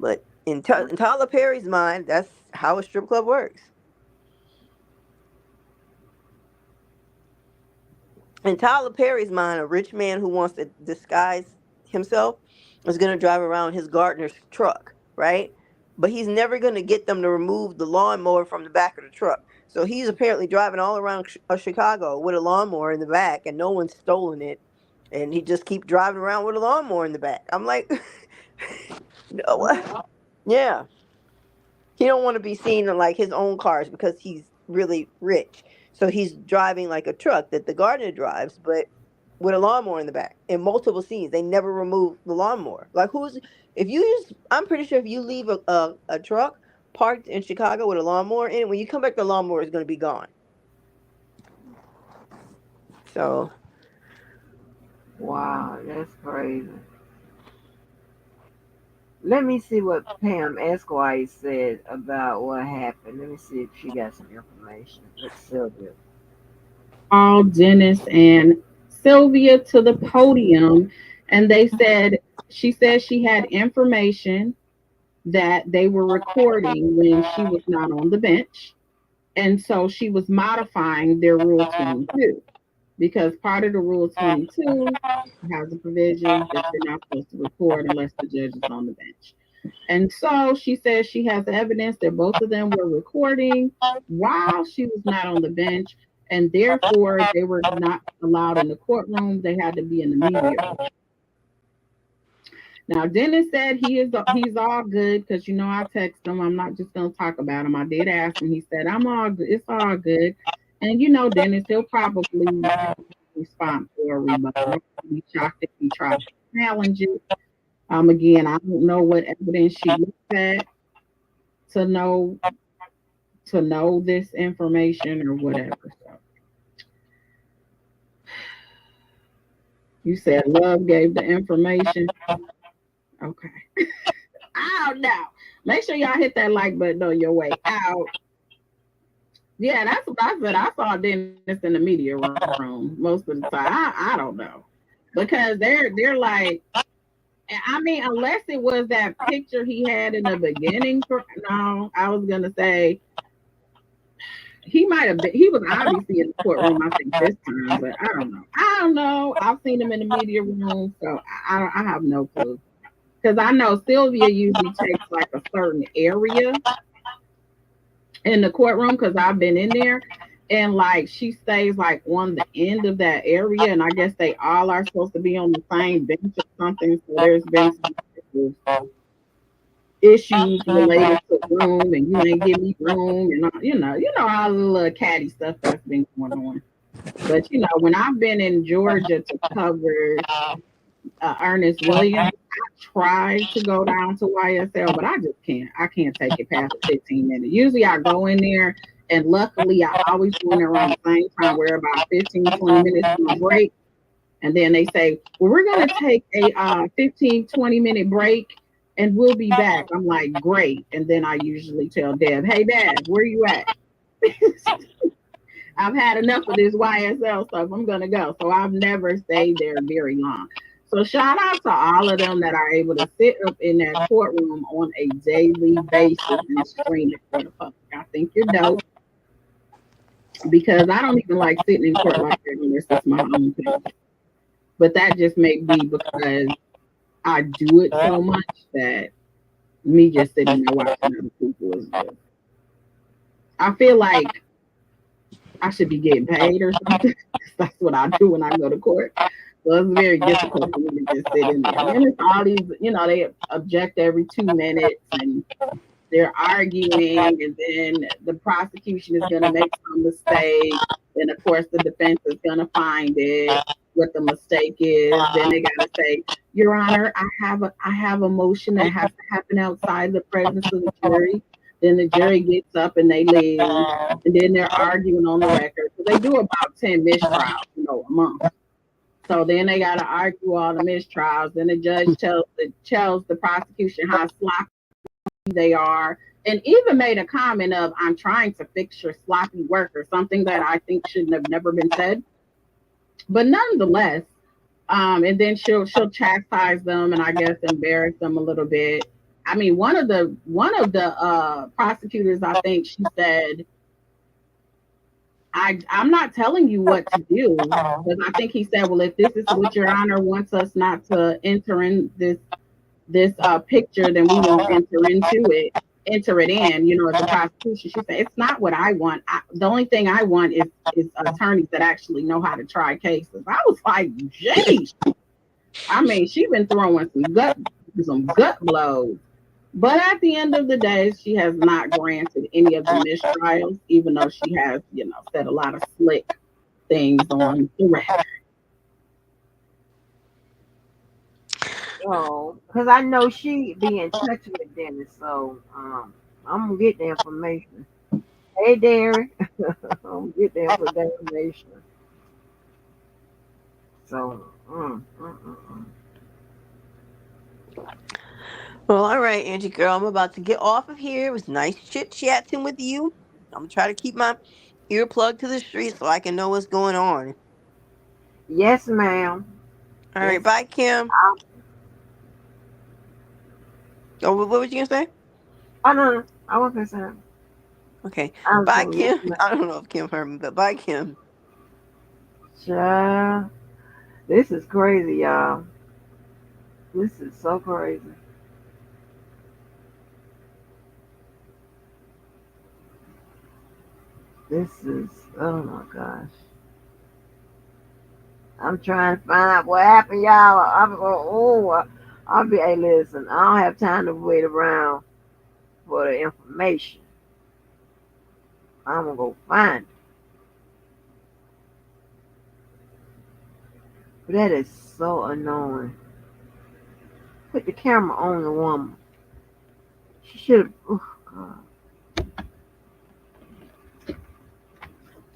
But in Tyler Perry's mind, that's how a strip club works. In Tyler Perry's mind, a rich man who wants to disguise himself is going to drive around his gardener's truck, right? But he's never going to get them to remove the lawnmower from the back of the truck. So he's apparently driving all around Chicago with a lawnmower in the back, and no one's stolen it. And he just keep driving around with a lawnmower in the back. I'm like, no, what? Yeah. He don't want to be seen in like his own cars because he's really rich. So he's driving like a truck that the gardener drives, but with a lawnmower in the back in multiple scenes. They never remove the lawnmower. Like I'm pretty sure if you leave a truck parked in Chicago with a lawnmower in it, when you come back, the lawnmower is going to be gone. So. Wow, that's crazy. Let me see what Pam Esquire said about what happened. Let me see if she got some information. Let's Sylvia. All Dennis and Sylvia to the podium, and she said she had information that they were recording when she was not on the bench, and so she was modifying their Rule 22 because part of the Rule 22 has a provision that they're not supposed to record unless the judge is on the bench. And so she says she has evidence that both of them were recording while she was not on the bench, and therefore they were not allowed in the courtroom. They had to be in the media. Now, Dennis said he's all good because, I text him. I'm not just going to talk about him. I did ask him. He said, I'm all good. It's all good. And, Dennis, he'll probably respond for a rebuttal. I'll be shocked if he tries to challenge it. Again, I don't know what evidence she looked at to know this information or whatever. So. You said Love gave the information. Okay. I don't know. Make sure y'all hit that like button on your way out. Yeah, that's what I said. I saw Dennis in the media room most of the time. I don't know. because they're like, I mean, unless it was that picture he had in the beginning. No, I was gonna say he might have been. He was obviously in the courtroom, I think, this time, but I don't know. I don't know. I've seen him in the media room, so I have no clue. Because I know Sylvia usually takes like a certain area in the courtroom, because I've been in there, and like she stays like on the end of that area, and I guess they all are supposed to be on the same bench or something. So there's been some issues related to room, and you ain't give me room, and you know all the little catty stuff that's been going on. But you know, when I've been in Georgia to cover Ernest Williams, I tried to go down to YSL, but I just can't. I can't take it past 15 minutes. Usually I go in there, and luckily I always go in there around the same time. We're about 15, 20 minutes to a break. And then they say, well, we're going to take a 15, 20-minute break, and we'll be back. I'm like, great. And then I usually tell Deb, hey, Deb, where you at? I've had enough of this YSL stuff. I'm going to go. So I've never stayed there very long. So shout out to all of them that are able to sit up in that courtroom on a daily basis and screen it for the public. I think you're dope, because I don't even like sitting in court like that unless it's my own thing. But that just may be because I do it so much that me just sitting there watching other people is just, I feel like I should be getting paid or something. That's what I do when I go to court. So it's very difficult for me to just sit in there. And it's all these, you know, they object every 2 minutes and they're arguing, and then the prosecution is going to make some mistake. And of course, the defense is going to find it, what the mistake is. Then they got to say, Your Honor, I have a motion that has to happen outside the presence of the jury. Then the jury gets up and they leave, and then they're arguing on the record. So they do about 10 mistrials, a month. So then they got to argue all the mistrials. Then the judge tells the prosecution how sloppy they are, and even made a comment of, I'm trying to fix your sloppy work, or something that I think should have never been said. But nonetheless, and then she'll chastise them and I guess embarrass them a little bit. I mean, one of the prosecutors, I think she said, I'm not telling you what to do, because I think he said, well, if this is what Your Honor wants us not to enter in this picture, then we won't enter it in, as a prosecution. She said, it's not what I want. The only thing I want is attorneys that actually know how to try cases. I was like, geez. I mean, she's been throwing some gut blows. But at the end of the day, she has not granted any of the mistrials, even though she has, said a lot of slick things on the record. Oh, because I know she be in touch with Dennis, so I'm gonna get the information. Hey, Derek, I'm gonna get the information. So, Well, all right, Angie girl, I'm about to get off of here. It was nice chit-chatting with you. I'm gonna try to keep my ear plugged to the street so I can know what's going on. Yes, ma'am. All right, bye, Kim. Oh, what was you gonna say? Oh, no, I wasn't saying. Okay, bye, Kim. I don't know if Kim heard me, but bye, Kim. Child, this is crazy, y'all. This is so crazy. This is, oh my gosh. I'm trying to find out what happened, y'all. Hey, listen, I don't have time to wait around for the information. I'm gonna go find it. But that is so annoying. Put the camera on the woman. She should have. Oh, God.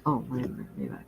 Oh, wait a minute. Maybe I got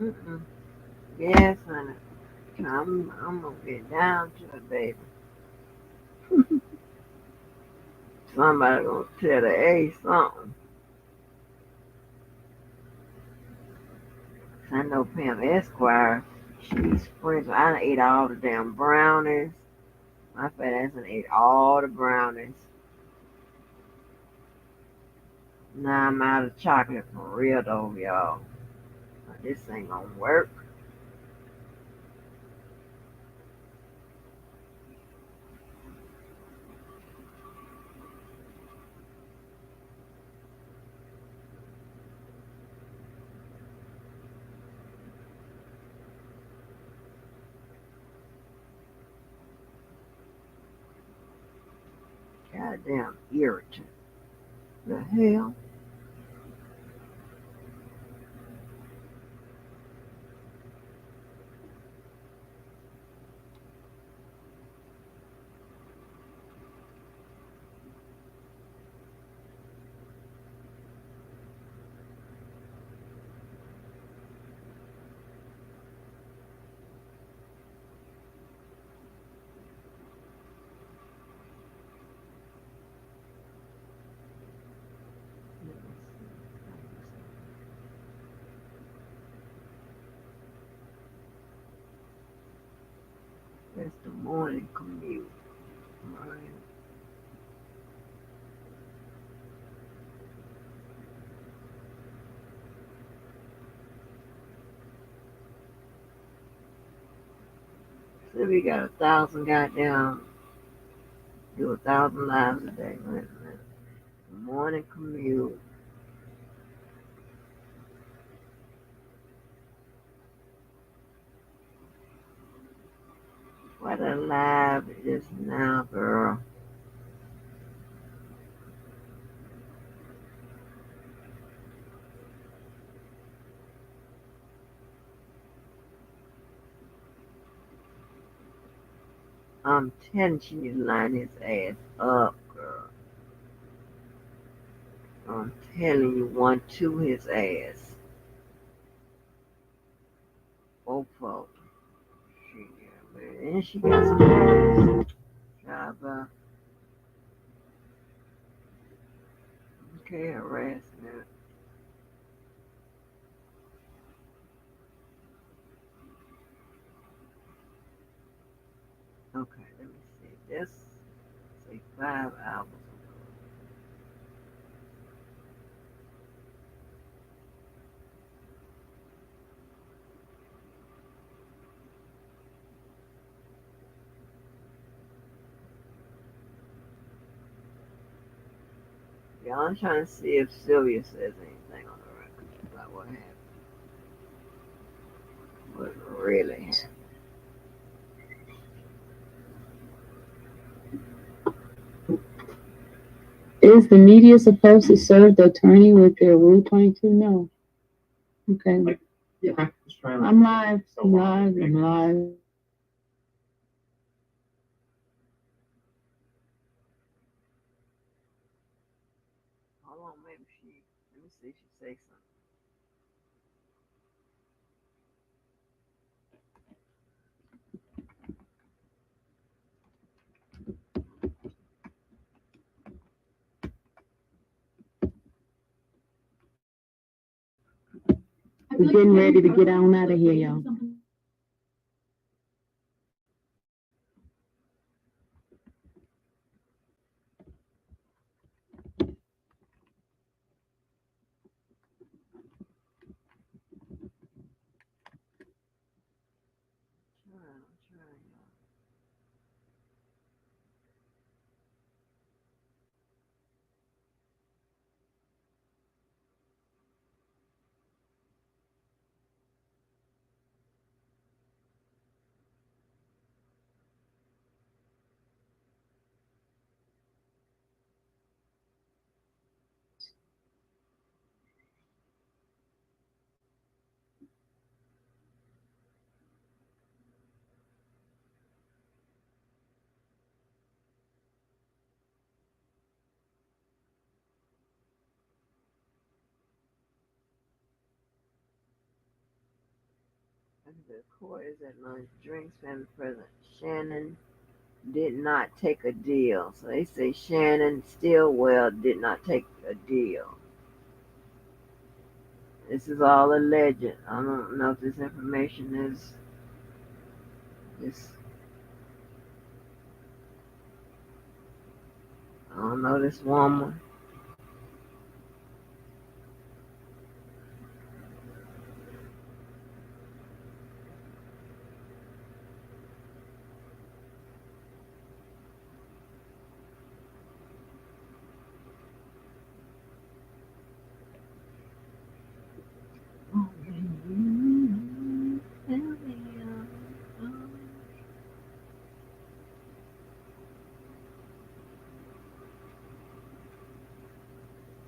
Mm-mm. Yes, honey. I'm gonna get down to it, baby. Somebody gonna tell the A something. I know Pam Esquire. She's friends. I done ate all the damn brownies. My fat ass done ate all the brownies. Now I'm out of chocolate for real though, y'all. This ain't gonna work. Goddamn irritant. The hell? That's the morning commute. Right. So we got 1,000 goddamn, do 1,000 lives a day. Wait a minute. Morning commute. What a live is now, girl. I'm telling you, need to line his ass up, girl. I'm telling you, one to his ass. Both of them. And she got some ass. Job, okay, harassment. Okay, let me see. This, say 5 hours. Yeah, I'm trying to see if Sylvia says anything on the record about what happened. What really happened. Is the media supposed to serve the attorney with their Rule 22? No. Okay. Yeah, I'm live. I'm live. I'm live. Hold on, maybe let me see if she say something. We're getting ready to get on out of here, y'all. I'm trying. The court is at lunch. Drinks family president. Shannon did not take a deal. So they say Shannon Stillwell did not take a deal. This is all alleged. I don't know if this information is this. I don't know this woman.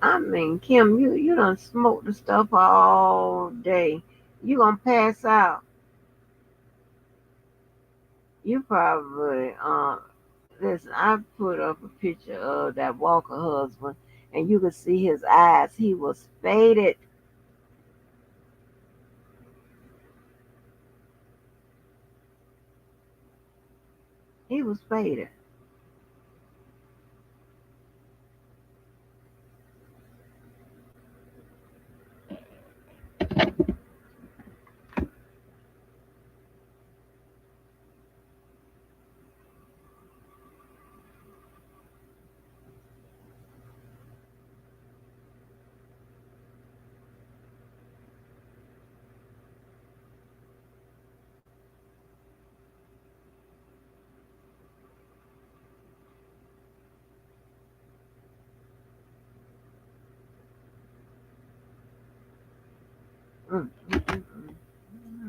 I mean, Kim, you done smoked the stuff all day. You gonna pass out. You probably listen, I put up a picture of that Walker husband and you could see his eyes. He was faded. He was faded.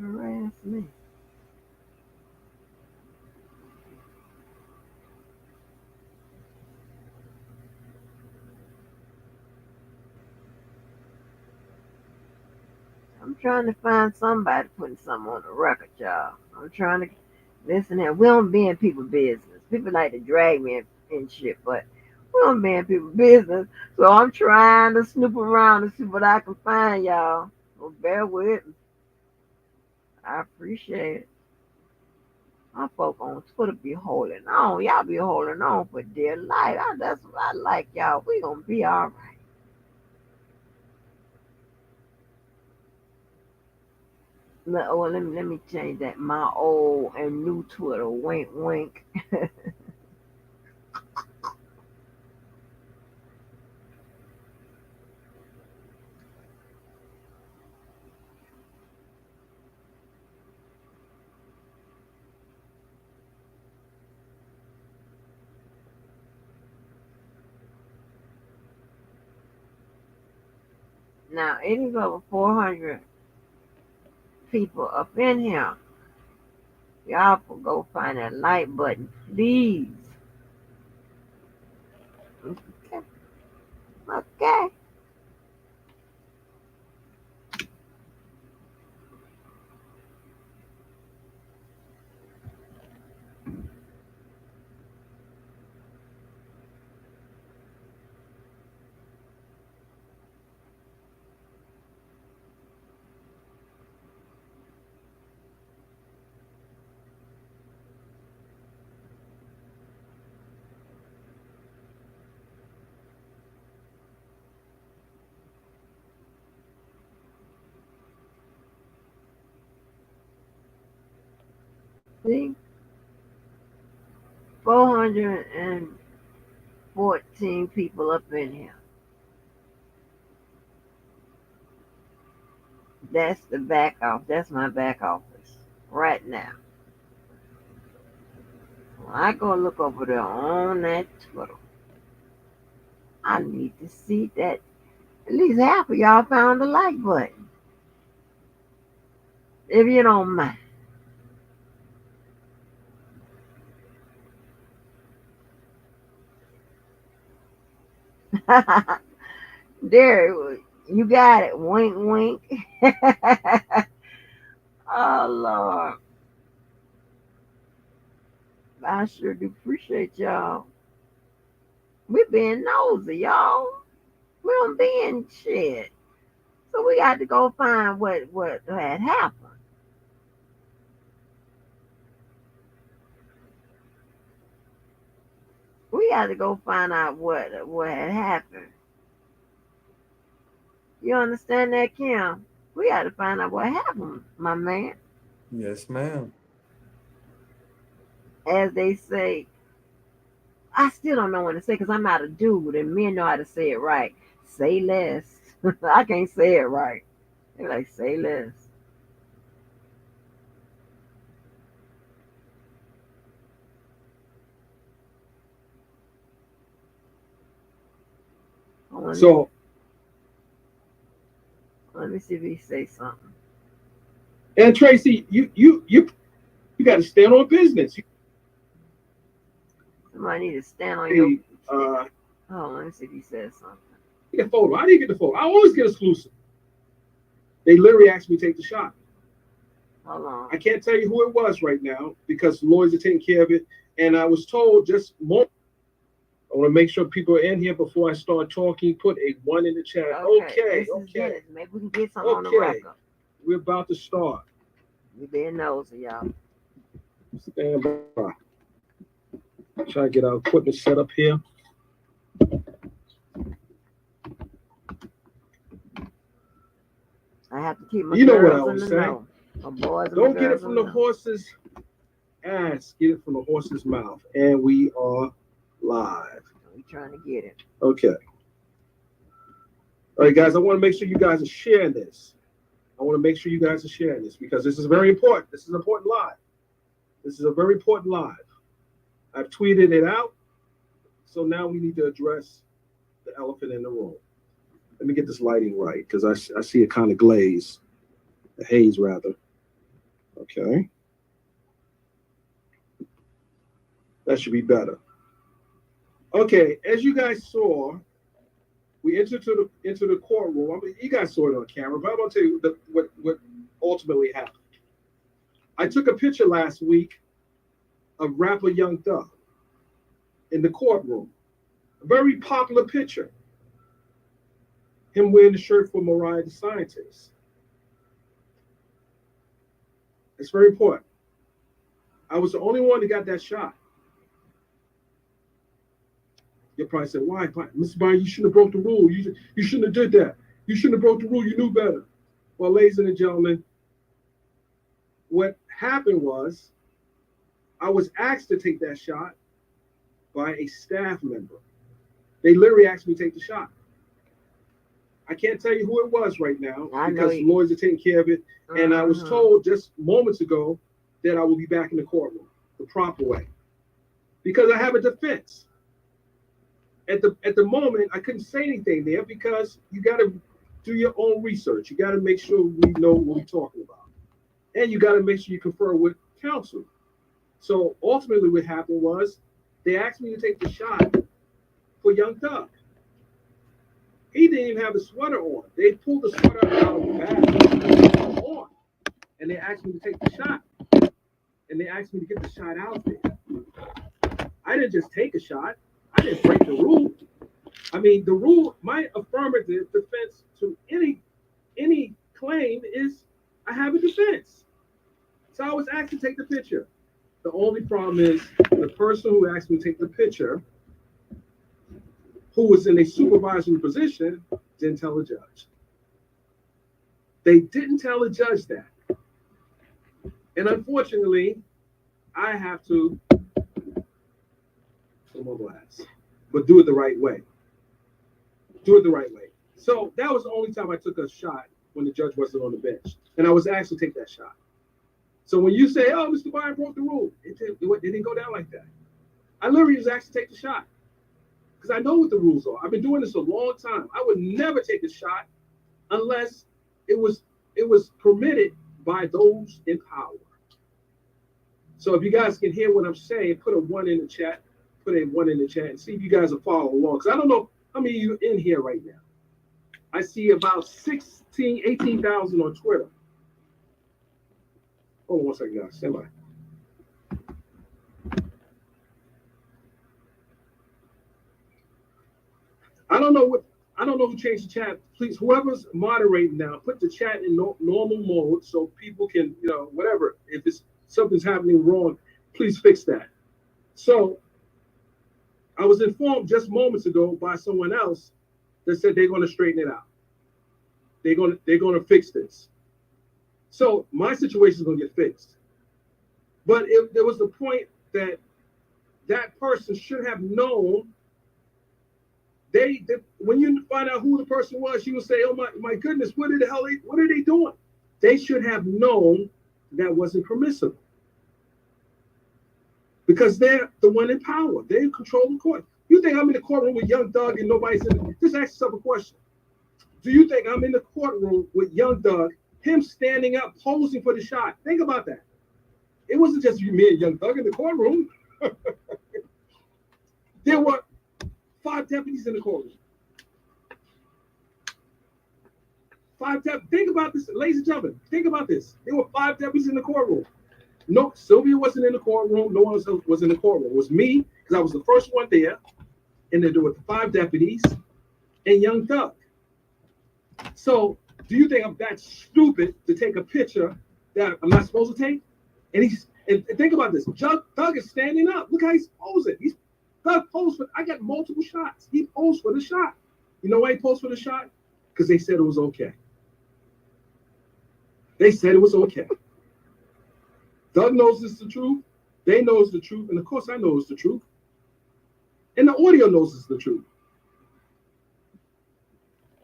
Harass me. I'm trying to find somebody putting something on the record, y'all. I'm trying to listen here. We don't be in people's business. People like to drag me in shit, but we don't be in people's business. So I'm trying to snoop around and see what I can find, y'all. So bear with me. I appreciate it. My folk on Twitter be holding on. Y'all be holding on for dear life. That's what I like, y'all. We gonna be all right. Let me change that. My old and new Twitter. Wink, wink. Now, it is over 400 people up in here. Y'all can go find that like button, please. Okay. Okay. See? 414 people up in here. That's the back office. That's my back office right now. When I go look over there on that Twitter, I need to see that at least half of y'all found the like button. If you don't mind. There, you got it. Wink, wink. Oh, Lord. I sure do appreciate y'all. We being nosy, y'all. We don't be in shit. So we got to go find what had happened. We had to go find out what had happened. You understand that, Kim? We had to find out what happened, my man. Yes, ma'am. As they say, I still don't know what to say because I'm not a dude, and men know how to say it right. Say less. I can't say it right. They're like, say less. So let me see if he say something. And Tracy, you got to stand on business. Somebody need to stand on your. Oh, let me see if he says something. Get a photo. I didn't get the photo. I always get exclusive. They literally asked me to take the shot. Hold on. I can't tell you who it was right now because the lawyers are taking care of it. And I was told just more. I want to make sure people are in here before I start talking. Put a 1 in the chat. Okay. Maybe we can get something on the record. We're about to start. We being nosy, y'all. Stand by. Try to get our equipment set up here. I have to keep my You know what I girls was in the saying. know. My boys and Don't my get it girls from in the know. horse's ass. Get it from the horse's mouth. And we are live. We trying to get it. Okay. All right, guys. I want to make sure you guys are sharing this. Because this is very important. This is an important live. This is a very important live. I've tweeted it out. So now we need to address the elephant in the room. Let me get this lighting right because I see it kind of glaze. A haze, rather. Okay. That should be better. Okay, as you guys saw, we entered into the courtroom. I mean, you guys saw it on camera, but I'm going to tell you what ultimately happened. I took a picture last week of rapper Young Thug in the courtroom. A very popular picture. Him wearing the shirt for Mariah the Scientist. It's very important. I was the only one that got that shot. You'll probably say, why? Mr. Byron, you shouldn't have broke the rule. You shouldn't have did that. You shouldn't have broke the rule. You knew better. Well, ladies and gentlemen, what happened was I was asked to take that shot by a staff member. They literally asked me to take the shot. I can't tell you who it was right now because the lawyers are taking care of it. And I was told just moments ago that I will be back in the courtroom the proper way because I have a defense. At the moment, I couldn't say anything there because you got to do your own research. You got to make sure we know what we're talking about. And you got to make sure you confer with counsel. So ultimately what happened was they asked me to take the shot for Young Thug. He didn't even have a sweater on. They pulled the sweater out of the bag on. And they asked me to take the shot. And they asked me to get the shot out there. I didn't just take a shot. I didn't break the rule. I mean, the rule, my affirmative defense to any claim is I have a defense. So I was asked to take the picture. The only problem is the person who asked me to take the picture, who was in a supervisory position, didn't tell the judge. They didn't tell the judge that. And unfortunately, I have to put more glass, but do it the right way. So that was the only time I took a shot when the judge wasn't on the bench. And I was asked to take that shot. So when you say, oh, Mr. Byron broke the rule, it didn't go down like that. I literally was asked to take the shot because I know what the rules are. I've been doing this a long time. I would never take a shot unless it was permitted by those in power. So if you guys can hear what I'm saying, put a 1 in the chat. Put a 1 in the chat and see if you guys are following along. Because I don't know how many of you in here right now. I see about 18,000 on Twitter. Hold on 1 second, guys. Stand by. I don't know who changed the chat. Please, whoever's moderating now, put the chat in normal mode so people can, whatever. If something's happening wrong, please fix that. So I was informed just moments ago by someone else that said they're going to straighten it out. They're going to fix this. So my situation is going to get fixed. But if there was the point that that person should have known, they when you find out who the person was, you will say, "Oh my goodness, what are they doing?" They should have known that wasn't permissible, because they're the one in power. They control the court. You think I'm in the courtroom with Young Thug and nobody's in it? Just ask yourself a question. Do you think I'm in the courtroom with Young Thug, him standing up, posing for the shot? Think about that. It wasn't just me and Young Thug in the courtroom. There were 5 deputies in the courtroom. 5 deputies. Think about this, ladies and gentlemen. Think about this. There were 5 deputies in the courtroom. No, Sylvia wasn't in the courtroom. No one else was in the courtroom. It was me, because I was the first one there. And then there were 5 deputies and Young Thug. So, do you think I'm that stupid to take a picture that I'm not supposed to take? And think about this. Thug is standing up. Look how he's posing. Thug posed for. I got multiple shots. He posed for the shot. You know why he posed for the shot? Because they said it was okay. They said it was okay. Thug knows it's the truth. They know it's the truth. And of course, I know it's the truth. And the audio knows it's the truth.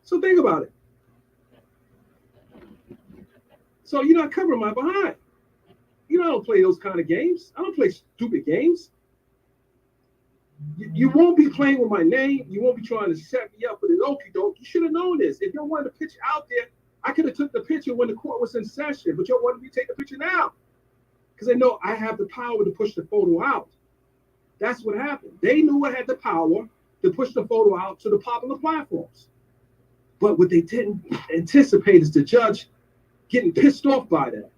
So think about it. So you're not covering my behind. You know, I don't play those kind of games. I don't play stupid games. You won't be playing with my name. You won't be trying to set me up with an okie doke. You should have known this. If you wanted the picture out there, I could have took the picture when the court was in session, but you wanted me to take the picture now. Because they know I have the power to push the photo out. That's what happened. They knew I had the power to push the photo out to the popular platforms. But what they didn't anticipate is the judge getting pissed off by that.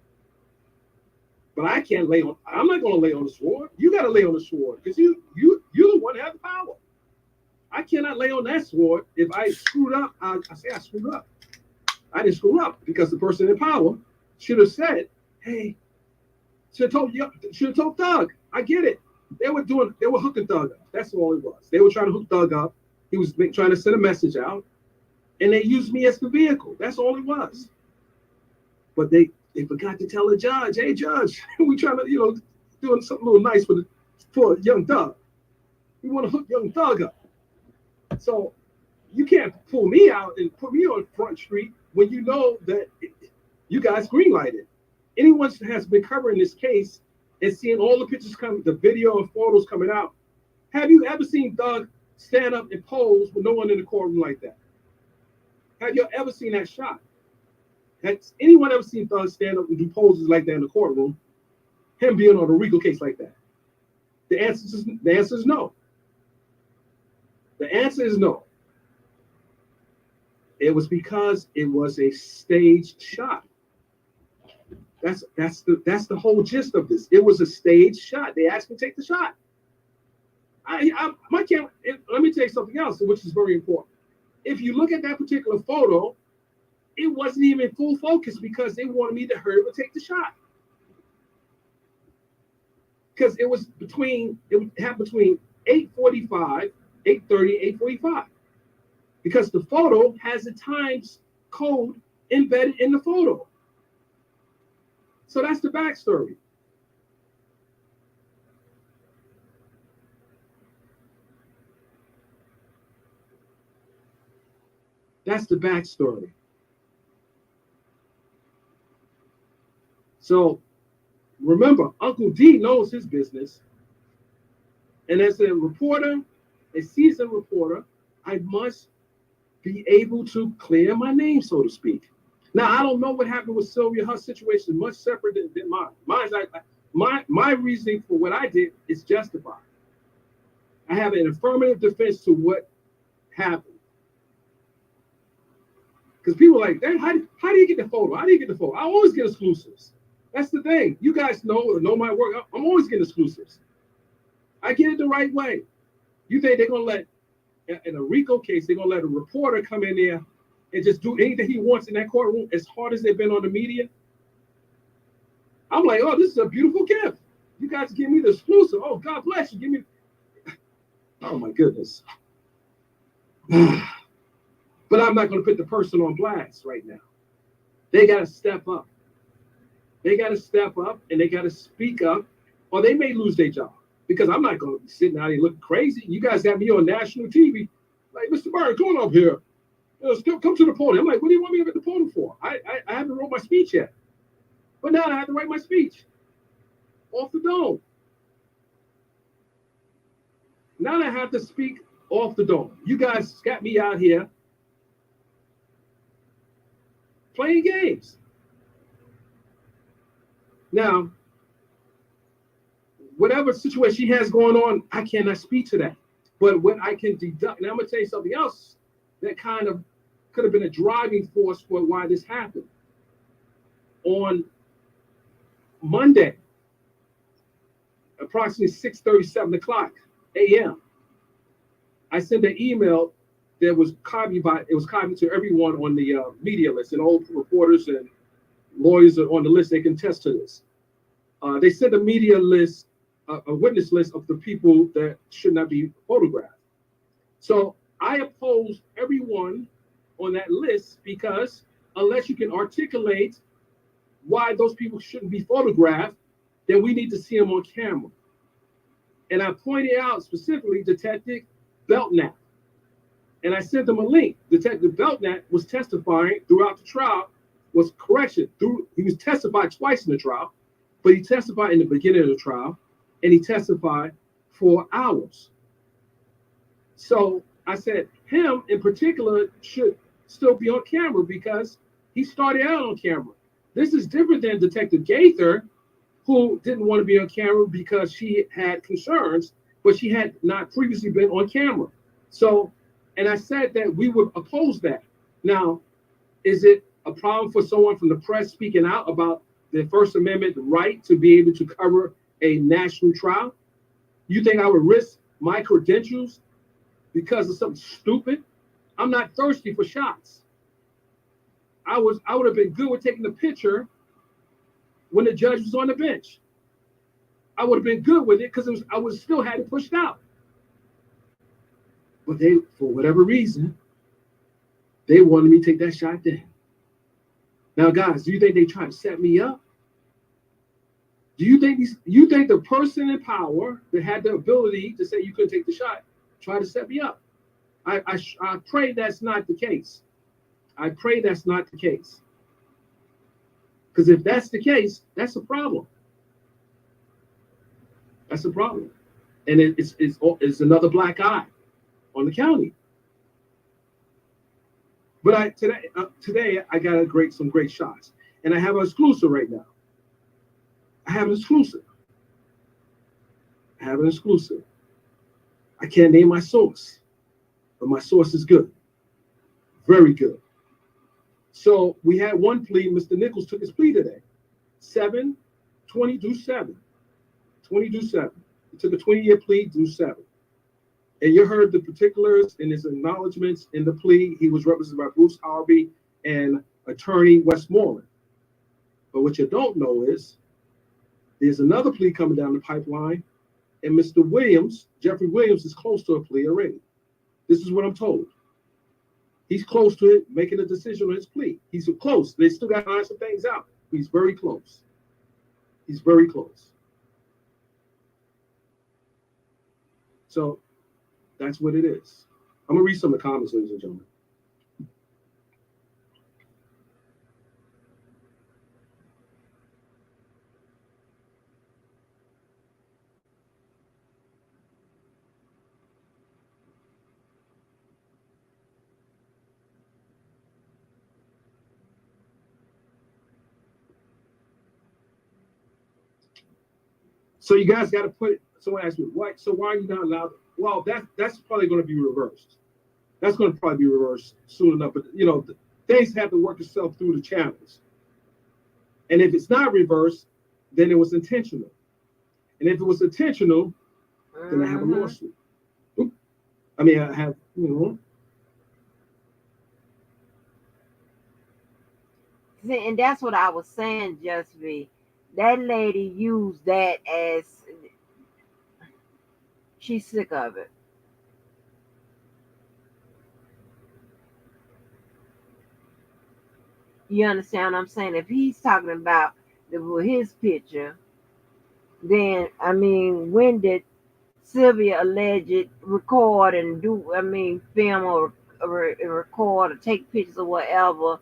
But I can't lay on, I'm not going to lay on the sword. You got to lay on the sword, because you're the one that has the power. I cannot lay on that sword. If I screwed up, I say I screwed up. I didn't screw up, because the person in power should have said, hey, should have told Thug. I get it. They were hooking Thug up. That's all it was. They were trying to hook Thug up. He was trying to send a message out, and they used me as the vehicle. That's all it was. But they forgot to tell the judge, hey, judge, we trying to, doing something a little nice for Young Thug. We want to hook Young Thug up. So you can't pull me out and put me on Front Street when you know that you guys greenlighted. Anyone who has been covering this case and seeing all the pictures coming, the video and photos coming out, have you ever seen Thug stand up and pose with no one in the courtroom like that? Have you ever seen that shot? Has anyone ever seen Thug stand up and do poses like that in the courtroom? Him being on a RICO case like that? The answer is no. The answer is no. It was because it was a staged shot. That's the whole gist of this. It was a staged shot. They asked me to take the shot. Let me tell you something else, which is very important. If you look at that particular photo, it wasn't even full focus, because they wanted me to hurry up and take the shot. Because it happened between 8:45, 8:30, 8:45. Because the photo has the times code embedded in the photo. So that's the backstory. That's the backstory. So remember, Uncle D knows his business. And as a reporter, a seasoned reporter, I must be able to clear my name, so to speak. Now, I don't know what happened with Sylvia. Her situation is much separate than mine. My reasoning for what I did is justified. I have an affirmative defense to what happened. Because people are like, how do you get the photo? How do you get the photo? I always get exclusives. That's the thing. You guys know my work. I'm always getting exclusives. I get it the right way. You think they're going to let, in a RICO case, they're going to let a reporter come in there and just do anything he wants in that courtroom as hard as they've been on the media? I'm like, oh, this is a beautiful gift. You guys give me the exclusive. Oh, God bless you. Give me. Oh my goodness. But I'm not going to put the person on blast right now. They got to step up. They got to step up and they got to speak up, or they may lose their job. Because I'm not going to be sitting out here looking crazy. You guys have me on national TV. Like, Mr. Byron, come on up here. Come to the podium. I'm like, what do you want me up at the podium for? I haven't wrote my speech yet. But now I have to write my speech. Off the dome. Now I have to speak off the dome. You guys got me out here playing games. Now, whatever situation she has going on, I cannot speak to that. But what I can deduct, and I'm going to tell you something else that kind of could have been a driving force for why this happened. On Monday, approximately 6:30, 7 o'clock a.m., I sent an email that was copied to everyone on the media list, and all reporters and lawyers are on the list. They can attest to this. They sent a media list, a witness list of the people that should not be photographed. So I opposed everyone on that list because unless you can articulate why those people shouldn't be photographed, then we need to see them on camera. And I pointed out specifically Detective Belknap. And I sent them a link. Detective Belknap was testifying throughout the trial, he was testified twice in the trial, but he testified in the beginning of the trial, and he testified for hours. So I said him in particular should still be on camera because he started out on camera. This is different than Detective Gaither, who didn't want to be on camera because she had concerns, but she had not previously been on camera. So, and I said that we would oppose that. Now, is it a problem for someone from the press speaking out about the First Amendment right to be able to cover a national trial? You think I would risk my credentials because of something stupid? I'm not thirsty for shots. I would have been good with taking the picture when the judge was on the bench. I would have been good with it because I would still had it pushed out. But they, for whatever reason, they wanted me to take that shot then. Now, guys, do you think they tried to set me up? Do you think the person in power that had the ability to say you couldn't take the shot tried to set me up? I pray that's not the case. I pray that's not the case. Because if that's the case, that's a problem. That's a problem. And it's another black eye on the county. But today I got some great shots. And I have an exclusive right now. I have an exclusive. I can't name my source, but my source is good. Very good. So we had one plea. Mr. Nichols took his plea today. 7, 20 do 7. 20 do 7. He took a 20-year plea, do 7. And you heard the particulars in his acknowledgments in the plea. He was represented by Bruce Harvey and attorney Westmoreland. But what you don't know is there's another plea coming down the pipeline, and Mr. Williams, Jeffrey Williams, is close to a plea already. This is what I'm told. He's close to it, making a decision on his plea. He's close. They still got to iron some things out. He's very close. He's very close. So that's what it is. I'm going to read some of the comments, ladies and gentlemen. So you guys got to put, someone asked me, what? So why are you not allowed? Well, that's probably going to be reversed. That's going to probably be reversed soon enough. But, you know, things have to work itself through the channels. And if it's not reversed, then it was intentional. And if it was intentional, then I have a lawsuit. I mean, I have, See, and that's what I was saying, Just B. That lady used that as she's sick of it. You understand what I'm saying? If he's talking about his picture, then I mean, when did Sylvia alleged record and do? I mean, film or record or take pictures or whatever.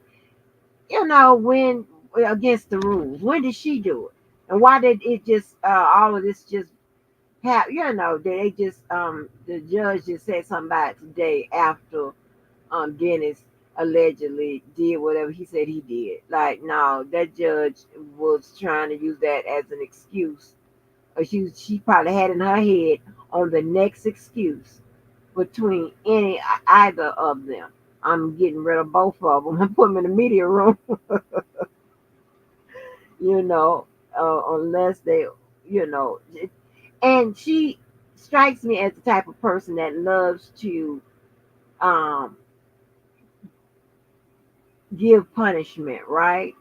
You know, when against the rules. When did she do it? And why did it just all of this just happen? You know, they just the judge just said something about it today after Dennis allegedly did whatever he said he did. Like, no, that judge was trying to use that as an excuse. Or she probably had in her head on the next excuse between either of them. I'm getting rid of both of them and put them in the media room. You know, unless they, you know, and she strikes me as the type of person that loves to um, give punishment, right?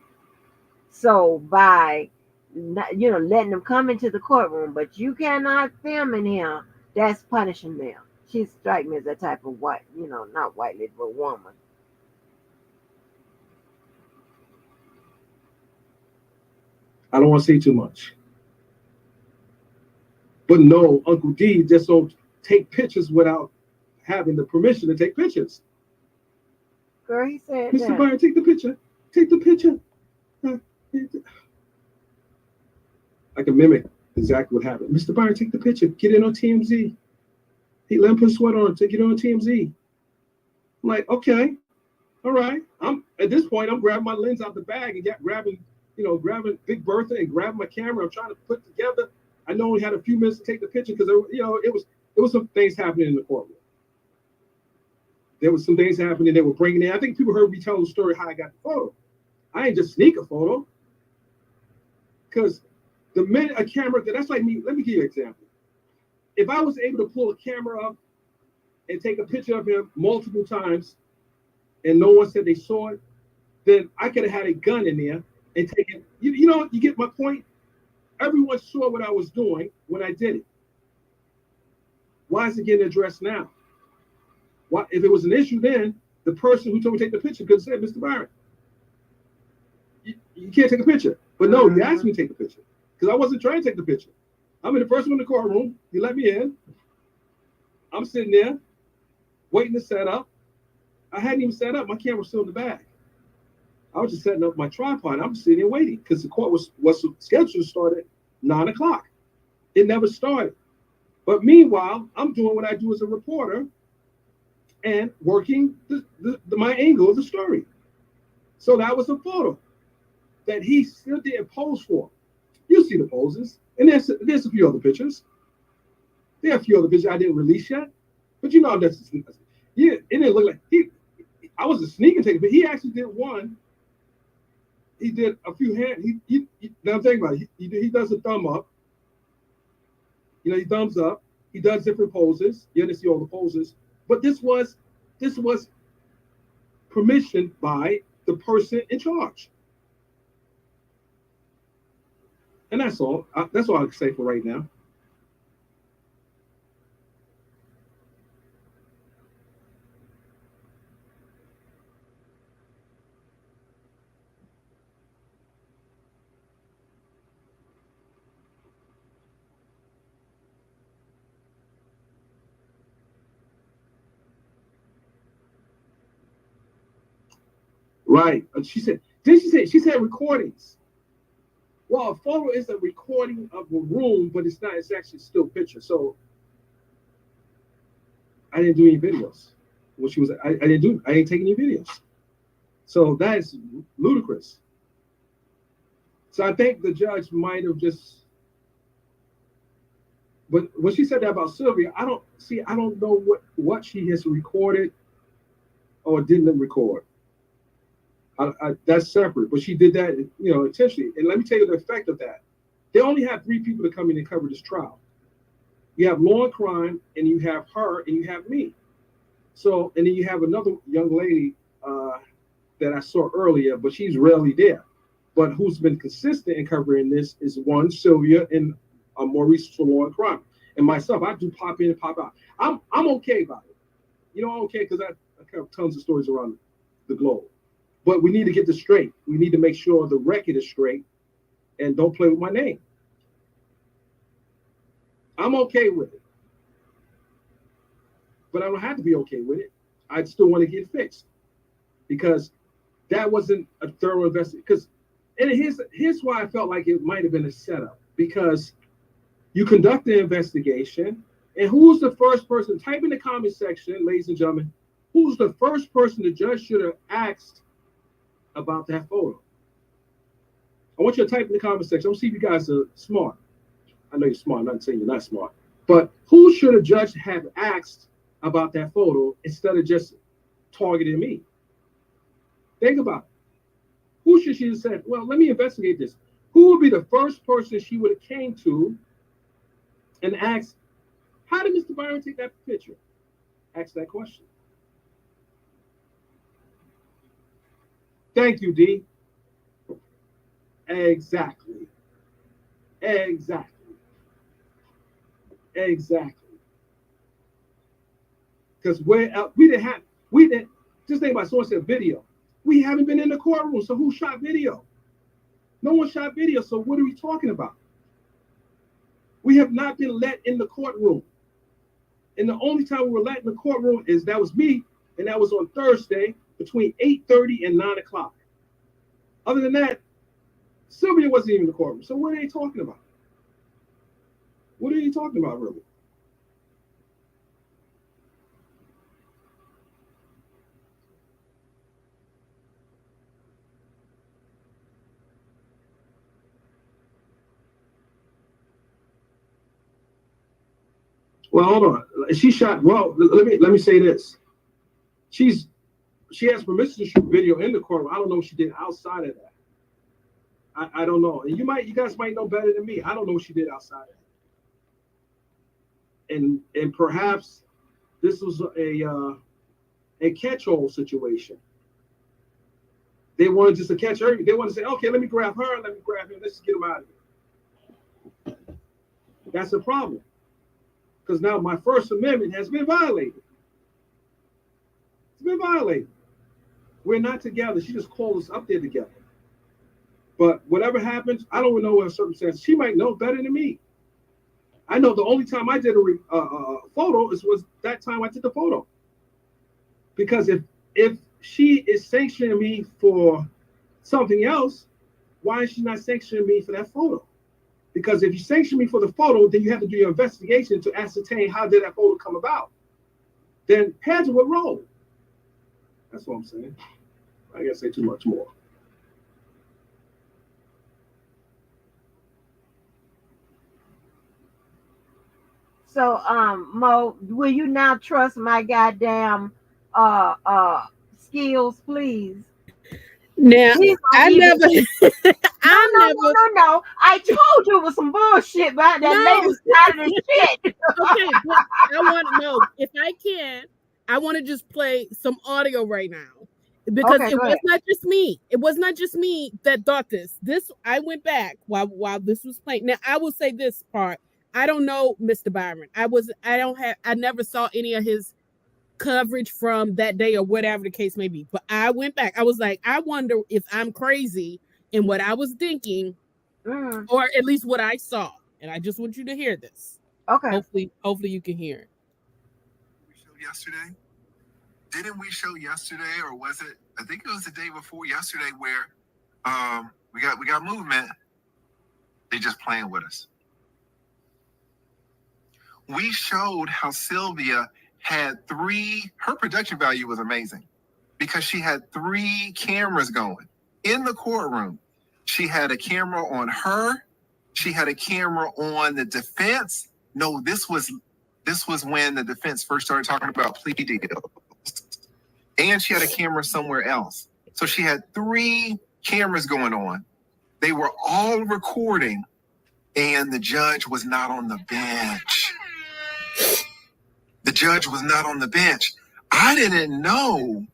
So by letting them come into the courtroom, but you cannot film in here, that's punishing them. She strikes me as that type of white, not white lady, but woman. I don't want to say too much. But no, Uncle D just don't take pictures without having the permission to take pictures. Girl, he said Mr. that. Byron, take the picture. Take the picture. I can mimic exactly what happened. Mr. Byron, take the picture. Get in on TMZ. He let him put a sweater on to get on TMZ. I'm like, okay, all right. I'm at this point, I'm grabbing my lens out the bag and grabbing Big Bertha and grabbing my camera. I'm trying to put together. I know we had a few minutes to take the picture because it was some things happening in the courtroom. There was some things happening. They were bringing in. I think people heard me tell the story how I got the photo. I ain't just sneak a photo. Because the minute a camera, that's like me. Let me give you an example. If I was able to pull a camera up and take a picture of him multiple times and no one said they saw it, then I could have had a gun in there and taken, you get my point? Everyone saw what I was doing when I did it. Why is it getting addressed now? Why, if it was an issue then, the person who told me to take the picture could have said, Mr. Byron, you can't take a picture. But no, you asked me to take the picture because I wasn't trying to take the picture. I'm in the first one in the courtroom. You let me in. I'm sitting there waiting to set up. I hadn't even set up. My camera was still in the bag. I was just setting up my tripod. I'm sitting there waiting because the court was scheduled to start at 9 o'clock. It never started. But meanwhile, I'm doing what I do as a reporter and working my angle of the story. So that was a photo that he still didn't pose for. You see the poses. And there's a few other pictures. There are a few other pictures I didn't release yet. But it didn't look like I wasn't sneaking taking, but he actually did one. He did a few hands. Now I'm thinking about it. He does a thumb up. He thumbs up. He does different poses. You didn't see all the poses. But this was permission by the person in charge. And that's all. That's all I can say for right now. Right. She said recordings. Well, a photo is a recording of a room, but it's not. It's actually still picture. So I didn't do any videos. When she was, I didn't take any videos. So that is ludicrous. So I think the judge might have just. But when she said that about Sylvia, I don't know what she has recorded or didn't record. That's separate, but she did that, intentionally. And let me tell you the effect of that. They only have 3 people to come in and cover this trial. You have law and crime, and you have her, and you have me. So, and then you have another young lady that I saw earlier, but she's rarely there. But who's been consistent in covering this is one, Sylvia, and Maurice for law and crime. And myself, I do pop in and pop out. I'm okay about it. I'm okay because I have tons of stories around the globe. But we need to get this straight. We need to make sure the record is straight and don't play with my name. I'm okay with it. But I don't have to be okay with it. I still want to get fixed because that wasn't a thorough investigation. And here's why I felt like it might have been a setup, because you conduct the investigation, and who's the first person? Type in the comment section, ladies and gentlemen, who's the first person the judge should have asked about that photo? I want you to type in the comment section. I want to see if you guys are smart. I know you're smart. I'm not saying you're not smart. But who should a judge have asked about that photo instead of just targeting me? Think about it. Who should she have said, well, let me investigate this? Who would be the first person she would have came to and asked, how did Mr. Byron take that picture? Ask that question. Thank you, D. Exactly. Because we didn't, just think about someone said video. We haven't been in the courtroom, so who shot video? No one shot video, so what are we talking about? We have not been let in the courtroom. And the only time we were let in the courtroom that was me, and that was on Thursday between 8:30 and 9 o'clock. Other than that, Sylvia wasn't even in the courtroom. So what are they talking about? What are you talking about, really? Well, hold on. She shot. Well, let me say this. She has permission to shoot video in the courtroom. I don't know what she did outside of that. I don't know. And you guys might know better than me. I don't know what she did outside of that. And perhaps this was a catch-all situation. They wanted just to catch her. They want to say, okay, let me grab her, let me grab him, let's get him out of here. That's a problem. Because now my First Amendment has been violated. It's been violated. We're not together. She just called us up there together. But whatever happens, I don't even know what circumstances. She might know better than me. I know the only time I did a photo was that time I took the photo. Because if she is sanctioning me for something else, why is she not sanctioning me for that photo? Because if you sanction me for the photo, then you have to do your investigation to ascertain how did that photo come about. Then heads will roll. That's what I'm saying. I can't say too much more. So, Mo, will you now trust my goddamn skills, please? Now, I never. No. I told you it was some bullshit about that lady side of the shit. Okay, but I want to know if I can. I want to just play some audio right now because it was not just me. It was not just me that thought this. I went back while this was playing. Now, I will say this part. I don't know Mr. Byron. I never saw any of his coverage from that day or whatever the case may be. But I went back. I was like, I wonder if I'm crazy in what I was thinking, or at least what I saw. And I just want you to hear this. Okay. Hopefully you can hear it. Yesterday? Didn't we show yesterday, or was it? I think it was the day before yesterday where we got movement. They just playing with us. We showed how Sylvia had her production value was amazing because she had 3 cameras going in the courtroom. She had a camera on her. She had a camera on the defense. No, this was when the defense first started talking about plea deals. And she had a camera somewhere else. So she had 3 cameras going on. They were all recording, and the judge was not on the bench. The judge was not on the bench. I didn't know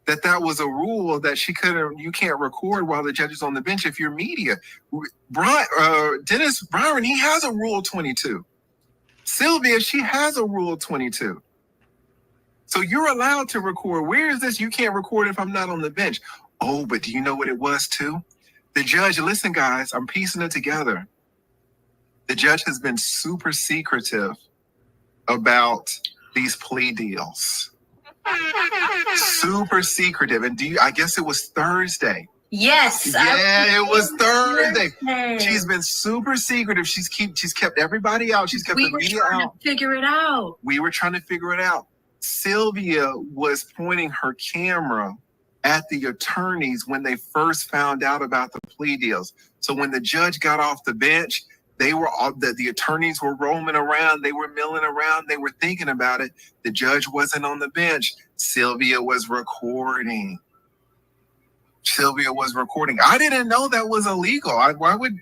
that was a rule that you can't record while the judge is on the bench if you're media. Dennis Byron, he has a rule 22. Sylvia, she has a rule 22. So you're allowed to record. Where is this? You can't record if I'm not on the bench. Oh, but do you know what it was too? The judge, listen, guys, I'm piecing it together. The judge has been super secretive about these plea deals. Super secretive. And I guess it was Thursday. Yes. Yeah, it was Thursday. She's been super secretive. She's kept everybody out. She's kept the media out. Figure it out. We were trying to figure it out. Sylvia was pointing her camera at the attorneys when they first found out about the plea deals. So when the judge got off the bench, they were all the attorneys were roaming around, they were milling around, they were thinking about it. The judge wasn't on the bench. Sylvia was recording. I didn't know that was illegal. Why would?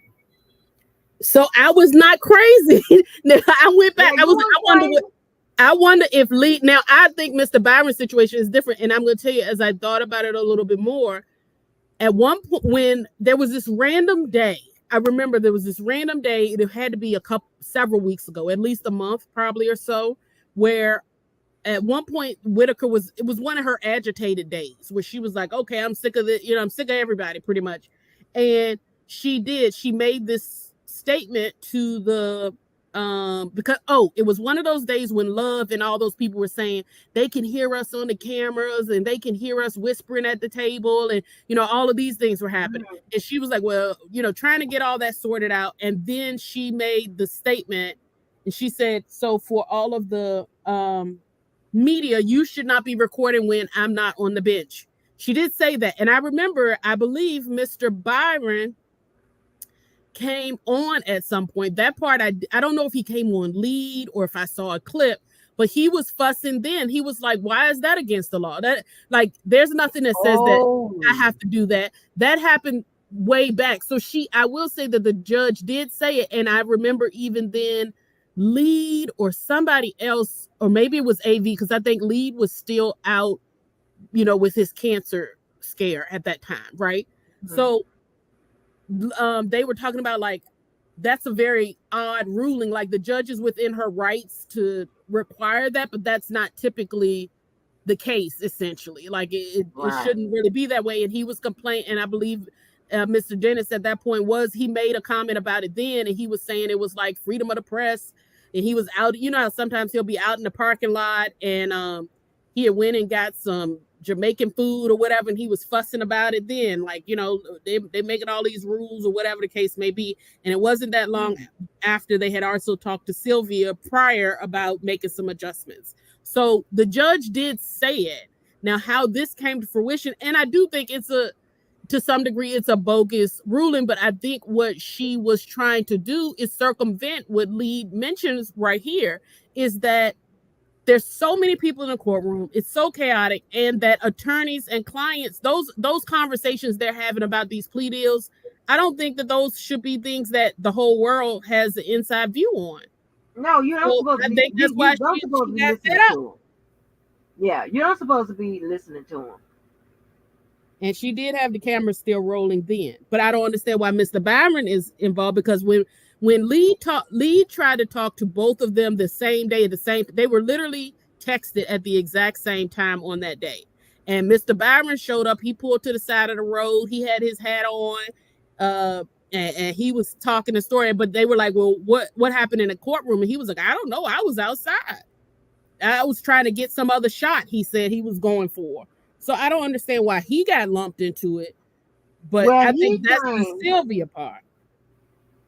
So I was not crazy. I went back. I wonder if Lee. Now I think Mr. Byron's situation is different, and I'm going to tell you as I thought about it a little bit more. At one point, when there was this random day, I remember there was this random day. It had to be several weeks ago, at least a month, probably or so, where at one point Whitaker it was one of her agitated days where she was like, okay, I'm sick of it. I'm sick of everybody pretty much. And she made this statement to the, because, it was one of those days when Love and all those people were saying they can hear us on the cameras and they can hear us whispering at the table. And, all of these things were happening. And she was like, well, trying to get all that sorted out. And then she made the statement and she said, so for all of the, media, you should not be recording when I'm not on the bench. She did say that. And I believe Mr. Byron came on at some point. That part, I don't know if he came on lead or if I saw a clip, but he was fussing then. He was like, why is that against the law? That, like, there's nothing that says that I have to do that. That happened way back. So I will say that the judge did say it. And I remember even then Lead or somebody else, or maybe it was AV, because I think Lead was still out, with his cancer scare at that time, right? Mm-hmm. So they were talking about, like, that's a very odd ruling. Like, the judge is within her rights to require that, but that's not typically the case, essentially. Like, it shouldn't really be that way. And he was complaining, and I believe Mr. Dennis at that point he made a comment about it then, and he was saying it was like freedom of the press. And he was out, how sometimes he'll be out in the parking lot and he had went and got some Jamaican food or whatever, and he was fussing about it then. Like, they making all these rules or whatever the case may be. And it wasn't that long after they had also talked to Sylvia prior about making some adjustments. So the judge did say it. Now, how this came to fruition, and I do think to some degree, it's a bogus ruling, but I think what she was trying to do is circumvent what Lead mentions right here, is that there's so many people in the courtroom, it's so chaotic, and that attorneys and clients, those conversations they're having about these plea deals, I don't think that those should be things that the whole world has an inside view on. No, you're not supposed to be. I think that's why she got set up. Yeah, you're not supposed to be listening to him. And she did have the camera still rolling then. But I don't understand why Mr. Byron is involved, because when Lead tried to talk to both of them the same day, they were literally texted at the exact same time on that day. And Mr. Byron showed up. He pulled to the side of the road. He had his hat on, and he was talking the story. But they were like, well, what happened in the courtroom? And he was like, I don't know. I was outside. I was trying to get some other shot, he said he was going for. So I don't understand why he got lumped into it. But I think that's the Sylvia part.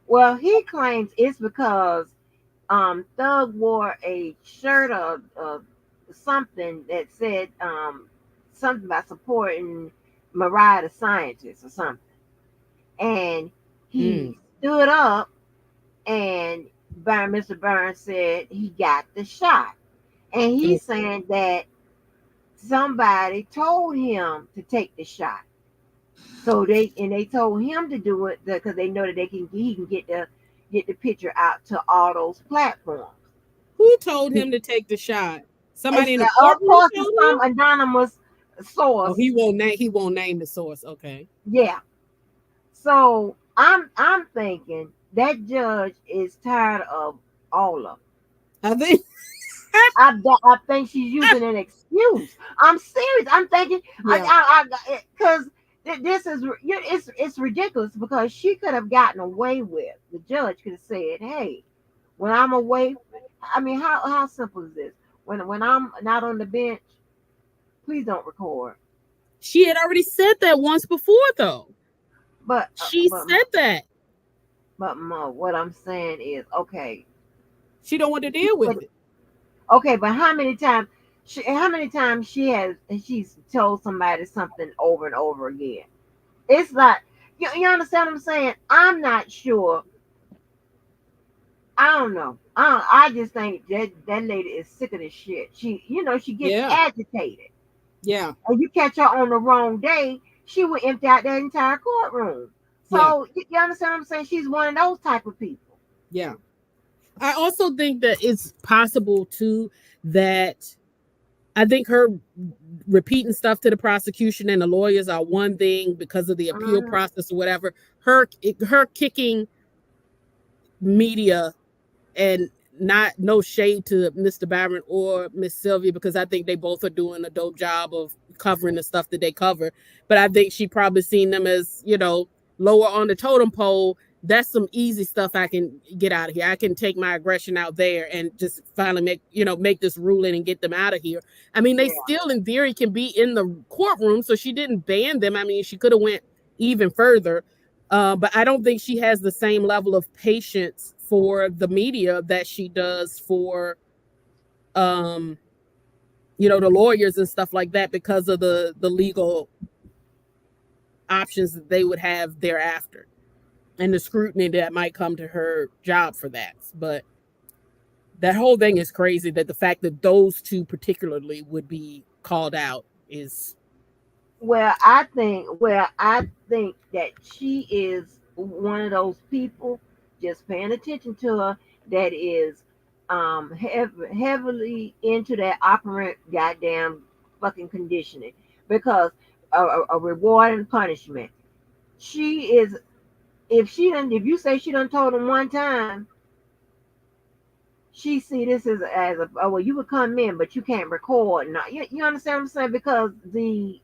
Well, he claims it's because Thug wore a shirt of something that said something about supporting Mariah the Scientist or something. And he stood up, and Mr. Burns said he got the shot. And he's saying that somebody told him to take the shot. So they told him to do it because they know that he can get the picture out to all those platforms. Who told him to take the shot? Somebody in the courtroom? Some anonymous source. Oh, he won't name the source. Okay. Yeah. So I'm thinking that judge is tired of all of them. I think she's using an excuse. I'm serious. I'm thinking because this is it's ridiculous because she could have gotten away with. The judge could have said, "Hey, when I'm away, I mean, how simple is this? When I'm not on the bench, please don't record." She had already said that once before, though. But she said that. But Mo, what I'm saying is, okay, she don't want to deal with it. Okay, but how many times she's told somebody something over and over again? It's like you understand what I'm saying? I'm not sure. I don't know. I just think that lady is sick of this shit. She gets agitated. Yeah. And you catch her on the wrong day, she would empty out that entire courtroom. So you understand what I'm saying? She's one of those type of people. Yeah. I also think that it's possible too that I think her repeating stuff to the prosecution and the lawyers are one thing because of the appeal process or whatever. Her kicking media, and no shade to Mr. Byron or Miss Sylvia, because I think they both are doing a dope job of covering the stuff that they cover. But I think she probably seen them as, lower on the totem pole. That's some easy stuff I can get out of here. I can take my aggression out there and just finally make this ruling and get them out of here. I mean, they still in theory can be in the courtroom, so she didn't ban them. I mean, she could have went even further. But I don't think she has the same level of patience for the media that she does for, the lawyers and stuff like that, because of the legal options that they would have thereafter and the scrutiny that might come to her job for that. But that whole thing is crazy, that the fact that those two particularly would be called out is. I think that she is one of those people, just paying attention to her, that is heavily into that operant goddamn fucking conditioning, because a reward and punishment. She is, if you say she done told him one time, she see this as you would come in, but you can't record. Now, you understand what I'm saying? Because the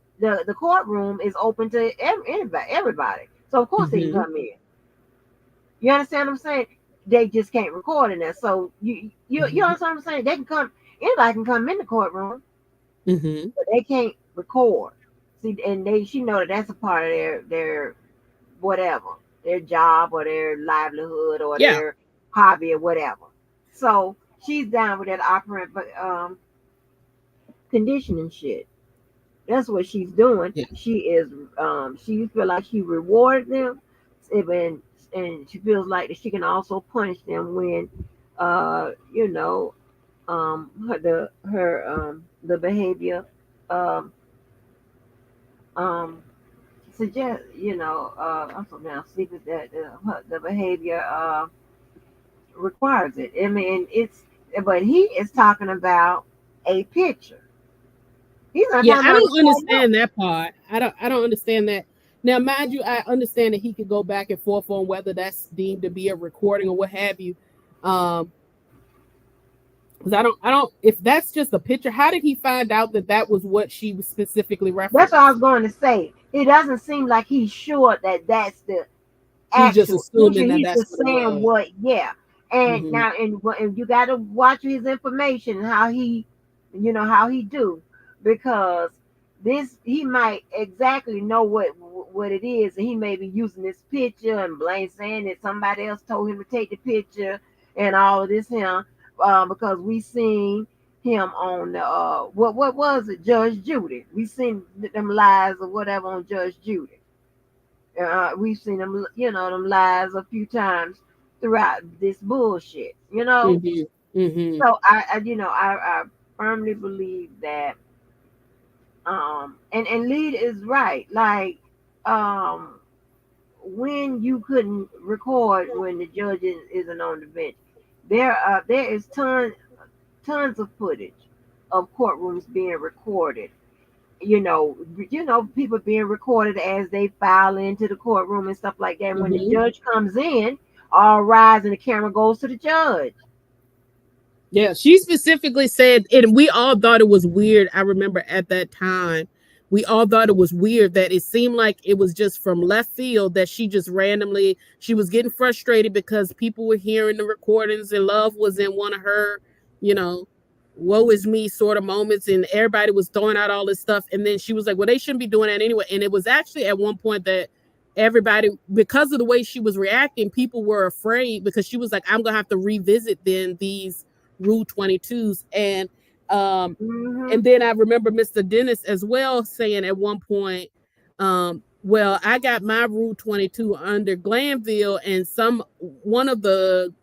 courtroom is open to everybody. So of course they can come in. You understand what I'm saying? They just can't record in there. So you understand what I'm saying? They can come, anybody can come in the courtroom, but they can't record. See, and she know that that's a part of their whatever, their job or their livelihood or their hobby or whatever. So she's down with that operant conditioning shit. That's what she's doing. Yeah. She is she feel like she rewarded them, and she feels like that she can also punish them when the behavior suggest I'm so now sleeping that the behavior requires it. I mean, but he is talking about a picture. He's not I don't understand that part. I don't understand that. Now, mind you, I understand that he could go back and forth on whether that's deemed to be a recording or what have you. Because I don't. If that's just a picture, how did he find out that was what she was specifically referencing? That's what I was going to say. It doesn't seem like he's sure that that's the actual. He's just assuming that that's just saying what. Yeah, and now and you got to watch his information, how he do, because he might exactly know what it is, and he may be using this picture and saying that somebody else told him to take the picture and all of this here, because we seen him on what was it, Judge Judy. We seen them lies or whatever on Judge Judy. We've seen them, them lies a few times throughout this bullshit, So I firmly believe that. And Lead is right. Like, when you couldn't record when the judge isn't on the bench, there is tons of footage of courtrooms being recorded. People being recorded as they file into the courtroom and stuff like that. When the judge comes in, all rise and the camera goes to the judge. Yeah, she specifically said, and we all thought it was weird. I remember at that time we all thought it was weird that it seemed like it was just from left field that she just randomly, she was getting frustrated because people were hearing the recordings and Love was in one of her, you know, woe is me sort of moments, and everybody was throwing out all this stuff. And then she was like, well, they shouldn't be doing that anyway. And it was actually at one point that everybody, because of the way she was reacting, people were afraid, because she was like, I'm gonna have to revisit then these Rule 22s. And and then I remember Mr. Dennis as well saying at one point, well, I got my Rule 22 under Glanville, and one of the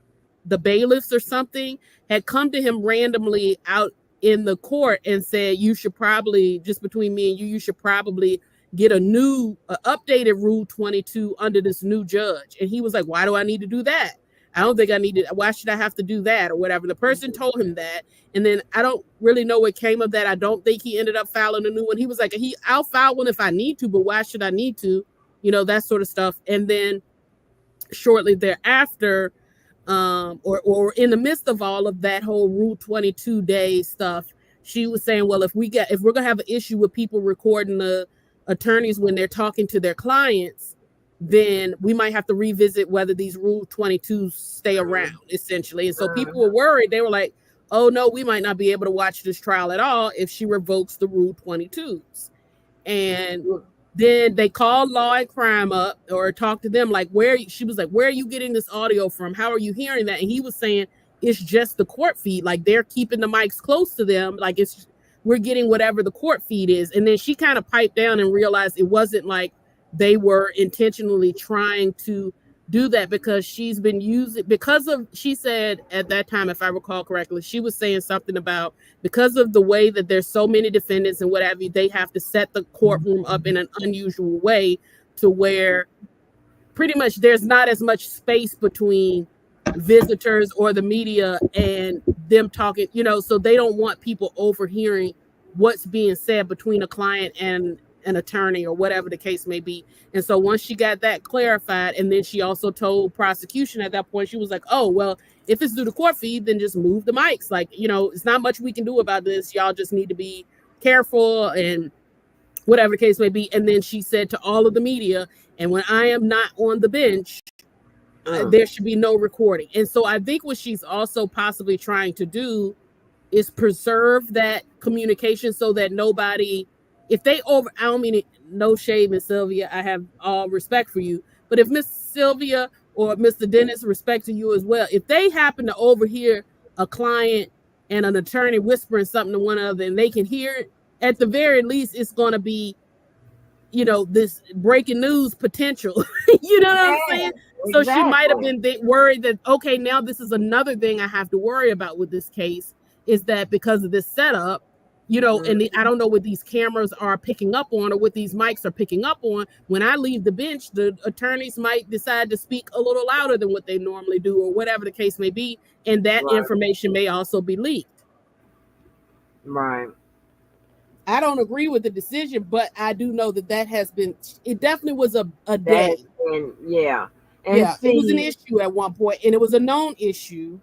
bailiffs or something had come to him randomly out in the court and said, you should probably, just between me and you should probably get a new updated Rule 22 under this new judge. And he was like, why do I need to do that? I don't think I need to. Why should I have to do that or whatever? The person told him that. And then I don't really know what came of that. I don't think he ended up filing a new one. He was like, I'll file one if I need to, but why should I need to? You know, that sort of stuff. And then shortly thereafter, or in the midst of all of that whole Rule 22 day stuff, she was saying, well, if we're gonna have an issue with people recording the attorneys when they're talking to their clients, then we might have to revisit whether these Rule 22s stay around, essentially. And so people were worried. They were like, oh no, we might not be able to watch this trial at all if she revokes the Rule 22s. And then they called Law and Crime up or talked to them, like, she was like, where are you getting this audio from? How are you hearing that? And he was saying, it's just the court feed. Like, they're keeping the mics close to them. Like, we're getting whatever the court feed is. And then she kind of piped down and realized it wasn't like they were intentionally trying to do that, because she's been using, she said at that time, if I recall correctly, she was saying something about, because of the way that there's so many defendants and what have you, they have to set the courtroom up in an unusual way to where pretty much there's not as much space between visitors or the media and them talking, you know, so they don't want people overhearing what's being said between a client and an attorney or whatever the case may be. And so once she got that clarified, and then she also told prosecution at that point, she was like, oh, well, if it's due to court feed, then just move the mics. Like, you know, it's not much we can do about this. Y'all just need to be careful and whatever the case may be. And then she said to all of the media, and when I am not on the bench, there should be no recording. And so I think what she's also possibly trying to do is preserve that communication so that nobody, if they I don't mean it, no shade, Miss Sylvia, I have all respect for you, but if Miss Sylvia or Mr. Dennis, respect to you as well, if they happen to overhear a client and an attorney whispering something to one another and they can hear it, at the very least, it's going to be, you know, this breaking news potential. You know what I'm saying? Exactly. So she might have been worried that, okay, now this is another thing I have to worry about with this case, is that because of this setup, you know, and I don't know what these cameras are picking up on or what these mics are picking up on. When I leave the bench, the attorneys might decide to speak a little louder than what they normally do or whatever the case may be. And that information may also be leaked. Right. I don't agree with the decision, but I do know that has been, it definitely was a day. And it was an issue at one point, and it was a known issue.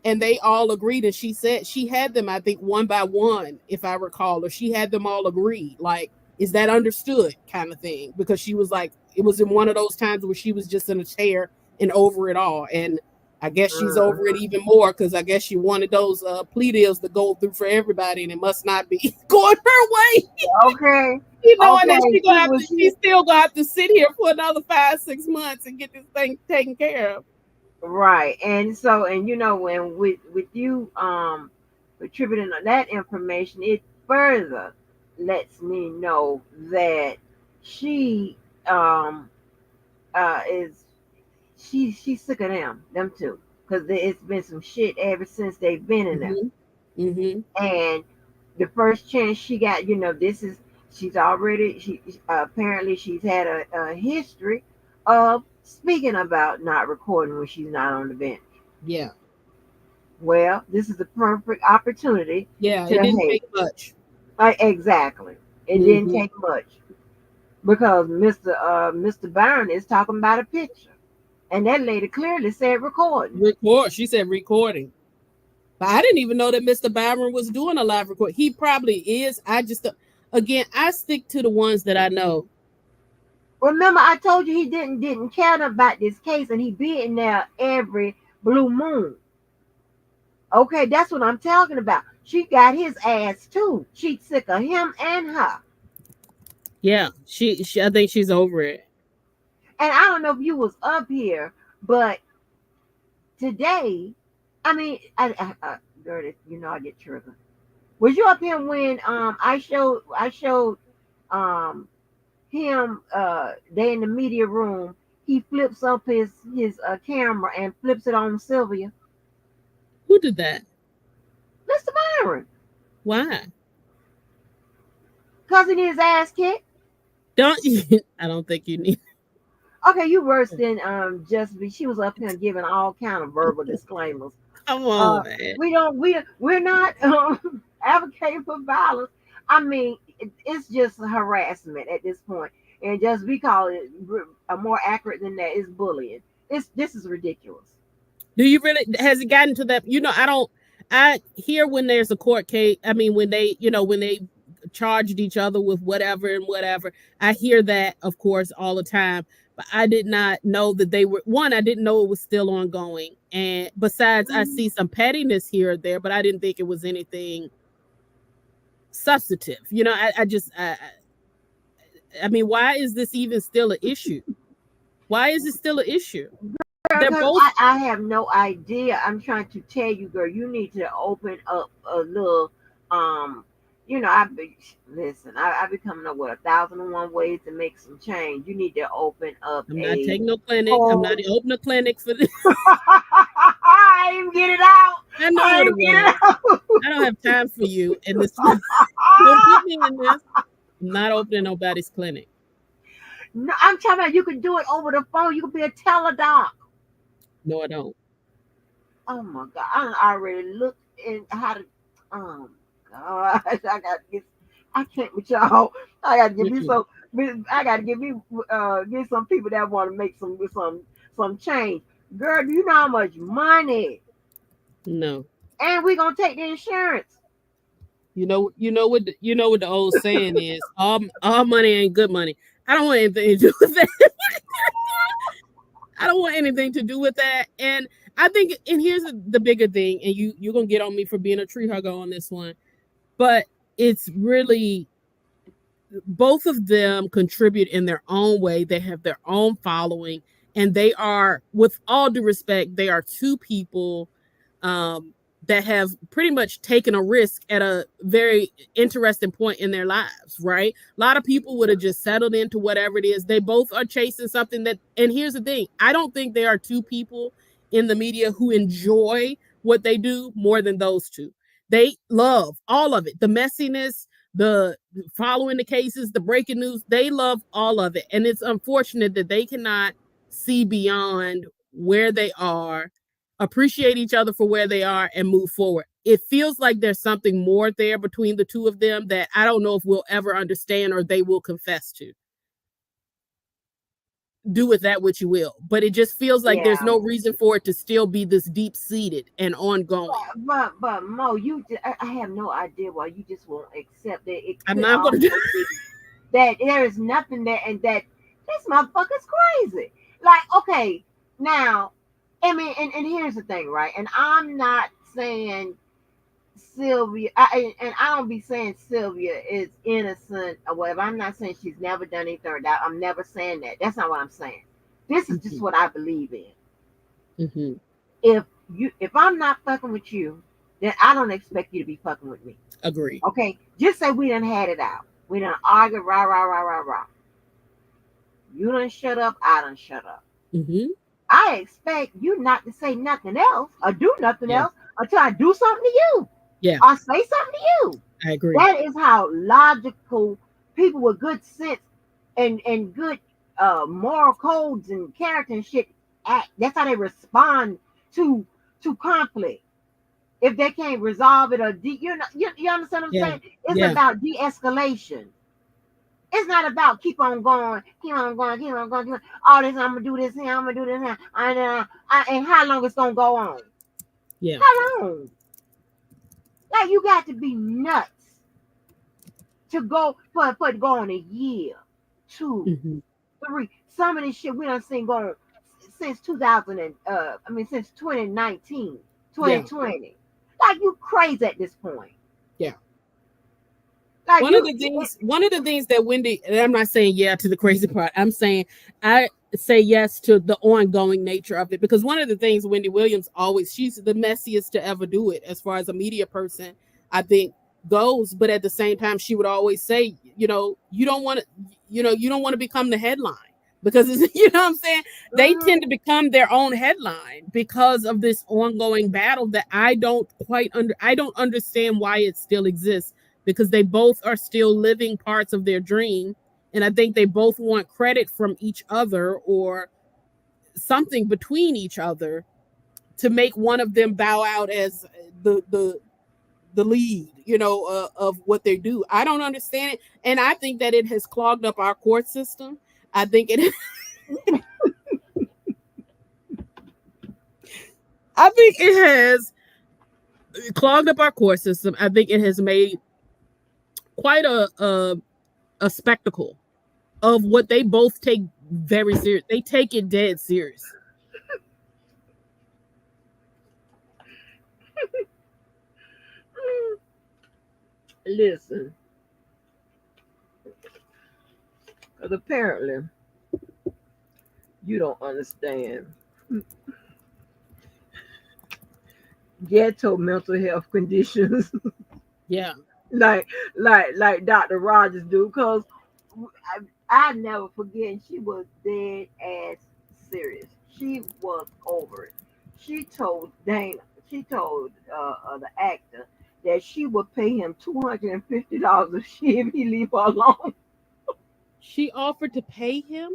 And they all agreed, and she said she had them, I think, one by one, if I recall, or she had them all agreed. Like, is that understood kind of thing? Because she was like, it was in one of those times where she was just in a chair and over it all. And I guess she's over it even more, because I guess she wanted those plea deals to go through for everybody, and it must not be going her way. Okay. You know, and then she's still going to have to sit here for another 5-6 months and get this thing taken care of. Right. And so, and you know, when with you attributing that information, it further lets me know that she she's sick of them two, because it's been some shit ever since they've been in there. And the first chance she got, you know, she's apparently she's had a history of speaking about not recording when she's not on the bench. Yeah. Well, this is the perfect opportunity. Yeah, it didn't take much. Exactly. It didn't take much, because Mr. Byron is talking about a picture, and that lady clearly said recording. She said recording. But I didn't even know that Mr. Byron was doing a live record. He probably is. I just, again, I stick to the ones that I know. Remember, I told you he didn't care about this case, and he be in there every blue moon. Okay, that's what I'm talking about. She got his ass too. She's sick of him and her. Yeah, she I think she's over it. And I don't know if you was up here, but today, I mean, girl, you know I get triggered. Was you up here when I showed him they in the media room? He flips up his camera and flips it on Sylvia. Who did that? Mr. Byron. Why? Cause he need his ass kicked. I don't think you need. Okay, you worse than just be. She was up here giving all kind of verbal disclaimers. Come on, man. We're not advocating for violence. I mean, it's just harassment at this point, and just we call it more accurate than that is bullying. This is ridiculous. Do you really? Has it gotten to that? You know, I hear when there's a court case. I mean, when they charged each other with whatever and whatever. I hear that, of course, all the time. But I did not know that they were. One, I didn't know it was still ongoing. And besides, I see some pettiness here or there, but I didn't think it was anything substantive. You know, I mean, why is this even still an issue? Why is it still an issue? They're both. I have no idea. I'm trying to tell you, girl. You need to open up a little. You know, I've be coming up with 1,001 ways to make some change. You need to open up. I'm not taking no clinic. I'm not opening a clinic for this. I didn't get it out. I know what it was. I don't have time for you in this. Don't put me in this. I'm not opening nobody's clinic. No, I'm talking about you can do it over the phone. You can be a teledoc. No, I don't. Oh my God! I already looked in how to. God, I got to get. I can't with y'all. I got to give me some. I got to get some people that want to make some change. Girl, do you know how much money? No. And we gonna take the insurance. You know what the old saying is: all money ain't good money. I don't want anything to do with that. I don't want anything to do with that. And I think, and here's the bigger thing, and you're gonna get on me for being a tree hugger on this one, but it's really both of them contribute in their own way. They have their own following, and they are, with all due respect, they are two people that have pretty much taken a risk at a very interesting point in their lives, right? A lot of people would have just settled into whatever it is. They both are chasing something that, and here's the thing, I don't think there are two people in the media who enjoy what they do more than those two. They love all of it, the messiness, the following the cases, the breaking news. They love all of it. And it's unfortunate that they cannot see beyond where they are, appreciate each other for where they are, and move forward. It feels like there's something more there between the two of them that I don't know if we'll ever understand or they will confess to. Do with that what you will, but it just feels like there's no reason for it to still be this deep-seated and ongoing. But Mo, I have no idea why you just won't accept that. I'm not going to do that. There is nothing there, and that this motherfucker's crazy. Like, okay, now, I mean, and here's the thing, right? And I'm not saying Sylvia, I don't be saying Sylvia is innocent or whatever. I'm not saying she's never done anything or that. I'm never saying that. That's not what I'm saying. This is just what I believe in. If I'm not fucking with you, then I don't expect you to be fucking with me. Agree. Okay, just say we done had it out. We done argued, rah. You done shut up. I done shut up. I expect you not to say nothing else or do nothing else until I do something to you. Yeah. Or say something to you. I agree. That is how logical people with good sense and good moral codes and character and shit act. That's how they respond to conflict. If they can't resolve it or you understand what I'm saying? It's about de-escalation. It's not about keep on going. All this, I'm gonna do this here, I'm gonna do this here. And how long it's gonna go on? Yeah. How long? Like, you got to be nuts to go for it to go on a year, 2, Mhm. 3. Some of this shit we done seen going since 2000 and since 2019, Yeah. 2020. Like you crazy at this point. Yeah. Like One of the things that Wendy, and I'm not saying yeah to the crazy part. I'm saying I say yes to the ongoing nature of it, because one of the things Wendy Williams she's the messiest to ever do it as far as a media person, I think, goes. But at the same time, she would always say, you don't want to become the headline, because it's, you know what I'm saying? They tend to become their own headline because of this ongoing battle that I don't understand why it still exists, because they both are still living parts of their dream. And I think they both want credit from each other or something between each other to make one of them bow out as the lead, of what they do. I don't understand it. And I think that it has clogged up our court system. I think it I think it has clogged up our court system. I think it has made quite a spectacle of what they both take very serious. They take it dead serious. Listen, because apparently you don't understand ghetto mental health conditions. Yeah. like Dr. Rogers do, because I never forget, and she was dead ass serious. She was over it. She told the actor that she would pay him $250 if he leave her alone. She offered to pay him?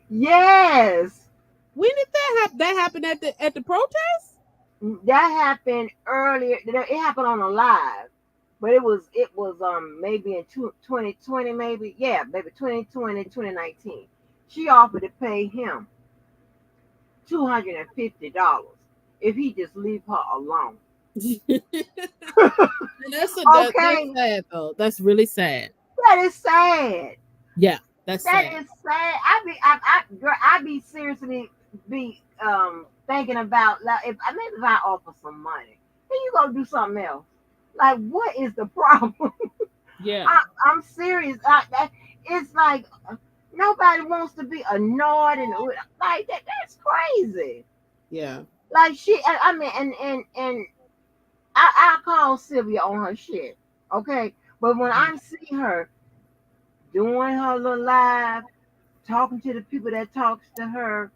Yes. When did that happen? That happened at the protest? That happened earlier. It happened on a live, but it was maybe in 2020, maybe. Yeah, maybe 2020, 2019. She offered to pay him $250 if he just leave her alone. That's Okay. sad though. That's really sad. That is sad. Yeah, that's sad. That is sad. I be seriously thinking about, like, if I offer some money, then you go do something else. Like, what is the problem? Yeah. I'm serious. It's like nobody wants to be annoyed and like that. That's crazy. Yeah. Like I call Sylvia on her shit, okay? But when I see her doing her little live, talking to the people that talks to her,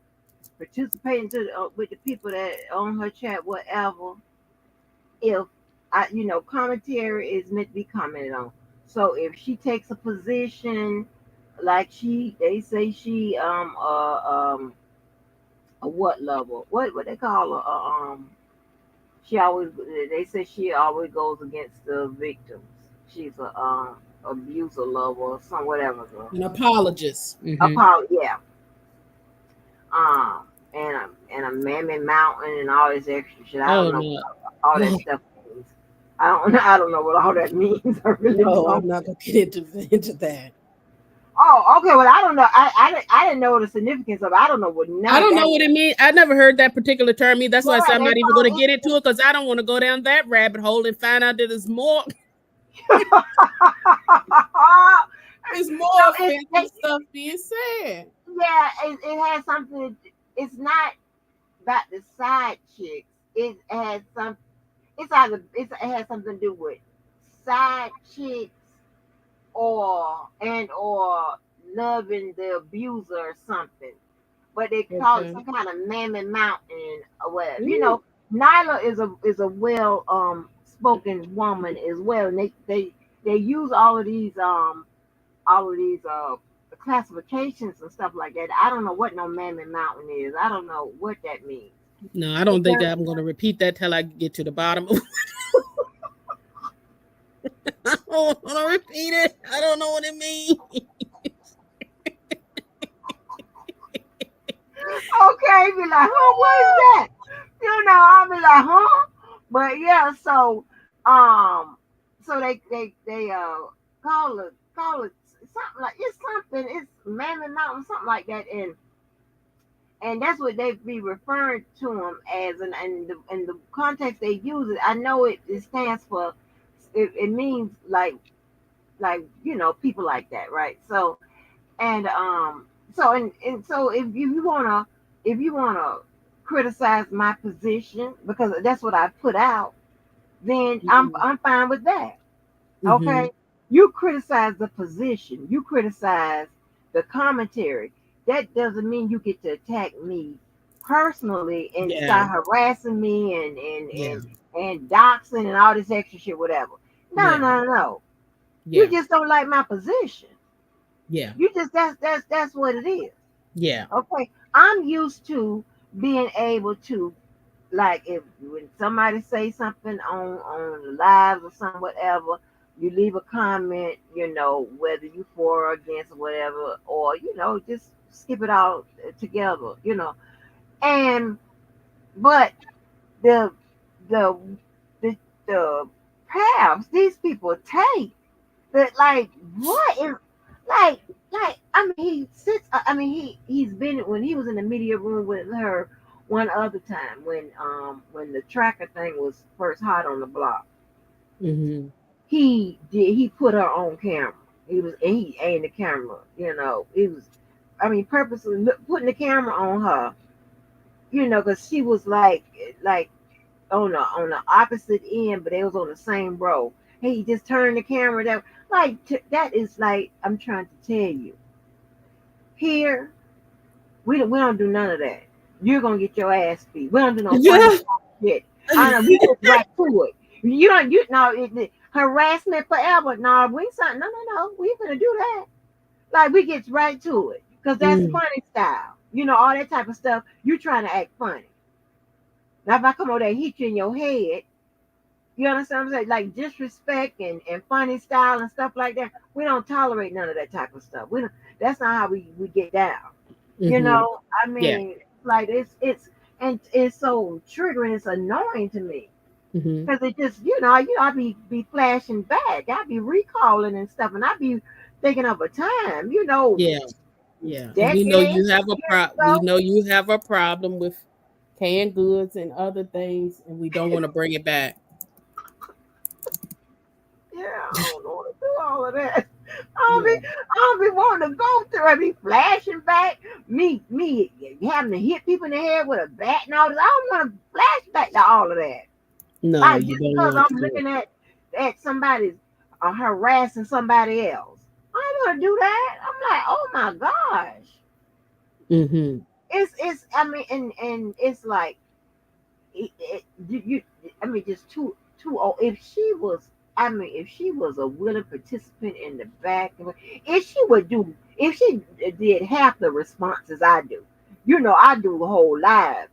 participating with the people that on her chat, whatever, if commentary is meant to be commented on. So if she takes a position, like they say she a what level? What they call her? They say she always goes against the victims. She's a abuser lover or some whatever. An apologist. Yeah. And a Mammoth Mountain and all this extra shit. I don't know what all that stuff means. I don't know what all that means. I really don't. I'm not gonna get into that. Oh, okay. Well, I don't know. I didn't know the significance of it. I don't know what. I don't know what it means. I never heard that particular term. That's why I said I'm not even going to get into it, because I don't want to go down that rabbit hole and find out that there's more. There's more offensive stuff being said. Yeah, it has something. It's not about the side chicks. It has some. It has something to do with side chicks or loving the abuser or something. But they call it some kind of Mammoth Mountain or whatever. Mm. Nyla is a well spoken woman as well. And they use all of these classifications and stuff like that. I don't know what no Mammoth Mountain is. I don't know what that means. No, I don't think I'm going to repeat that till I get to the bottom of it. I don't want to repeat it. I don't know what it means. Okay, be like, huh, what is that? I'll be like, huh? But yeah, so they call it something like it's Mammoth Mountain, something like that, and that's what they be referring to them as, and in the context they use it. I know it stands for, it means like people like that, right? So and so if you wanna criticize my position because that's what I put out, then I'm fine with that. Okay, you criticize the position, you criticize the commentary. That doesn't mean you get to attack me personally and start harassing me and doxing and all this extra shit, whatever. No. You just don't like my position. Yeah. You just that's what it is. Yeah. Okay. I'm used to being able to, like, if when somebody say something on the lives or something, whatever, you leave a comment, whether you for or against or whatever, or just skip it all together, and but the the the paths these people take, that like what is like I mean he's been when he was in the media room with her one other time when the tracker thing was first hot on the block. He put her on camera. He aimed the camera, it was purposely putting the camera on her, because she was like on the opposite end, but they was on the same row. He just turned the camera down. Like that is like, I'm trying to tell you. Here, we don't do none of that. You're gonna get your ass beat. We don't do no funny shit. I know we get right to it. Harassment forever. No, we ain't no. We ain't gonna do that. Like we get right to it because that's funny style. All that type of stuff. You trying to act funny. Now if I come over there and hit you in your head, you understand what I'm saying? Like disrespect and funny style and stuff like that. We don't tolerate none of that type of stuff. We don't. That's not how we get down. Like it's so triggering. It's annoying to me because it just I be flashing back. I be recalling and stuff, and I be thinking of a time. Yeah. And we know you have we know you have a problem with canned goods and other things, and we don't want to bring it back. Yeah, I don't want to do all of that. I don't be wanting to go through. I be flashing back. Me having to hit people in the head with a bat and all this. I don't want to flash back to all of that. No, like you just don't because want I'm to. looking at somebody's harassing somebody else. I don't want to do that. I'm like, oh my gosh. It's and it's like just too old. If she was a willing participant in the back, if she did half the responses I do, I do the whole live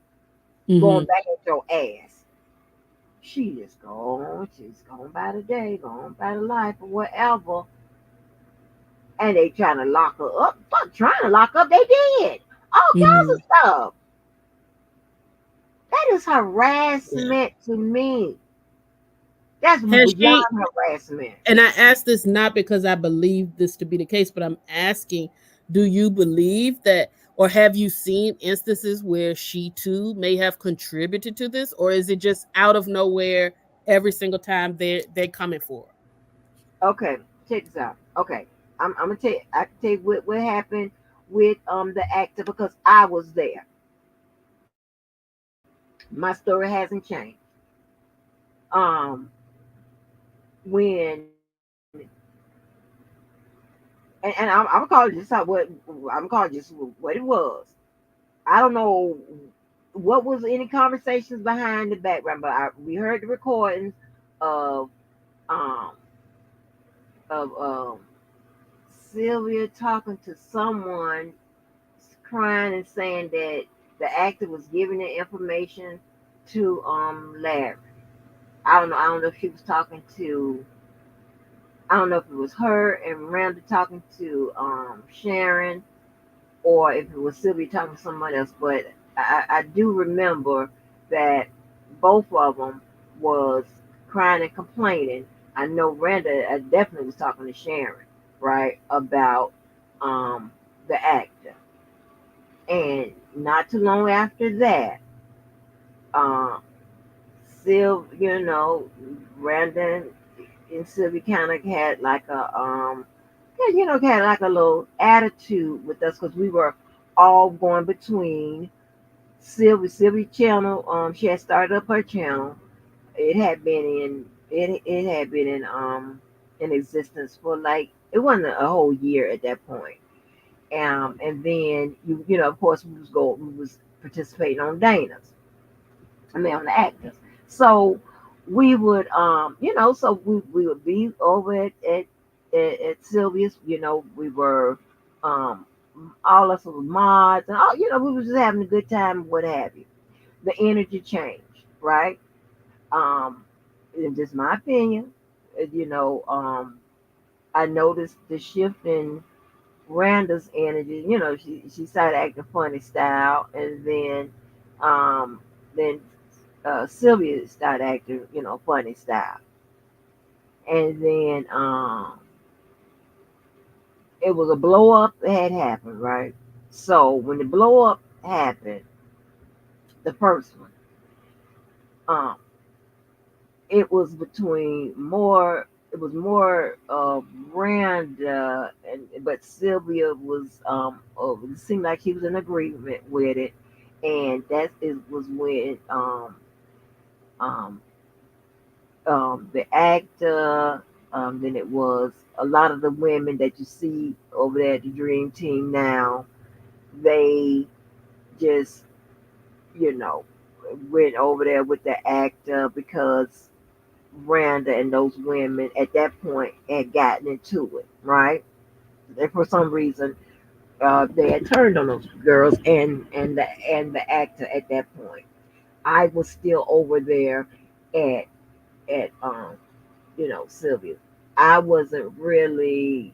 going back at your ass. She's gone by the day, gone by the life or whatever. And they trying to lock her up. Fuck, trying to lock up, they did. All kinds of stuff. That is harassment to me. That's beyond harassment. And I ask this not because I believe this to be the case, but I'm asking, do you believe that, or have you seen instances where she too may have contributed to this, or is it just out of nowhere every single time they're coming for her? Okay, check this out. Okay, I'm gonna tell you. I can tell you what happened with the actor because I was there. My story hasn't changed. When and I'm calling just what it was. I don't know what was any conversations behind the background, but we heard the recordings of Sylvia talking to someone, crying and saying that the actor was giving the information to Larry. I don't know if she was talking to, I don't know if it was her and Miranda talking to Sharon, or if it was Sylvia talking to someone else, but I do remember that both of them was crying and complaining I know Randa definitely was talking to Sharon, right, about the actor. And not too long after that, um, Randa and Sylvia kind of had like a had like a little attitude with us because we were all going between Sylvia channel. She had started up her channel. It had been in existence for like it wasn't a whole year at that point. And then of course we was participating on Dana's. I mean on the actors. So we would we would be over at Sylvia's. We were um all of us were mods and all we was just having a good time, what have you. The energy changed, right? It's just my opinion. I noticed the shift in Randa's energy. She started acting funny style, and then Sylvia started acting, funny style, and then it was a blow up that had happened, right? So when the blow up happened, the first one, um, it was between more. It was more Randa, but Sylvia was. It seemed like she was in agreement with it, and that was when um, the actor. Then it was a lot of the women that you see over there at the Dream Team now. They just you know went over there with the actor because Randa and those women at that point had gotten into it, right? And for some reason, they had turned on those girls and the actor at that point. I was still over there at at Sylvia. I wasn't really,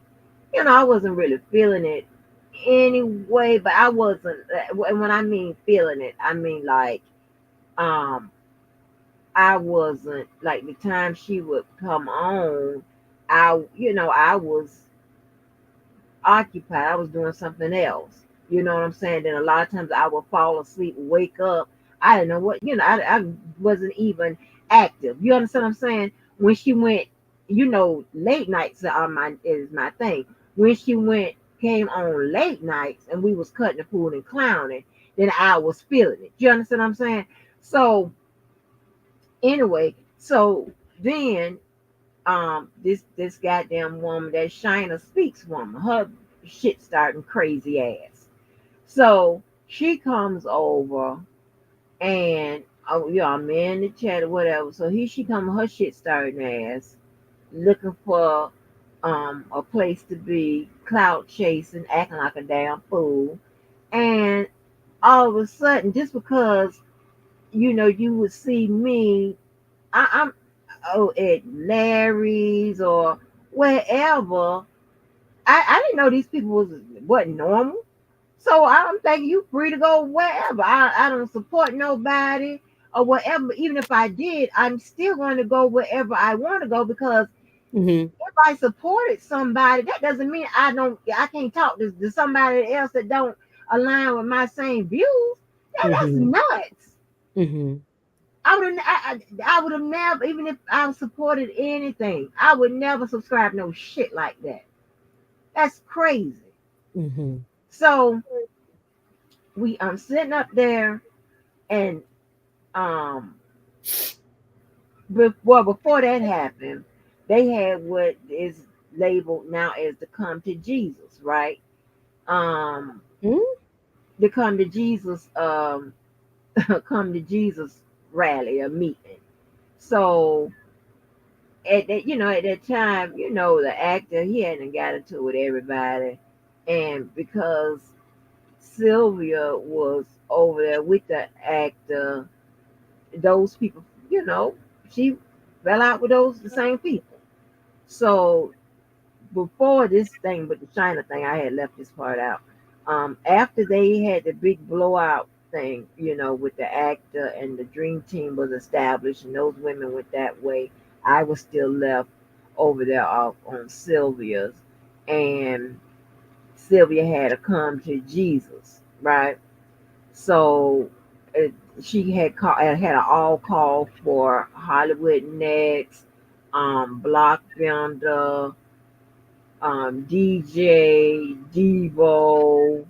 I wasn't really feeling it anyway. But I wasn't. And when I mean feeling it, I mean like um I wasn't like the time she would come on. I was occupied. I was doing something else. You know what I'm saying? Then a lot of times I would fall asleep, wake up. I didn't know what, I wasn't even active. You understand what I'm saying? When she went, late nights is my thing. When she came on late nights and we was cutting the food and clowning, then I was feeling it. You understand what I'm saying? So anyway, so then this goddamn woman, that Shina Speaks woman, her shit starting crazy ass. So she comes over and I'm in the chat or whatever. So here she come, her shit starting ass, looking for a place to be, clout chasing, acting like a damn fool. And all of a sudden, just because you would see me, I'm at Larry's or wherever. I didn't know these people wasn't normal. So I'm thinking you free to go wherever. I don't support nobody or whatever. Even if I did, I'm still going to go wherever I want to go because if I supported somebody, that doesn't mean I can't talk to somebody else that don't align with my same views. That's nuts. I would have never, even if I supported anything, I would never subscribe no shit like that. That's crazy. So I'm sitting up there and before that happened, they had what is labeled now as the Come to Jesus, right? The Come to Jesus Come to Jesus rally or meeting. So at that time, the actor, he hadn't got into it with everybody, and because Sylvia was over there with the actor, those people, she fell out with the same people. So before this thing with the China thing, I had left this part out. After they had the big blowout thing, with the actor and the Dream Team was established and those women went that way, I was still left over there off on Sylvia's, and Sylvia had to come to Jesus, right? So she had had an all call for Hollywood Next, Block Vendor, DJ, Devo,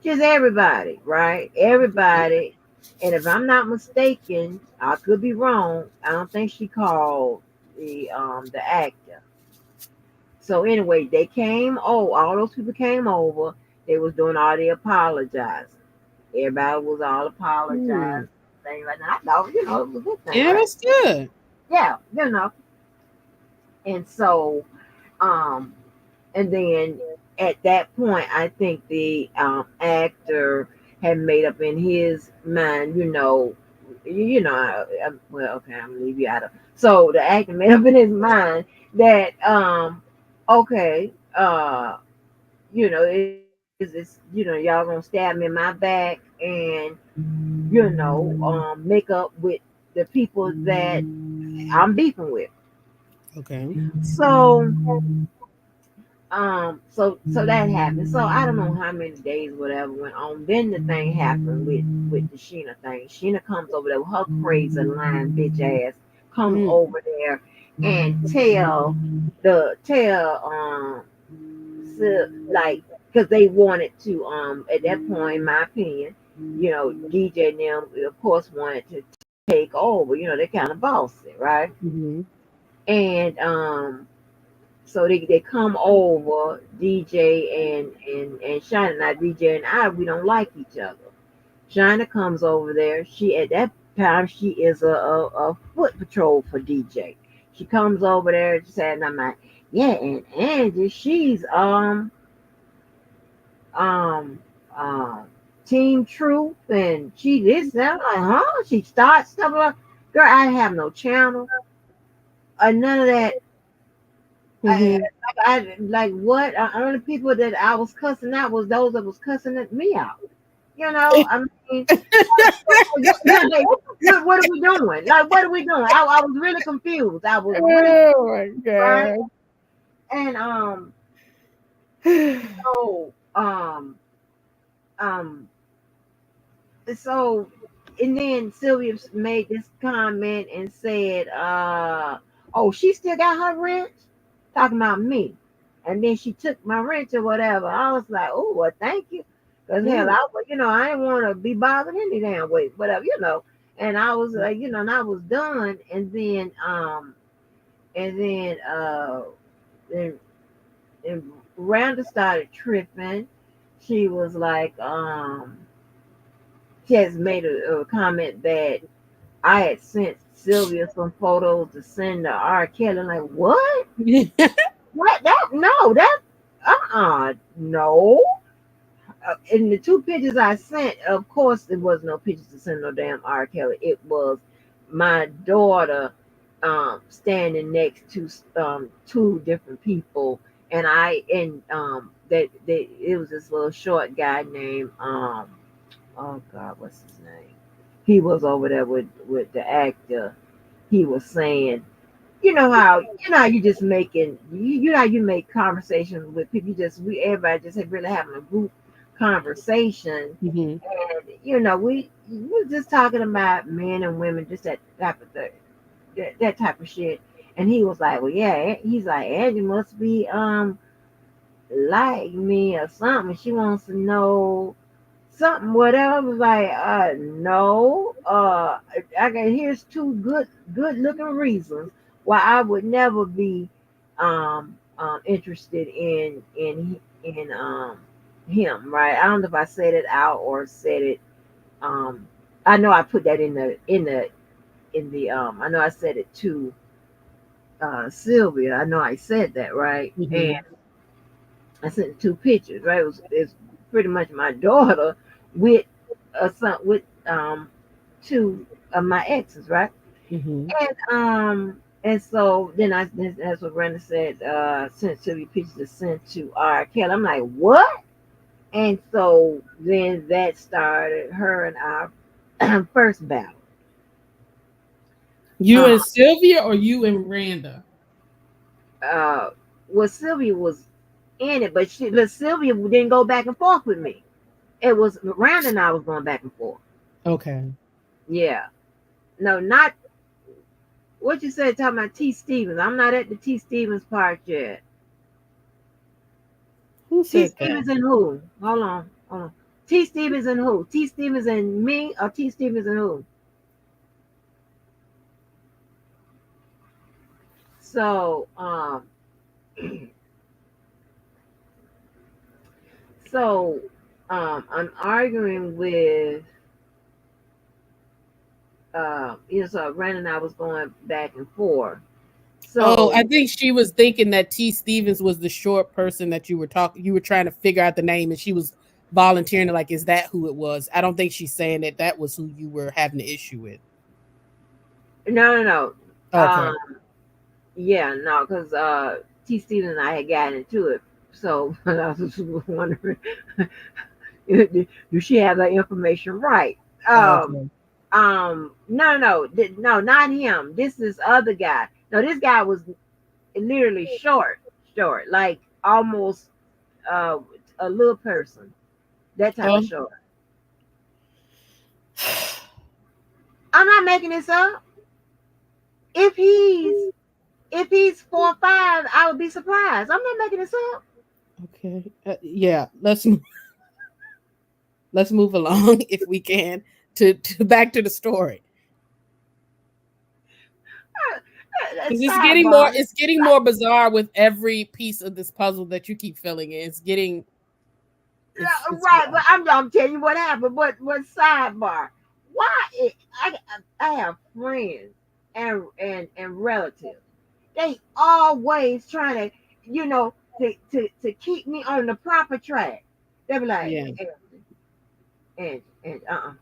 just everybody, right? Everybody. And if I'm not mistaken, I could be wrong. I don't think she called the actor. So anyway, they came. Oh, all those people came over. They was doing all the apologizing. Everybody was all apologizing, things like that. I thought, it was a good thing. Yeah, right? that's good. Yeah, And so, and then at that point, I think the actor had made up in his mind, well, okay, I'm gonna leave you out of. So the actor made up in his mind that, okay, it's y'all gonna stab me in my back and make up with the people that I'm beefing with. Okay. So so that happened. So I don't know how many days whatever went on. Then the thing happened with the Sheena thing. Sheena comes over there with her crazy lying bitch ass, comes over there and tell like, because they wanted to at that point, in my opinion, DJ and them of course wanted to take over. They kind of bossy, right? Mm-hmm. And so they come over, DJ and Shina. Now DJ and I, we don't like each other. Shina comes over there. She at that time she is a foot patrol for DJ. She comes over there and said, and I'm like, yeah, and Angie, she's Team Truth, and she this that. I'm like, huh? She starts stuff like, girl, I have no channel, none of that. Mm-hmm. I like what? Only people that I was cussing out was those that was cussing at me out. I mean, what are we doing? Like, what are we doing? I was really confused. I was really Oh my god. right? And so and then Sylvia made this comment and said, oh, she still got her rent, talking about me. And then she took my rent or whatever. I was like, oh, well, thank you. Because hell, I didn't want to be bothered any damn way, whatever, And I was like, and I was done. And then Rhonda started tripping. She was like, she has made a comment that I had sent Sylvia some photos to send to R. Kelly. I'm like, what? What? No. In the two pictures I sent, of course, there was no pictures to send no damn R. Kelly. It was my daughter standing next to two different people, and that it was this little short guy named oh God, what's his name? He was over there with the actor. He was saying, how you just making how you make conversations with people. Everybody just really having a group conversation, mm-hmm. And we were just talking about men and women, just that type of thing, that type of shit. And he was like, well, yeah, he's like, Angie must be like me or something. She wants to know something, whatever. I was like, no, here's two good looking reasons why I would never be interested in him, right? I don't know if I said it out or said it. I know I put that in the I know I said it to Sylvia. I know I said that, right? Mm-hmm. And I sent two pictures, right? It's pretty much my daughter with two of my exes, right? Mm-hmm. And so then that's what Brenda said, sent Sylvia pictures to send to R. Kelly. I'm like, what? And so then that started her and our first battle. You and Sylvia, or you and Randa? well, Sylvia was in it, but Sylvia didn't go back and forth with me. It was Miranda and I was going back and forth. Okay. Yeah. No, not what you said talking about T. Stevens. I'm not at the T. Stevens part yet. Who T. said Stevens that? and who? Hold on. T. Stevens and who? T. Stevens and me or T. Stevens and who? So, I'm arguing with, so Brandon and I was going back and forth. Oh, So, I think she was thinking that T. Stevens was the short person that you were talking. You were trying to figure out the name, and she was volunteering. Like, is that who it was? I don't think she's saying that was who you were having the issue with. no. Okay. Yeah, no, because T. Stevens and I had gotten into it. So I was just wondering, do she have that information right? Okay. No, not him. This is other guy. No, this guy was literally short, like almost a little person, that type of short. I'm not making this up. If he's 4'5", I would be surprised. I'm not making this up. Okay. Yeah. Let's move along if we can to back to the story. It's getting more bizarre with every piece of this puzzle that you keep filling in. It's getting right, but I'm telling you what happened. What sidebar? Why I have friends and relatives. They always trying to to keep me on the proper track. They be like, yeah. And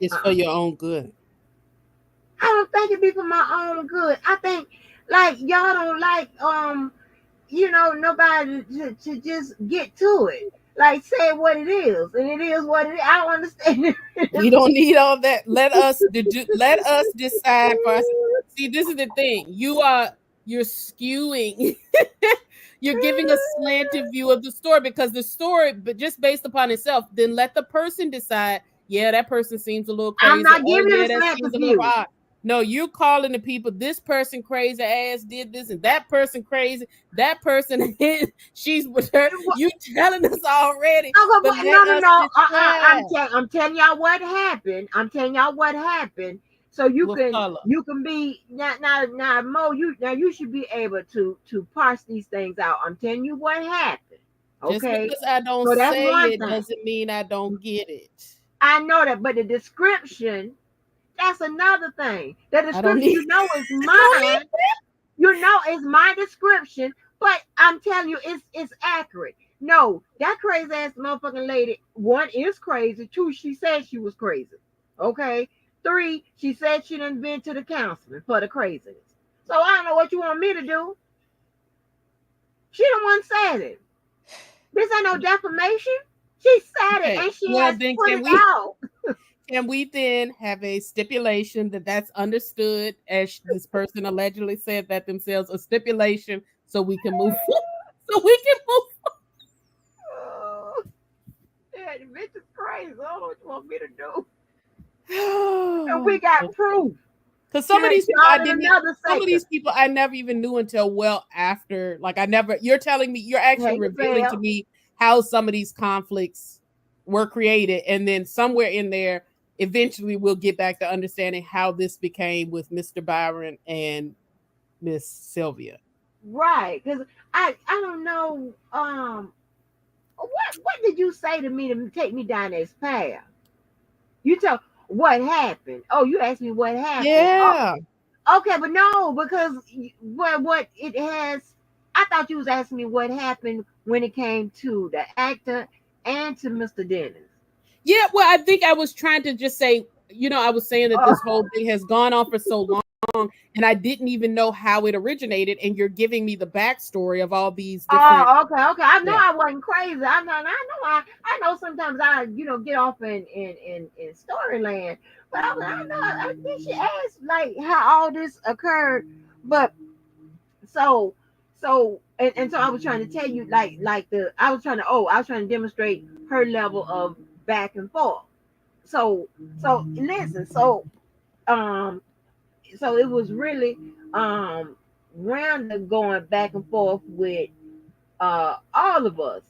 It's for your own good. I don't think it be for my own good. I think like y'all don't like nobody to just get to it. Like say what it is, and it is what it is. I don't understand it. We don't need all that. Let us decide first. See, this is the thing. You're skewing. You're giving a slanted view of the story because the story, but just based upon itself, then let the person decide. Yeah, that person seems a little crazy. I'm not giving it a slanted view. No, you're calling the people, this person crazy ass did this and that person crazy. That person, she's with her. You telling us already. No. I'm telling y'all what happened. So you can be now Mo, you should be able to parse these things out. I'm telling you what happened. Okay. Just because I don't say it doesn't mean I don't get it. I know that, but the description, that's another thing. The description, is mine. It's my description, but I'm telling you, it's accurate. No, that crazy ass motherfucking lady, 1, is crazy. 2, she said she was crazy. Okay. 3, she said she done been to the counseling for the craziness. So I don't know what you want me to do. She the one said it. This ain't no defamation. She said it, and she has put it out. Can we then have a stipulation that's understood as this person allegedly said that themselves, a stipulation so we can move forward? Yeah, the bitch is crazy. I don't know what you want me to do. And we got proof. Because some of these people I never even knew until well after. Like you're telling me, you're actually revealing to me how some of these conflicts were created. And then somewhere in there, eventually we'll get back to understanding how this became with Mr. Byron and Miss Sylvia. Right. Because I don't know. What did you say to me to take me down this path? You tell what happened. Oh, you asked me what happened. Yeah. Oh, okay, but no, because what it has, I thought you was asking me what happened when it came to the actor and to Mr. Dennis. Yeah, well, I think I was trying to just say, I was saying that this whole thing has gone on for so long, and I didn't even know how it originated, and you're giving me the backstory of all these different... Oh, okay. I know I wasn't crazy. I know sometimes I, get off in storyland, but I think she asked like how all this occurred. But so So and so I was trying to tell you I was trying to demonstrate her level of back and forth. So listen, um so it was really Randa going back and forth with all of us.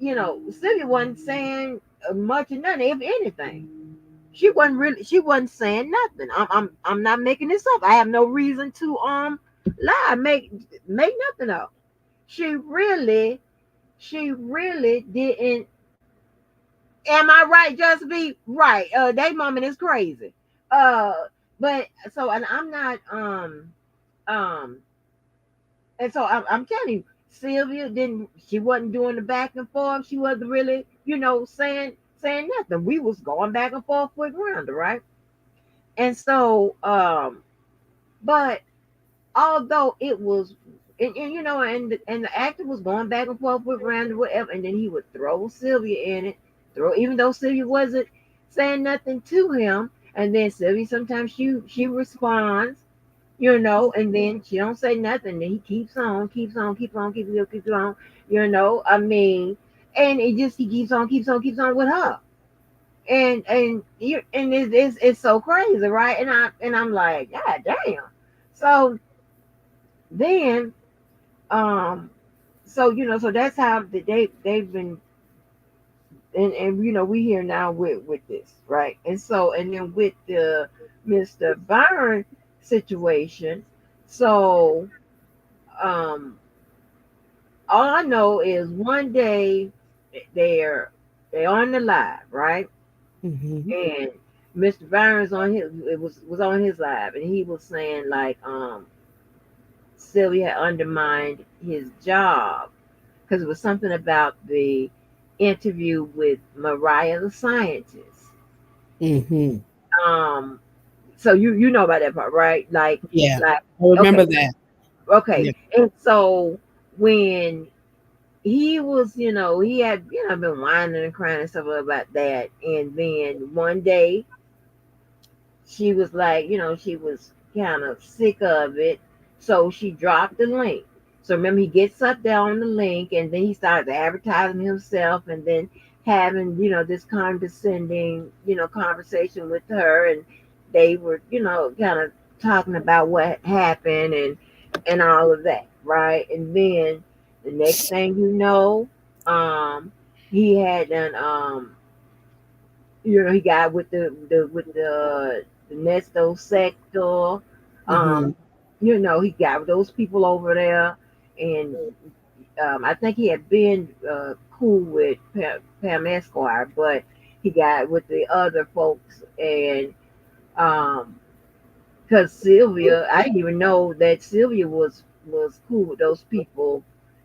Sylvia wasn't saying much of nothing, if anything. She wasn't saying nothing. I'm not making this up. I have no reason to lie, make nothing up. She really didn't. Am I right? Just be right. That moment is crazy. Uh, but so and I'm not um and so I'm telling you, Sylvia didn't. She wasn't doing the back and forth. She wasn't really, saying nothing. We was going back and forth with Rhonda, right? And so but although it was, and the actor was going back and forth with Randall, whatever, and then he would throw Sylvia in it, even though Sylvia wasn't saying nothing to him, and then Sylvia sometimes she responds, and then she don't say nothing, then he keeps on, keeps on, I mean, and it just he keeps on with her, and it's so crazy, right? And I'm like, God damn. So then so that's how they've been, and we here now with this, right? And then with the Mr. Byron situation. So all I know is one day they're on the live, right? And Mr. Byron's on his, it was on his live, and he was saying like Sylvia had undermined his job because it was something about the interview with Mariah the scientist. So you know about that part, right? Yeah, I remember that. Okay. Yeah. And so when he was, he had, been whining and crying and stuff about that. And then one day she was like, she was kind of sick of it. So she dropped the link. So remember, he gets up there on the link, and then he starts advertising himself, and then having, this condescending, conversation with her. And they were, kind of talking about what happened and all of that, right? And then the next thing you know, he had an he got with the Nesto sector. He got with those people over there, and I think he had been cool with Pam Esquire, but he got with the other folks, and because Sylvia, I didn't even know that Sylvia was cool with those people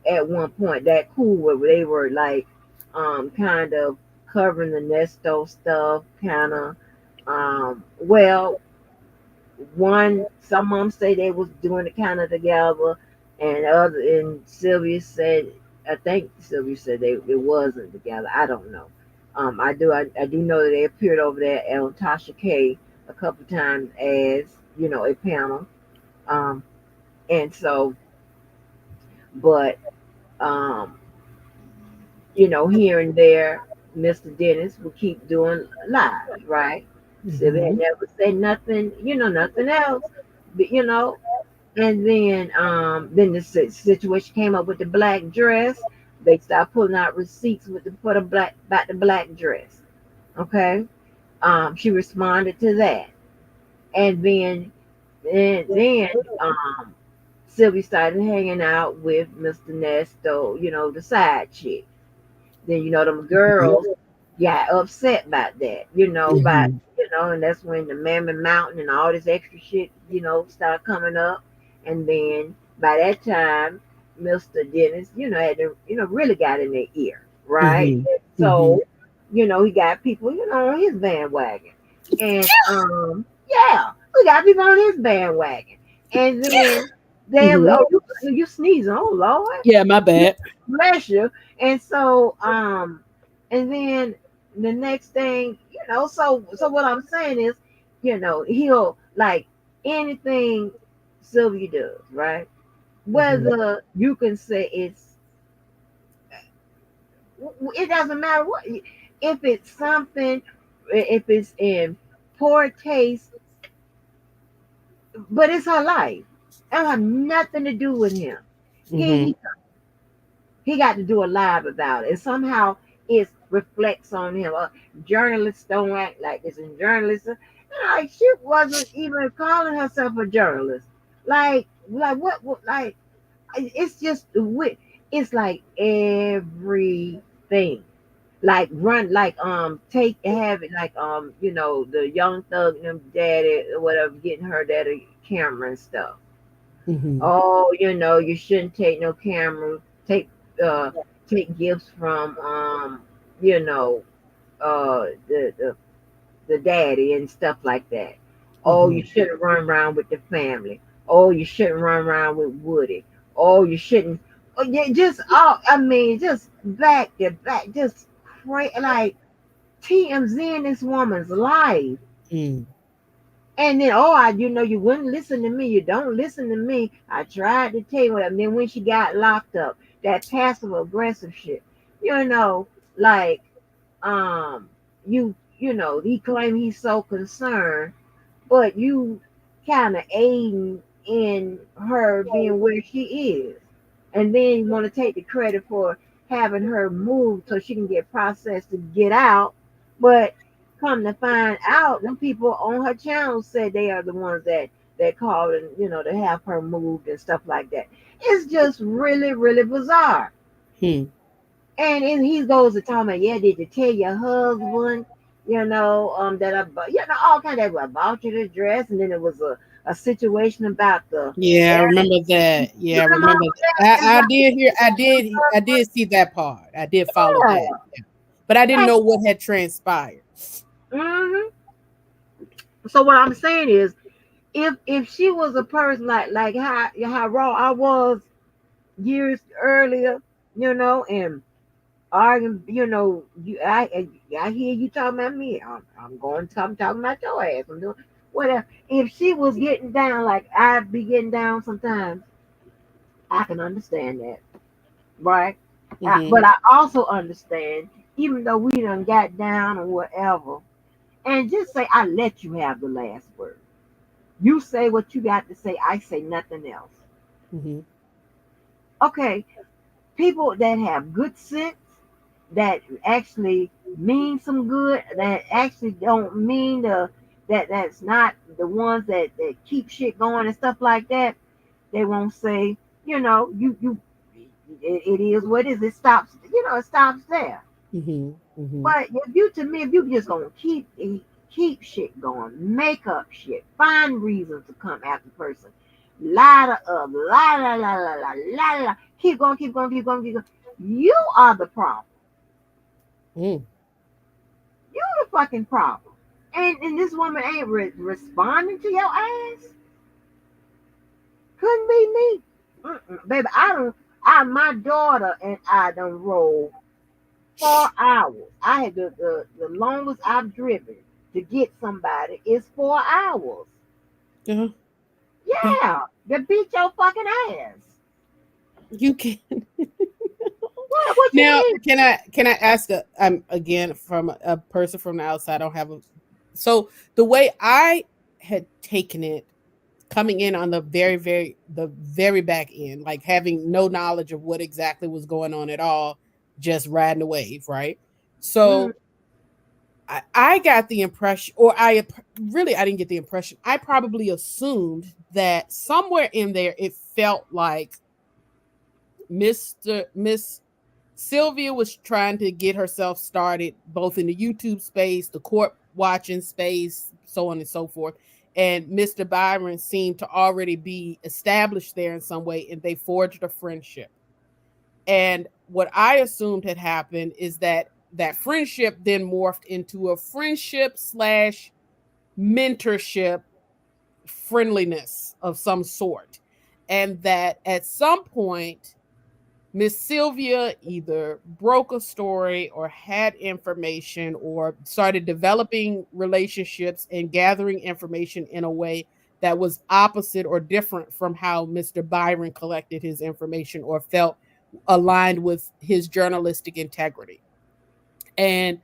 at one point. That cool where they were like kind of covering the Nesto stuff, kind of well, some of them say they was doing it kind of together, and Sylvia said, I think Sylvia said it wasn't together. I don't know. I do know that they appeared over there on Tasha K a couple times as a panel, and so, but here and there, Mr. Dennis would keep doing live, right? Sylvia had never said nothing, nothing else, but and then the situation came up with the black dress. They started pulling out receipts for the black dress. Okay, she responded to that, and then Sylvia started hanging out with Mr. Nesto, the side chick. Then them girls got upset about that, and that's when the Mammoth Mountain and all this extra shit, started coming up. And then by that time, Mr. Dennis, had to, really got in their ear, right? So, he got people, on his bandwagon. And yeah, we got people on his bandwagon. And then you sneezing, oh Lord. Yeah, my bad. Bless you. And so and then the next thing, so what I'm saying is, he'll like anything Sylvia does, right? whether you can say it doesn't matter what, if it's something, if it's in poor taste, but it's her life. It don't have nothing to do with him. He got to do a live about it, and somehow it reflects on him. Journalists don't act like this, and journalists, like, she wasn't even calling herself a journalist. Like what? Like, it's just it's like everything. Like run, like have it, like the Young Thug and them daddy or whatever, getting her daddy camera and stuff. Oh, you shouldn't take no camera. Take gifts from the daddy and stuff like that. Oh, you shouldn't run around with the family. Oh, you shouldn't run around with Woody. Oh, you shouldn't. Oh, yeah, just just back to back, just like TMZ in this woman's life. And then, you wouldn't listen to me. You don't listen to me. I tried to tell you. And then when she got locked up, that passive aggressive shit, like, he claimed he's so concerned, but you kind of aiding in her being where she is. And then you want to take the credit for having her moved so she can get processed to get out. But come to find out, them people on her channel said they are the ones that called and to have her moved and stuff like that. It's just really, really bizarre. And he goes to talk about, yeah, did you tell your husband, that all kind of, I bought you the dress, and then it was a situation about the I remember that. I remember that. I did see that part. I did follow that. Yeah. But I didn't know what had transpired. So what I'm saying is, if she was a person like how raw I was years earlier, and arguing, I hear you talking about me. I'm talking about your ass. I'm doing whatever. If she was getting down like I be getting down sometimes, I can understand that, right? But I also understand, even though we done got down or whatever, and just say, I let you have the last word. You say what you got to say. I say nothing else. Okay, people that have good sense, that actually mean some good, that actually don't mean that's not the ones that keep shit going and stuff like that. They won't say, it is what it is. It stops, it stops there. But if you just gonna keep shit going, make up shit, find reasons to come after the person, lie to keep going, you are the problem. You the fucking problem. And this woman ain't responding to your ass. Couldn't be me. Baby, my daughter and I done rolled 4 hours. I had the longest I've driven to get somebody is 4 hours. Yeah, to beat your fucking ass. You can. What Now, you can I ask again from a person from the outside? I don't have so the way I had taken it, coming in on the very back end, like having no knowledge of what exactly was going on at all, just riding the wave, right? So I got the impression, or I didn't get the impression. I probably assumed that somewhere in there it felt like Miss Sylvia was trying to get herself started both in the YouTube space, the court watching space, so on and so forth. And Mr. Byron seemed to already be established there in some way, and they forged a friendship. And what I assumed had happened is that friendship then morphed into a friendship / mentorship friendliness of some sort. And that at some point, Miss Sylvia either broke a story or had information or started developing relationships and gathering information in a way that was opposite or different from how Mr. Byron collected his information or felt aligned with his journalistic integrity. And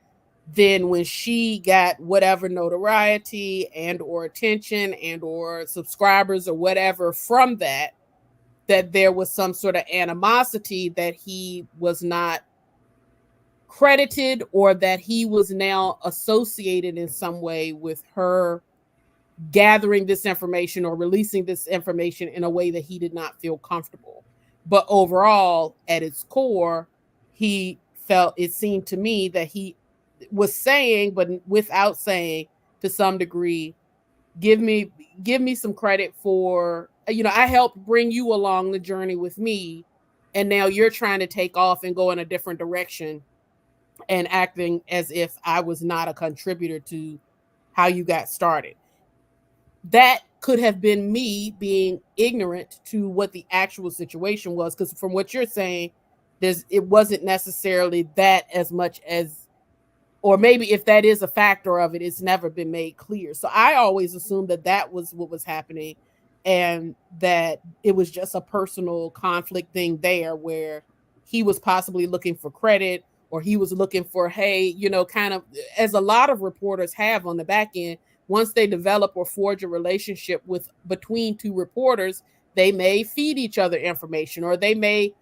then when she got whatever notoriety and or attention and or subscribers or whatever from that there was some sort of animosity that he was not credited or that he was now associated in some way with her gathering this information or releasing this information in a way that he did not feel comfortable. But overall, at its core, he felt, it seemed to me, that he was saying, but without saying, to some degree, give me some credit for, I helped bring you along the journey with me, and now you're trying to take off and go in a different direction and acting as if I was not a contributor to how you got started. That could have been me being ignorant to what the actual situation was, because from what you're saying, it wasn't necessarily that as much as, or maybe if that is a factor of it, it's never been made clear. So I always assumed that was what was happening, and that it was just a personal conflict thing there where he was possibly looking for credit, or he was looking for, hey, kind of as a lot of reporters have on the back end, once they develop or forge a relationship between two reporters, they may feed each other information, or they may,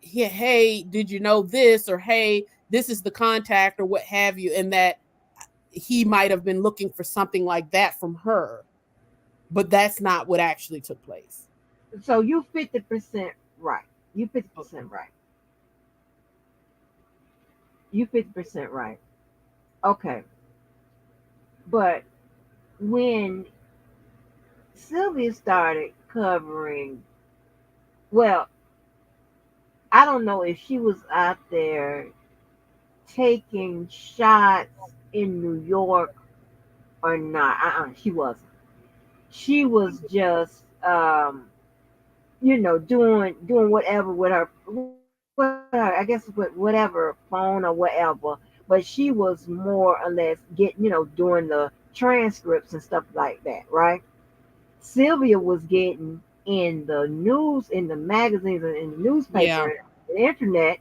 hey, did you know this? Or, hey, this is the contact, or what have you. And that he might have been looking for something like that from her, but that's not what actually took place. So you 50% right. You 50% right. You 50% right. Okay. But when Sylvia started covering, well, I don't know if she was out there taking shots in New York or not. She wasn't. She was just, doing whatever with her, I guess with whatever phone or whatever. But she was more or less doing the transcripts and stuff like that, right? Sylvia was getting in the news, in the magazines, and in the newspaper, and the internet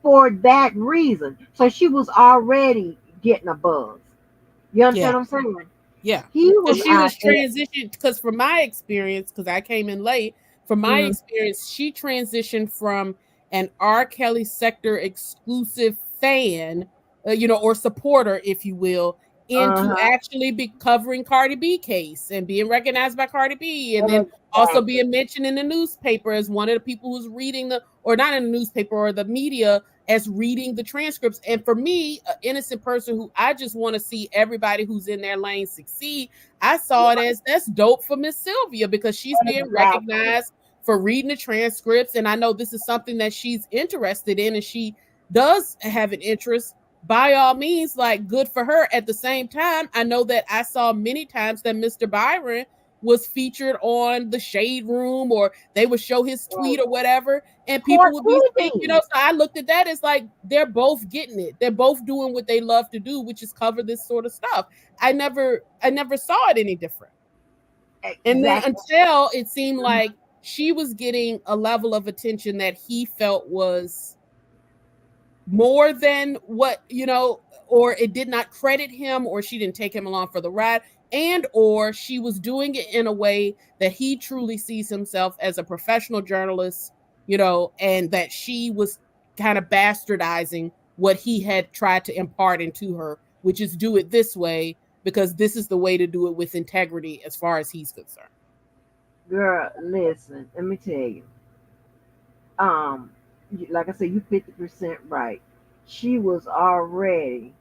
for that reason. So she was already getting a buzz. You understand what I'm saying? Yeah. She was transitioned, because from my experience, because I came in late, from my experience, she transitioned from an R. Kelly Sector exclusive fan, or supporter, if you will, into actually be covering Cardi B case and being recognized by Cardi B, and then also being mentioned in the newspaper as one of the people who's reading or not in the newspaper or the media, as reading the transcripts. And for me, an innocent person who I just want to see everybody who's in their lane succeed, I saw it as, that's dope for Miss Sylvia, because she's being recognized for reading the transcripts. And I know this is something that she's interested in, and she does have an interest. By all means, like, good for her. At the same time, I know that I saw many times that Mr. Byron was featured on the Shade Room, or they would show his tweet or whatever, and people would be, so I looked at that as like, they're both getting it. They're both doing what they love to do, which is cover this sort of stuff. I never saw it any different. And then until it seemed like she was getting a level of attention that he felt was more than what, or it did not credit him, or she didn't take him along for the ride, and or she was doing it in a way that he truly sees himself as a professional journalist, and that she was kind of bastardizing what he had tried to impart into her, which is do it this way, because this is the way to do it with integrity as far as he's concerned. Girl, listen, let me tell you. Like I said, you 50% right. She was already,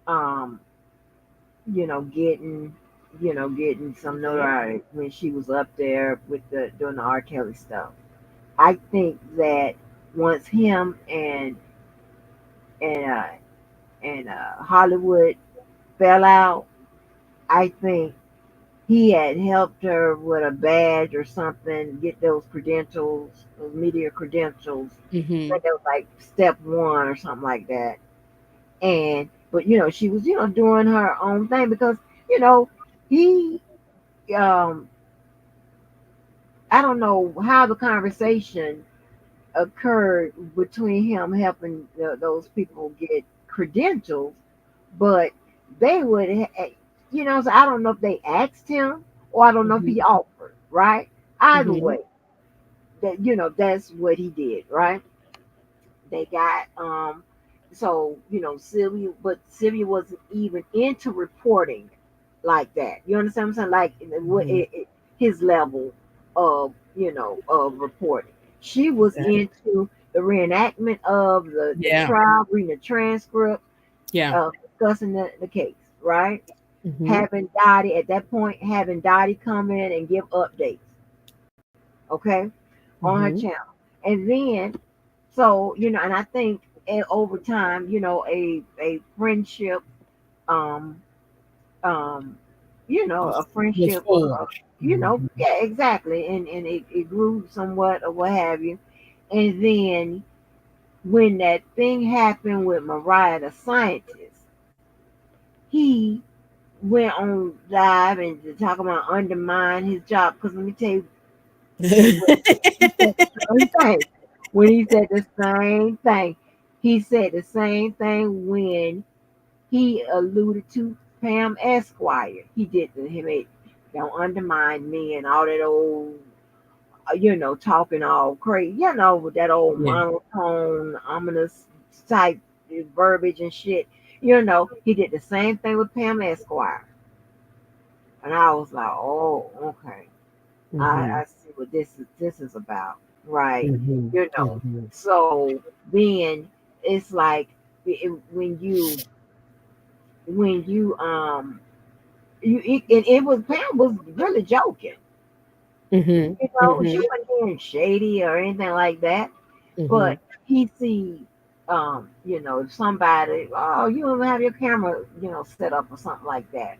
getting some notoriety when she was up there with doing the R. Kelly stuff. I think that once him and Hollywood fell out, I think he had helped her with a badge or something, get those credentials, those media credentials. I think that was like step 1 or something like that. But she was, doing her own thing, because, he um, I don't know how the conversation occurred between him helping those people get credentials, but they would, so I don't know if they asked him or I don't know if he offered, right? Either way, that's what he did, right? They got so Sylvia, but Sylvia wasn't even into reporting like that. You understand what I'm saying? Like his level of of reporting. She was into the reenactment of the trial, reading the transcript, discussing the case, right? Having Dottie at that point, having Dottie come in and give updates, okay, on her channel, and then so and I think over time, a friendship, a friendship, yeah, exactly, and it grew somewhat or what have you, and then when that thing happened with Mariah the scientist, he went on live and to talk about undermine his job. Because let me tell you, when he said the same thing, he said the same thing when he alluded to Pam Esquire. He did to him. Don't undermine me and all that old, talking all crazy, with that old monotone, ominous type verbiage and shit. He did the same thing with Pam Esquire. And I was like, oh, okay. I see what this is about. Right. So then it's like when you it was Pam was really joking. She wasn't being shady or anything like that. But he see if somebody, oh, you don't have your camera, set up or something like that.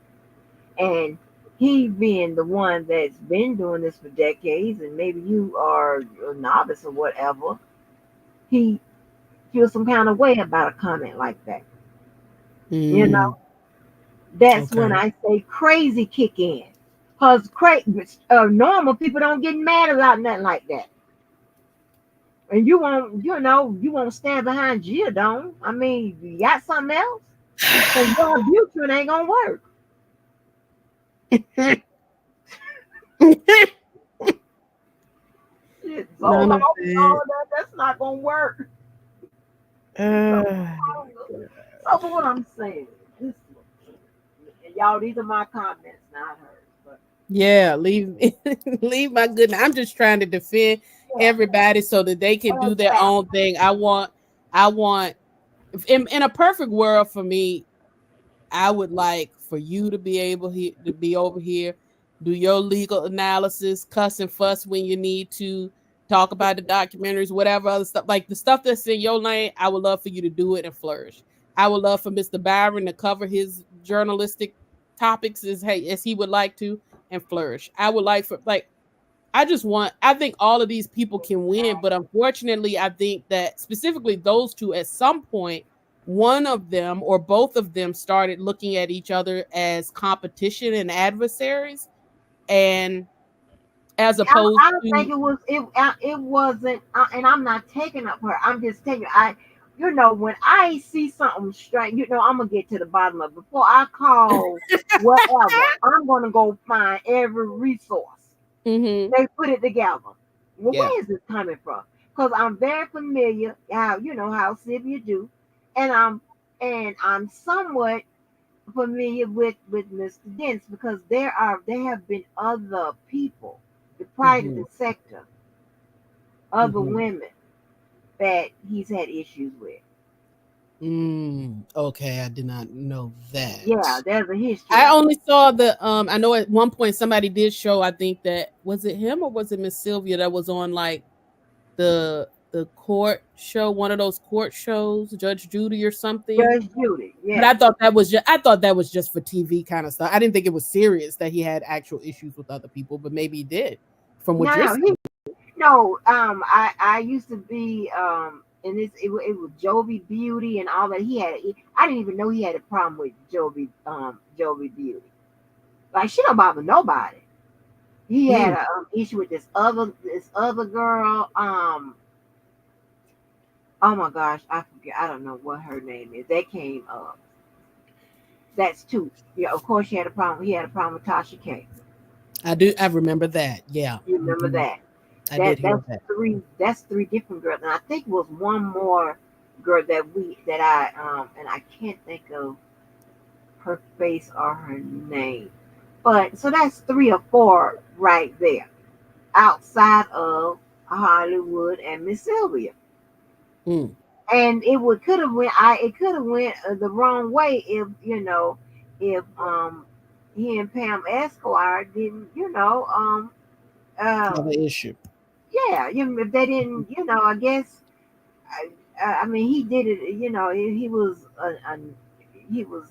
And he being the one that's been doing this for decades, and maybe you are a novice or whatever, he feels some kind of way about a comment like that. That's when I say crazy kick in. Because normal people don't get mad about nothing like that. And you won't stand behind Gia, don't. I mean, you got something else? Because your Butrin ain't gonna work. That's not gonna work. So for what I'm saying, y'all, these are my comments, not hers. But yeah, leave my goodness. I'm just trying to defend everybody so that they can do their own thing. I want in a perfect world for me, I would like for you to be able to be over here, do your legal analysis, cuss and fuss when you need to, talk about the documentaries, whatever other stuff, like the stuff that's in your lane. I would love for you to do it and flourish. I would love for Mr. Byron to cover his journalistic topics as he would like to and flourish. I would like for I think all of these people can win, but unfortunately, I think that specifically those two at some point, one of them or both of them started looking at each other as competition and adversaries, and as opposed I don't think it wasn't, and I'm not taking up her. I'm just taking when I see something strange, I'm gonna get to the bottom of it. Before I call whatever, I'm gonna go find every resource. They put it together. Well, where is this coming from? Because I'm very familiar how Sylvia do, and I'm somewhat familiar with Mr. Dent's because there have been other people, the private sector, other women that he's had issues with. Okay, I did not know that. Yeah, there's a history. I only saw I know at one point somebody did show, I think that was it him or was it Miss Sylvia that was on like the court show, one of those court shows, Judge Judy or something. Judge Judy, yeah. But I thought that was just for TV kind of stuff. I didn't think it was serious that he had actual issues with other people, but maybe he did. From what you're saying. I used to be and it was Jovi Beauty and all that. I didn't even know he had a problem with Jovi Beauty. Like, she don't bother nobody. He had an issue with this other girl. Oh my gosh, I forget. I don't know what her name is. That came up. That's two. Yeah, of course he had a problem. He had a problem with Tasha K. I remember that. Yeah. You remember that? I did hear that. That's three different girls, and I think it was one more girl that I and I can't think of her face or her name. But so that's 3 or 4 right there, outside of Hollywood and Miss Sylvia. Mm. And it could have went the wrong way if if he and Pam Esquire didn't Have an issue. yeah, if they didn't, I guess, I mean, he did it, he was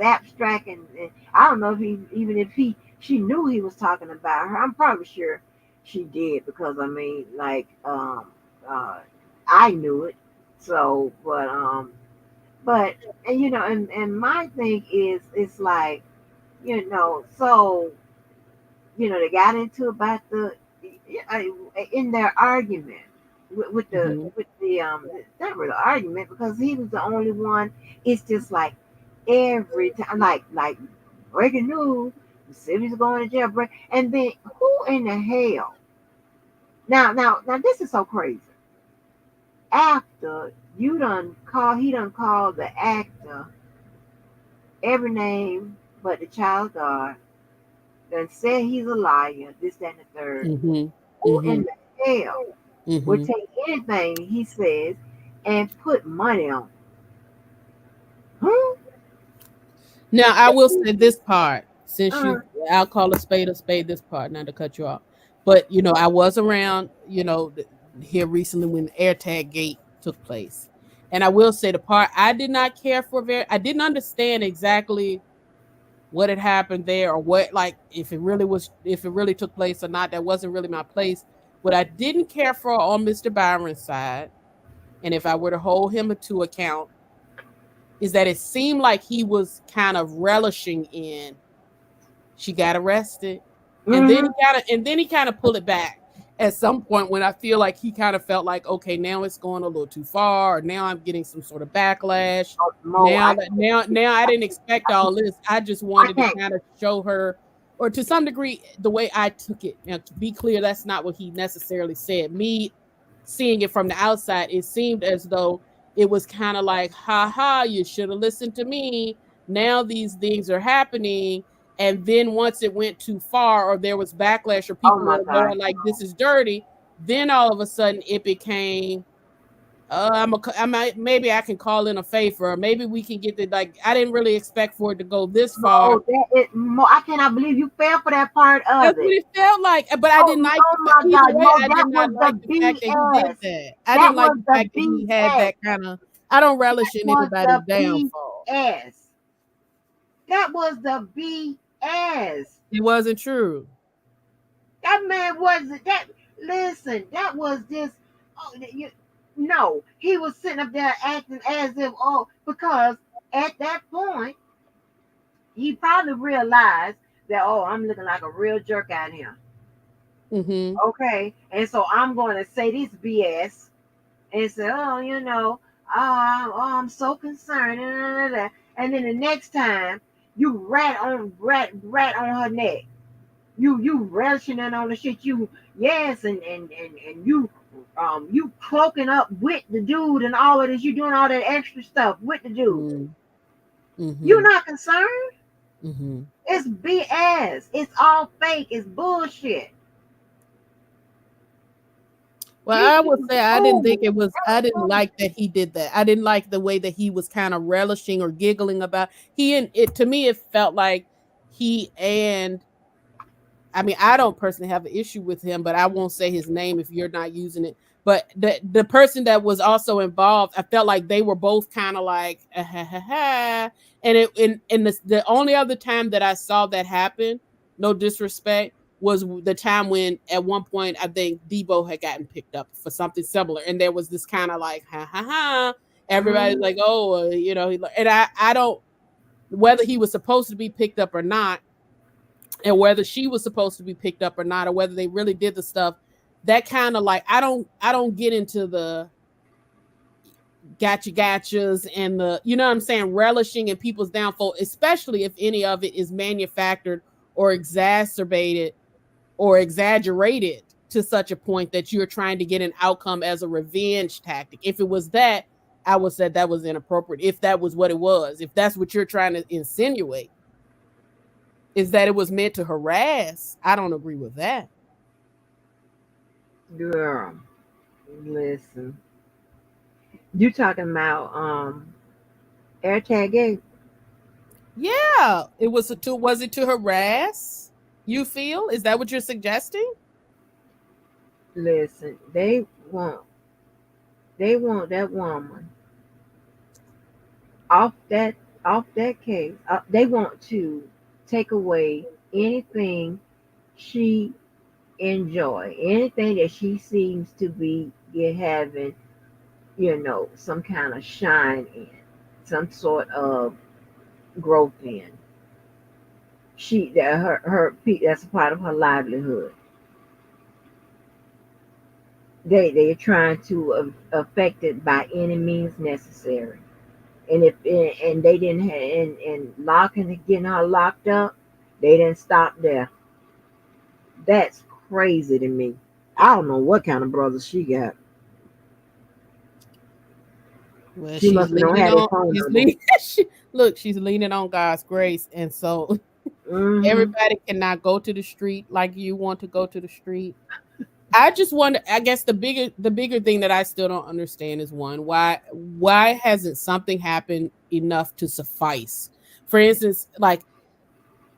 abstract, and I don't know if she knew he was talking about her. I'm probably sure she did, because I mean, like, I knew it. So, but and my thing is, it's like, so, they got into about in their argument with not really argument, because he was the only one. It's just like every time, like breaking news, Sylvia's going to jail, and then who in the hell? Now, this is so crazy. After he done called the actor every name but the child of God, then said he's a liar, this, that, and the third. Who in the hell would take anything he says and put money on? Now, I will say this part, since I'll call a spade, this part, not to cut you off. But, I was around, here recently when the AirTag Gate took place. And I will say the part I did not care for, I didn't understand exactly what had happened there, or what, like, if it really took place or not. That wasn't really my place. What I didn't care for on Mr. Byron's side, and if I were to hold him to account, is that it seemed like he was kind of relishing in, she got arrested, and then he kind of pulled it back at some point, when I feel like he kind of felt like, okay, now it's going a little too far, or now I'm getting some sort of backlash. Now I didn't expect all this. I just wanted to kind of show her, or to some degree, the way I took it. Now, to be clear, that's not what he necessarily said. Me seeing it from the outside, it seemed as though it was kind of like, ha, you should have listened to me. Now these things are happening. And then once it went too far, or there was backlash, or people were going like, this is dirty, then all of a sudden it became, maybe I can call in a favor, or maybe we can get it. Like, I didn't really expect for it to go this far. I cannot believe you fell for that part of That's what it felt like. But I didn't like I did not like the fact that he did that. I didn't like the fact that he had that kind of, I don't relish in anybody's downfall. That was the BS. It wasn't true. That man wasn't that. Listen, that was just. No, he was sitting up there acting as if, because at that point, he probably realized that, I'm looking like a real jerk out here. Okay, and so I'm going to say this BS and say, I'm so concerned, and then the next time, you rat on her neck. You relishing it on the shit. And you cloaking up with the dude and all of this. You doing all that extra stuff with the dude. You're not concerned. It's BS. It's all fake. It's bullshit. Well, I would say I didn't like that he did that. I didn't like the way that he was kind of relishing or giggling about to me, it felt like I don't personally have an issue with him, but I won't say his name if you're not using it. But the person that was also involved, I felt like they were both kind of like, and the only other time that I saw that happen, no disrespect, was the time when at one point I think Debo had gotten picked up for something similar, and there was this kind of like, everybody's like, and I don't, whether he was supposed to be picked up or not, and whether she was supposed to be picked up or not, or whether they really did the stuff, that kind of like, I don't get into the gotchas and the, you know what I'm saying, relishing in people's downfall, especially if any of it is manufactured or exacerbated or exaggerated to such a point that you're trying to get an outcome as a revenge tactic. If it was that, I would say that was inappropriate. If that was what it was, if that's what you're trying to insinuate, is that it was meant to harass, I don't agree with that. Girl, listen. You talking about AirTag Gate? Yeah, it was to harass? You feel? Is that what you're suggesting? Listen, they want that woman off that case. They want to take away anything she enjoy, anything that she seems to be having, some kind of shine in, some sort of growth in. That's a part of her livelihood. They're trying to affect it by any means necessary. And they didn't have and getting her locked up, they didn't stop there. That's crazy to me. I don't know what kind of brother she got. Well, She must have had a phone number. She's leaning on God's grace, and so everybody cannot go to the street like you want to go to the street. I just wonder, I guess the bigger thing that I still don't understand is, one, why hasn't something happened enough to suffice? For instance, like,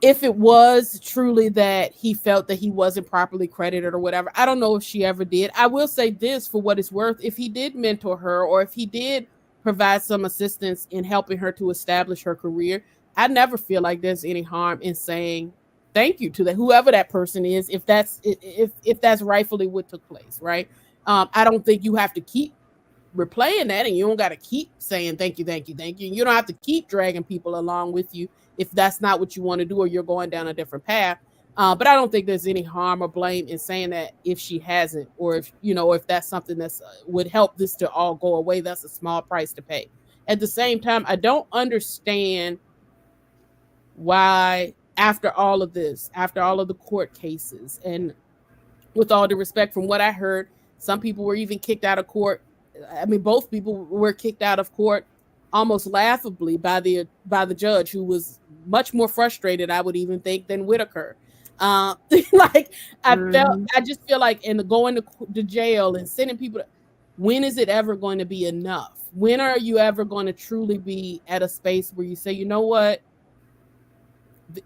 if it was truly that he felt that he wasn't properly credited or whatever, I don't know if she ever did. I will say this, for what it's worth, if he did mentor her, or if he did provide some assistance in helping her to establish her career, I never feel like there's any harm in saying thank you to whoever that person is, if that's rightfully what took place, right? I don't think you have to keep replaying that, and you don't got to keep saying thank you. You don't have to keep dragging people along with you if that's not what you want to do, or you're going down a different path. But I don't think there's any harm or blame in saying that if she hasn't, or if that's something that's would help this to all go away. That's a small price to pay. At the same time, I don't understand why, after all of this, after all of the court cases, and with all due respect, from what I heard, some people were even kicked out of court. I mean, both people were kicked out of court almost laughably by the judge, who was much more frustrated, I would even think, than Whitaker. I just feel like, in going to jail and sending people, when is it ever going to be enough? When are you ever going to truly be at a space where you say, you know what?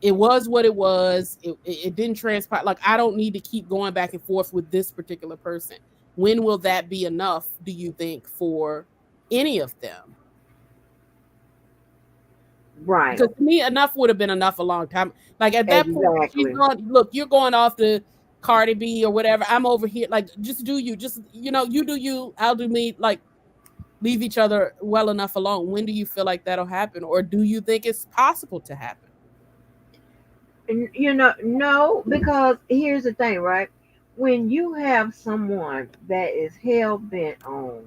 It was what it was. It didn't transpire. Like, I don't need to keep going back and forth with this particular person. When will that be enough, do you think, for any of them? Right. Because to me, enough would have been enough a long time. Like, at that point, she's going, look, you're going off to Cardi B or whatever. I'm over here. Like, just do you. Just, you do you, I'll do me. Like, leave each other well enough alone. When do you feel like that'll happen? Or do you think it's possible to happen? No, because here's the thing, right? When you have someone that is hell bent on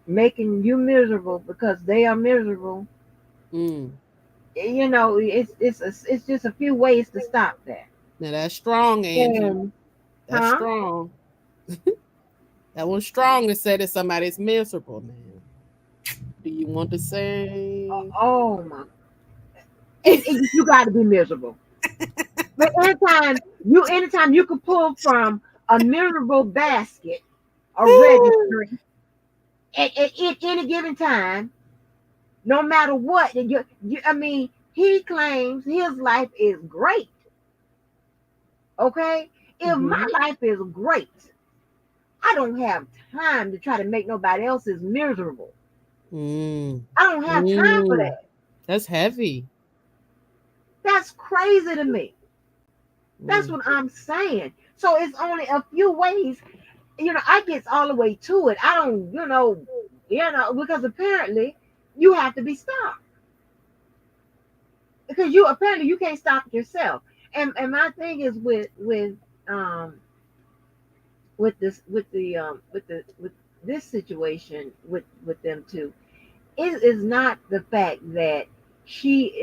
making you miserable because they are miserable, it's just a few ways to stop that. Now that's strong, Andrew. That's strong. That was strong to say that somebody's miserable, man. Do you want to say? Oh my! You got to be miserable. But anytime you can pull from a miserable basket or registry at any given time, no matter what, he claims his life is great. Okay? If my life is great, I don't have time to try to make nobody else's miserable. I don't have time for that. That's heavy. That's crazy to me. That's what I'm saying. So it's only a few ways, I get all the way to it. I don't, because apparently you have to be stopped. Because you can't stop yourself. and my thing is um with this situation with them too. It is not the fact that she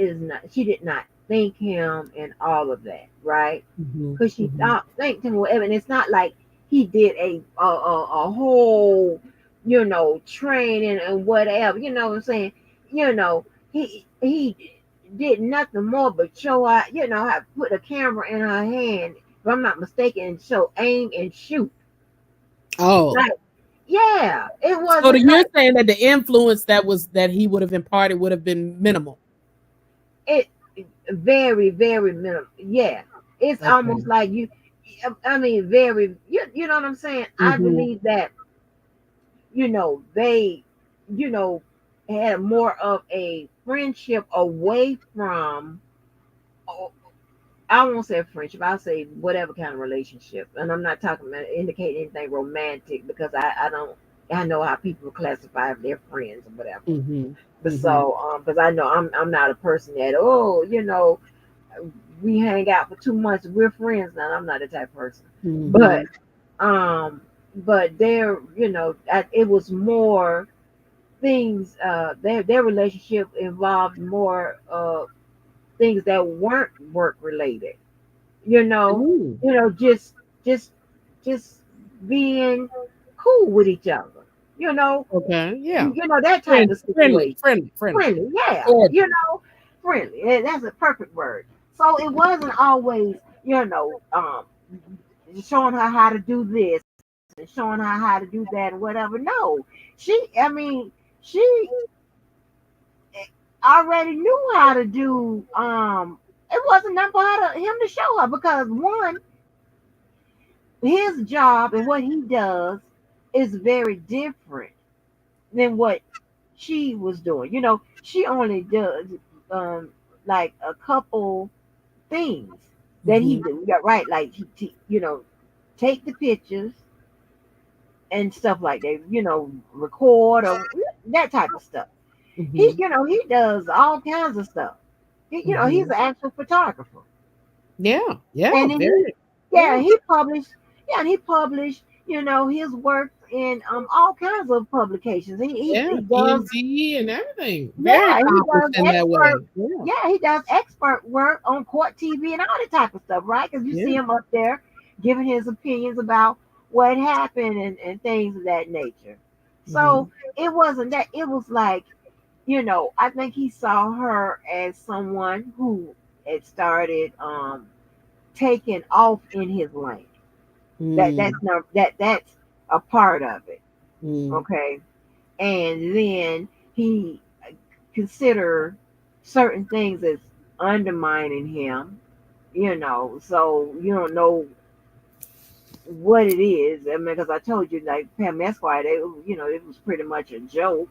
did not thank him and all of that, right? Because she thought thanked him or whatever. And it's not like he did a whole, training and whatever, you know what I'm saying? He did nothing more but show her, how to put a camera in her hand, if I'm not mistaken, and show aim and shoot. Oh. Like, yeah, it wasn't. So you're saying that the influence that he would have imparted would have been minimal. It very, very minimal. Yeah. It's Okay. almost like very, you know what I'm saying? I believe that, they, had more of a friendship away from, I won't say friendship, I'll say whatever kind of relationship. And I'm not talking about indicating anything romantic because I know how people classify if they're friends or whatever. But so, because I know I'm not a person that, we hang out for 2 months, we're friends now. I'm not the type of person. But there, it was more things. Their relationship involved more things that weren't work related. Just being cool with each other. Okay, yeah. That type of situation. Friendly. Yeah. Cordial. Friendly. Yeah, that's a perfect word. So it wasn't always, showing her how to do this and showing her how to do that and whatever. No, she already knew how to do. It wasn't nothing for him to show her because one, his job and what he does is very different than what she was doing. She only does like a couple things that he do. Yeah, right. Like he take the pictures and stuff like that. Record or that type of stuff. He does all kinds of stuff. He's an actual photographer. Yeah. And then he published his work in all kinds of publications. He does TMZ and everything. Yeah, Very accomplished in that way. he does expert work on Court TV and all that type of stuff, right? Because you see him up there giving his opinions about what happened and things of that nature. So it wasn't that. It was like, I think he saw her as someone who had started taking off in his lane. That's a part of it. Okay. And then he considered certain things as undermining him, so you don't know what it is. I mean, because I told you, like Pam Esquire, it was pretty much a joke.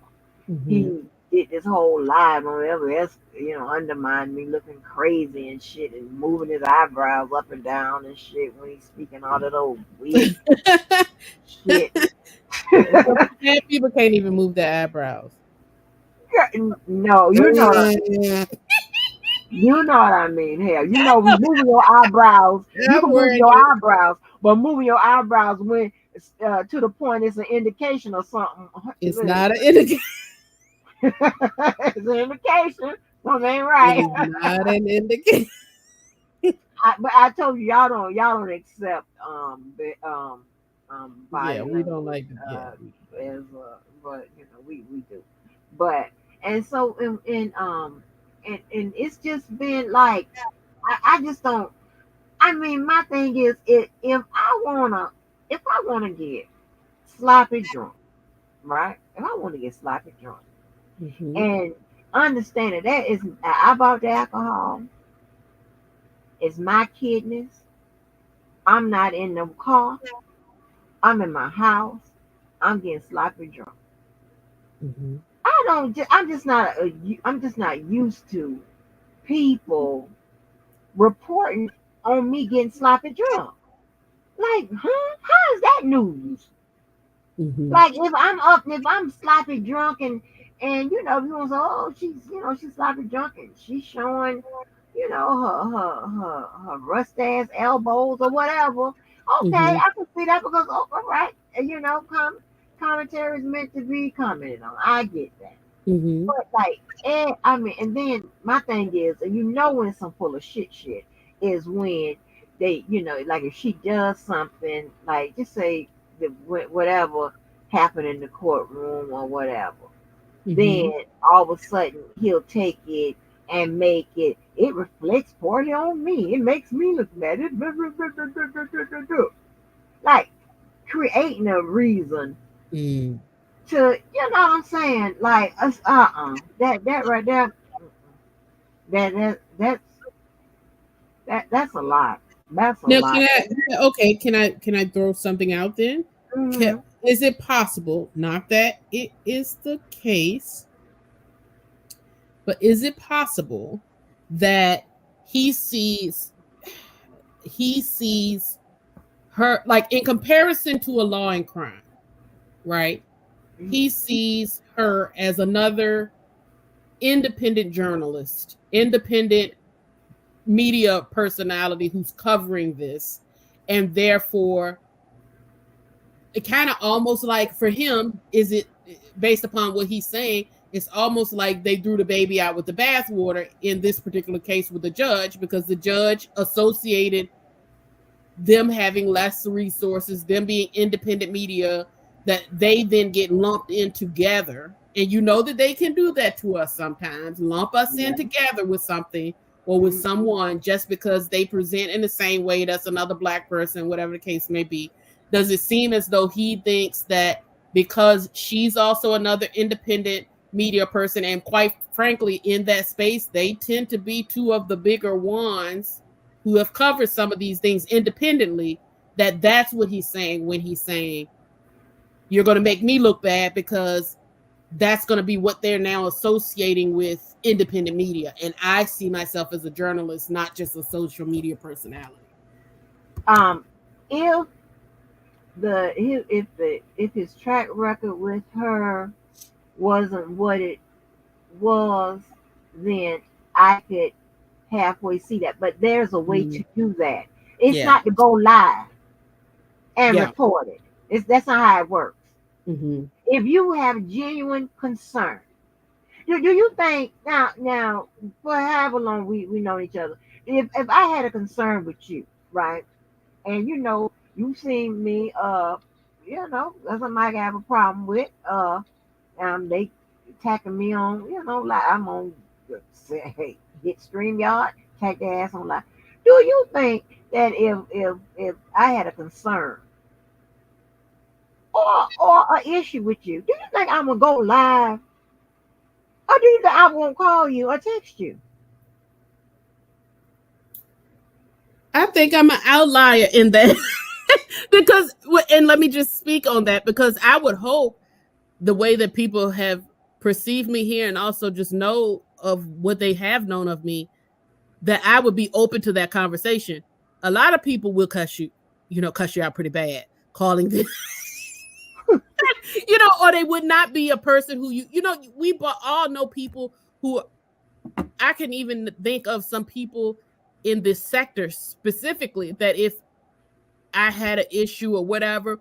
He did this whole live on LS, undermine me, looking crazy and shit, and moving his eyebrows up and down and shit when he's speaking all that old weird shit. People can't even move their eyebrows. No, you know what I mean. Hell, moving your eyebrows. You can move your eyebrows, but moving your eyebrows when to the point it's an indication of something. It's not an indication. It's an indication. Something ain't right. It's not an indication. But I told you, y'all don't accept body yeah, we don't like that. But we do. But and so and it's just been like I just don't. I mean, my thing is if I wanna get sloppy drunk, right? If I want to get sloppy drunk, and understand that is I bought the alcohol. It's my kidneys. I'm not in the car. I'm in my house. I'm getting sloppy drunk. I'm just not used to people reporting on me getting sloppy drunk. Like, how is that news? Like if I'm sloppy drunk and everyone's, oh, she's sloppy drunk and she's showing you know, her rust ass elbows or whatever. Okay, Mhm. I can see that because all right, you know, commentary is meant to be commented on. I get that. Mhm. But like, I mean, and then my thing is, and you know, when some full of shit is when they, you know, like if she does something, like just say whatever happened in the courtroom or whatever, then Mhm. all of a sudden he'll take it and make it. It reflects poorly on me. It makes me look bad. Like creating a reason Mm. to, you know what I'm saying? Like, that right there, that's that's a lot. That's a Now, lot. can I throw something out then? Hmm. Is it possible, not that it is the case, but is it possible that he sees he sees her, like, in comparison to a law and crime, right? He sees her as another independent journalist, independent media personality who's covering this, and therefore it kind of almost like for him, is it based upon what he's saying, it's almost like they threw the baby out with the bathwater in this particular case with the judge, because the judge associated them having less resources, them being independent media, that they then get lumped in together. And you know that they can do that to us sometimes, lump us in together with something or with someone just because they present in the same way that's another Black person, whatever the case may be. Does it seem as though he thinks that because she's also another independent media person, and quite frankly, in that space, they tend to be two of the bigger ones who have covered some of these things independently, that's what he's saying when he's saying you're going to make me look bad, because that's going to be what they're now associating with independent media, and I see myself as a journalist, not just a social media personality. If if his track record with her wasn't what it was, then I could halfway see that. But there's a way to do that. It's Yeah. not to go live and Yeah. report it. That's not how it works. Mm-hmm. If you have genuine concern, do you think now for however long we know each other, if I had a concern with you, right, and you know you seen me, you know, that's somebody I have a problem with, they attacking me on, you know, like I'm on, say, hey, get StreamYard, attack their ass on live. Do you think that if I had a concern or an issue with you, do you think I'm gonna go live, or do you think I won't call you or text you? I think I'm an outlier in that. Because, and let me just speak on that, because I would hope the way that people have perceived me here, and also just know of what they have known of me, that I would be open to that conversation. A lot of people will cuss you out pretty bad, calling this, or they would not be a person who we all know people who, I can even think of some people in this sector specifically, that if I had an issue or whatever,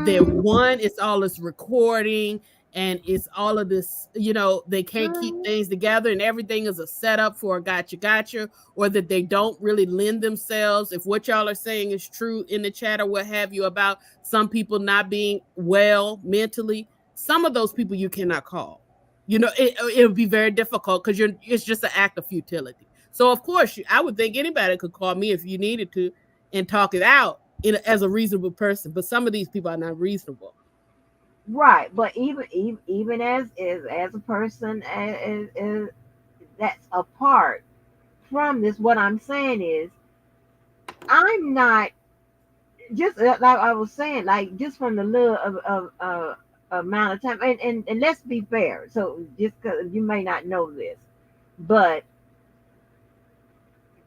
it's all this recording, and it's all of this, they can't keep things together, and everything is a setup for a gotcha, or that they don't really lend themselves. If what y'all are saying is true in the chat or what have you about some people not being well mentally, some of those people you cannot call. It would be very difficult, because it's just an act of futility. So of course, I would think anybody could call me if you needed to and talk it out as a reasonable person. But some of these people are not reasonable. Right, but even as a person as that's apart from this, what I'm saying is I'm not, just like I was saying, like just from the little of amount of time, and let's be fair. So just because you may not know this, but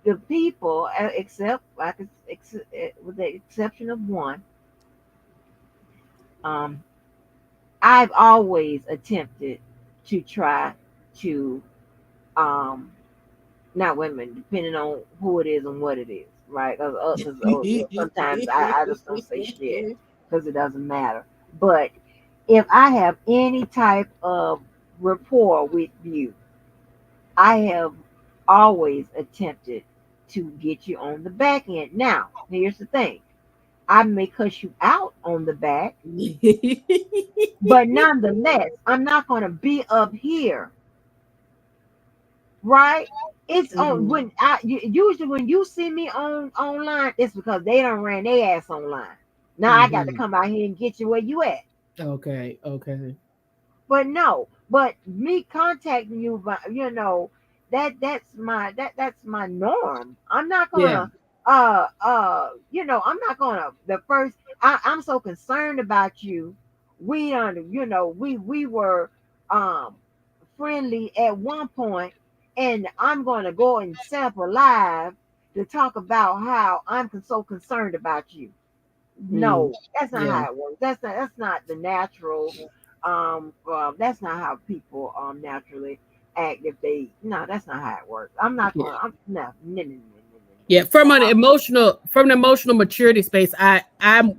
the people, except with the exception of one, I've always attempted to try to not women, depending on who it is and what it is, right? Because sometimes I just don't say shit because it doesn't matter. But if I have any type of rapport with you, I have always attempted to get you on the back end. Now, here's the thing. I may cuss you out on the back, but nonetheless, I'm not going to be up here, right? It's on when usually when you see me online, it's because they done ran their ass online. Now I got to come out here and get you where you at. Okay. But no, but me contacting you, that's my norm. I'm not gonna, I'm not gonna. I'm so concerned about you. We we were friendly at one point, and I'm gonna go and sample live to talk about how I'm so concerned about you. No, that's not how it works. That's not the natural. That's not how people naturally act. That's not how it works. I'm not gonna. No. Yeah, from an emotional maturity space, I'm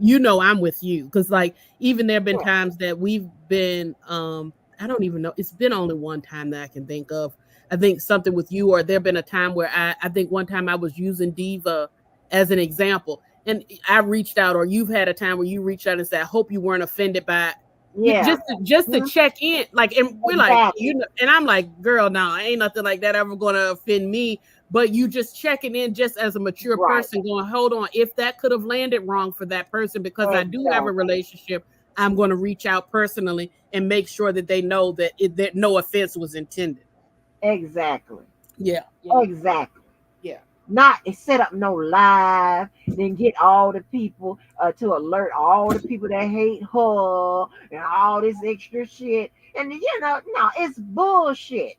with you, because like even there have been times that we've been I don't even know, it's been only one time that I can think of. I think something with you, or there have been a time where I think one time I was using Diva as an example, and I reached out, or you've had a time where you reached out and said, I hope you weren't offended by just to check in, like, and we're like, and I'm like, girl, no, ain't nothing like that ever gonna offend me. But you just checking in just as a mature person, going, hold on, if that could have landed wrong for that person, because I do have a relationship, I'm going to reach out personally and make sure that they know that that no offense was intended. Exactly. Yeah. Exactly. Yeah. Not set up no live, then get all the people to alert all the people that hate her and all this extra shit. And no, it's bullshit.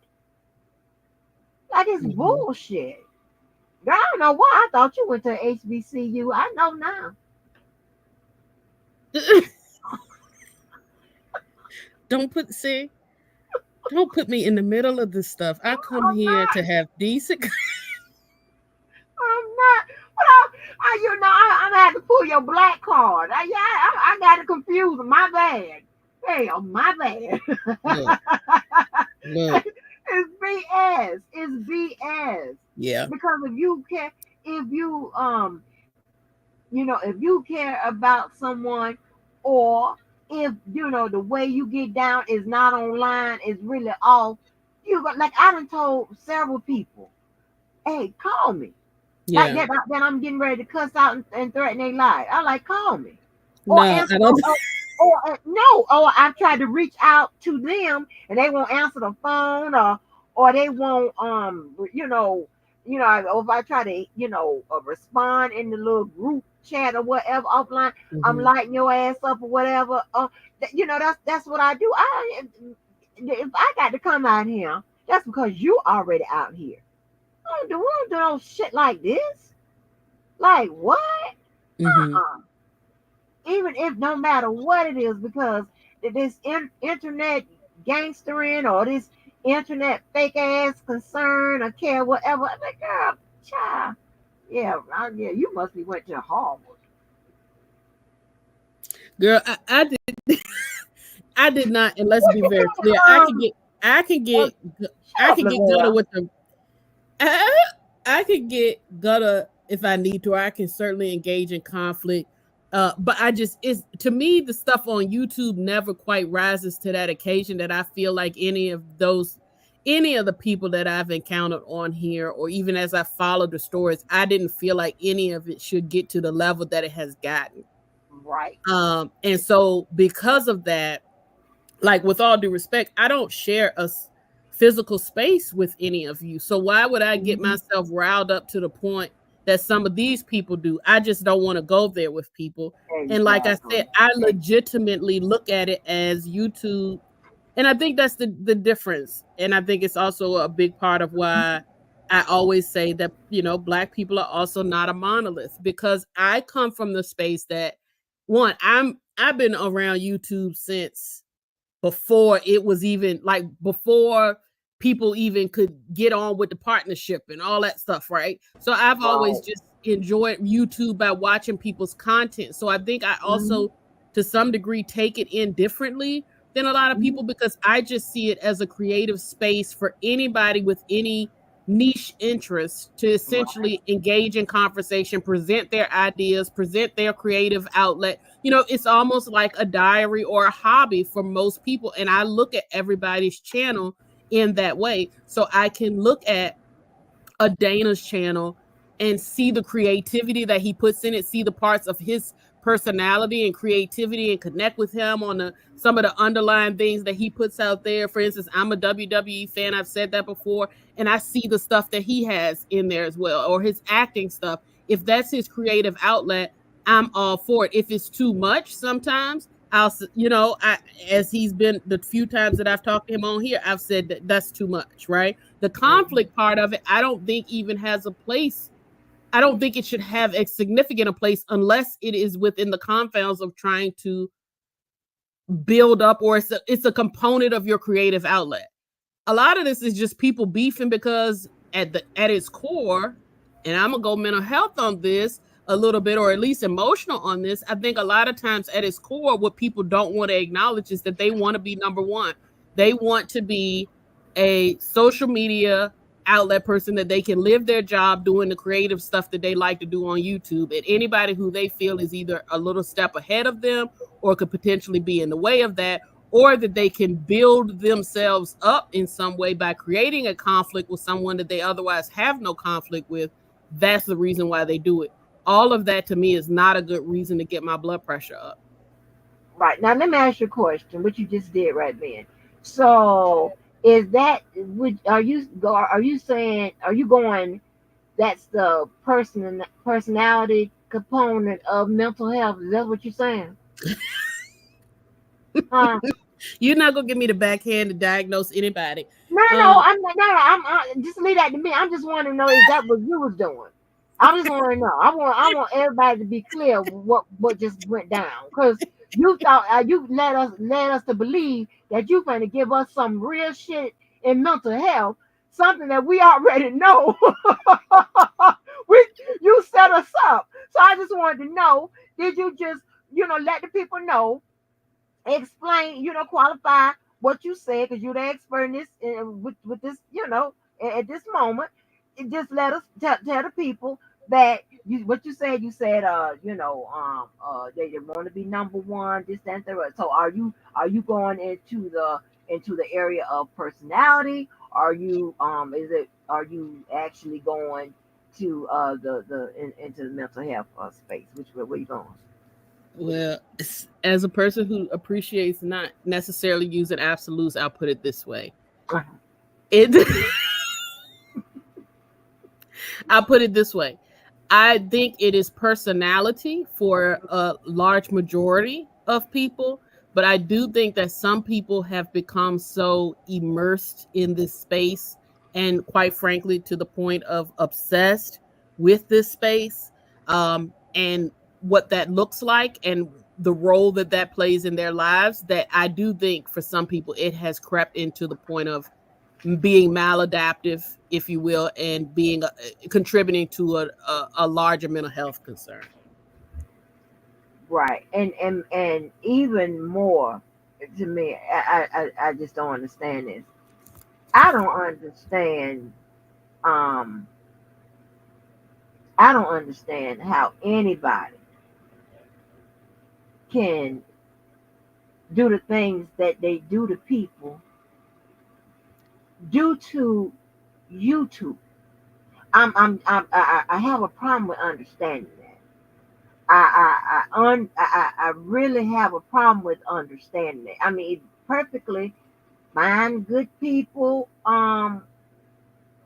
Like, it's bullshit. Girl, I don't know why I thought you went to HBCU. I know now. Don't put me in the middle of this stuff. I come here to have decent. I'm not. Well, I'm gonna have to pull your black card. I got it confused. My bad. Hell, my bad. Look. It's BS. It's BS. Yeah. Because if you care about someone, or if the way you get down is not online, is really off, like I done told several people, hey, call me. Yeah. Like that I'm getting ready to cuss out and threaten their life. I like, call me. No, I don't. Or I've tried to reach out to them and they won't answer the phone, or they won't if I try to respond in the little group chat or whatever offline, I'm lighting your ass up or whatever. That's what I do. If I got to come out here, that's because you already out here. We don't do no shit like this. Like what? Even if no matter what it is, because this internet gangstering or this internet fake ass concern or care, whatever. I'm like, girl, child. Yeah, you must be went to Harvard. Girl, I did not, and let's be very clear. I can get gutter with the. I can get gutter if I need to. Or I can certainly engage in conflict. But to me, the stuff on YouTube never quite rises to that occasion that I feel like any of the people that I've encountered on here, or even as I followed the stories, I didn't feel like any of it should get to the level that it has gotten. Right. And so because of that, like, with all due respect, I don't share a physical space with any of you. So why would I get myself riled up to the point that some of these people do? I just don't want to go there with people. Exactly. And like I said, I legitimately look at it as YouTube. And I think that's the difference. And I think it's also a big part of why I always say that, Black people are also not a monolith, because I come from the space that, one, I've been around YouTube since before it was even, like, before people even could get on with the partnership and all that stuff, right? So I've always just enjoyed YouTube by watching people's content. So I think I also, to some degree, take it in differently than a lot of people, because I just see it as a creative space for anybody with any niche interest to essentially engage in conversation, present their ideas, present their creative outlet. You know, it's almost like a diary or a hobby for most people. And I look at everybody's channel in that way. So I can look at a Dana's channel and see the creativity that he puts in it, see the parts of his personality and creativity, and connect with him on some of the underlying things that he puts out there. For instance, I'm a WWE fan. I've said that before. And I see the stuff that he has in there as well, or his acting stuff. If that's his creative outlet, I'm all for it. If it's too much, sometimes as he's been the few times that I've talked to him on here, I've said that that's too much, right? The conflict part of it, I don't think even has a place. I don't think it should have a significant place unless it is within the confines of trying to build up, or it's a component of your creative outlet. A lot of this is just people beefing because at its core, and I'm gonna go mental health on this a little bit, or at least emotional on this. I think a lot of times at its core, what people don't want to acknowledge is that they want to be number one. They want to be a social media outlet person that they can live their job doing the creative stuff that they like to do on YouTube, and anybody who they feel is either a little step ahead of them or could potentially be in the way of that, or that they can build themselves up in some way by creating a conflict with someone that they otherwise have no conflict with. That's the reason why they do it. All of that to me is not a good reason to get my blood pressure up. Right. Now, let me ask you a question, what you just did right then. So is that, are you saying, are you going, that's the personality component of mental health? Is that what you're saying? You're not gonna give me the backhand to diagnose anybody. No, I'm just leave that to me. I'm just wanting to know, is that what you was doing? I just want to know. I want everybody to be clear what just went down, because you thought you led us to believe that you're going to give us some real shit in mental health, something that we already know. You set us up. So I just wanted to know, did you just let the people know, explain, qualify what you said, because you're the expert in this with this, at this moment. Just let us tell the people that what you said. You said, they want to be number one, this, that, and third. So are you going into the area of personality? Are you are you actually going to into the mental health space? Where are you going? Well, as a person who appreciates not necessarily using absolutes, I'll put it this way. I'll put it this way. I think it is personality for a large majority of people, but I do think that some people have become so immersed in this space, and quite frankly, to the point of obsessed with this space, and what that looks like and the role that plays in their lives, that I do think for some people it has crept into the point of being maladaptive, if you will, and being contributing to a larger mental health concern. Right. And even more to me, I just don't understand this. I don't understand how anybody can do the things that they do to people due to YouTube. I have a problem with understanding that. I really have a problem with understanding it. I mean, perfectly fine, good people. I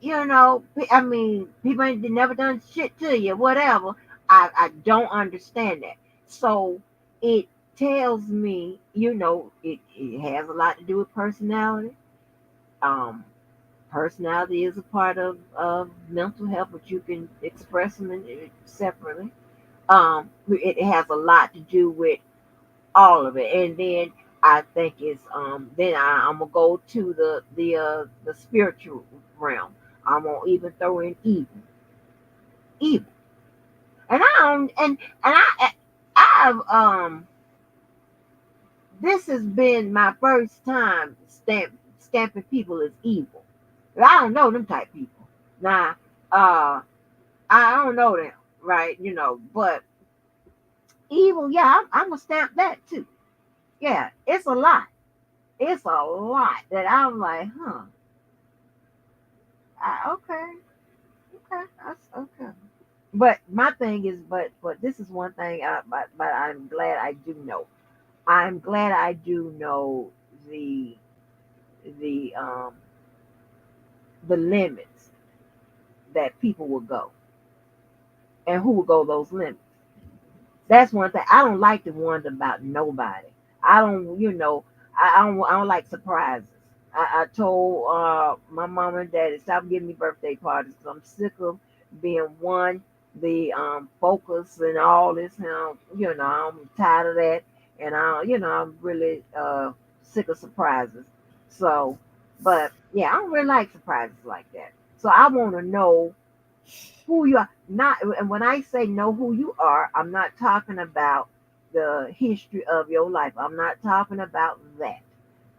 mean, people ain't never done shit to you, whatever. I don't understand that. So it tells me, it has a lot to do with personality. Personality is a part of mental health, but you can express them separately. It has a lot to do with all of it. And then I think it's then I'm gonna go to the spiritual realm. I'm gonna even throw in evil, and I don't and I've this has been my first time stamping people as evil. I don't know them type people. Now, I don't know them, right? You know, but evil, yeah, I'm gonna stamp that too. Yeah, it's a lot. It's a lot that I'm like, huh? Okay, okay, that's okay. But my thing is, but this is one thing. But I'm glad I do know. I'm glad I do know the the um the limits that people will go and who will go those limits. That's one thing. I don't like the ones about nobody. I don't, you know, I don't like surprises. I told my mom and daddy stop giving me birthday parties because I'm sick of being one the focus and all this. You know, I'm tired of that, and I'm really sick of surprises. So, but yeah, I don't really like surprises like that. So I want to know who you are. Not, and when I say know who you are, I'm not talking about the history of your life. I'm not talking about that.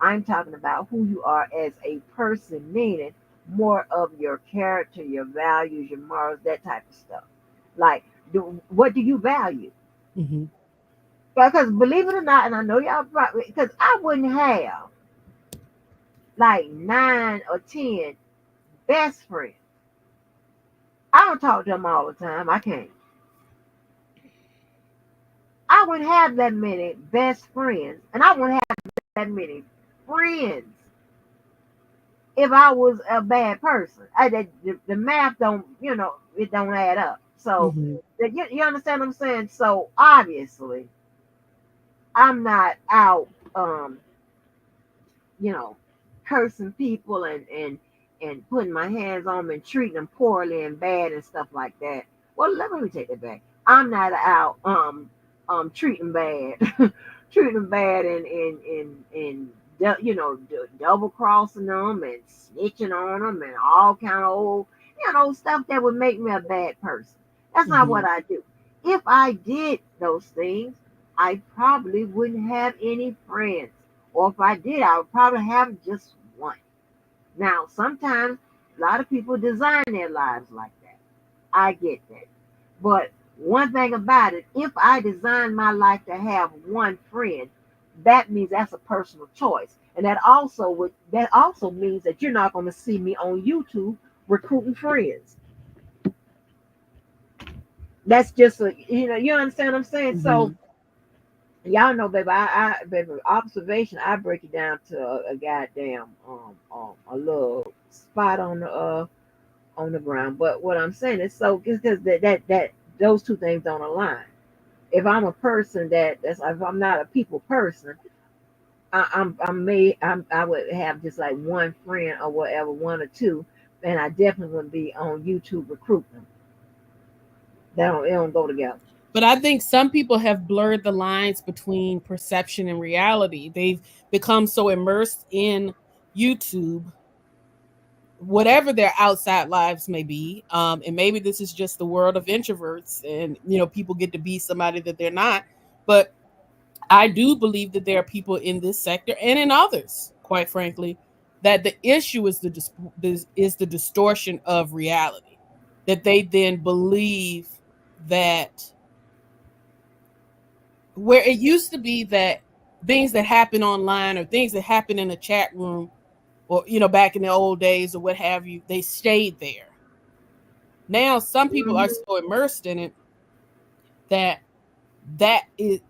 I'm talking about who you are as a person, meaning more of your character, your values, your morals, that type of stuff. Like, what do you value? Mhm. Because believe it or not, and I know y'all probably, because I wouldn't have like 9 or 10 best friends. I don't talk to them all the time. I can't. I wouldn't have that many best friends, and I wouldn't have that many friends if I was a bad person. The math don't, it don't add up. So Mhm. you understand what I'm saying? So obviously, I'm not out, you know, cursing people and putting my hands on them and treating them poorly and bad and stuff like that. Well, let me take that back. I'm not out treating bad, treating them bad and double crossing them and snitching on them and all kind of old stuff that would make me a bad person. That's not what Mhm. I do. If I did those things, I probably wouldn't have any friends. Or if I did, I would probably have just one. Now, sometimes a lot of people design their lives like that. I get that. But one thing about it, if I design my life to have one friend, that means that's a personal choice. And that also means that you're not going to see me on YouTube recruiting friends. That's just you understand what I'm saying? So Mhm. y'all know, baby, baby, observation, I break it down to a goddamn a little spot on the ground. But what I'm saying is, so because that those two things don't align. If I'm a person that's if I'm not a people person, I would have just like one friend or whatever, one or two, and I definitely wouldn't be on YouTube recruiting. It don't go together. But I think some people have blurred the lines between perception and reality. They've become so immersed in YouTube, whatever their outside lives may be. And maybe this is just the world of introverts, and people get to be somebody that they're not. But I do believe that there are people in this sector and in others, quite frankly, that the issue is the distortion of reality. That they then believe that where it used to be that things that happen online or things that happen in a chat room or back in the old days or what have you, they stayed there. Now some people are so immersed in it that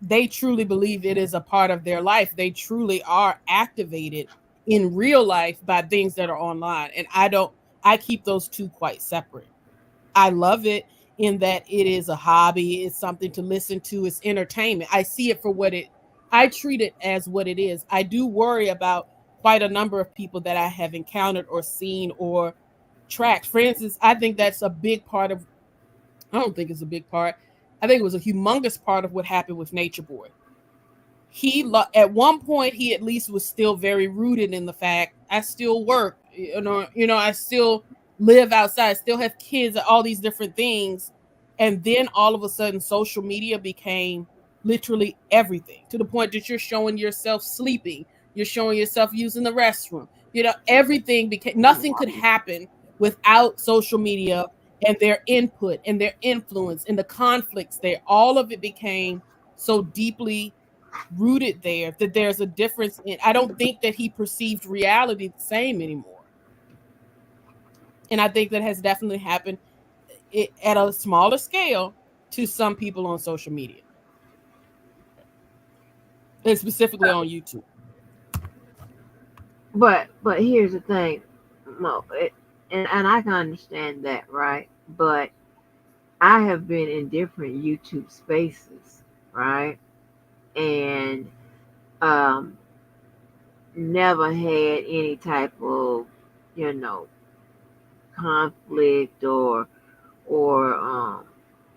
they truly believe it is a part of their life. They truly are activated in real life by things that are online, and I keep those two quite separate. I love it in that it is a hobby, it's something to listen to, it's entertainment. I see it for I treat it as what it is. I do worry about quite a number of people that I have encountered or seen or tracked. For instance, I think that's a big part of I don't think it's a big part. I think it was a humongous part of what happened with Nature Boy. at one point he at least was still very rooted in the fact I still work, I still live outside, I still have kids, all these different things. And then all of a sudden social media became literally everything, to the point that you're showing yourself sleeping, you're showing yourself using the restroom, everything became, nothing could happen without social media and their input and their influence and the conflicts there. All of it became so deeply rooted there that there's a difference in, I don't think that he perceived reality the same anymore. And I think that has definitely happened at a smaller scale to some people on social media, and specifically on YouTube. But here's the thing, and I can understand that, right? But I have been in different YouTube spaces, right? And never had any type of, conflict or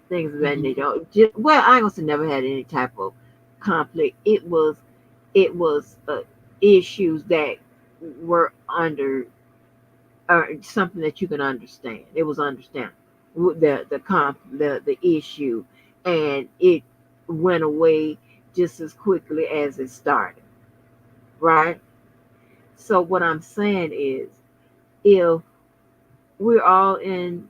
things of that nature. Well, I also never had any type of conflict. It was issues that were under something that you can understand. It was understandable. The issue, and it went away just as quickly as it started, right? So what I'm saying is, if we're all in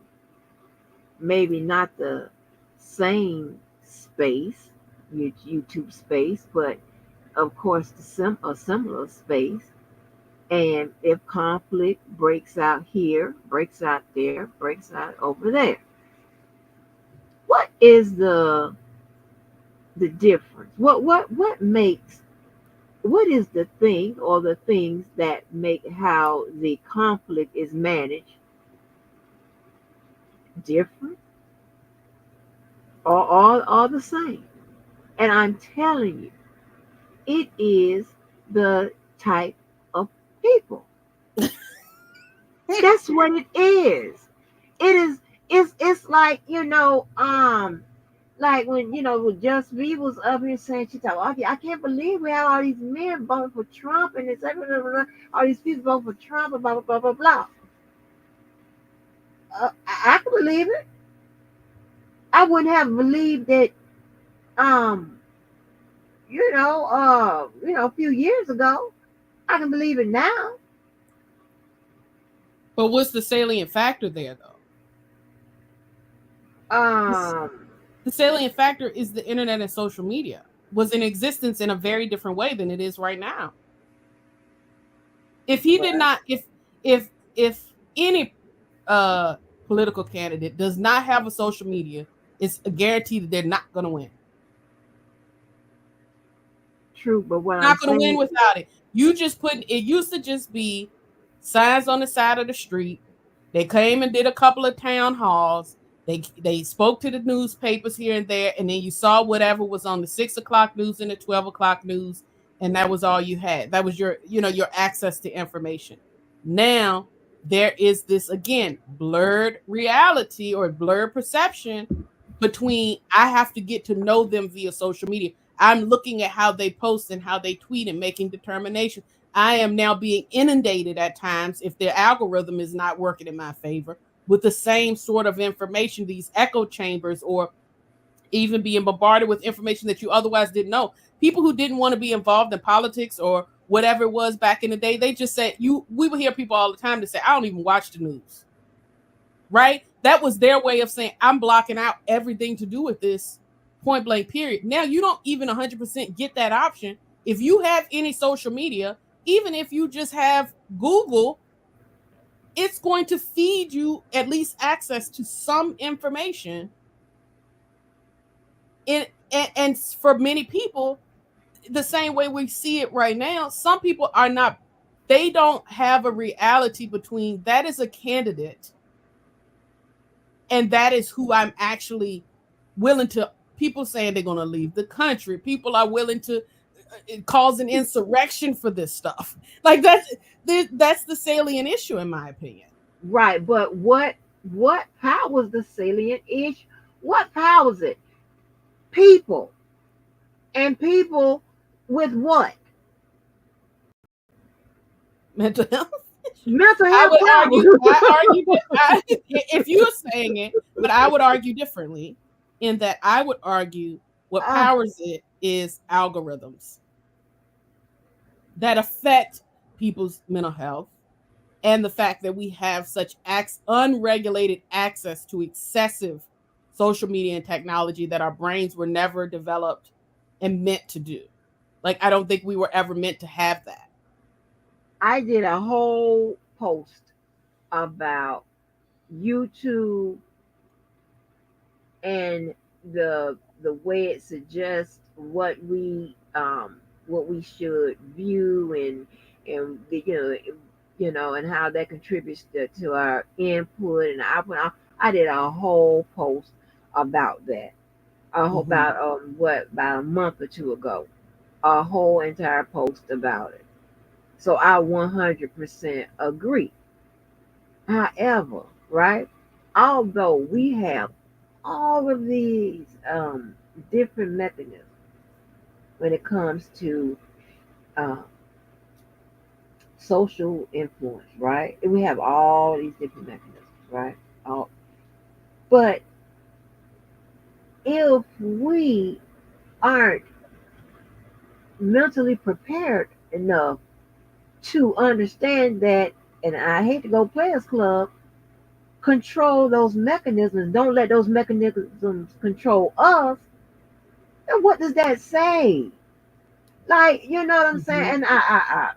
maybe not the same space, YouTube space, but of course a similar space, and if conflict breaks out here, breaks out there, breaks out over there, what is the difference? What is the thing or the things that make how the conflict is managed different, or all the same? And I'm telling you, it is the type of people. That's what it is. It's like, like when, when Just V was up here saying, she thought, I can't believe we have all these men voting for Trump, and it's all these people voting for Trump, and blah, blah, blah, blah, blah. I can believe it. I wouldn't have believed that, a few years ago. I can believe it now. But what's the salient factor there, though? The salient factor is the internet and social media was in existence in a very different way than it is right now. If he did not, if any political candidate does not have a social media, it's a guarantee that they're not going to win. True, but what not going to win without it. You just it used to just be signs on the side of the street. They came and did a couple of town halls. They spoke to the newspapers here and there, and then you saw whatever was on the 6 o'clock news and the 12 o'clock news, and that was all you had. That was your access to information. Now there is this, again, blurred reality or blurred perception between I have to get to know them via social media. I'm looking at how they post and how they tweet and making determination. I am now being inundated at times, if their algorithm is not working in my favor, with the same sort of information, these echo chambers, or even being bombarded with information that you otherwise didn't know. People who didn't want to be involved in politics or whatever it was back in the day, they just said, we would hear people all the time to say, I don't even watch the news, right? That was their way of saying, I'm blocking out everything to do with this, point blank, period. Now you don't even 100% get that option. If you have any social media, even if you just have Google, it's going to feed you at least access to some information. And for many people, the same way we see it right now, some people they don't have a reality between that is a candidate and that is who I'm actually willing to. People saying they're going to leave the country. People are willing to cause an insurrection for this stuff. Like that's the salient issue, in my opinion. Right, but what powers the salient issue? What powers it? People. And people With what? Mental health. Mental I health would argue. problems. I argue that if you're saying it, but I would argue differently. In that, I would argue what powers it is algorithms that affect people's mental health, and the fact that we have such unregulated access to excessive social media and technology that our brains were never developed and meant to do. Like, I don't think we were ever meant to have that. I did a whole post about YouTube and the way it suggests what we should view and and how that contributes to our input and output. I did a whole post about that. About about a month or two ago, a whole entire post about it. So I 100% agree. However, right, although we have all of these different mechanisms when it comes to social influence, right? And we have all these different mechanisms, right? But if we aren't mentally prepared enough to understand that, and I hate to go Players Club, control those mechanisms, don't let those mechanisms control us, then what does that say? Like, you know what I'm saying? And I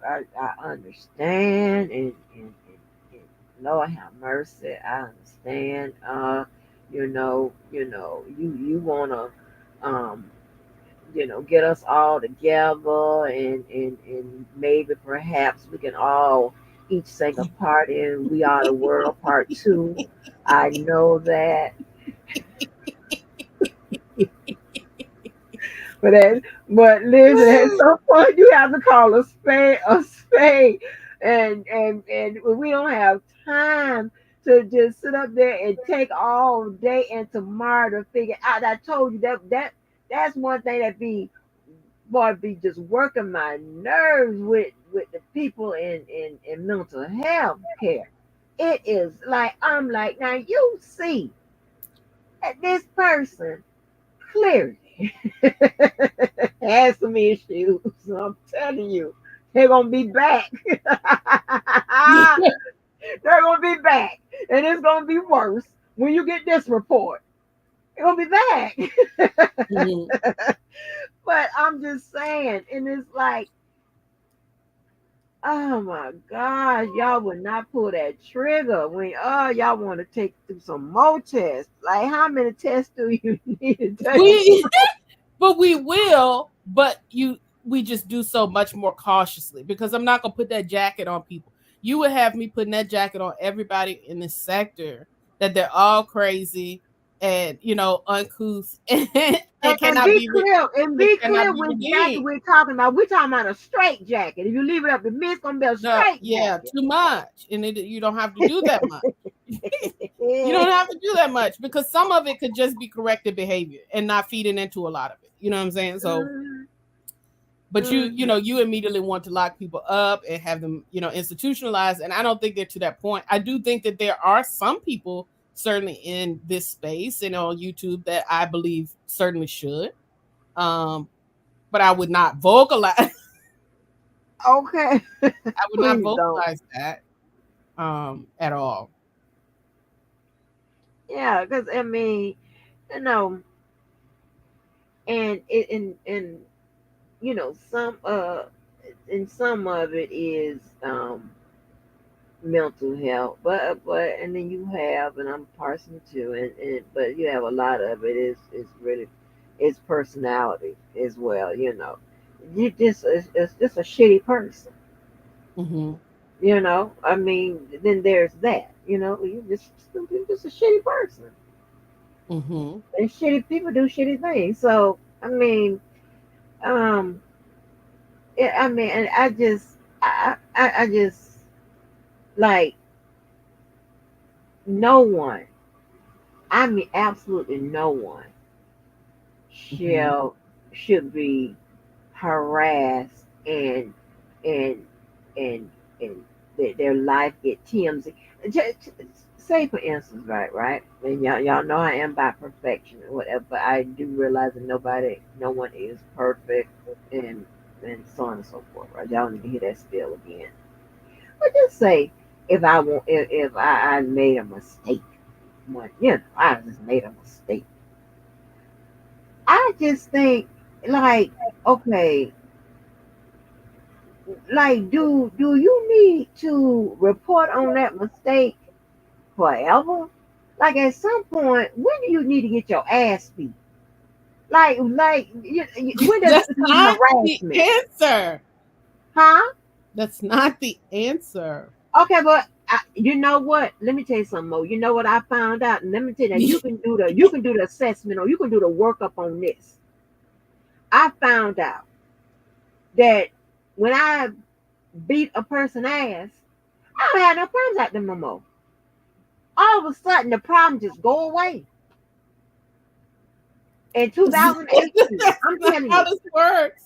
understand, and Lord have mercy, I understand. You wanna get us all together, and maybe perhaps we can all each sing a part in We Are the World Part 2. I know that. But listen, at some point you have to call a spade a spade. And we don't have time to just sit up there and take all day and tomorrow to figure out. I told you that's one thing that be just working my nerves with the people in mental health care. It is like, I'm like, now you see that this person clearly has some issues. So I'm telling you, they're gonna be back. They're gonna be back, and it's gonna be worse when you get this report. They're gonna be back. But I'm just saying, and it's like, oh my gosh, y'all would not pull that trigger when y'all want to take through some more tests. Like, how many tests do you need to take? But we will, we just do so much more cautiously, because I'm not gonna put that jacket on people. You would have me putting that jacket on everybody in this sector, that they're all crazy and uncouth and cannot be be clear with jacket redeemed. we're talking about. We're talking about a straight jacket. If you leave it up to me, it's gonna be a straight jacket. Too much, and you don't have to do that much. You don't have to do that much, because some of it could just be corrective behavior and not feeding into a lot of it. You know what I'm saying? So, but you immediately want to lock people up and have them, institutionalized. And I don't think they're to that point. I do think that there are some people certainly in this space and on YouTube that I believe certainly should. But I would not vocalize. Okay. I would not vocalize that at all. Yeah, because I mean, and some and some of it is mental health, but and then you have, and I'm parsing too, and but you have a lot of it is really it's personality as well. You just it's just a shitty person. I mean, then there's that. You just a shitty person. And shitty people do shitty things. So I mean, and I just like, no one, I mean absolutely no one should be harassed and and and their life get TMZ. Say for instance, right, and y'all know I am by perfection or whatever, but I do realize that no one is perfect, and so on and so forth, right? Y'all need to hear that spiel again. But just say if I made a mistake, I just made a mistake. I just think like, okay, like do you need to report on that mistake forever? Like at some point, when do you need to get your ass beat? When does That's it become not the harassment? answer. Huh? That's not the answer. Okay, but you know what? Let me tell you something more. You know what I found out, and let me tell you that you can do the assessment, or you can do the workup on this. I found out that when I beat a person ass, I don't have no problems at them no more. All of a sudden, the problem just go away. In 2018, I'm telling How you. this works.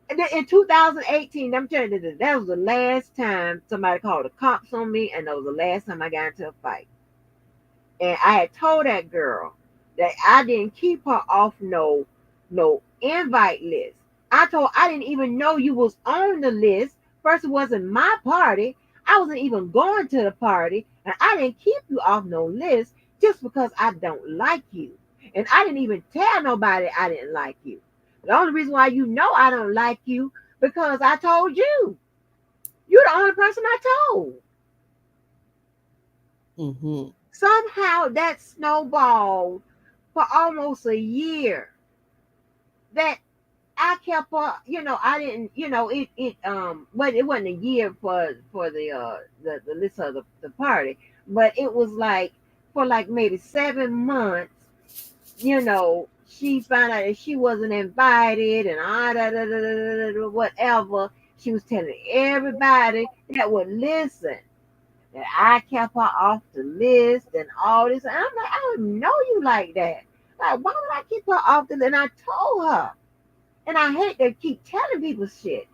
In 2018, I'm telling you, that was the last time somebody called the cops on me, and that was the last time I got into a fight. And I had told that girl that I didn't keep her off no invite list. I didn't even know you was on the list. First, it wasn't my party. I wasn't even going to the party, and I didn't keep you off no list just because I don't like you. And I didn't even tell nobody I didn't like you. The only reason why you know I don't like you because I told you. You're the only person I told. Mm-hmm. Somehow that snowballed for almost a year. That I kept up, I didn't, but it wasn't a year for the list of the party, but it was like for like maybe 7 months, she found out that she wasn't invited and whatever. She was telling everybody that would listen that I kept her off the list and all this. And I'm like, I don't know you like that. Like, why would I keep her off the list? And I told her. And I hate to keep telling people shit.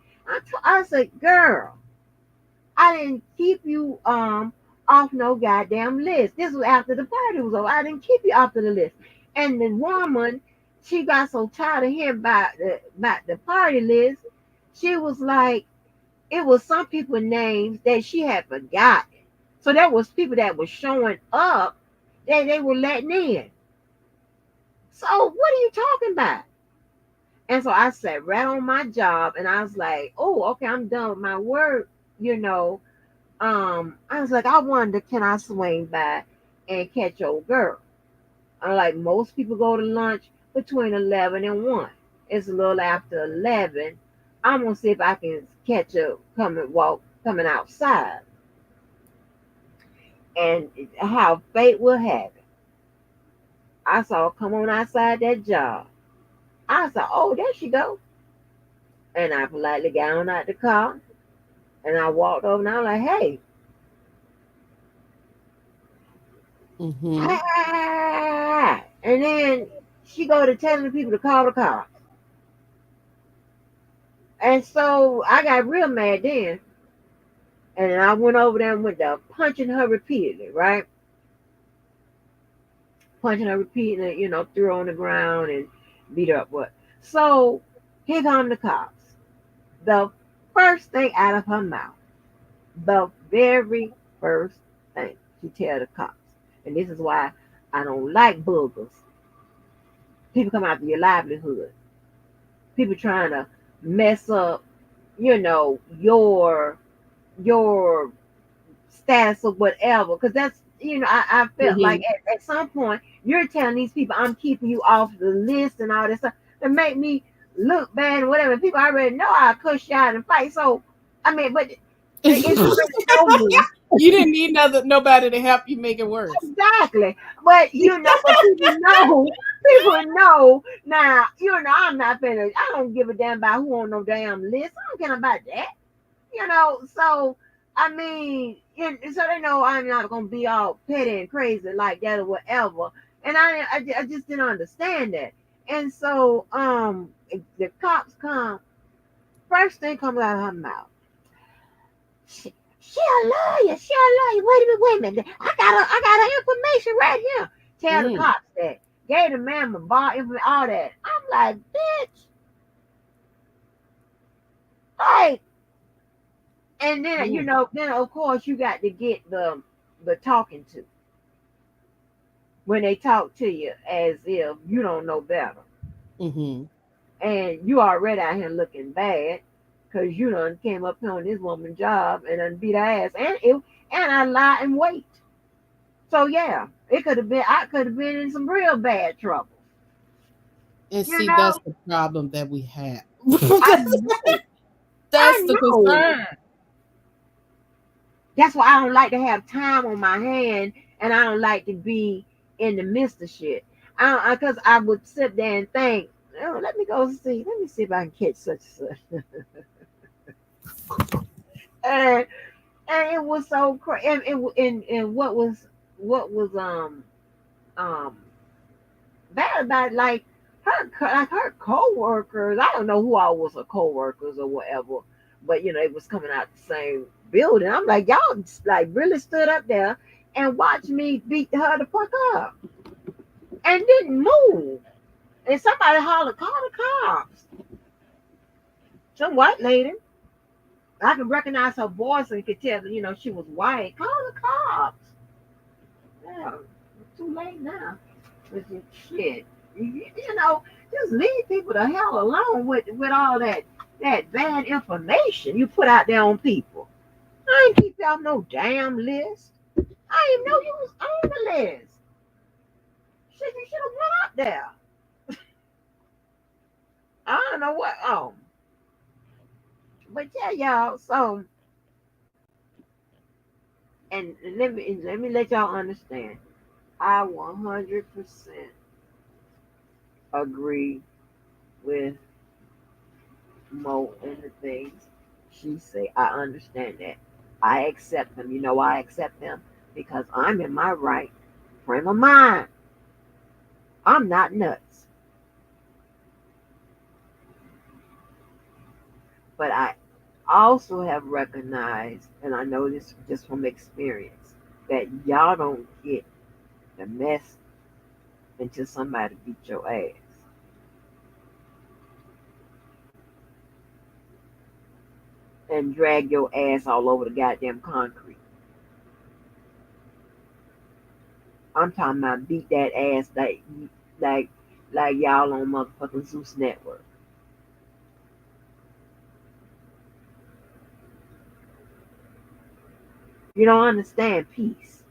I said, girl, I didn't keep you off no goddamn list. This was after the party was over. I didn't keep you off of the list. And the woman, she got so tired of hearing about the party list. She was like, it was some people's names that she had forgotten. So there was people that were showing up that they were letting in. So what are you talking about? And so I sat right on my job and I was like, oh, okay, I'm done with my work, I was like, I wonder, can I swing by and catch old girl? Like most people go to lunch between 11 and 1. It's a little after 11. I'm going to see if I can catch her coming outside. And how fate will have it, I saw her come on outside that job. I said, oh, there she go. And I politely got on out the car and I walked over and I was like, hey. Mm-hmm. And then she go to telling the people to call the cops. And so I got real mad then. And then I went over there and went to punching her repeatedly, right? Punching her repeatedly, threw her on the ground and beat her up. What? So here come the cops. The first thing out of her mouth, the very first thing she tell the cops, and this is why I don't like boogers. People come after your livelihood. People trying to mess up, your status or whatever. Because that's, I felt like at some point you're telling these people I'm keeping you off the list and all this stuff to make me look bad and whatever. People already know I cuss you out and fight. So, I mean, but it's you didn't need nobody to help you make it worse. Exactly. But but people know now, I'm not finna, I don't give a damn about who on no damn list. I don't care about that. So I mean, so they know I'm not gonna be all petty and crazy like that or whatever. And I just didn't understand that. And so the cops come first thing comes out of her mouth. She a lawyer. She a lawyer. Wait a minute. I got her information right here. Tell the cops that. Gave the man my bar information, all that. I'm like, bitch. Like, and then then of course you got to get the talking to when they talk to you as if you don't know better. Mm-hmm. And you already out here looking bad because you done came up here on this woman's job and done beat her ass and I lie and wait. So yeah, I could have been in some real bad trouble. And see, that's the problem that we have. That's the concern. That's why I don't like to have time on my hand, and I don't like to be in the midst of shit. Because I would sit there and think, oh, let me see if I can catch such and such. and it was so crazy. And what was bad about it, like her co-workers, I don't know who all was her co-workers or whatever, but it was coming out the same building. I'm like, y'all like really stood up there and watched me beat her the fuck up and didn't move. And somebody hollered, call the cops. Some white lady. I can recognize her voice and could tell that, she was white. Call the cops. Yeah, too late now. But shit. Just leave people the hell alone with all that bad information you put out there on people. I ain't keep y'all no damn list. I didn't even know you was on the list. Shit, you should have went up there. I don't know what. But yeah, y'all. So, and let me let y'all understand. I 100% agree with Mo and the things she say. I understand that. I accept them. I accept them because I'm in my right frame of mind. I'm not nuts. But I also have recognized, and I know this just from experience, that y'all don't get the mess until somebody beat your ass. And drag your ass all over the goddamn concrete. I'm talking about beat that ass like y'all on motherfucking Zeus Network. You don't understand peace.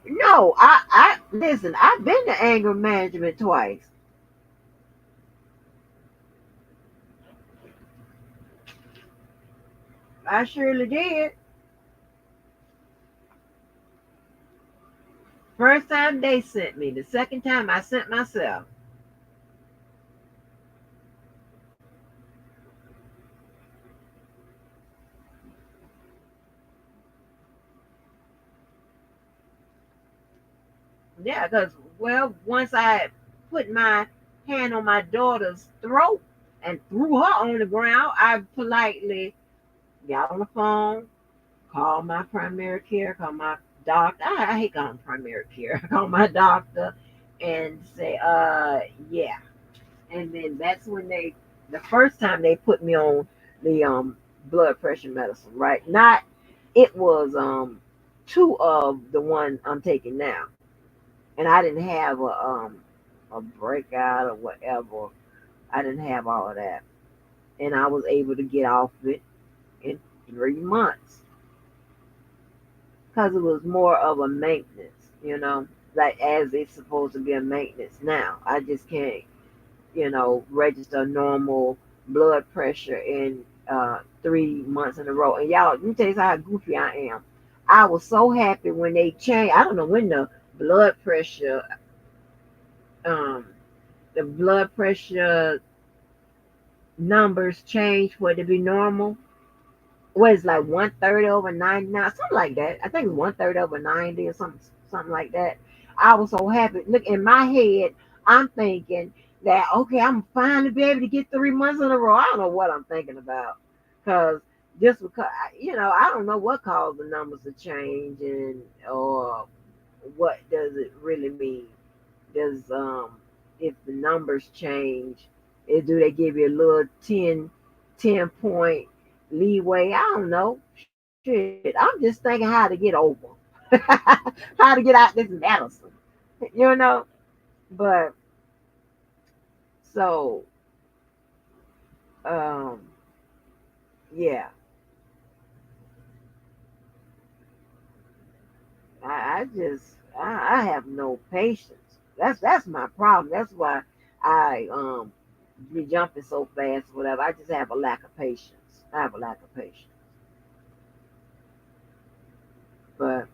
No, I listen, I've been to anger management twice. I surely did. First time they sent me. The second time I sent myself. Yeah, because, once I put my hand on my daughter's throat and threw her on the ground, I politely got on the phone, called my primary care, called my doctor. I hate calling primary care. I called my doctor and say, yeah. And then that's when the first time they put me on the blood pressure medicine, right? It was 2 of the one I'm taking now. And I didn't have a breakout or whatever. I didn't have all of that. And I was able to get off it in 3 months. Because it was more of a maintenance, like as it's supposed to be a maintenance now. I just can't, register normal blood pressure in 3 months in a row. And y'all, let me tell you how goofy I am. I was so happy when they changed. I don't know when the blood pressure numbers change for it to be normal. What is like 130 over 90 now, something like that. I think it's 130 over 90 or something like that. I was so happy. Look, in my head, I'm thinking that okay, I'm fine to be able to get 3 months in a row. I don't know what I'm thinking about, because just because I don't know what caused the numbers to change, and or what does it really mean? Does if the numbers change, do they give you a little 10 point leeway? I don't know. Shit, I'm just thinking how to get over, how to get out this medicine, you know. But so um, yeah, I have no patience. That's my problem. That's why I be jumping so fast, or whatever. I just have a lack of patience. I have a lack of patience. But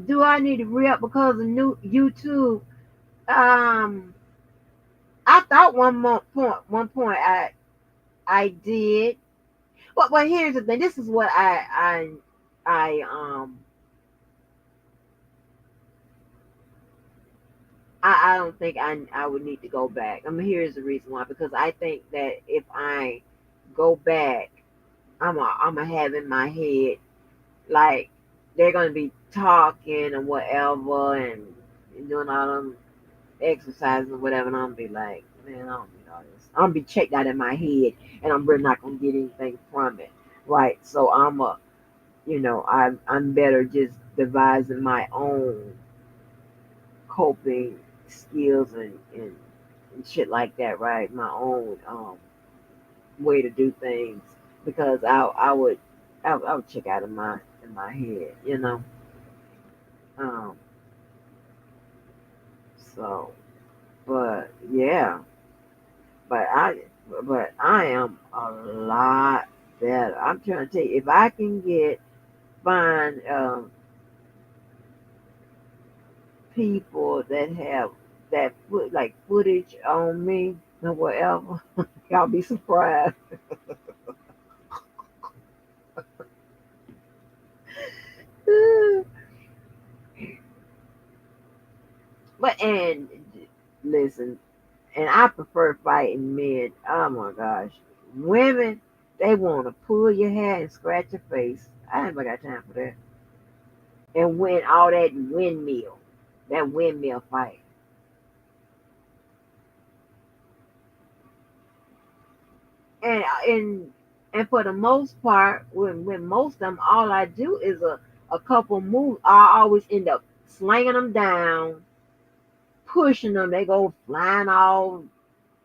do I need to re up because of new YouTube? Um, I thought one point I did. Well, here's the thing. This is what I don't think I would need to go back. I mean, here's the reason why. Because I think that if I go back, I'm a have in my head like they're gonna be talking and whatever and doing all them exercises or whatever, and I'm gonna be like, man, I don't need all this. I'm gonna be checked out in my head, and I'm really not gonna get anything from it, right? So I'm better just devising my own coping skills and shit like that, right? My own way to do things, because I would check out in my head. Um, so, but yeah, but I am a lot better. I'm trying to tell you, if I can find people that have that footage on me or whatever, y'all be surprised. But and listen, and I prefer fighting men. Oh my gosh, women, they want to pull your hair and scratch your face. I ain't got time for that. And win all that windmill fight. And for the most part, when most of them, all I do is a couple moves. I always end up slinging them down, pushing them. They go flying all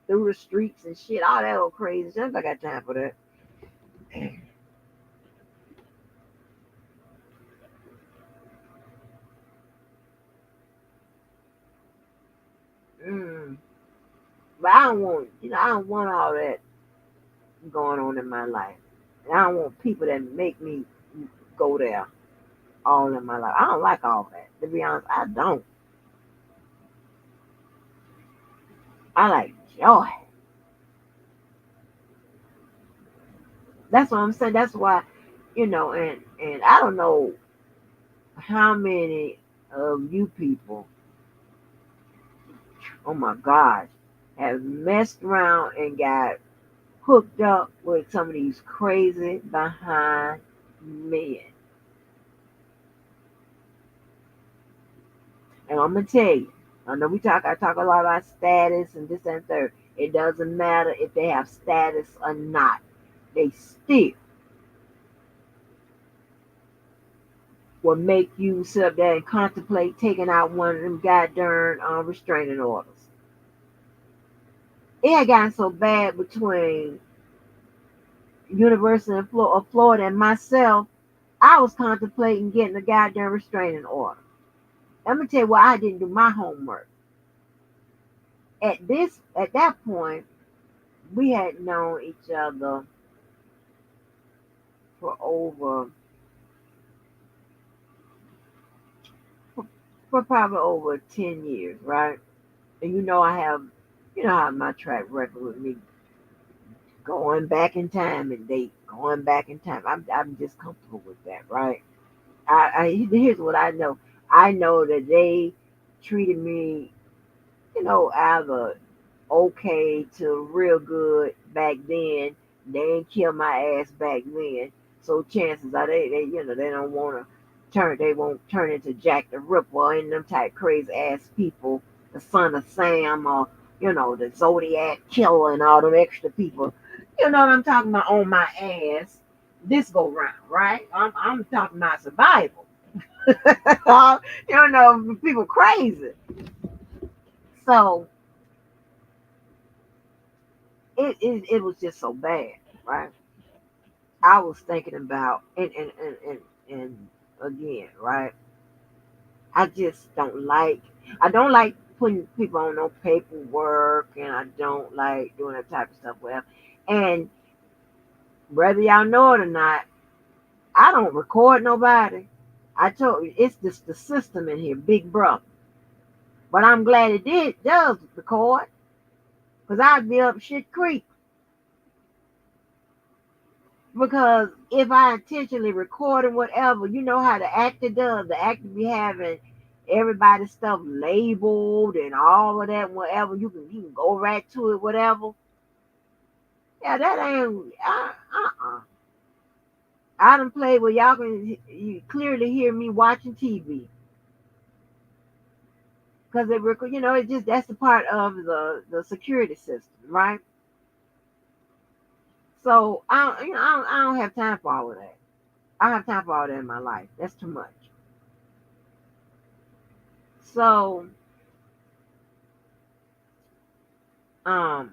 through the streets and shit. All that old crazy shit. I got time for that. Mm. But I don't want all that going on in my life. And I don't want people that make me go there all in my life. I don't like all that. To be honest, I don't. I like joy. That's what I'm saying. That's why, and I don't know how many of you people, oh my gosh, have messed around and got hooked up with some of these crazy behind men. And I'm gonna tell you, I know I talk a lot about status and this and third. It doesn't matter if they have status or not. They still will make you sit up there and contemplate taking out one of them goddamn restraining orders. It had gotten so bad between University of Florida and myself, I was contemplating getting a goddamn restraining order. Let me tell you why I didn't do my homework. At that point, we had known each other for over for probably over 10 years, right? And you know, I have my track record with me going back in time and date, going back in time. I'm just comfortable with that, right? Here's what I know. I know that they treated me, you know, either okay to real good back then. They ain't kill my ass back then. So chances are they you know, they don't wanna they won't turn into Jack the Ripper or any of them type crazy ass people, the son of Sam or, you know, the Zodiac killer and all them extra people. You know what I'm talking about on my ass this go round, right? I'm talking about survival. You know, people crazy. So it was just so bad, right? I was thinking about and again, right? I just I don't like putting people on no paperwork and I don't like doing that type of stuff. Well, and whether y'all know it or not, I don't record nobody. I told you it's just the system in here, Big Brother. But I'm glad does record, because I'd be up shit creek. Because if I intentionally record and whatever, you know how the actor does. The actor be having everybody's stuff labeled and all of that, whatever. You can go right to it, whatever. Yeah, that ain't I done played where y'all can you clearly hear me watching TV. Because you know, it just that's the part of the security system, right? So I don't have time for all of that. I don't have time for all that in my life. That's too much. So about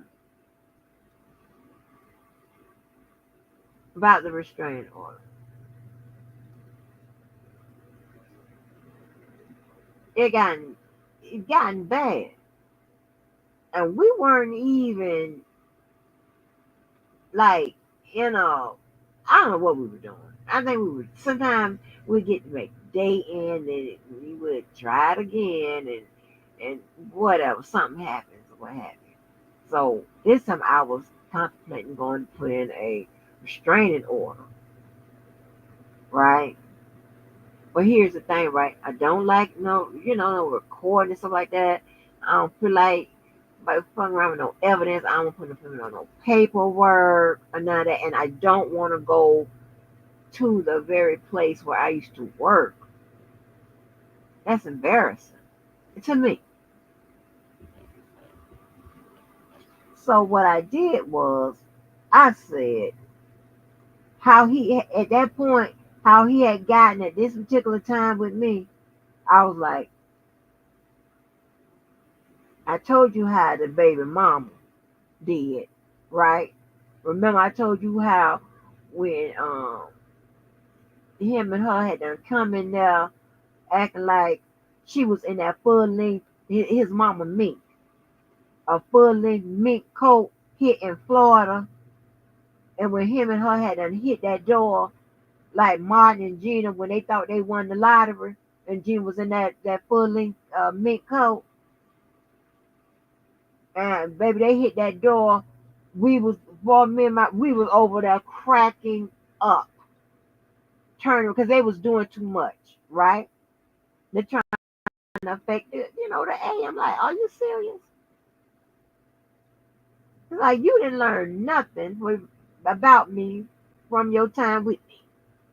the restraining order. It gotten bad. And we weren't even like, you know, I don't know what we were doing. I think we would sometimes we get to make day in and we would try it again and whatever, something happens or what have you. So this time I was contemplating going to put in a restraining order, right? But here's the thing, right? I don't like no recording and stuff like that. I don't feel like by fucking around with no evidence. I don't put nothing on no paperwork or none of that. And I don't want to go to the very place where I used to work. That's embarrassing to me. So what I did was I said how he at that point, how he had gotten at this particular time with me, I was like, I told you how the baby mama did, right? Remember I told you how when him and her had done come in there acting like she was in that full length his mama mink, a full length mink coat hit in Florida, and when him and her had done hit that door like Martin and Gina when they thought they won the lottery, and Gina was in that full length mink coat, and baby they hit that door. We was over there cracking up, turning because they was doing too much, right? They're trying to affect it, the A. I'm like, are you serious? It's like you didn't learn nothing about me from your time with me.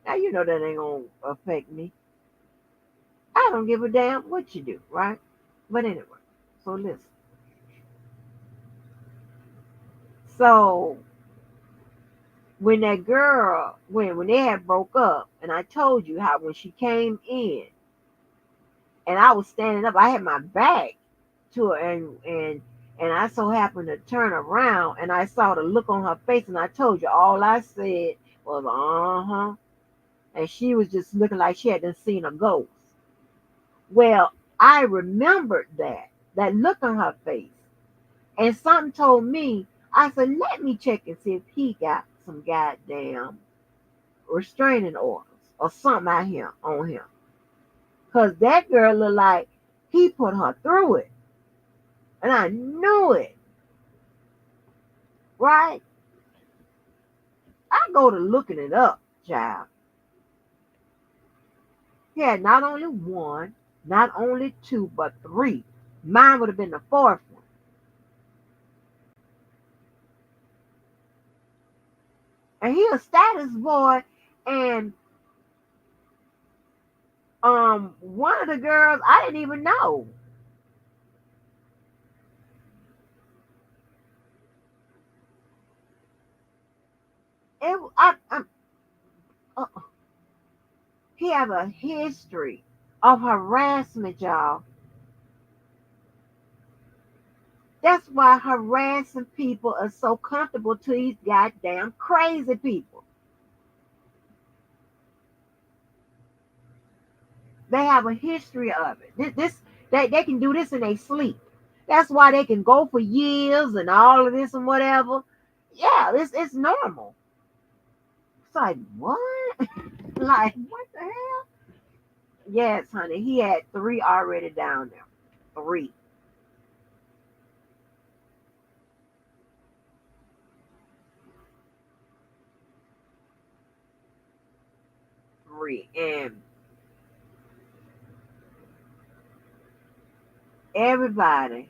Now you know that ain't gonna affect me. I don't give a damn what you do, right? But anyway, so listen. So when that girl, when they had broke up, and I told you how when she came in, and I was standing up, I had my back to her, and I so happened to turn around, and I saw the look on her face, and I told you all I said was and she was just looking like she hadn't seen a ghost. Well, I remembered that look on her face, and something told me. I said, let me check and see if he got some goddamn restraining orders or something out here on him. Because that girl looked like He put her through it. And I knew it. Right? I go to looking it up, child. He had not only one, not only two, but three. Mine would have been the fourth one. And he a status boy, and one of the girls I didn't even know. He have a history of harassment, y'all. That's why harassing people are so comfortable to these goddamn crazy people. They have a history of it. They can do this in their sleep. That's why they can go for years and all of this and whatever. Yeah, it's normal. It's like, what? Like, what the hell? Yes, honey. He had 3 already down there. 3. And everybody,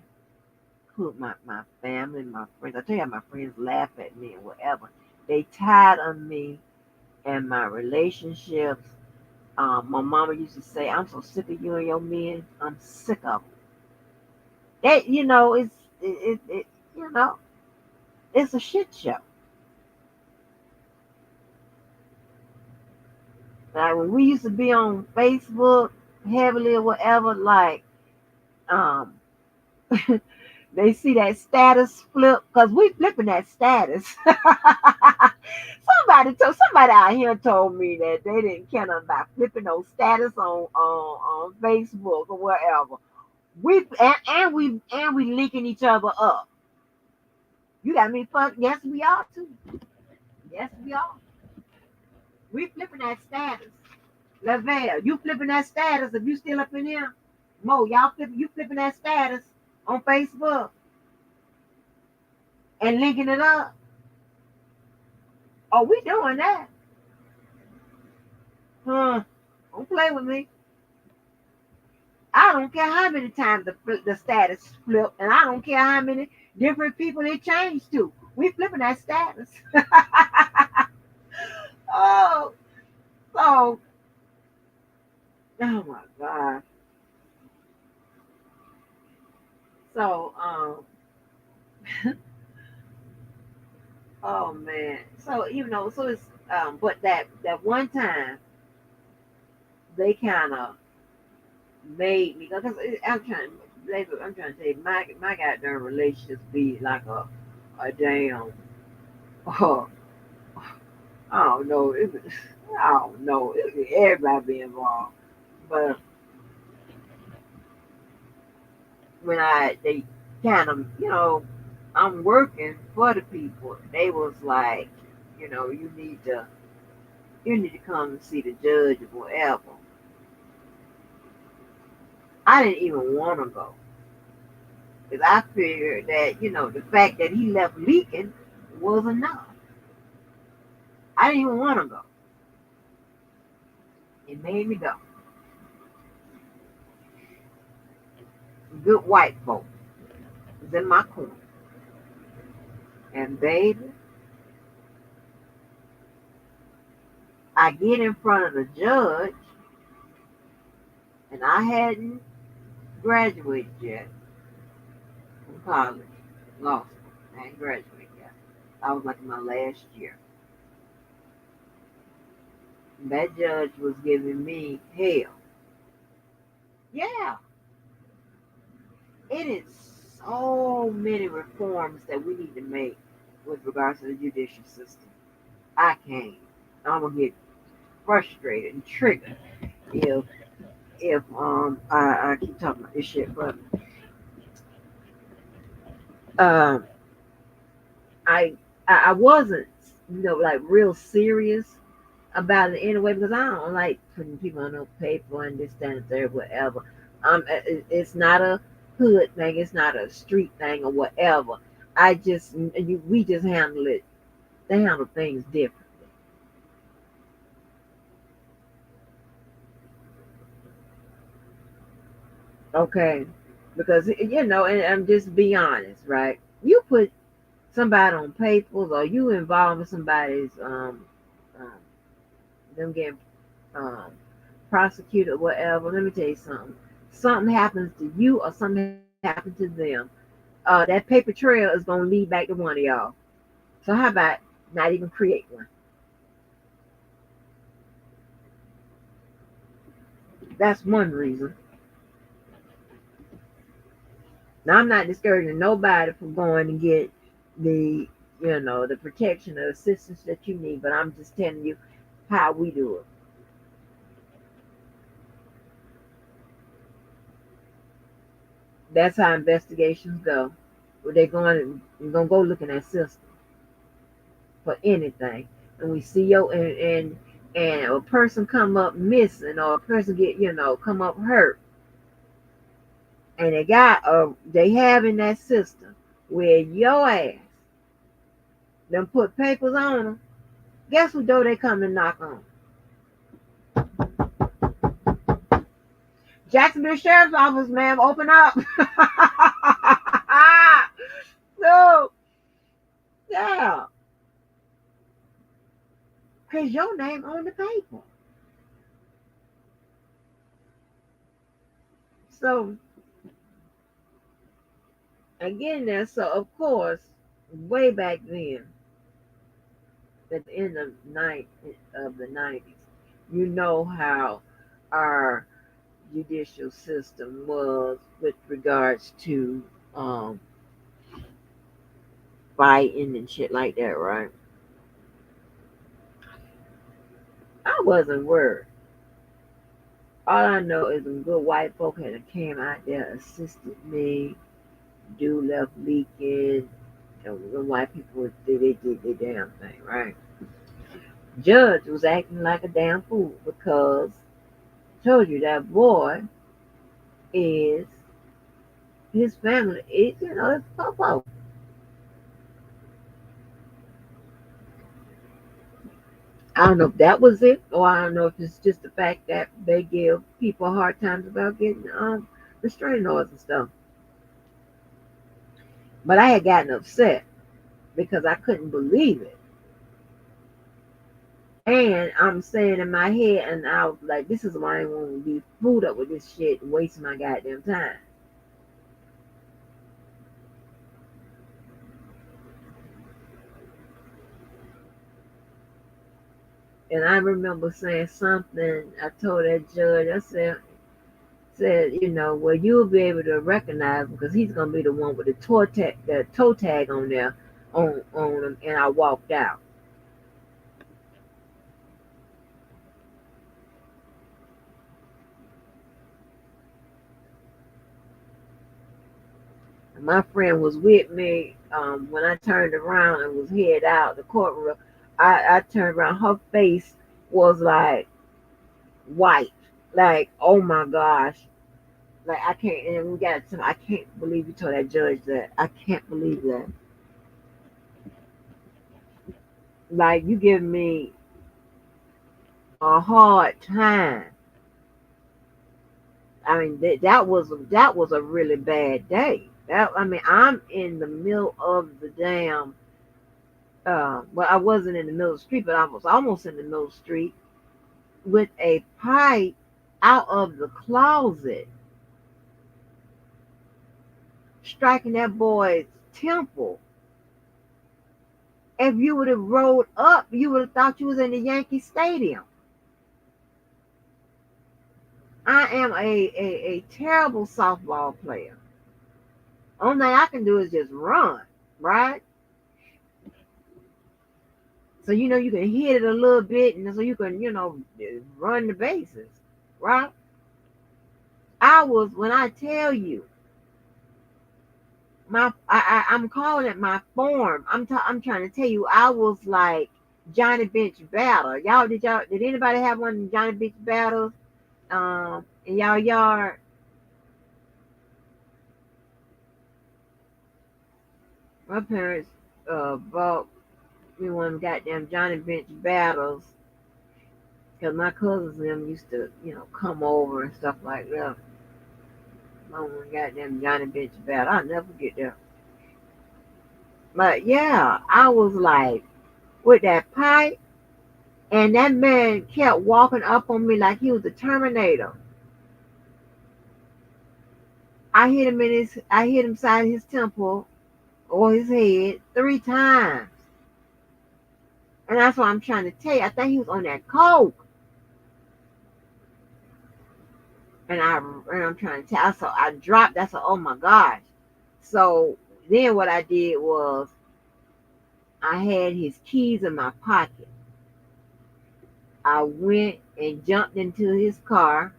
who my family, my friends, I tell you, my friends laugh at me and whatever. They tired of me and my relationships. My mama used to say, "I'm so sick of you and your men. I'm sick of them." That you know, it's a shit show. Like when we used to be on Facebook heavily or whatever, like they see that status flip, because we flipping that status. Somebody out here told me that they didn't care about flipping no status on Facebook or whatever. We linking each other up. You got me fucked. Yes, we are too. Yes, we are. We flipping that status. Lavelle, you flipping that status if you still up in here. Mo, you flipping that status on Facebook and linking it up. Oh, we doing that. Don't play with me. I don't care how many times the status flip, and I don't care how many different people it changed to. We flipping that status. Oh, so, oh my God. So, oh man. So, so it's, but that one time they kind of made me, because I'm trying to tell you, my goddamn relationships be like a damn, I don't know. I don't know. Everybody be involved. But when they kind of, I'm working for the people, they was like, you need to come and see the judge or whatever. I didn't even want to go. Because I figured that, the fact that he left leaking was enough. I didn't even want to go. It made me go. Good white folk was in my corner. And baby, I get in front of the judge, and I hadn't graduated yet from college, law school. I hadn't graduated yet. I was like in my last year. And that judge was giving me hell. Yeah. It is so many reforms that we need to make with regards to the judicial system. I can't. I'm gonna get frustrated and triggered if I keep talking about this shit, but I wasn't like real serious about it anyway, because I don't like putting people on no paper and this, that, and third, whatever. It's not a hood thing. It's not a street thing or whatever. We just handle it. They handle things differently. Okay, because and I'm just be honest, right? You put somebody on papers, or you involve in somebody's um them getting um prosecuted, whatever. Let me tell you something. Something happens to you, or something happens to them. That paper trail is gonna lead back to one of y'all. So how about not even create one? That's one reason. Now I'm not discouraging nobody from going to get the the protection or assistance that you need, but I'm just telling you how we do it. That's how investigations go. Well, you're gonna go look in that system for anything, and we see and a person come up missing, or a person get come up hurt, and they have in that system where your ass them put papers on them. Guess what door they come and knock on? Jacksonville Sheriff's Office, ma'am, open up. So, yeah, because your name on the paper. So, again, so of course, way back then, at the end of the 90s, you know how our judicial system was with regards to fighting and shit like that, right? I wasn't worried. All I know is some good white folk had came out there, assisted me, do left leaking. The white people they did their damn thing, right? Judge was acting like a damn fool because I told you that boy is his family is it's Popo. I don't know if that was it, or I don't know if it's just the fact that they give people hard times about getting restraining orders and stuff. But I had gotten upset because I couldn't believe it. And I'm saying in my head, and I was like, this is why I want to be fooled up with this shit and wasting my goddamn time. And I remember saying something. I told that judge, I said, well, you'll be able to recognize him because he's gonna be the one with the toe tag on there on him. And I walked out. And my friend was with me when I turned around and was head out the courtroom. I turned around. Her face was like white, like oh my gosh. Like I can't, and we got some. I can't believe you told that judge that. I can't believe that. Like you give me a hard time. I mean that was a really bad day. I'm in the middle of the damn. Well, I wasn't in the middle of the street, but I was almost in the middle of the street with a pipe out of the closet, striking that boy's temple. If you would have rolled up, you would have thought you was in the Yankee Stadium. I am a terrible softball player. Only thing I can do is just run, right? So you can hit it a little bit, and so you can run the bases, right? When I tell you, I'm calling it my form. I'm trying to tell you, I was like Johnny Bench battle. Did anybody have one of Johnny Bench battles in y'all yard? My parents bought me one of them goddamn Johnny Bench battles because my cousins and them used to, come over and stuff like that. My one goddamn Johnny Bench battle. I'll never forget that. But yeah, I was like with that pipe, and that man kept walking up on me like he was the Terminator. I hit him side his temple or his head 3 times. And that's what I'm trying to tell you. I think he was on that coke. And I'm trying to tell. So I dropped. I said, oh my gosh. So then what I did was I had his keys in my pocket. I went and jumped into his car,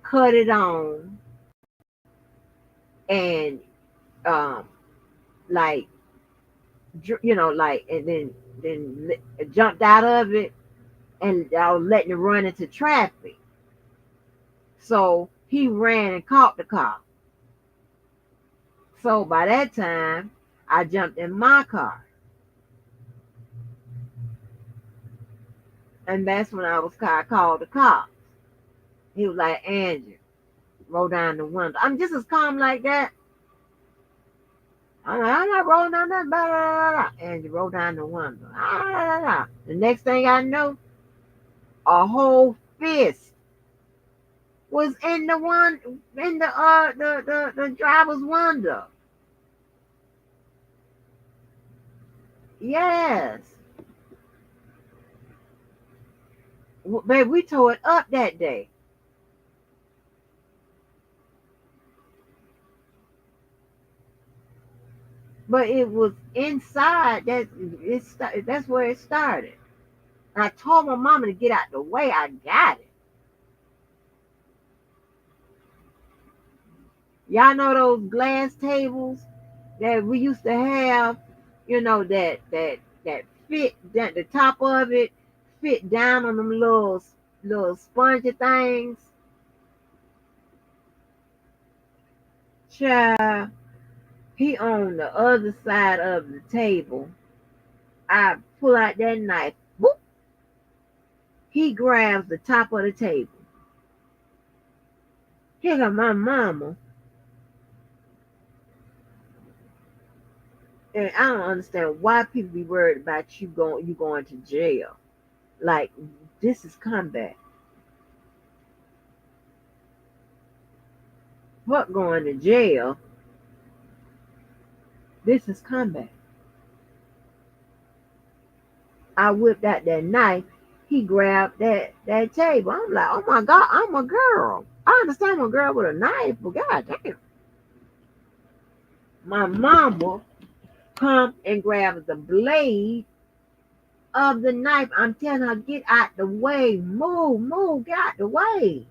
cut it on, and like and then jumped out of it, and I was letting it run into traffic. So he ran and caught the car. So by that time, I jumped in my car. And that's when I called the cops. He was like, Andrew, roll down the window. I'm just as calm like that. I'm not rolling down that. Blah, blah, blah. Andrew, roll down the window. Blah, blah, blah. The next thing I know, a whole fist was in the driver's window. Yes. Baby, we tore it up that day. But it was inside that's where it started. And I told my mama to get out the way. I got it. Y'all know those glass tables that we used to have, that fit that the top of it fit down on them little spongy things. Child, he on the other side of the table. I pull out that knife. Whoop. He grabs the top of the table. Here got my mama. And I don't understand why people be worried about you going to jail. Like, this is combat. What going to jail? This is combat. I whipped out that knife. He grabbed that table. I'm like, oh my God, I'm a girl. I understand I'm a girl with a knife, but God damn. My mama come and grabs the blade of the knife. I'm telling her, get out the way. Move, get out the way.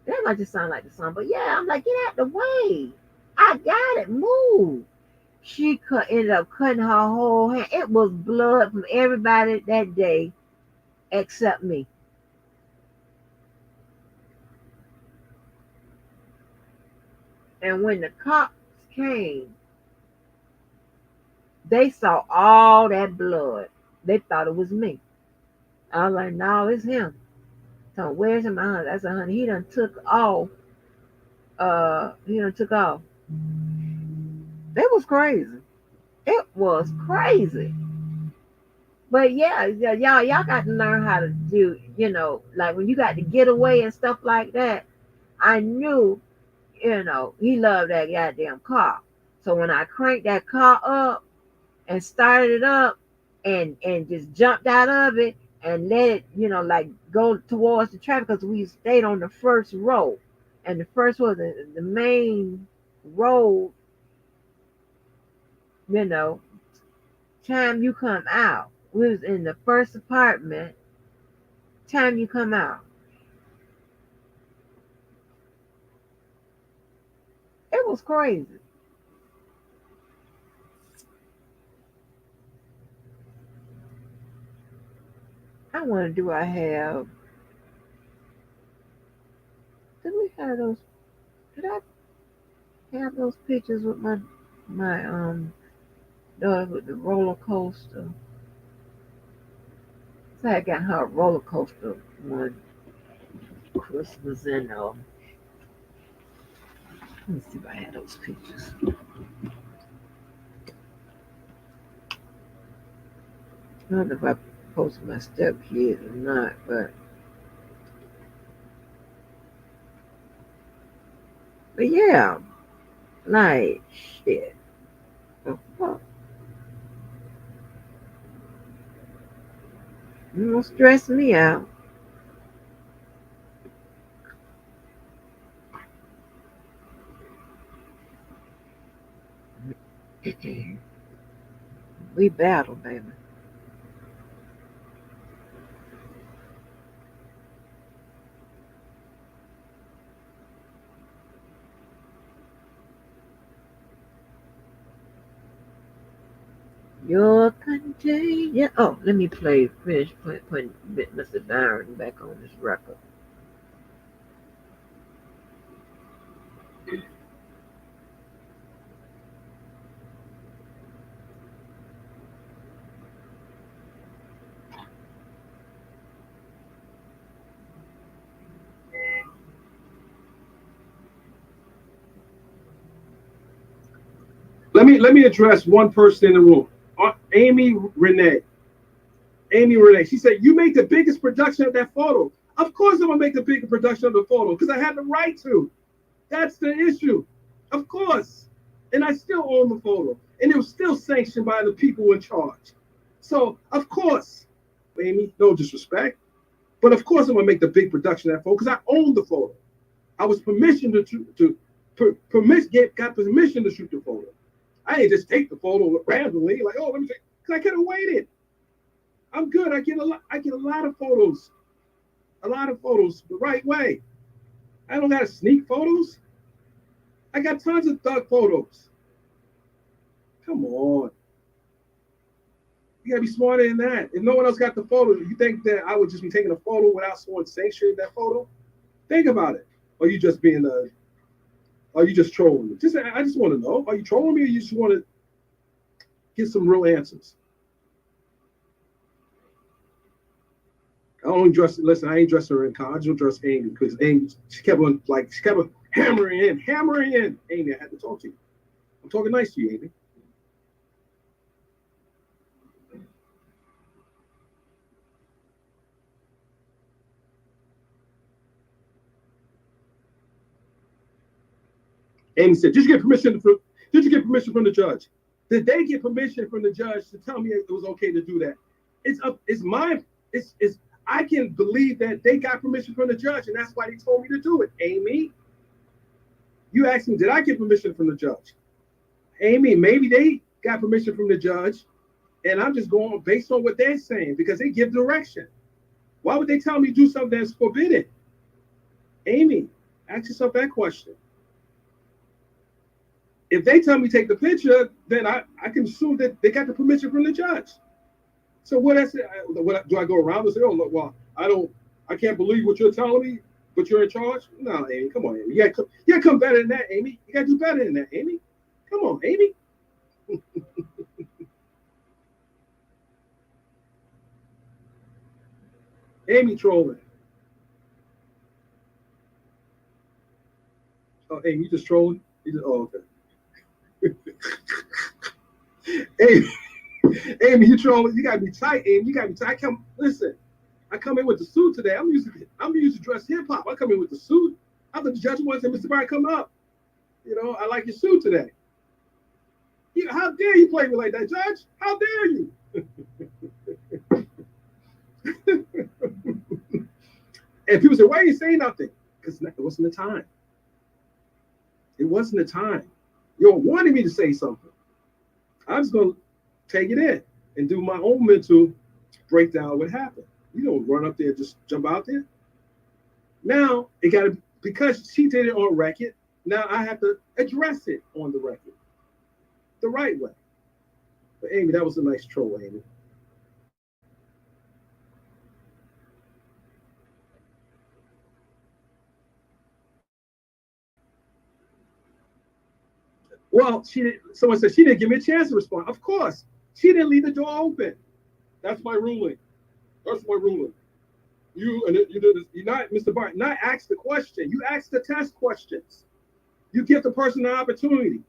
That might just sound like the song, but yeah, I'm like, get out the way. I got it. Move. She ended up cutting her whole hand. It was blood from everybody that day except me. And when the cops came, they saw all that blood. They thought it was me. I was like, no, it's him. So where's him? I said, honey, he done took off. It was crazy. It was crazy. But yeah, y'all got to learn how to do, like when you got to get away and stuff like that. I knew, he loved that goddamn car. So when I cranked that car up and started it up and just jumped out of it and let it, like go towards the traffic, because we stayed on the first row. And the first was the main road, time you come out. We was in the first apartment, time you come out. It was crazy. I wonder, do I have, did I have those pictures with my My daughter with the roller coaster. So I got her a roller coaster one Christmas and let me see if I had those pictures. I don't know if I posted my stepkids or not, but yeah, like shit. The fuck? You don't stress me out. We battle, baby. You're contagious. Oh, let me finish putting Mr. Byron back on this record. Let me address one person in the room. Amy Renee. Amy Renee. She said, "You made the biggest production of that photo." Of course, I'm gonna make the biggest production of the photo because I had the right to. That's the issue. Of course. And I still own the photo. And it was still sanctioned by the people in charge. So, of course, Amy, no disrespect, but of course I'm gonna make the big production of that photo because I own the photo. I was permission got permission to shoot the photo. I ain't just take the photo randomly, like, oh, let me take, because I could have waited. I'm good. I get a lot of photos. A lot of photos the right way. I don't gotta sneak photos. I got tons of thug photos. Come on. You gotta be smarter than that. If no one else got the photo, you think that I would just be taking a photo without someone sanctioning that photo? Think about it. Or you just being are you just trolling me? I just want to know. Are you trolling me or you just want to get some real answers? I only dress. Listen, I ain't dressing her in car. I just dress Amy because Amy, she kept on hammering in. Amy, I had to talk to you. I'm talking nice to you, Amy. Amy said, "Did you get permission from the judge? Did they get permission from the judge to tell me it was okay to do that? I can believe that they got permission from the judge, and that's why they told me to do it. Amy, you asked me, did I get permission from the judge? Amy, maybe they got permission from the judge, and I'm just going based on what they're saying because they give direction. Why would they tell me to do something that's forbidden? Amy, ask yourself that question. If they tell me to take the picture, then I can assume that they got the permission from the judge. So what I say, do I go around and say, oh, look, well, I can't believe what you're telling me, but you're in charge? No, Amy, come on, Amy. You gotta come better than that, Amy. You gotta do better than that, Amy. Come on, Amy. Amy trolling. Oh, Amy, you just trolling? Oh, okay. Amy, you trolling? You gotta be tight, Amy. You gotta be tight. I come in with the suit today. I'm used to dress hip hop. I come in with the suit. I thought the judge wanted to say, Mr. Byron, come up. You know, I like your suit today. How dare you play me like that, Judge? How dare you? And people say, why are you saying nothing? Because it wasn't the time. It wasn't the time. You wanted me to say something. I'm just going to take it in and do my own mental breakdown of what happened. You don't run up there, just jump out there. Now, because she did it on record, now I have to address it on the record the right way. But Amy, that was a nice troll, Amy. Well, someone said she didn't give me a chance to respond. Of course, she didn't leave the door open. That's my ruling. That's my ruling. You did this. You not, Mr. Barton, not ask the question. You ask the test questions. You give the person an opportunity.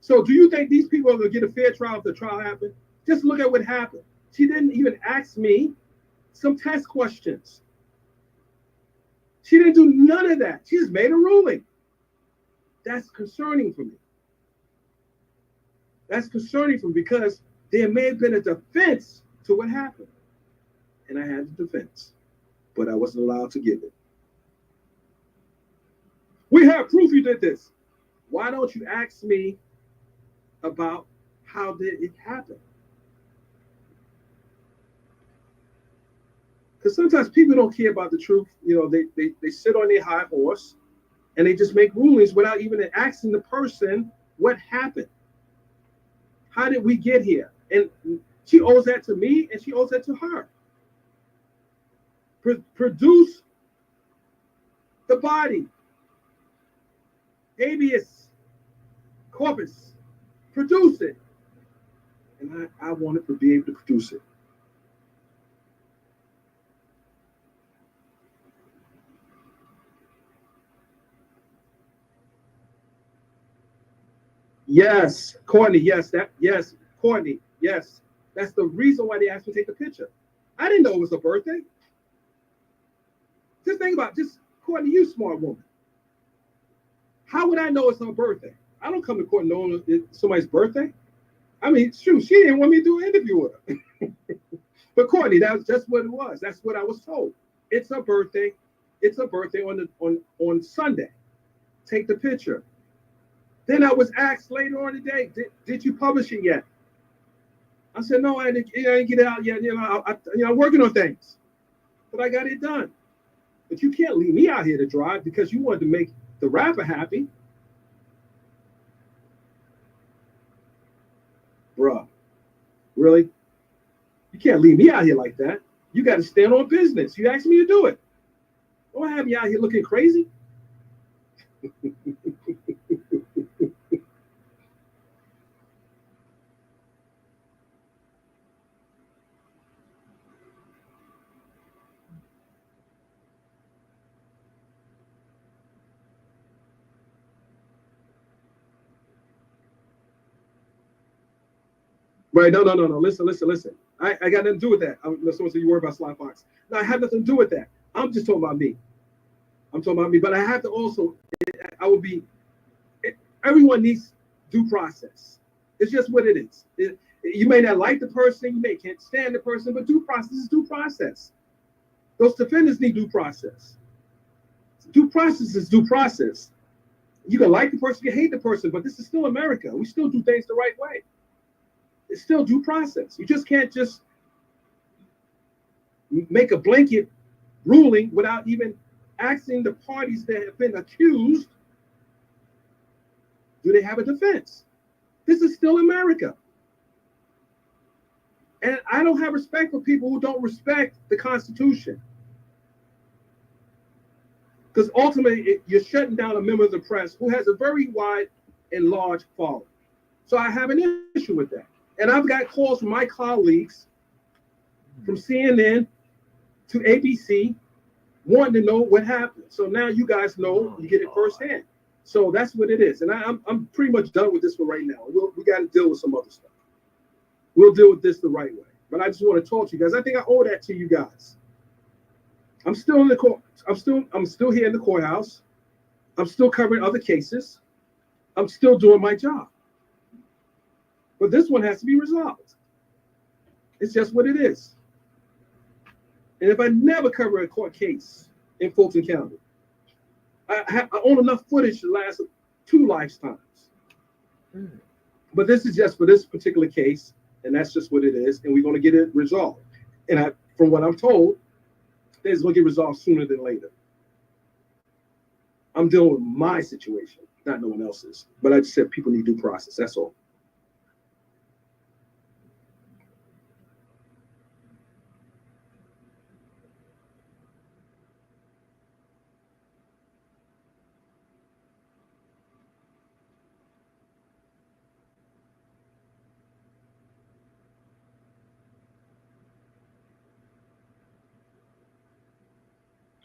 So do you think these people are going to get a fair trial if the trial happened? Just look at what happened. She didn't even ask me some test questions. She didn't do none of that. She just made a ruling. That's concerning for me. That's concerning for me because there may have been a defense to what happened. And I had the defense, but I wasn't allowed to give it. We have proof you did this. Why don't you ask me about how did it happen? Because sometimes people don't care about the truth. You know, they sit on their high horse and they just make rulings without even asking the person what happened. How did we get here? And she owes that to me and she owes that to her. Produce the body. Habeas corpus. Produce it. And I wanted to be able to produce it. Yes, Courtney, yes, Courtney, yes. That's the reason why they asked me to take the picture. I didn't know it was her birthday. Just think about it. Courtney, you smart woman. How would I know it's her birthday? I don't come to court knowing it's somebody's birthday. I mean, shoot, she didn't want me to do an interview with her. But Courtney, that's just what it was. That's what I was told. It's her birthday. It's her birthday on Sunday. Take the picture. Then I was asked later on today, did you publish it yet? I said, no, I didn't get it out yet. You know, I'm working on things, but I got it done. But you can't leave me out here to dry because you wanted to make the rapper happy. Bruh, really? You can't leave me out here like that. You got to stand on business. You asked me to do it. Don't have me out here looking crazy. Right, no. Listen. I got nothing to do with that. Someone said you worry about Sly Fox. No, I have nothing to do with that. I'm just talking about me. But I have to also, everyone needs due process. It's just what it is. You may not like the person, you can't stand the person, but due process is due process. Those defendants need due process. Due process is due process. You can like the person, you can hate the person, but this is still America. We still do things the right way. It's still due process. You just can't just make a blanket ruling without even asking the parties that have been accused, do they have a defense? This is still America. And I don't have respect for people who don't respect the Constitution. Because ultimately, you're shutting down a member of the press who has a very wide and large following. So I have an issue with that. And I've got calls from my colleagues from CNN to ABC wanting to know what happened. So now you guys know, you get it firsthand. So that's what it is. And I'm pretty much done with this for right now. We got to deal with some other stuff. We'll deal with this the right way. But I just want to talk to you guys. I think I owe that to you guys. I'm still in the court. I'm still here in the courthouse. I'm still covering other cases. I'm still doing my job. But this one has to be resolved. It's just what it is. And if I never cover a court case in Fulton County, I own enough footage to last 2 lifetimes. But this is just for this particular case, and that's just what it is, and we're going to get it resolved. And from what I'm told, it's going to get resolved sooner than later. I'm dealing with my situation, not no one else's. But I just said people need due process. That's all.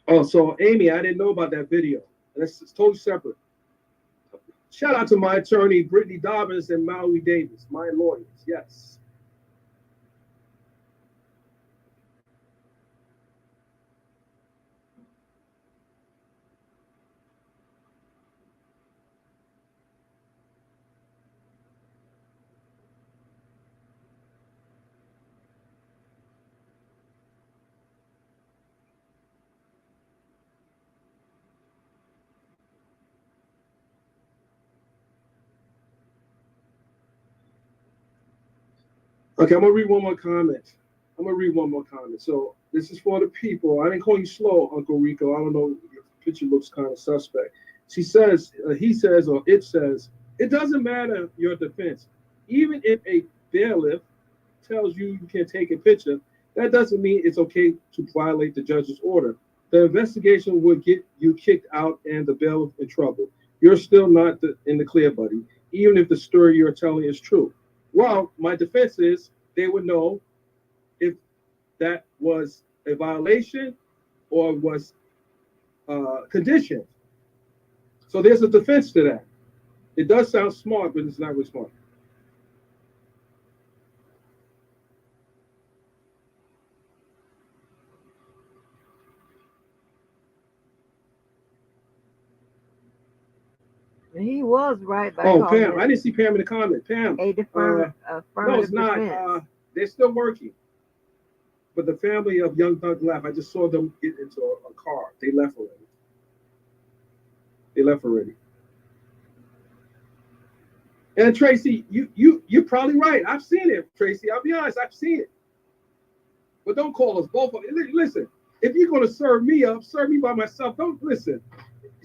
Oh, so Amy, I didn't know about that video. That's it's totally separate. Shout out to my attorney, Brittany Dobbins and Maui Davis, my lawyers. Yes. Okay, I'm gonna read one more comment. So this is for the people. I didn't call you slow, Uncle Rico. I don't know. Your picture looks kind of suspect. She says, he says, or it says, it doesn't matter your defense. Even if a bailiff tells you you can't take a picture, that doesn't mean it's okay to violate the judge's order. The investigation would get you kicked out and the bailiff in trouble. You're still not in the clear, buddy, even if the story you're telling is true. Well, my defense is they would know if that was a violation or was conditioned. So there's a defense to that. It does sound smart, but it's not really smart. He was right by Oh, calling Pam, it I didn't see Pam in the comment. Pam, a no, it's not. defense. They're still working. But the family of young Doug left. I just saw them get into a car. They left already. And Tracy, you're probably right. I've seen it, Tracy. I'll be honest, I've seen it. But don't call us both. Listen, if you're gonna serve me up, serve me by myself. Don't listen.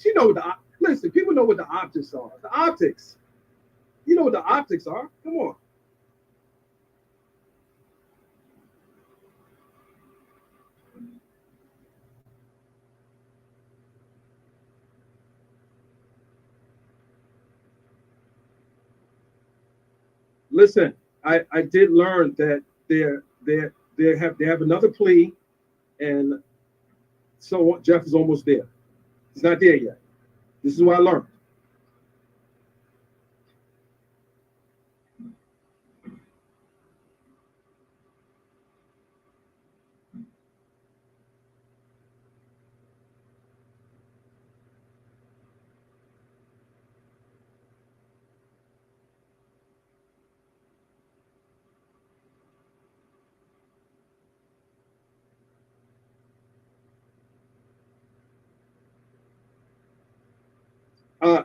You know listen. People know what the optics are. The optics. You know what the optics are. Come on. Listen, I did learn that they have another plea, and so Jeff is almost there. He's not there yet. This is what I learned.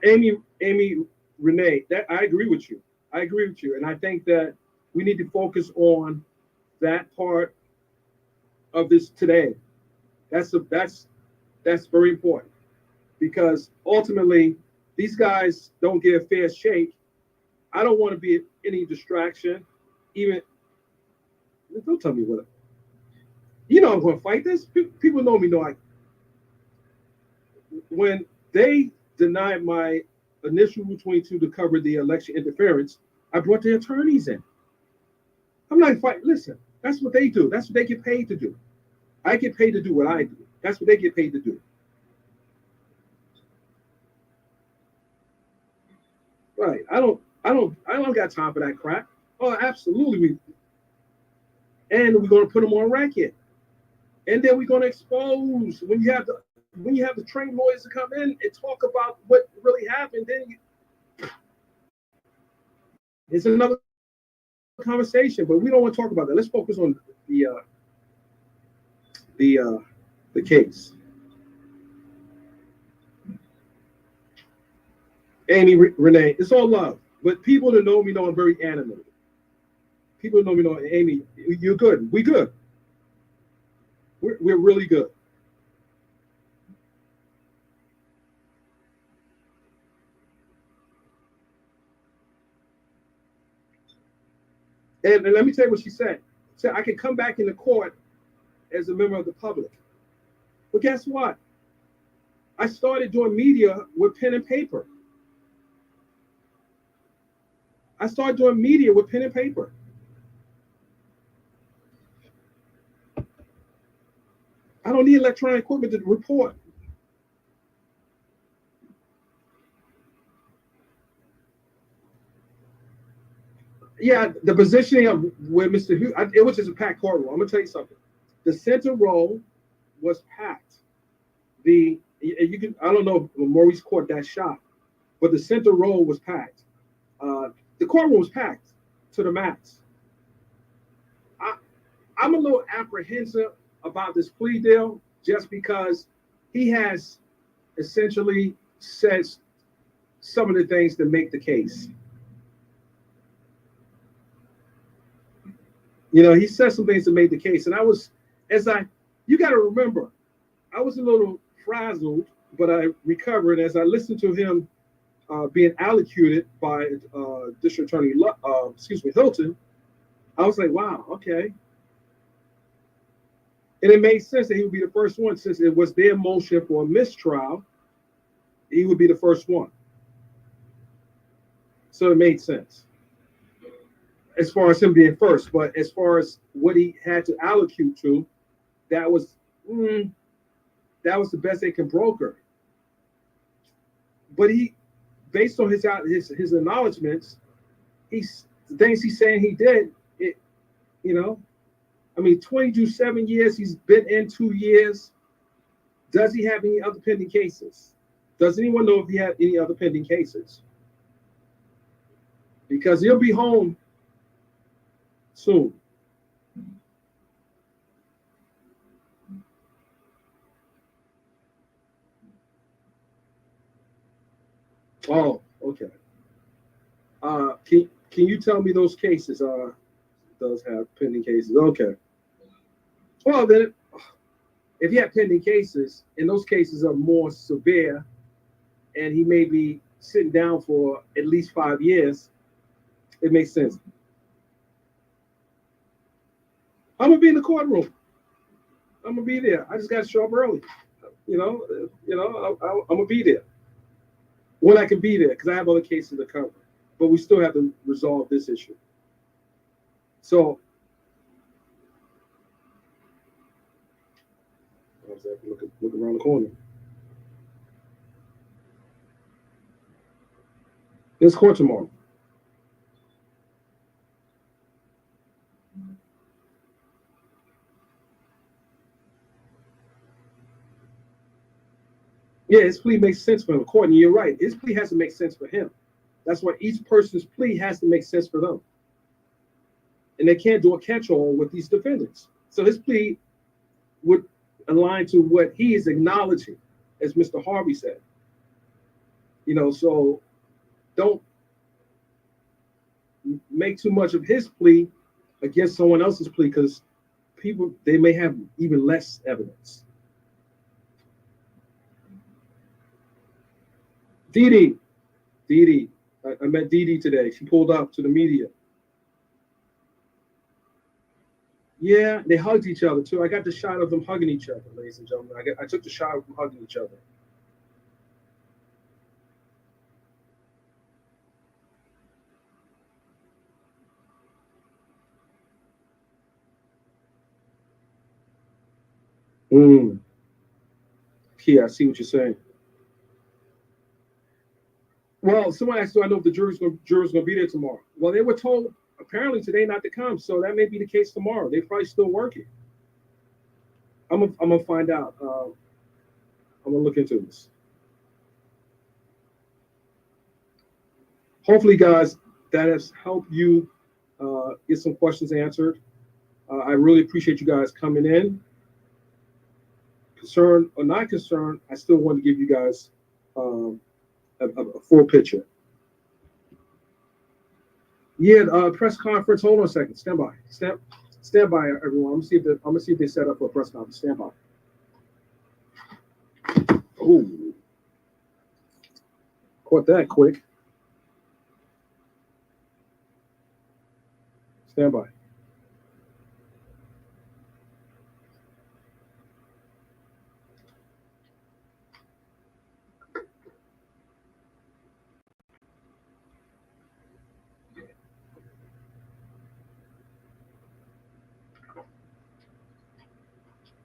Amy Renee, I agree with you. And I think that we need to focus on that part of this today. That's very important, because ultimately these guys don't get a fair shake. I don't want to be any distraction. Even don't tell me what. You know I'm going to fight this. People know me. When they denied my initial Rule 22 to cover the election interference, I brought the attorneys in. I'm not fighting. Listen, that's what they do. That's what they get paid to do. I get paid to do what I do. That's what they get paid to do. Right. I don't got time for that crap. Oh, absolutely. And we're going to put them on record. And then we're going to expose when you have the trained lawyers to come in and talk about what really happened. Then it's another conversation, but we don't want to talk about that. Let's focus on the case. Amy Renee, it's all love, but people that know me know I'm very animated. People that know me know, Amy, you're good. We good. We're really good. And let me tell you what she said. She said, I can come back into court as a member of the public. But guess what? I started doing media with pen and paper. I started doing media with pen and paper. I don't need electronic equipment to report. Yeah, the positioning of where Mr. Hugh, it was just a packed courtroom. I'm gonna tell you something. The center row was packed. I don't know if Maurice caught that shot, but the center row was packed. The courtroom was packed to the max. I'm a little apprehensive about this plea deal just because he has essentially said some of the things that make the case. You know, he said some things that made the case. And you got to remember, I was a little frazzled, but I recovered as I listened to him being allocated by District Attorney Hilton. I was like, wow, okay. And it made sense that he would be the first one, since it was their motion for a mistrial. He would be the first one. So it made sense as far as him being first. But as far as what he had to allocate to, that was the best they can broker. But he, based on his acknowledgments, the things he's saying he did, I mean, 7 years, he's been in 2 years. Does he have any other pending cases? Does anyone know if he had any other pending cases? Because he'll be home soon. Oh, okay. Can you tell me those cases does have pending cases? Okay. Well, then, if you have pending cases, and those cases are more severe, and he may be sitting down for at least 5 years, it makes sense. I'm gonna be in the courtroom. I'm gonna be there. I just got to show up early. I'm gonna be there when I can be there, because I have other cases to cover. But we still have to resolve this issue. So, look around the corner. There's court tomorrow. Yeah, his plea makes sense for him. Courtney, you're right. His plea has to make sense for him. That's why each person's plea has to make sense for them. And they can't do a catch-all with these defendants. So his plea would align to what he is acknowledging, as Mr. Harvey said. So don't make too much of his plea against someone else's plea, because they may have even less evidence. Dee Dee, I met Dee Dee today. She pulled up to the media. Yeah, they hugged each other too. I got the shot of them hugging each other, ladies and gentlemen. I took the shot of them hugging each other. Kia, I see what you're saying. Well, someone asked, do I know if the jury's going to be there tomorrow? Well, they were told apparently today not to come, so that may be the case tomorrow. They're probably still working. I'm gonna find out. I'm gonna look into this. Hopefully, guys, that has helped you get some questions answered. I really appreciate you guys coming in. Concerned or not concerned, I still want to give you guys a full picture. Yeah, press conference. Hold on a second. Stand by. Stand by, everyone. I'm gonna see if they set up for a press conference. Stand by. Oh, caught that quick. Stand by.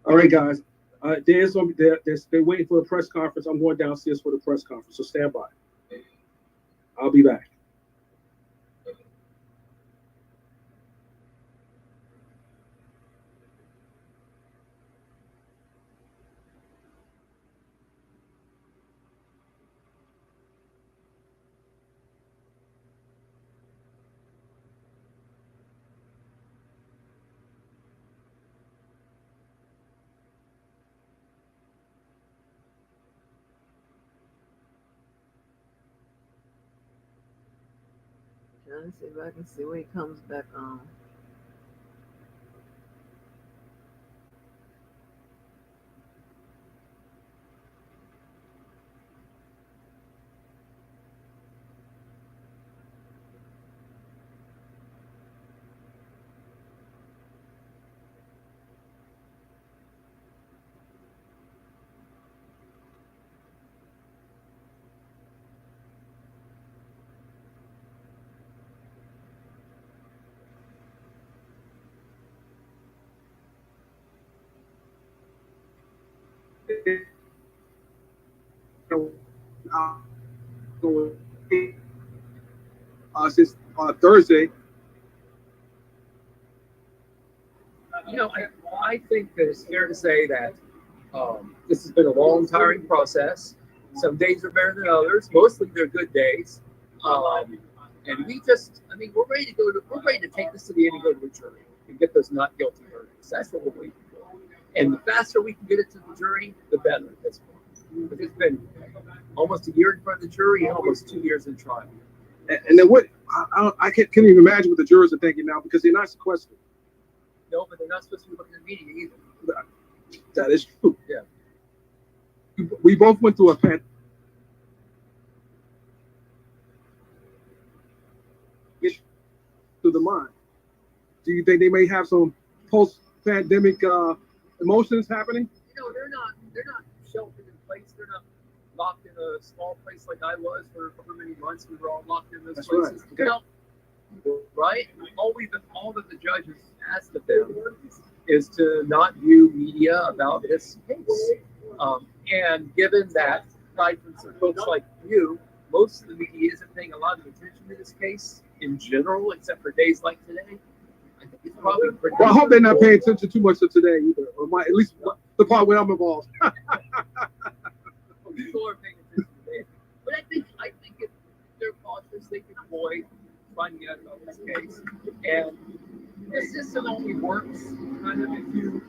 All right, guys. They're waiting for the press conference. I'm going downstairs for the press conference, so stand by. I'll be back. Trying to see if I can see when he comes back on. Since Thursday. I think that it's fair to say that this has been a long, tiring process. Some days are better than others. Mostly they're good days. And we're ready to we're ready to take this to the end and go to the jury and get those not guilty verdicts. That's what we're waiting for. And the faster we can get it to the jury, the better at this point. But it's been almost a year in front of the jury and almost 2 years in trial. And then what? I can't even imagine what the jurors are thinking now because they're not sequestered. No, but they're not supposed to be looking at the media either. That is true. Yeah. We both went through a pandemic. To the mind. Do you think they may have some post-pandemic emotions happening? They're not sheltered in place. They're not locked in a small place like I was for many months. We were all locked in those That's places. right. Okay. Right? All that the judges asked of them is to not view media about this case. And given that, aside from some folks like you, most of the media isn't paying a lot of attention to this case in general, except for days like today. I think it's probably pretty. Well, I hope they're not paying attention too much to today either, or at least the part where I'm involved. People are paying attention today, but I think if they're cautious, they can avoid finding out about this case. And the system only works kind of if you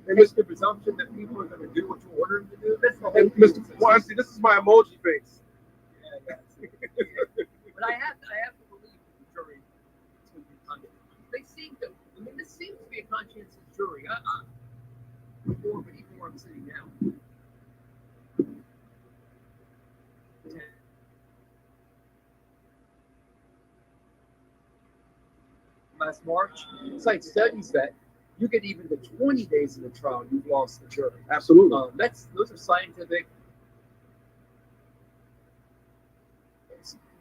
make the presumption that people are going to do what you order them to do. That's the whole. Mr. Weinstein, this is my emoji face. Yeah, but I have to believe the jury is going to be conscientious. They seem to. I mean, this seems to be a conscientious jury. Before I'm sitting now. Last March, cite studies that you get even to 20 days in the trial, you've lost the jury. Absolutely. Those are scientific.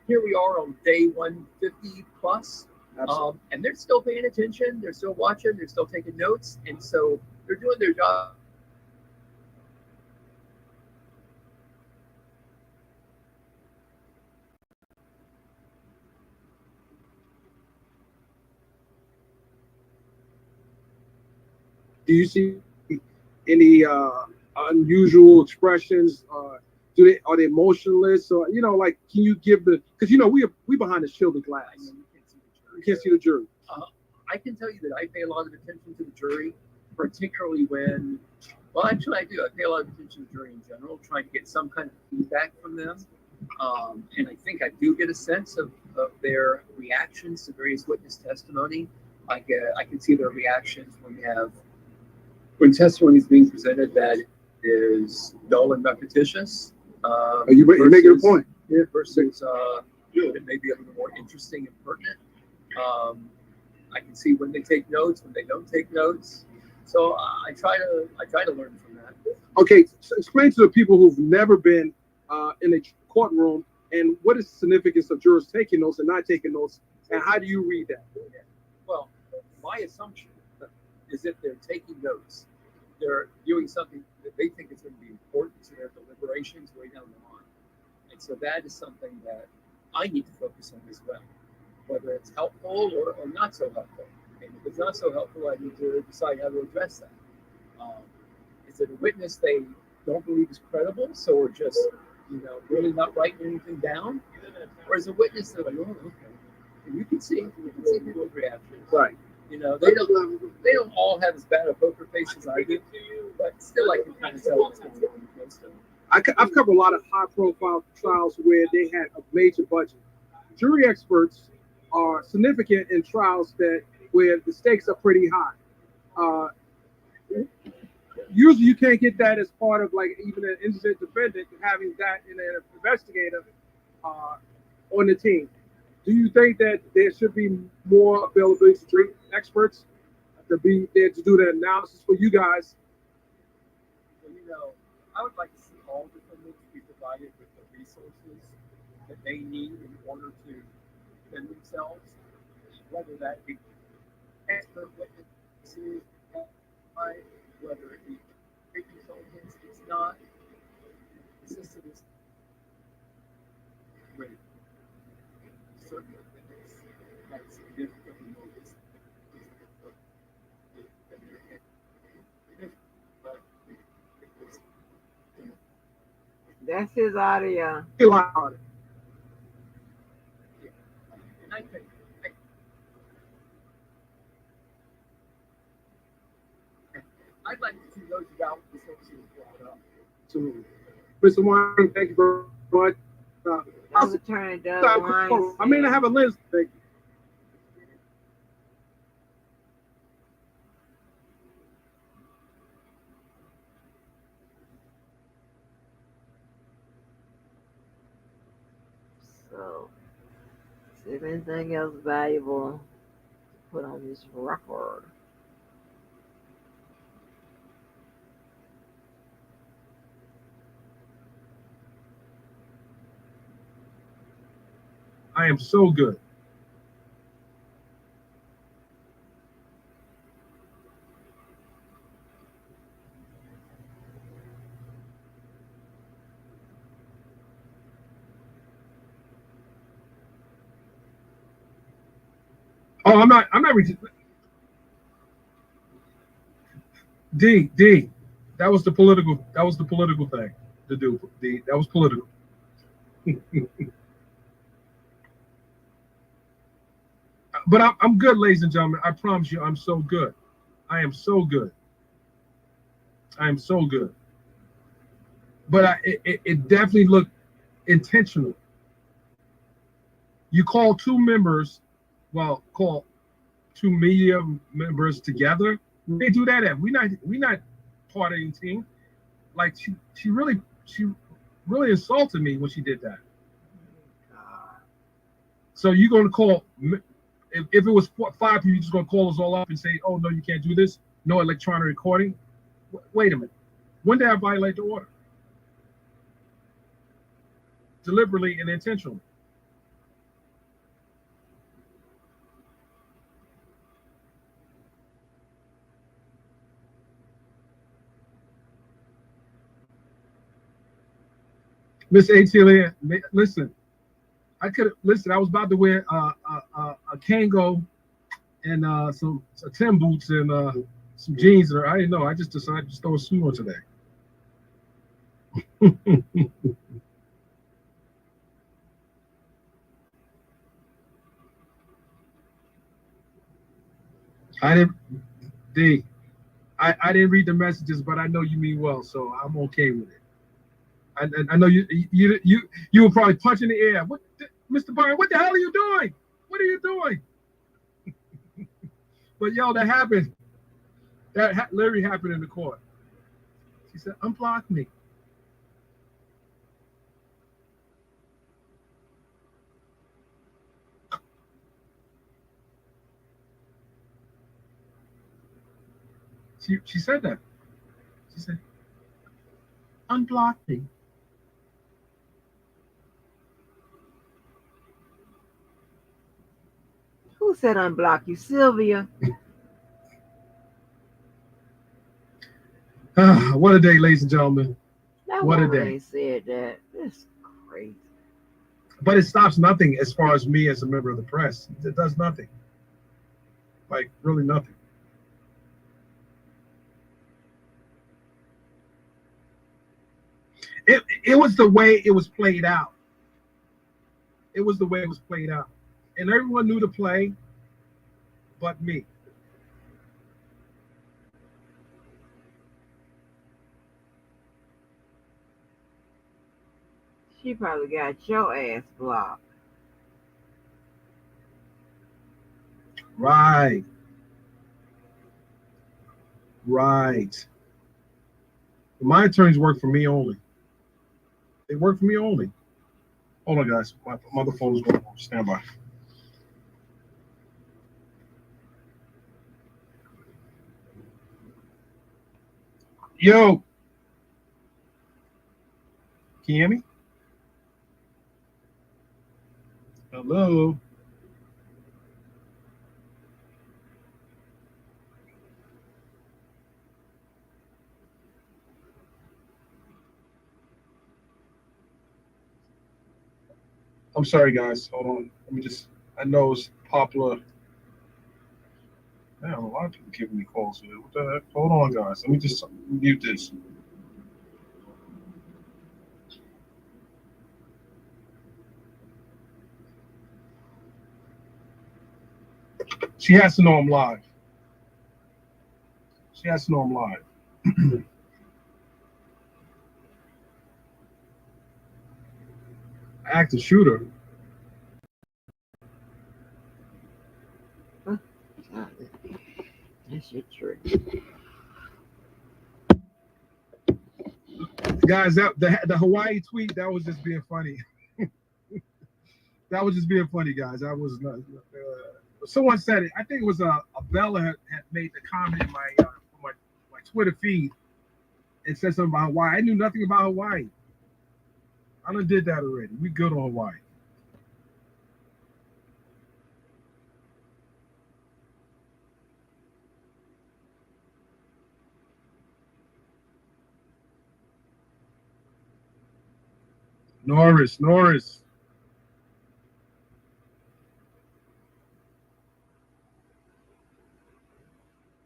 Here we are on day 150 plus, and they're still paying attention. They're still watching. They're still taking notes, and so they're doing their job. Do you see any unusual expressions? Are they emotionless? Or like, can you give because we behind the shielded glass. You can't see the jury. I can tell you that I pay a lot of attention to the jury, particularly when. Well, actually, I do. I pay a lot of attention to the jury in general, trying to get some kind of feedback from them. And I think I do get a sense of their reactions to various witness testimony. I can see their reactions when testimony is being presented that is dull and repetitious. You're making a point. Yeah. Versus it may be a little more interesting and pertinent. I can see when they take notes, when they don't take notes. So I try to learn from that. Okay, so explain to the people who've never been in a courtroom and what is the significance of jurors taking notes and not taking notes, and how do you read that? Well, my assumption is if they're taking notes, they're doing something that they think is going to be important to their deliberations way down the line. And so that is something that I need to focus on as well, whether it's helpful or not so helpful. And if it's not so helpful, I need to decide how to address that. Is it a witness they don't believe is credible, so we're just, really not writing anything down? Or is a witness that like, oh, okay. And you can see people's reactions. Right. They don't all have as bad a poker face as I do, but still I can kind of tell what's going on most of them. I've covered a lot of high-profile trials where they had a major budget. Jury experts are significant in trials where the stakes are pretty high. Usually, you can't get that as part of like even an innocent defendant having that in an investigator on the team. Do you think that there should be more availability to jury experts to be there to do the analysis for you guys? Well, I would like to see all defendants be provided with the resources that they need in order to defend themselves, whether that be expert witnesses, whether it be consultants. It's not the system is great. Certain defendants have significantly more That's his audio. And I think I'd like to see those without the social brought up. Absolutely. Mr. Wine, thank you very much. I'm attorney Doug Wine. I may not have a list. Thank you. So, see if anything else valuable to put on this record. I am so good. Oh, I'm not D. That was the political thing to do. D. That was political. But I'm good, ladies and gentlemen. I promise you, I'm so good. I am so good. I am so good. But it definitely looked intentional. You call two media members together. They do that at. We not part of any team. Like she really insulted me when she did that. So you're gonna call. If it was 5 people, you're just going to call us all up and say, oh, no, you can't do this. No electronic recording. Wait a minute. When did I violate the order? Deliberately and intentionally. Miss Atilia, listen. I was about to wear a Kango and some Tim boots and some jeans. I didn't know. I just decided to throw a suit on today. I didn't read the messages, but I know you mean well, so I'm okay with it. I know you were probably punching the air. What, Mr. Byron? What the hell are you doing? What are you doing? But yo, that happened. That literally happened in the court. She said, "Unblock me." She said that. She said, "Unblock me." Who said unblock you, Sylvia? What a day, ladies and gentlemen. That What a woman day. ain't said that. It's crazy. But it stops nothing as far as me as a member of the press. It does nothing. Like, really nothing. It was the way it was played out. It was the way it was played out. And everyone knew the play but me. She probably got your ass blocked. Right. Right. My attorneys work for me only. They work for me only. Hold on, guys. My other phone is going on. Stand by. Yo. Can you hear me? Hello. I'm sorry, guys. Hold on. Let me just. I know it's popular. Man, a lot of people giving me calls here. What the heck? Hold on, guys. Let me just mute this. She has to know I'm live. She has to know I'm live. Active shooter. That's your trick. Guys, that the Hawaii tweet, that was just being funny. That was just being funny, guys. I was not. Someone said it. I think it was a Bella had made the comment in my Twitter feed and said something about Hawaii. I knew nothing about Hawaii. I done did that already. We good on Hawaii. Norris.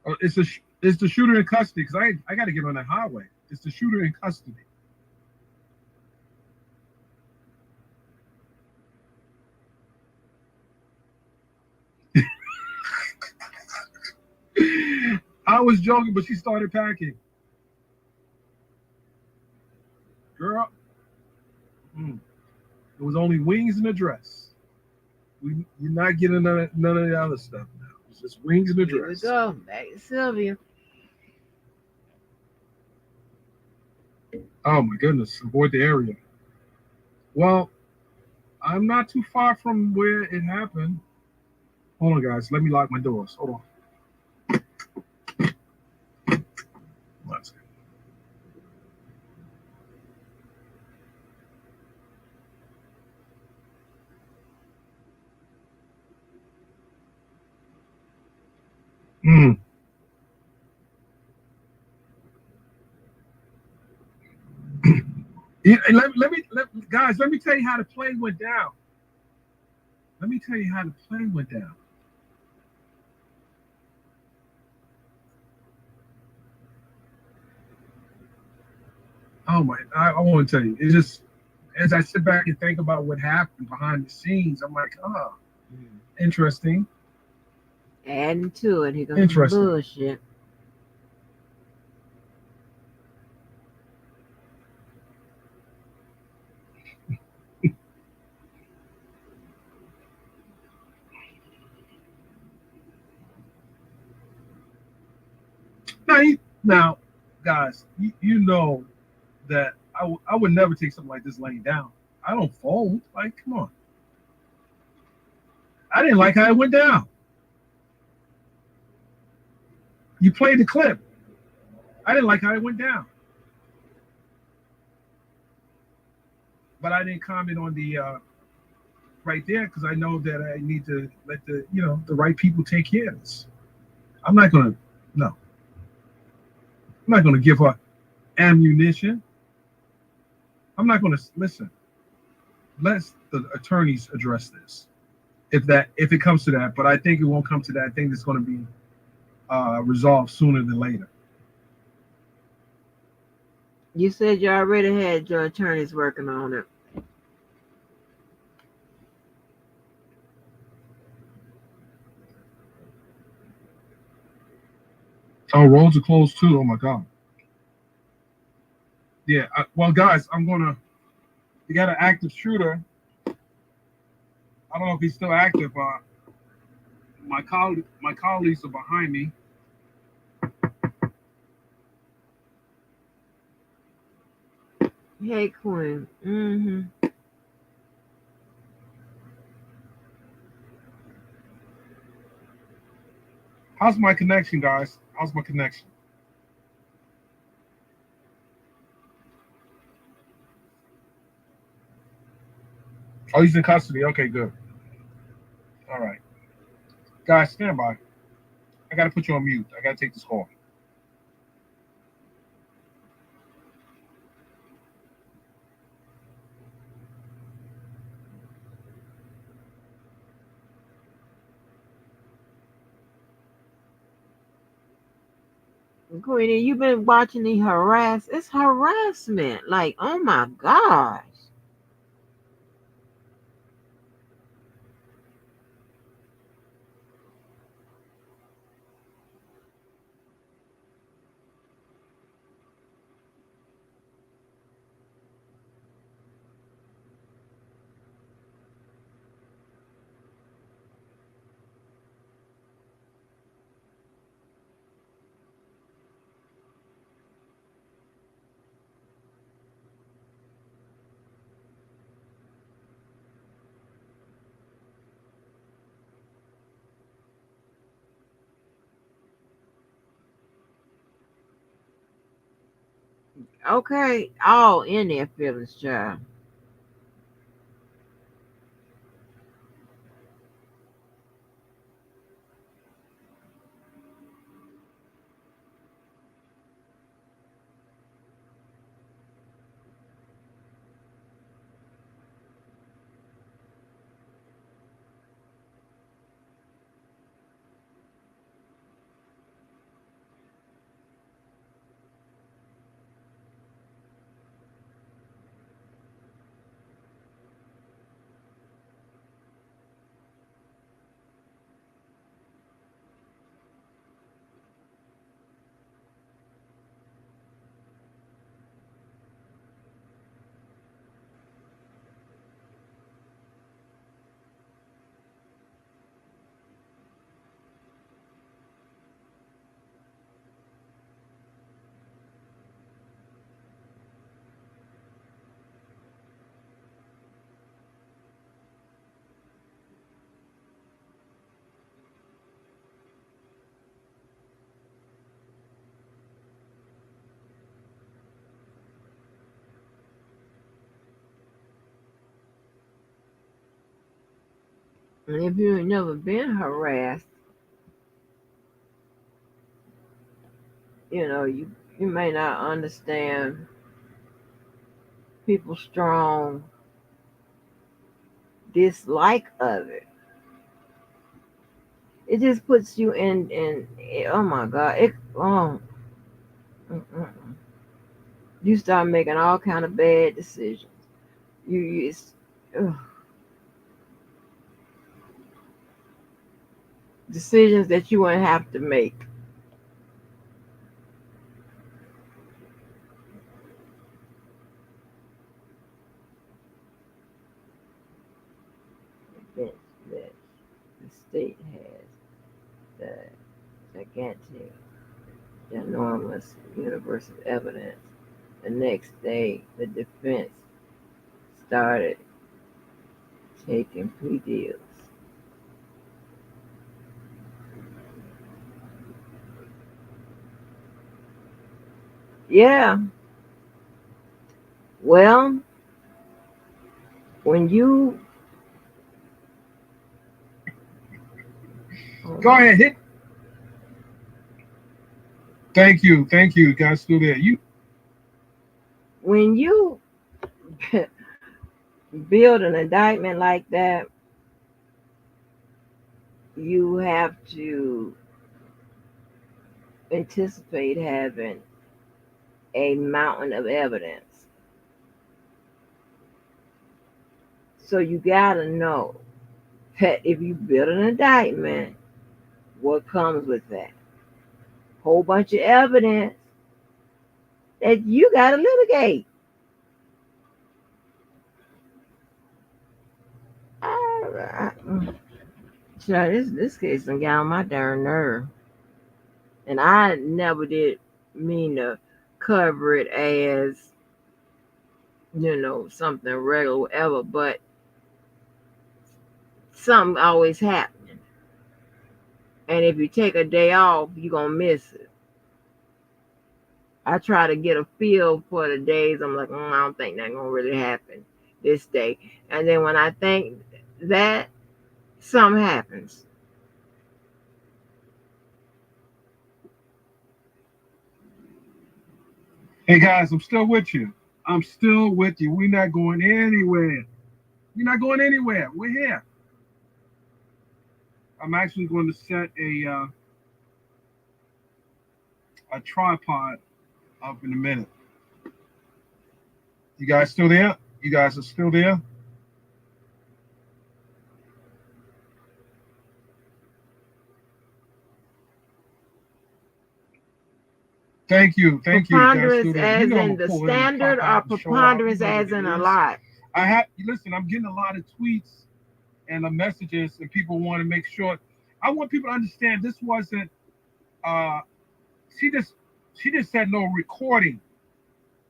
Oh, it's the shooter in custody because I got to get on that highway. It's the shooter in custody. I was joking, but she started packing. Girl, it was only wings and a dress. You're not getting none of the other stuff now. It's just wings and a Here we dress. go. Back to Sylvia. Oh my goodness, avoid the area. Well, I'm not too far from where it happened. Hold on, guys. Let me lock my doors. Hold on. Let's Yeah, guys, let me tell you how the play went down. Let me tell you how the play went down. Oh my, I want to tell you. It's just, as I sit back and think about what happened behind the scenes, I'm like, oh, interesting. Adding to it. Here goes some Interesting. bullshit. Now, guys, you know that I would never take something like this laying down. I don't fold. Like, come on. I didn't like how it went down. You played the clip. I didn't like how it went down. But I didn't comment on the right there because I know that I need to let the right people take care of this. I'm not gonna, no. I'm not going to give her ammunition. I'm not going to listen. Let the attorneys address this, if it comes to that. But I think it won't come to that. I think it's going to be resolved sooner than later. You said you already had your attorneys working on it. Oh, roads are closed too. Oh my God. Yeah. Well, guys, you got an active shooter. I don't know if he's still active. My colleagues are behind me. Hey, Queen. Mm-hmm. How's my connection, guys? How's my connection? Oh, he's in custody. Okay, good. All right. Guys, stand by. I got to put you on mute. I got to take this call. Queenie, you've been watching it's harassment. Like, oh my gosh. Okay, all in their feelings, child. And if you ain't never been harassed, you may not understand people's strong dislike of it. It just puts you in oh my God, you start making all kind of bad decisions. Decisions that you wouldn't have to make. That the state has the gigantic, enormous universe of evidence. The next day, the defense started taking plea deals. Yeah. Well, when you go ahead, hit. Thank you. You guys still there? When you build an indictment like that, you have to anticipate having a mountain of evidence. So you gotta know that if you build an indictment, what comes with that? Whole bunch of evidence that you gotta litigate. This case done got on my darn nerve. And I never did mean to cover it as, something regular, whatever, but something always happening. And if you take a day off, you're going to miss it. I try to get a feel for the days. I'm like, I don't think that's going to really happen this day. And then when I think that, something happens. Hey guys, I'm still with you. We're not going anywhere. We're here. I'm actually going to set a tripod up in a minute. You guys still there? You guys are still there? Thank you. Preponderance as in the standard, or preponderance as in a lot? Listen, I'm getting a lot of tweets and messages, and people want to make sure. I want people to understand this wasn't. She just said no recording,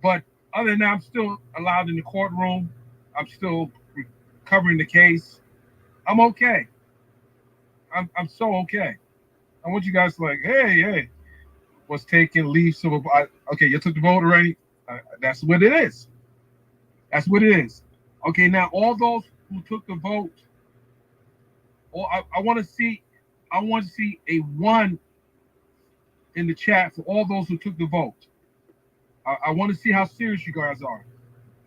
but other than that, I'm still allowed in the courtroom. I'm still covering the case. I'm okay. I'm so okay. I want you guys to like, hey. Was taking leave. So okay, you took the vote already. That's what it is. Okay, now all those who took the vote, I want to see a 1 in the chat for all those who took the vote. I want to see how serious you guys are.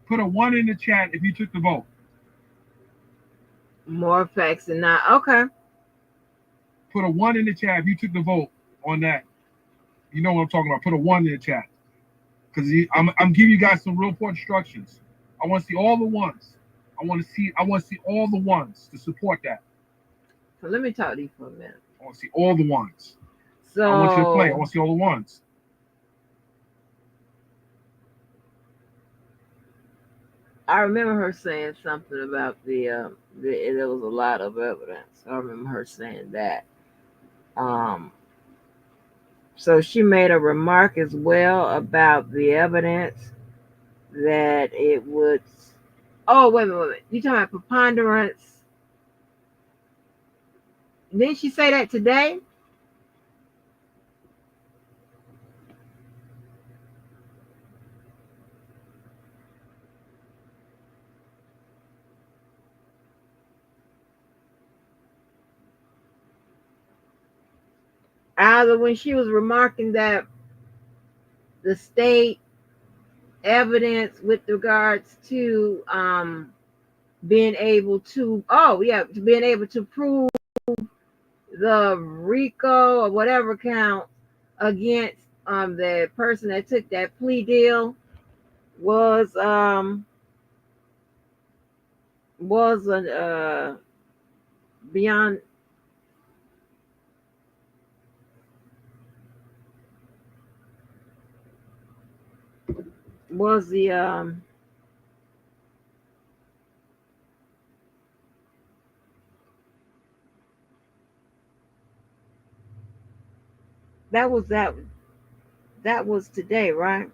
Put a 1 in the chat if you took the vote. More facts than not. Okay. Put a 1 in the chat if you took the vote on that. You know what I'm talking about. Put a 1 in the chat. Because I'm giving you guys some real important instructions. I want to see all the ones. I want to see all the ones to support that. So let me talk to you for a minute. I want to see all the ones. So I want you to play. I want to see all the ones. I remember her saying something about there was a lot of evidence. I remember her saying that. So she made a remark as well about the evidence that it would. Oh, wait a minute. You talking about preponderance? Didn't she say that today? Either when she was remarking that the state evidence with regards to being able to prove the RICO or whatever count against the person that took that plea deal was beyond. Was the that was today, right?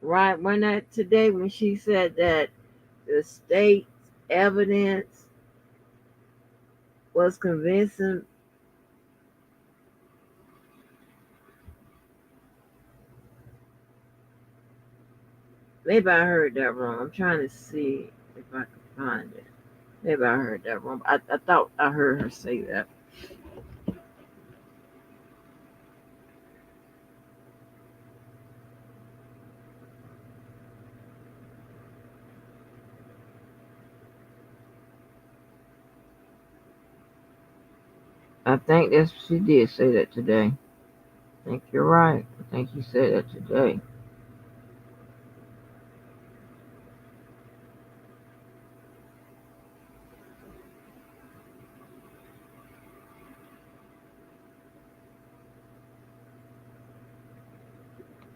Right, when that today when she said that the state evidence was convincing. Maybe I heard that wrong. I'm trying to see if I can find it. Maybe I heard that wrong. I thought I heard her say that. I think that she did say that today. I think you're right. I think you said that today.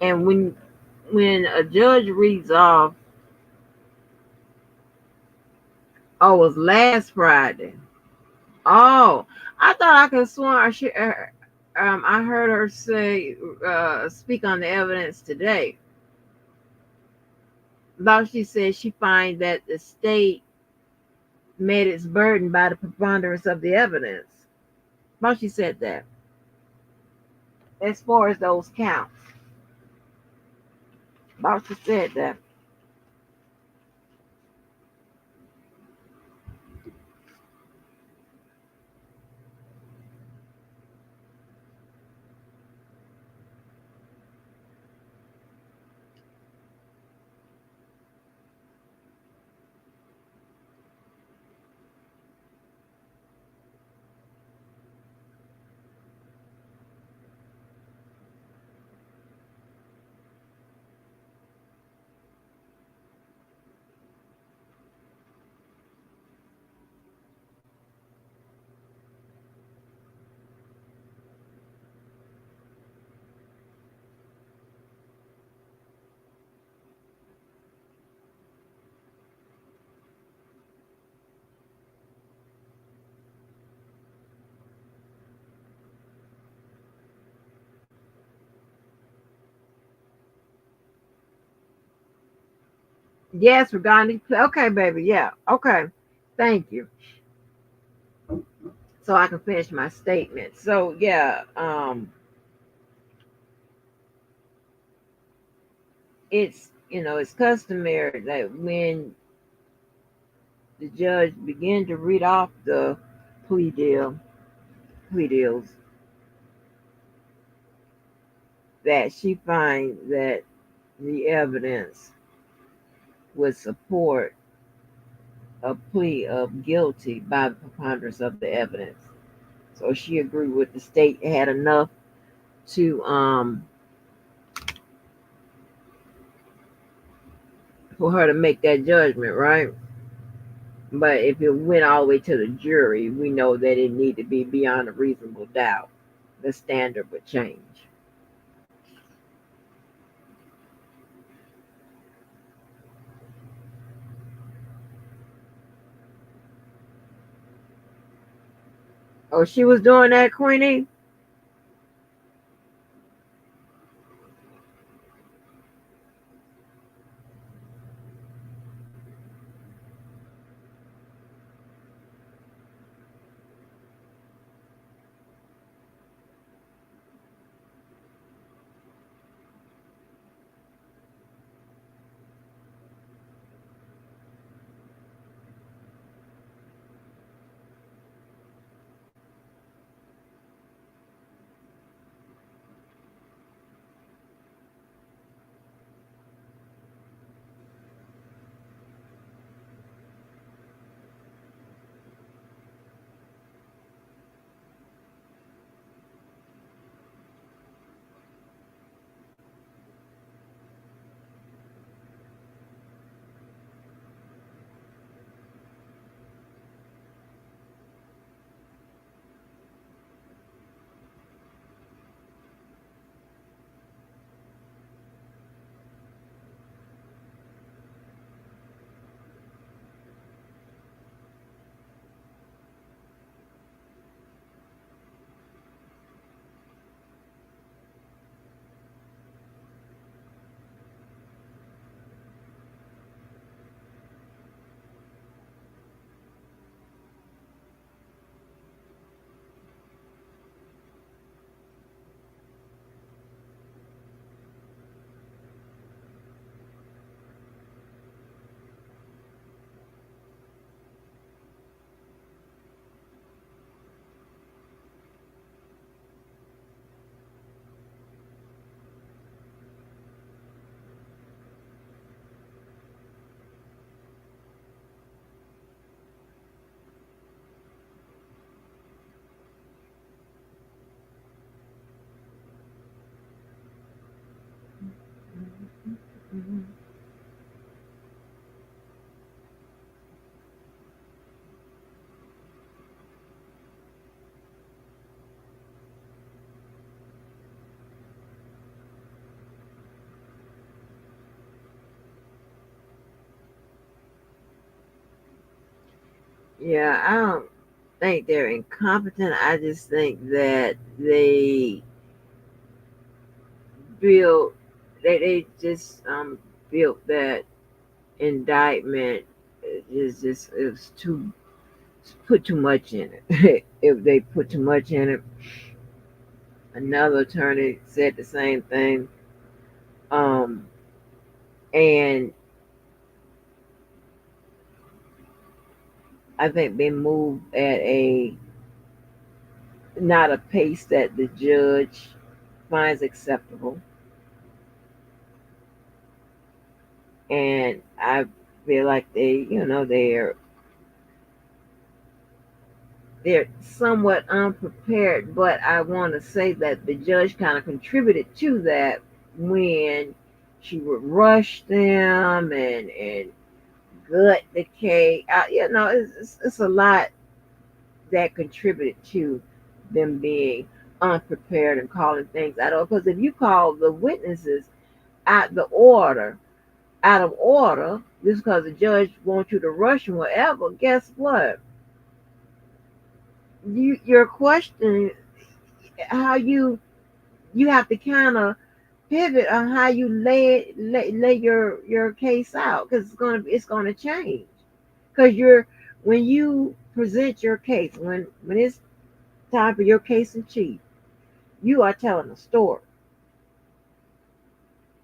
And when a judge reads off, oh, it was last Friday. Oh, I thought I could swear I heard her say speak on the evidence today. Though she said she finds that the state met its burden by the preponderance of the evidence. Well, she said that as far as those counts. Well, she said that. Yes, regarding okay, baby. Yeah, okay. Thank you. So I can finish my statement. So yeah, it's it's customary that when the judge begin to read off the plea deals, that she finds that the evidence would support a plea of guilty by the preponderance of the evidence. So she agreed with the state had enough to for her to make that judgment, right? But if it went all the way to the jury, we know that it need to be beyond a reasonable doubt. The standard would change. Oh, she was doing that, Queenie? Mhm. Yeah, I don't think they're incompetent. I just think that they built they just built that indictment. It was too put too much in it. If they put too much in it, another attorney said the same thing. Um, and I think they moved at a not a pace that the judge finds acceptable. And I feel like they're somewhat unprepared, but I want to say that the judge kind of contributed to that when she would rush them and gut the case. It's a lot that contributed to them being unprepared and calling things out of. Because if you call the witnesses out of order, just because the judge wants you to rush them, whatever, guess what? You're questioning how you have to kind of pivot on how you lay your case out, because it's gonna change, because when you present your case, when it's time for your case in chief, you are telling a story.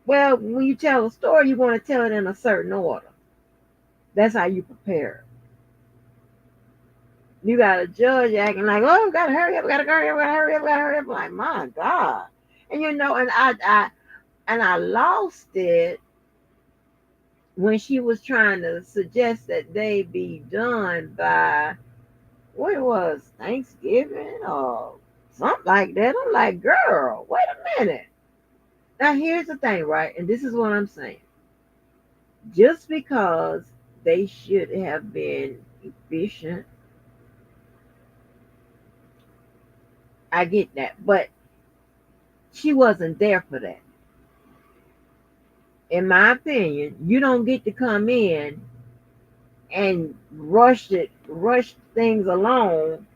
Well, when you tell a story, you want to tell it in a certain order. That's how you prepare. You got a judge acting like, oh, we gotta hurry up, we gotta hurry up, we gotta hurry up, we gotta hurry up. Like, my God. And I lost it when she was trying to suggest that they be done by what it was, Thanksgiving or something like that. I'm like, girl, wait a minute. Now here's the thing, right? And this is what I'm saying. Just because they should have been efficient, I get that, but she wasn't there for that. In my opinion, you don't get to come in and rush things along,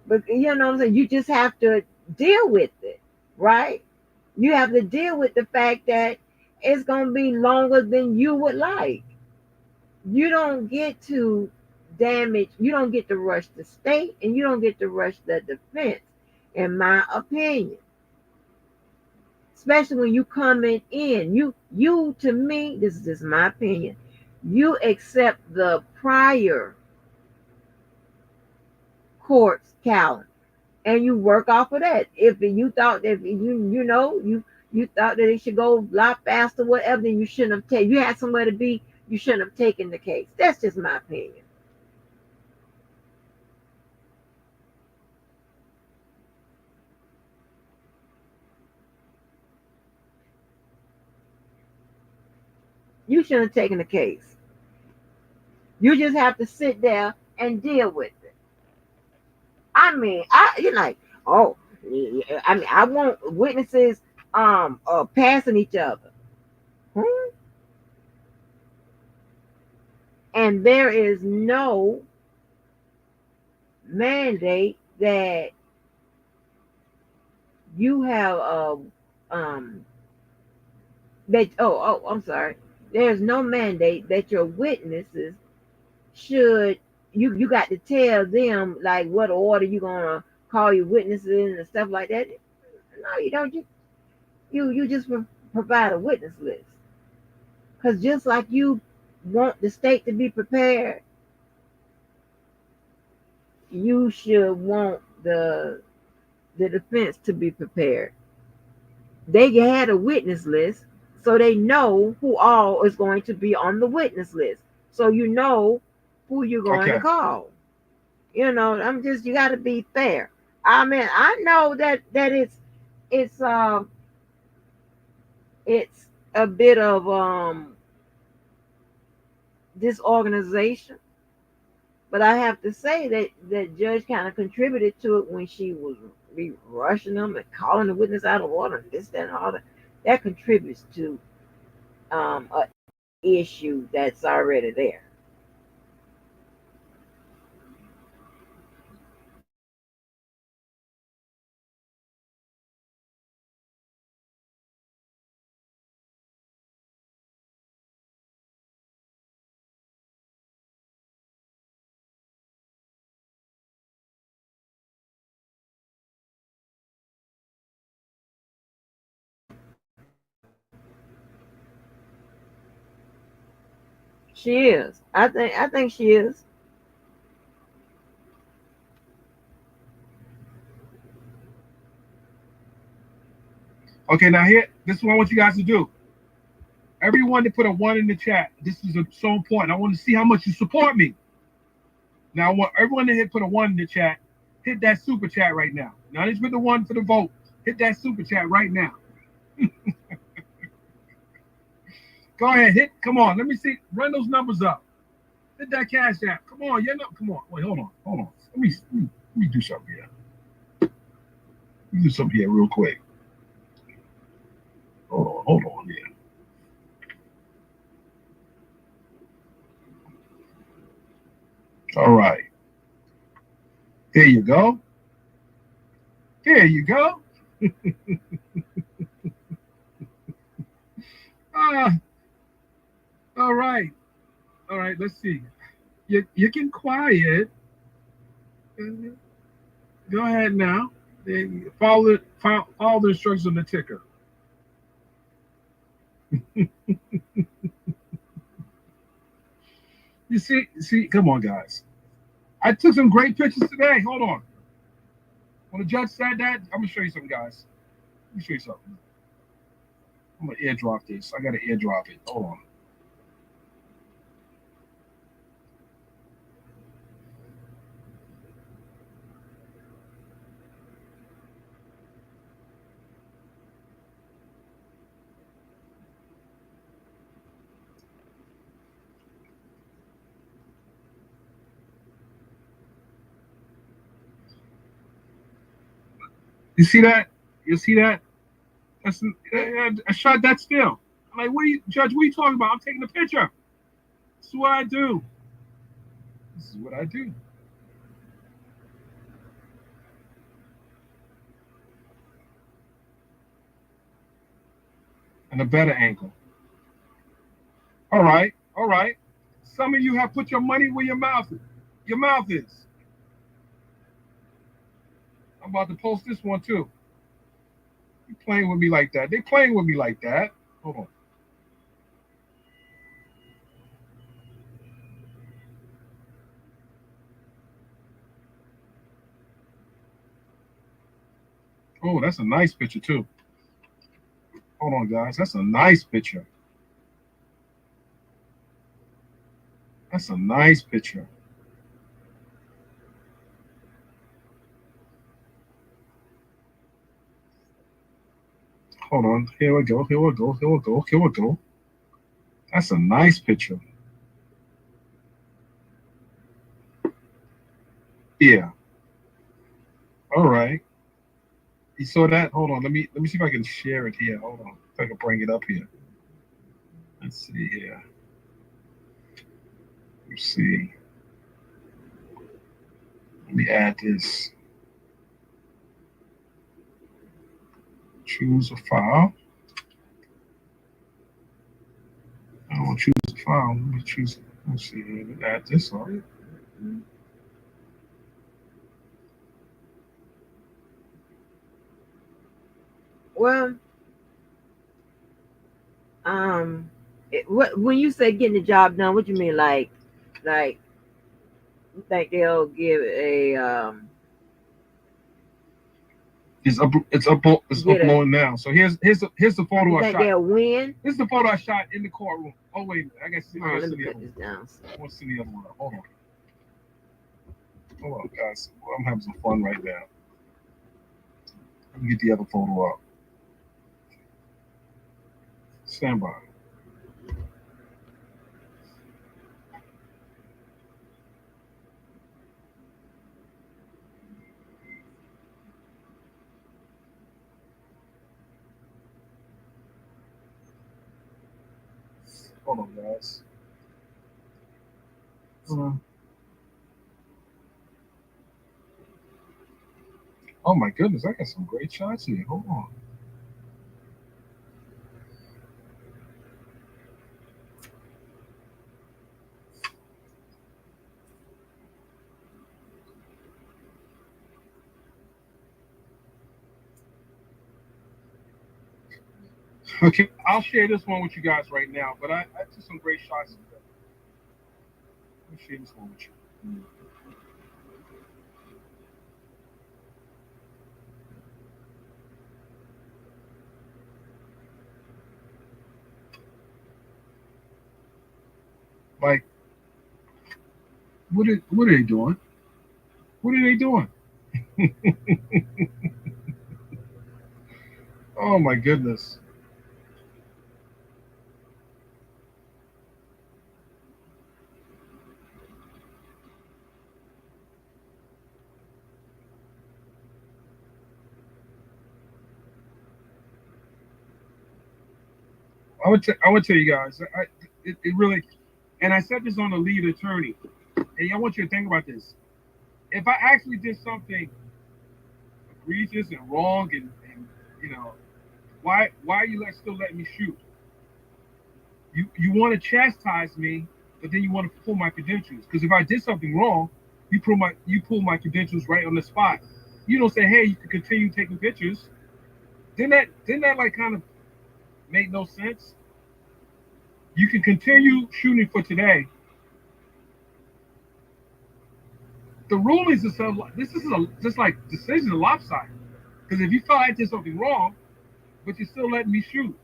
but you know what I'm saying? You just have to deal with it, right? You have to deal with the fact that it's going to be longer than you would like. You don't get to you don't get to rush the state, and you don't get to rush the defense, in my opinion. Especially when you coming in, you to me, this is just my opinion, you accept the prior court's calendar and you work off of that. If you thought that you thought that it should go a lot faster, whatever, then you shouldn't have taken. You had somewhere to be, you shouldn't have taken the case. That's just my opinion. You shouldn't have taken the case. You just have to sit there and deal with it. I mean, you're like, oh, I mean, I want witnesses passing each other. And there is no mandate that you have I'm sorry. There's no mandate that your witnesses should you got to tell them like what order you're gonna call your witnesses in and stuff like that. No, you don't. You just provide a witness list, because just like you want the state to be prepared, you should want the defense to be prepared. They had a witness list, so they know who all is going to be on the witness list, so you know who you're going to call. You got to be fair. I mean, I know that it's a bit of disorganization. But I have to say that judge kind of contributed to it when she was rushing them and calling the witness out of order and this, that, and all that. That contributes to a issue that's already there. She is. I think she is. Okay, now here, this is what I want you guys to do. Everyone to put a 1 in the chat. This is so important. I want to see how much you support me. Now I want everyone to put a 1 in the chat. Hit that super chat right now. Now just put the 1 for the vote. Hit that super chat right now. Go ahead, come on. Let me see. Run those numbers up. Hit that cash app. Come on, come on. Wait, hold on. Let me do something here. Let me do something here real quick. Hold on here. All right. There you go. There you go. All right. All right, let's see. You can quiet. Go ahead now. Follow the instructions on the ticker. You see, come on, guys. I took some great pictures today. Hold on. When the judge said that, I'm gonna show you something, guys. Let me show you something. I'm gonna airdrop this. I gotta airdrop it. Hold on. You see that? You see that? I shot that still. I'm like, Judge, what are you talking about? I'm taking a picture. This is what I do. This is what I do. And a better angle. All right. Some of you have put your money where your mouth is. I'm about to post this one too. You playing with me like that. They playing with me like that. Hold on. Oh, that's a nice picture too. Hold on, guys. That's a nice picture. That's a nice picture. Hold on. Here we go. That's a nice picture. Yeah. All right. You saw that? Hold on. Let me see if I can share it here. Hold on. If I can bring it up here. Let's see here. Let's see. Let me add this. Choose a file. I don't choose a file. Let me choose. Let's see. Let me add this on. Well, when you say getting the job done, what you mean? Like you think they'll give a It's uploading now. So here's the photo you I think shot. they'll win? This is the photo I shot in the courtroom. Oh wait, I guess Let me put this down. I want to see the other one. Hold on, guys. I'm having some fun right now. Let me get the other photo up. Stand by. Hold on, guys. Oh my goodness, I got some great shots here. Hold on. Okay, I'll share this one with you guys right now, but I took some great shots. Let me share this one with you. Like, what are they doing? What are they doing? Oh my goodness. I would tell you guys, it really, and I said this on the lead attorney, and I want you to think about this. If I actually did something egregious and wrong, and you know, why are you still letting me shoot? You want to chastise me, but then you want to pull my credentials. Because if I did something wrong, you pull my credentials right on the spot. You don't say, hey, you can continue taking pictures. Didn't that like kind of make no sense? You can continue shooting for today. The rulings is just like decisions are lopsided. Because if you felt I did something wrong, but you're still letting me shoot.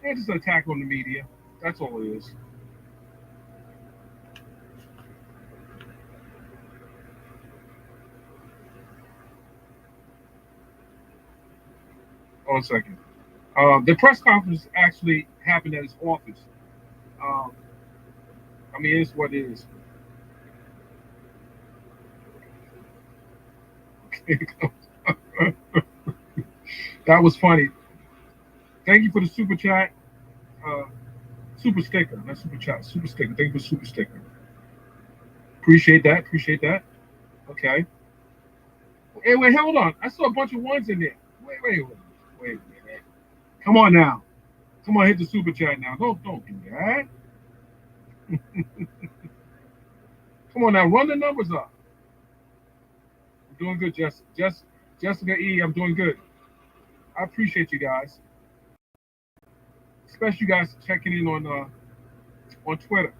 It's just an attack on the media. That's all it is. Hold on a second. The press conference actually happened at his office. I mean, it's what it is. That was funny. Thank you for the super chat. Super sticker, not super chat, super sticker. Thank you for super sticker. Appreciate that. Okay. Hey, wait, hold on. I saw a bunch of ones in there. Wait a minute. Come on now. Come on, hit the super chat now. Don't do that. Come on now, run the numbers up. I'm doing good, Jessica E. I'm doing good. I appreciate you guys, especially you guys checking in on Twitter.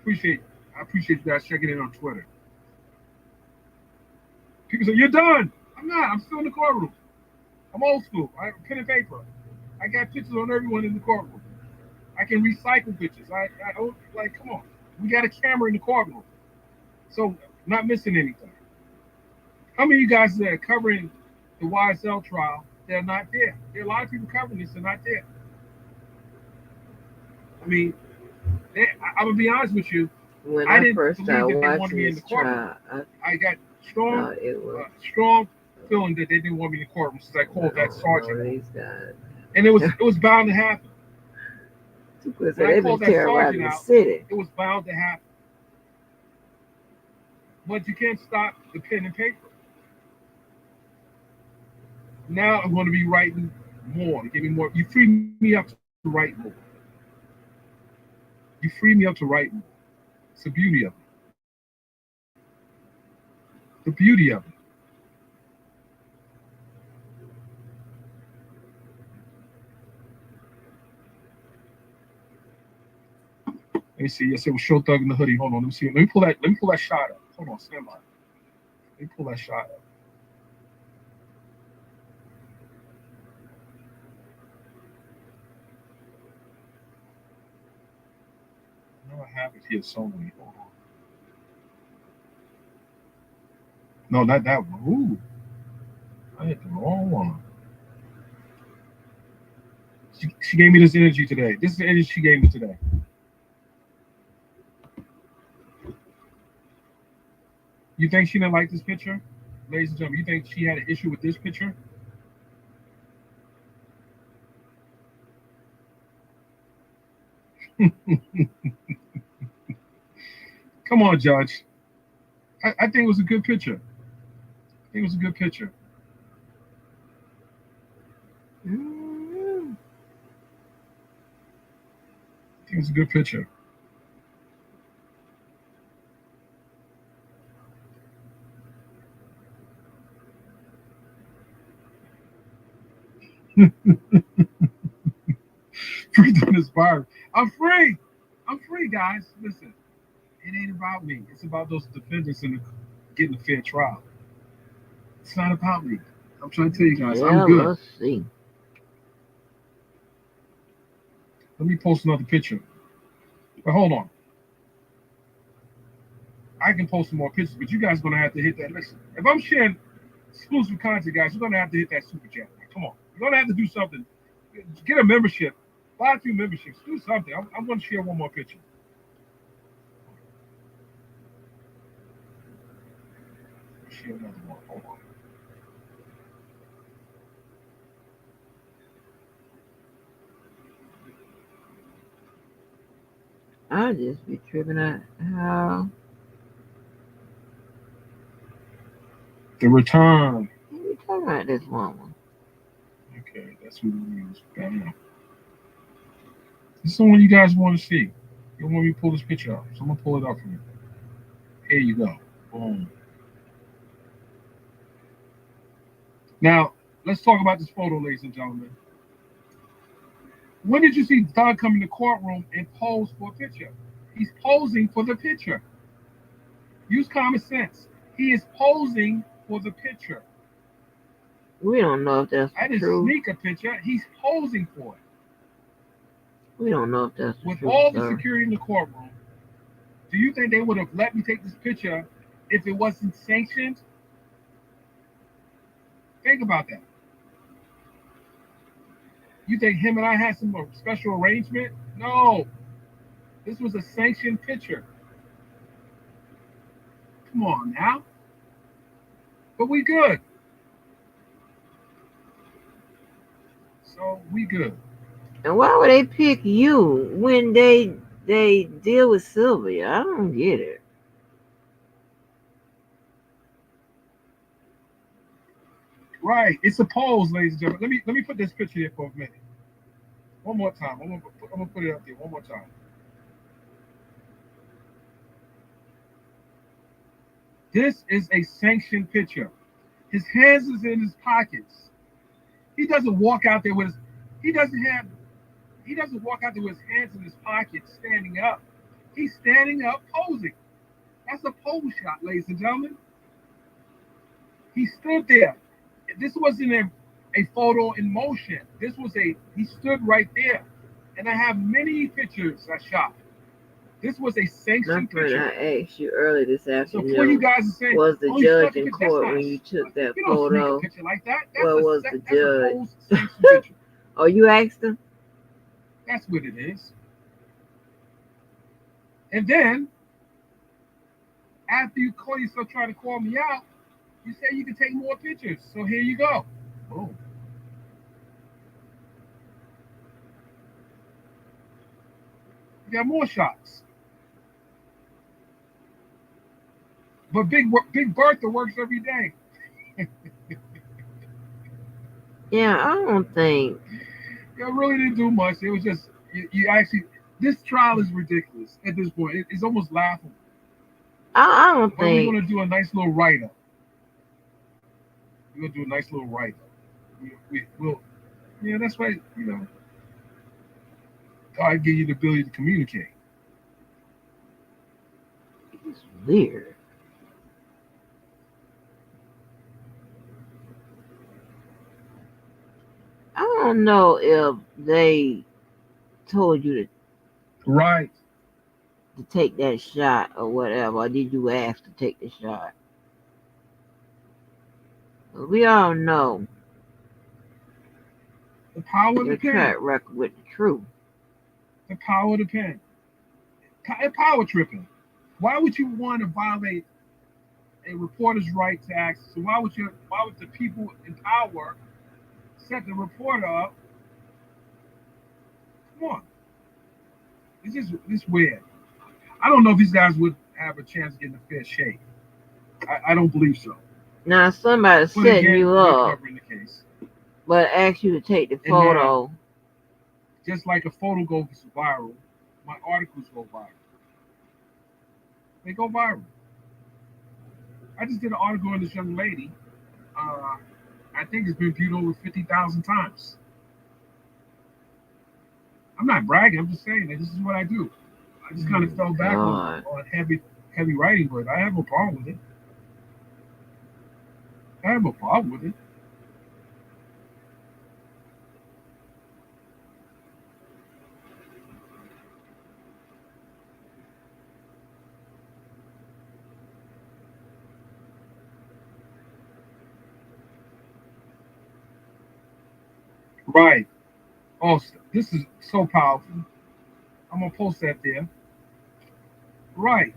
I appreciate you guys checking in on Twitter. People say you're done. I'm not. I'm still in the courtroom. I'm old school. I have pen and paper. I got pictures on everyone in the courtroom. I can recycle pictures. I like, come on. We got a camera in the courtroom, so not missing anything. How many of you guys that are covering the YSL trial? They're not there. There are a lot of people covering this. They're not there. I mean, I'm gonna be honest with you. When I I didn't first believe started that they wanted watching me in the this courtroom. trial, I got it strong feeling that they didn't want me in the courtroom since I called that sergeant. these guys. And it was bound to happen. Because When I they've called been that terrorizing sergeant the out, city. it was bound to happen. But you can't stop the pen and paper. Now I'm going to be writing more. Give me more. You free me up to write more. You free me up to write more. It's the beauty of it. The beauty of it. Let me see. Yes, it was Show Thug in the hoodie. Hold on. Let me see. Let me pull that shot up. Hold on. Stand by. Let me pull that shot up. I know I have it here somewhere. Hold on. No, not that one. Ooh. I hit the wrong one. She gave me this energy today. This is the energy she gave me today. You think she didn't like this picture? Ladies and gentlemen, you think she had an issue with this picture? Come on, Judge. I think it was a good picture. I think it was a good picture. I think it was a good picture. Freedom is fire. I'm free. I'm free, guys. Listen, it ain't about me. It's about those defendants and getting a fair trial. It's not about me. I'm trying to tell you guys, I'm good. Let's see. Let me post another picture. But hold on. I can post some more pictures, but you guys are going to have to hit that. Listen, if I'm sharing exclusive content, guys, you're going to have to hit that super chat. Come on. You're going to have to do something. Get a membership. Buy a few memberships. Do something. I'm going to share one more picture. Share another one. Hold on. I just be tripping out how The return. we talking about this woman. Okay, that's what we use. Got it. This is the one you guys want to see. You want me to pull this picture up, so I'm gonna pull it up for you. Here you go. Boom. Now, let's talk about this photo, ladies and gentlemen. When did you see Doug come in the courtroom and pose for a picture? He's posing for the picture. Use common sense. He is posing for the picture. We don't know if that's I didn't true. sneak a picture. He's posing for it. We don't know if that's With true, all the sir. security in the courtroom, do you think they would have let me take this picture if it wasn't sanctioned? Think about that. You think him and I had some special arrangement? No. This was a sanctioned picture. Come on now. But we good. So we good. And why would they pick you when they deal with Sylvia? I don't get it. Right. It's a pose, ladies and gentlemen. Let me put this picture here for a minute. One more time. I'm gonna put it up there one more time. This is a sanctioned picture. His hands is in his pockets. He doesn't walk out there with his he doesn't walk out there with his hands in his pockets standing up. He's standing up posing. That's a pose shot, ladies and gentlemen. He stood there. This wasn't a photo in motion. This was he stood right there. And I have many pictures I shot. This was a sanctioned picture. I asked you earlier this So afternoon, before you guys are saying, was the oh, you judge snuck a in picture, that's court not when you took that you don't sneak a photo? picture like that. Where was the That's a judge? pose sanctioned picture. Oh, you asked him? That's what it is. And then, after you call yourself trying to call me out, you say you can take more pictures. So here you go. Boom. You got more shots. But Big Bertha works every day. Yeah, I don't think. I really didn't do much. It was just, you actually, this trial is ridiculous at this point. It's almost laughable. I don't But we're think. going to do a nice little write-up. We're going to do a nice little write-up. We'll, yeah, that's right, God give you the ability to communicate. It's weird. I don't know if they told you Right. to take that shot or whatever, or did you ask to take the shot? We all know The power of the your pen. track record with the truth. The power of the pen. Power tripping. Why would you want to violate a reporter's right to access? So why would the people in power set the reporter up? Come on. It's weird. I don't know if these guys would have a chance of getting a fair shake. I don't believe so. Now somebody's But setting again, you we're up, covering the case. but ask you to take the And now, photo. just like a photo goes viral, my articles go viral. They go viral. I just did an article on this young lady. I think it's been viewed over 50,000 times. I'm not bragging. I'm just saying that this is what I do. I just kind of fell back on heavy writing, but I have no problem with it. I have no problem with it. Right. Oh, this is so powerful. I'm gonna post that there. Right.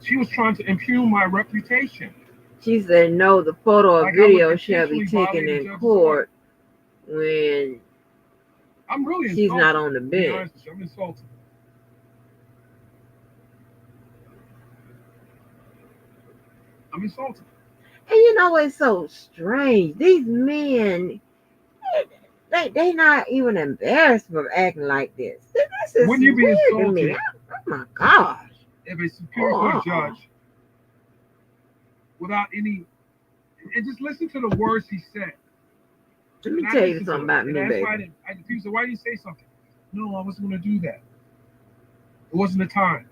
She was trying to impugn my reputation. She said, no, the photo or Like I video would shall be intentionally taken violate a in judge's court when I'm really she's insulted. not on the To be bench. honest with you, I'm insulted. I'm insulted. And you know what's so strange? These men, they not even embarrassed for acting like this. This is Wouldn't you be weird to me. insulted Oh my gosh. if a Supreme Court Uh-uh. judge, without any, and just listen to the words he said. Let me And I tell you listened something to it. about And me, that's why baby. people said, why didn't you say something? No, I wasn't going to do that. It wasn't the time.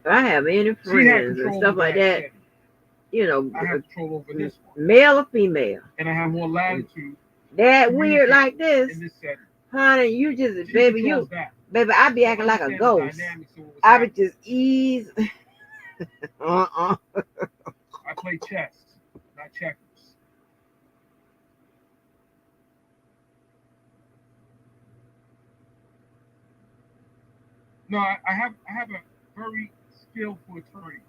If I have any She had friends and control stuff over like that that, setting. you know, I have control over this one. male or female, And I have more latitude that to weird communicate like this, in this setting. honey, you just, She baby, controls that. baby, I be acting like a Understand the ghost. dynamics of what was I would happening. just ease. I play chess, not checkers. No, I have a very skillful attorney.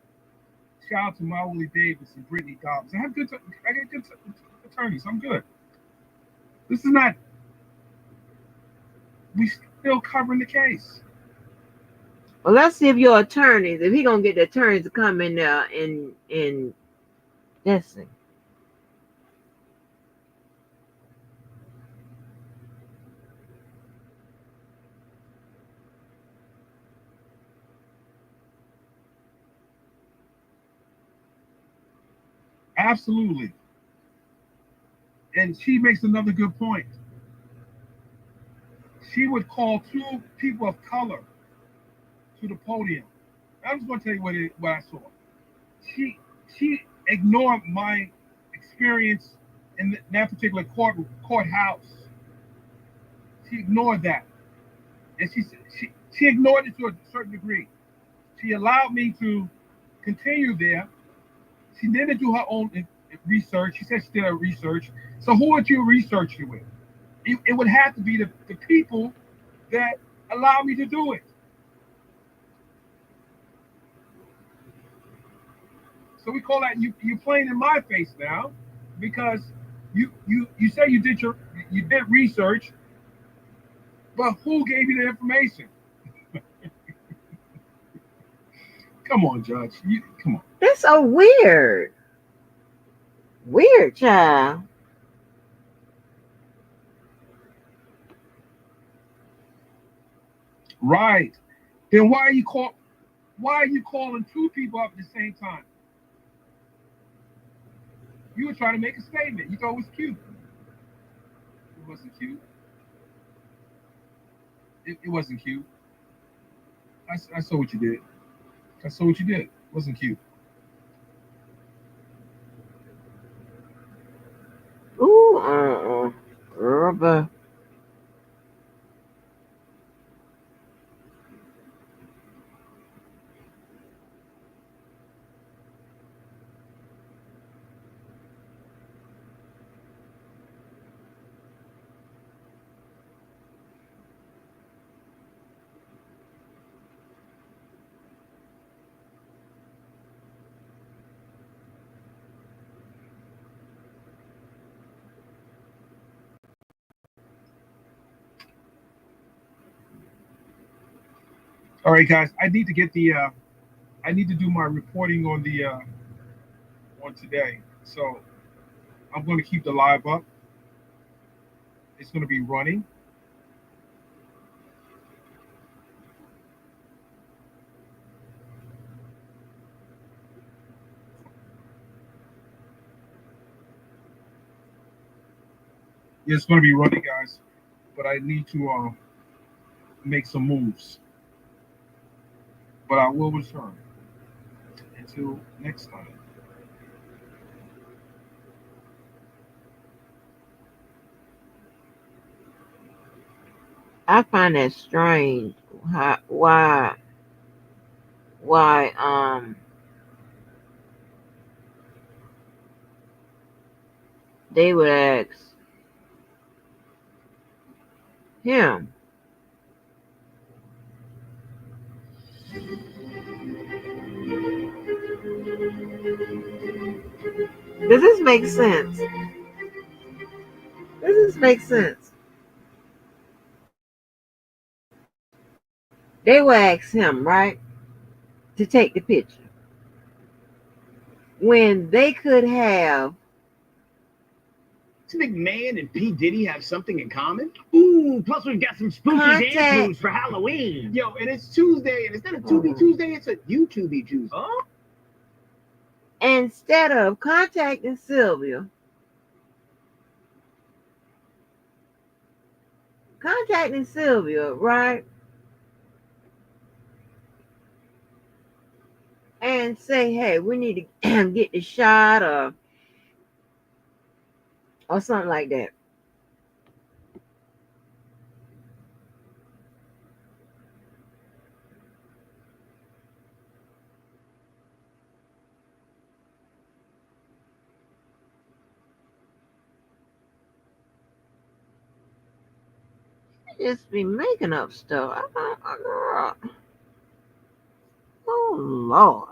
Shout out to Mauli Davis and Brittany Dobbs. I get good attorneys. I'm good. This is not. We still covering the case. Well, let's see if your attorneys, if he gonna get the attorneys to come in there and listen. Absolutely. And she makes another good point. She would call two people of color to the podium. I was going to tell you what I saw. She ignored my experience in that particular courthouse. She ignored that, and she ignored it to a certain degree. She allowed me to continue there. She didn't do her own research. She said she did her research. So who would you research it with? It would have to be the people that allow me to do it. So we call that you playing in my face now, because you say you did research, but who gave you the information? Come on, Judge. Come on. That's so weird. Weird, child. Right. Then why are you calling two people up at the same time? You were trying to make a statement. You thought it was cute. It wasn't cute. It wasn't cute. I saw what you did. I saw what you did. It wasn't cute. Ooh, rubber. All right, guys. I need to get the. I need to do my reporting on the on today. So I'm going to keep the live up. It's going to be running. Yeah, it's going to be running, guys. But I need to make some moves. But I will return. Until next time. I find that strange. Why they would ask him. Does this make sense? Does this make sense? They would ask him, right, to take the picture. When they could have Does McMahon and P. Diddy have something in common? Ooh, plus we've got some spooky dance moves for Halloween. Yo, and it's Tuesday, and instead of Tuesday Tuesday, it's a YouTube Tuesday. Huh? instead of contacting Sylvia, right, and say, hey, we need to get the shot or something like that. Just be making up stuff. Oh Lord.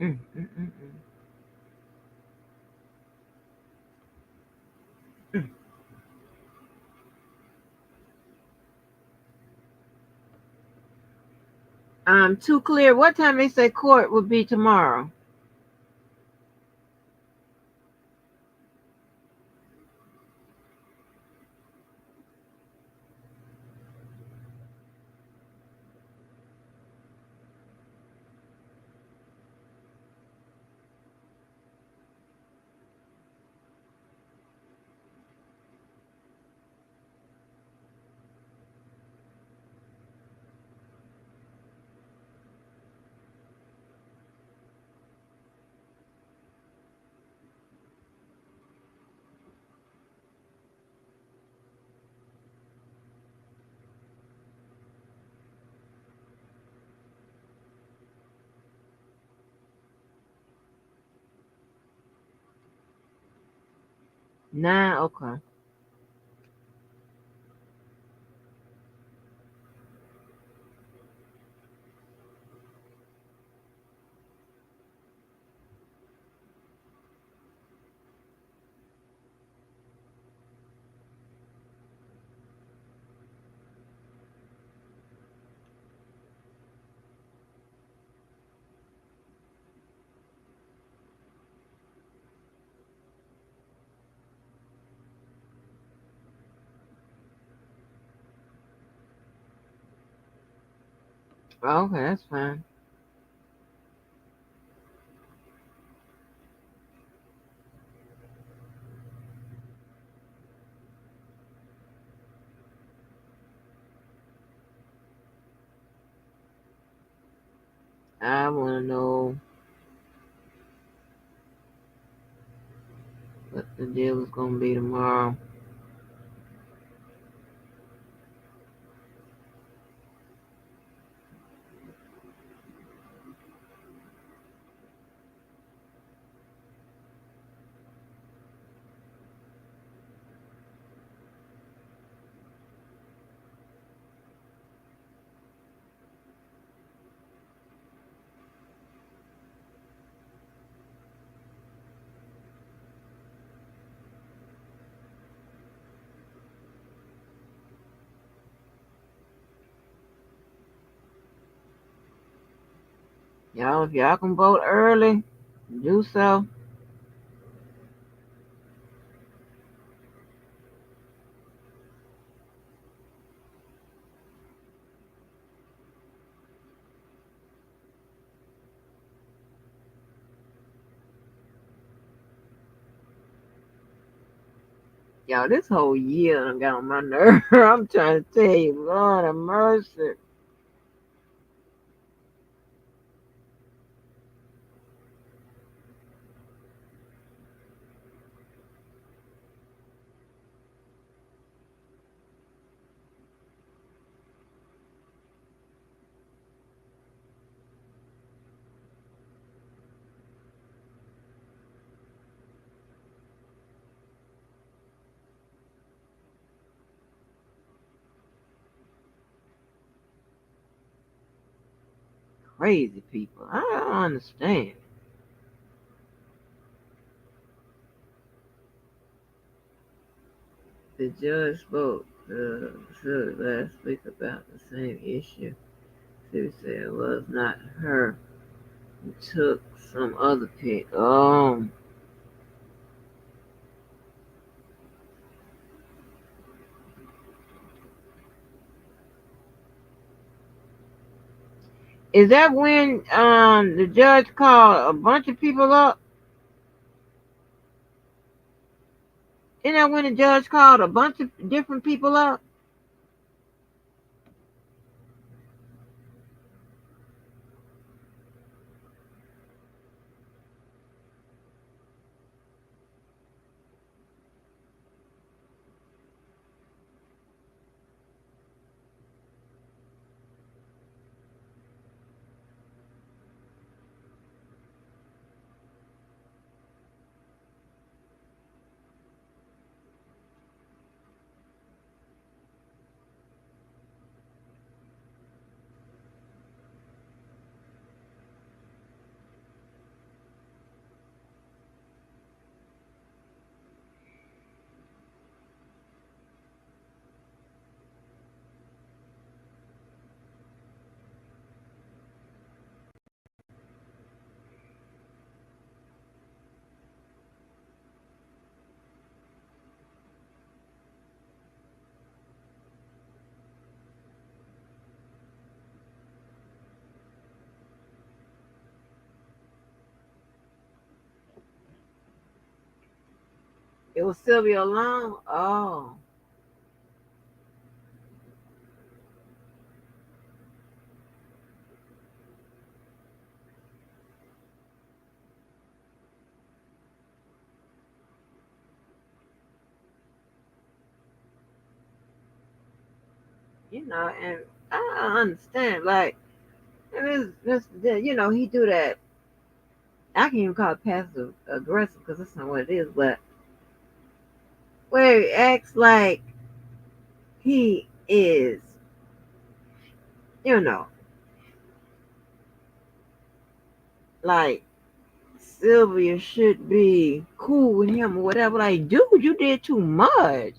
Mm, mm, mm, mm. Too clear. What time they say court will be tomorrow? Nine. Okay. Okay, that's fine. I want to know what the deal is going to be tomorrow. Y'all, if y'all can vote early, do so. Y'all, this whole year done got on my nerve. I'm trying to tell you, Lord have mercy. Crazy people. I don't understand. The judge spoke last week about the same issue. She said it was not her who took some other pick. Is that when the judge called a bunch of people up? Isn't that when the judge called a bunch of different people up? It was Sylvia Long. Oh. And I understand, like, and he do that. I can't even call it passive aggressive because that's not what it is, but where he acts like he is, you know, like Sylvia should be cool with him or whatever. Like, dude, you did too much.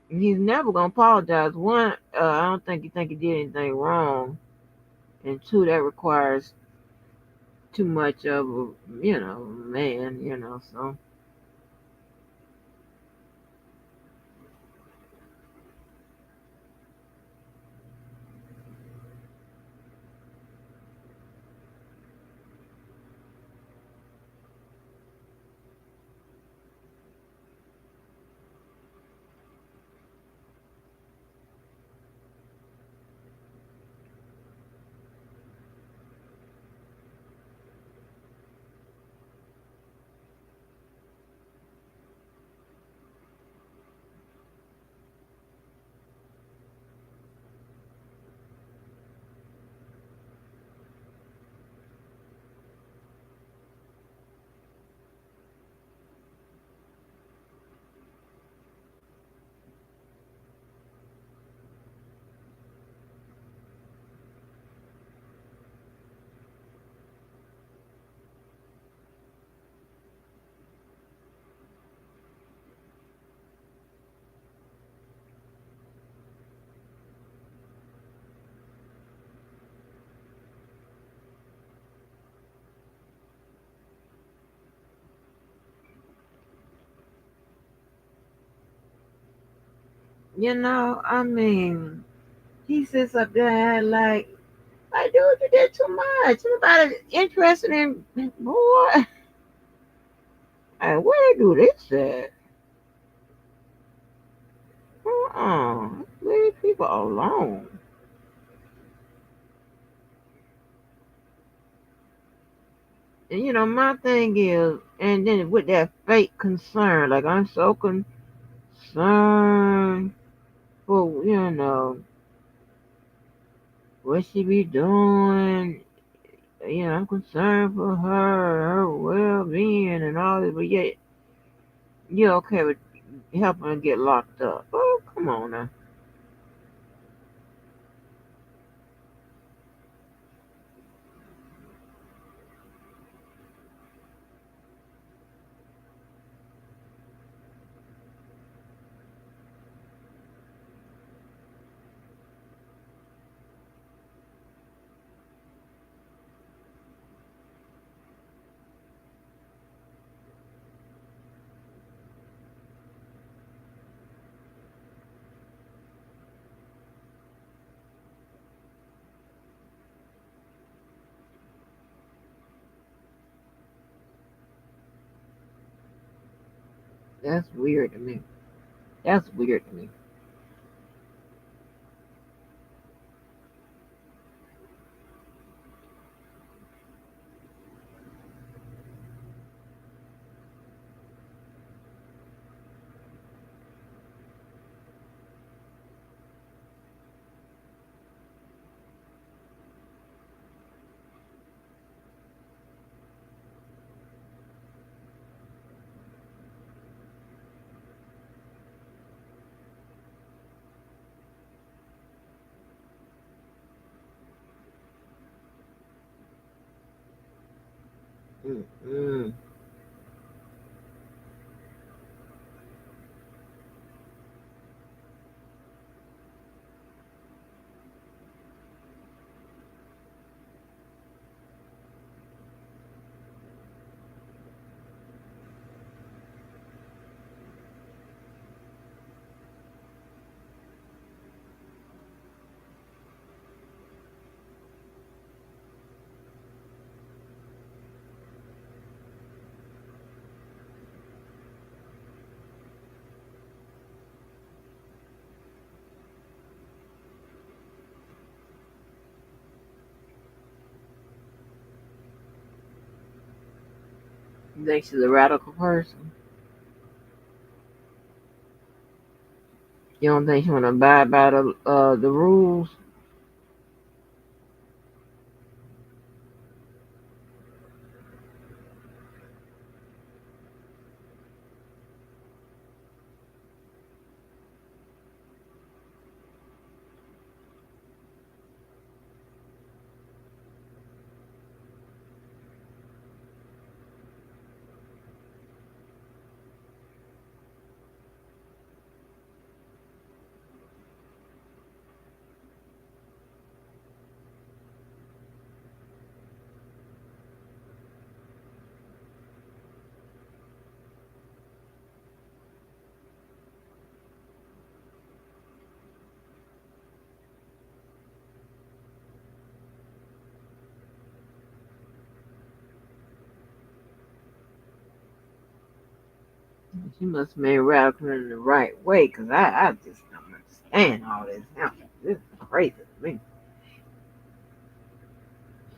He's never gonna apologize. One, I don't think he did anything wrong, and two, that requires too much of a man. So I mean, he sits up there like, dude, you did too much. Nobody interested in boy. And where they do this at? Leave people alone. And my thing is, and then with that fake concern, like I'm so concerned for, what she be doing. I'm concerned for her well-being and all this, but yet you're okay with helping her get locked up. Oh, come on now. That's weird to me. That's weird to me. Mm-mm. You think she's a radical person? You don't think she want to abide by the rules? She must have made radical in the right way, because I just don't understand all this. This is crazy to me.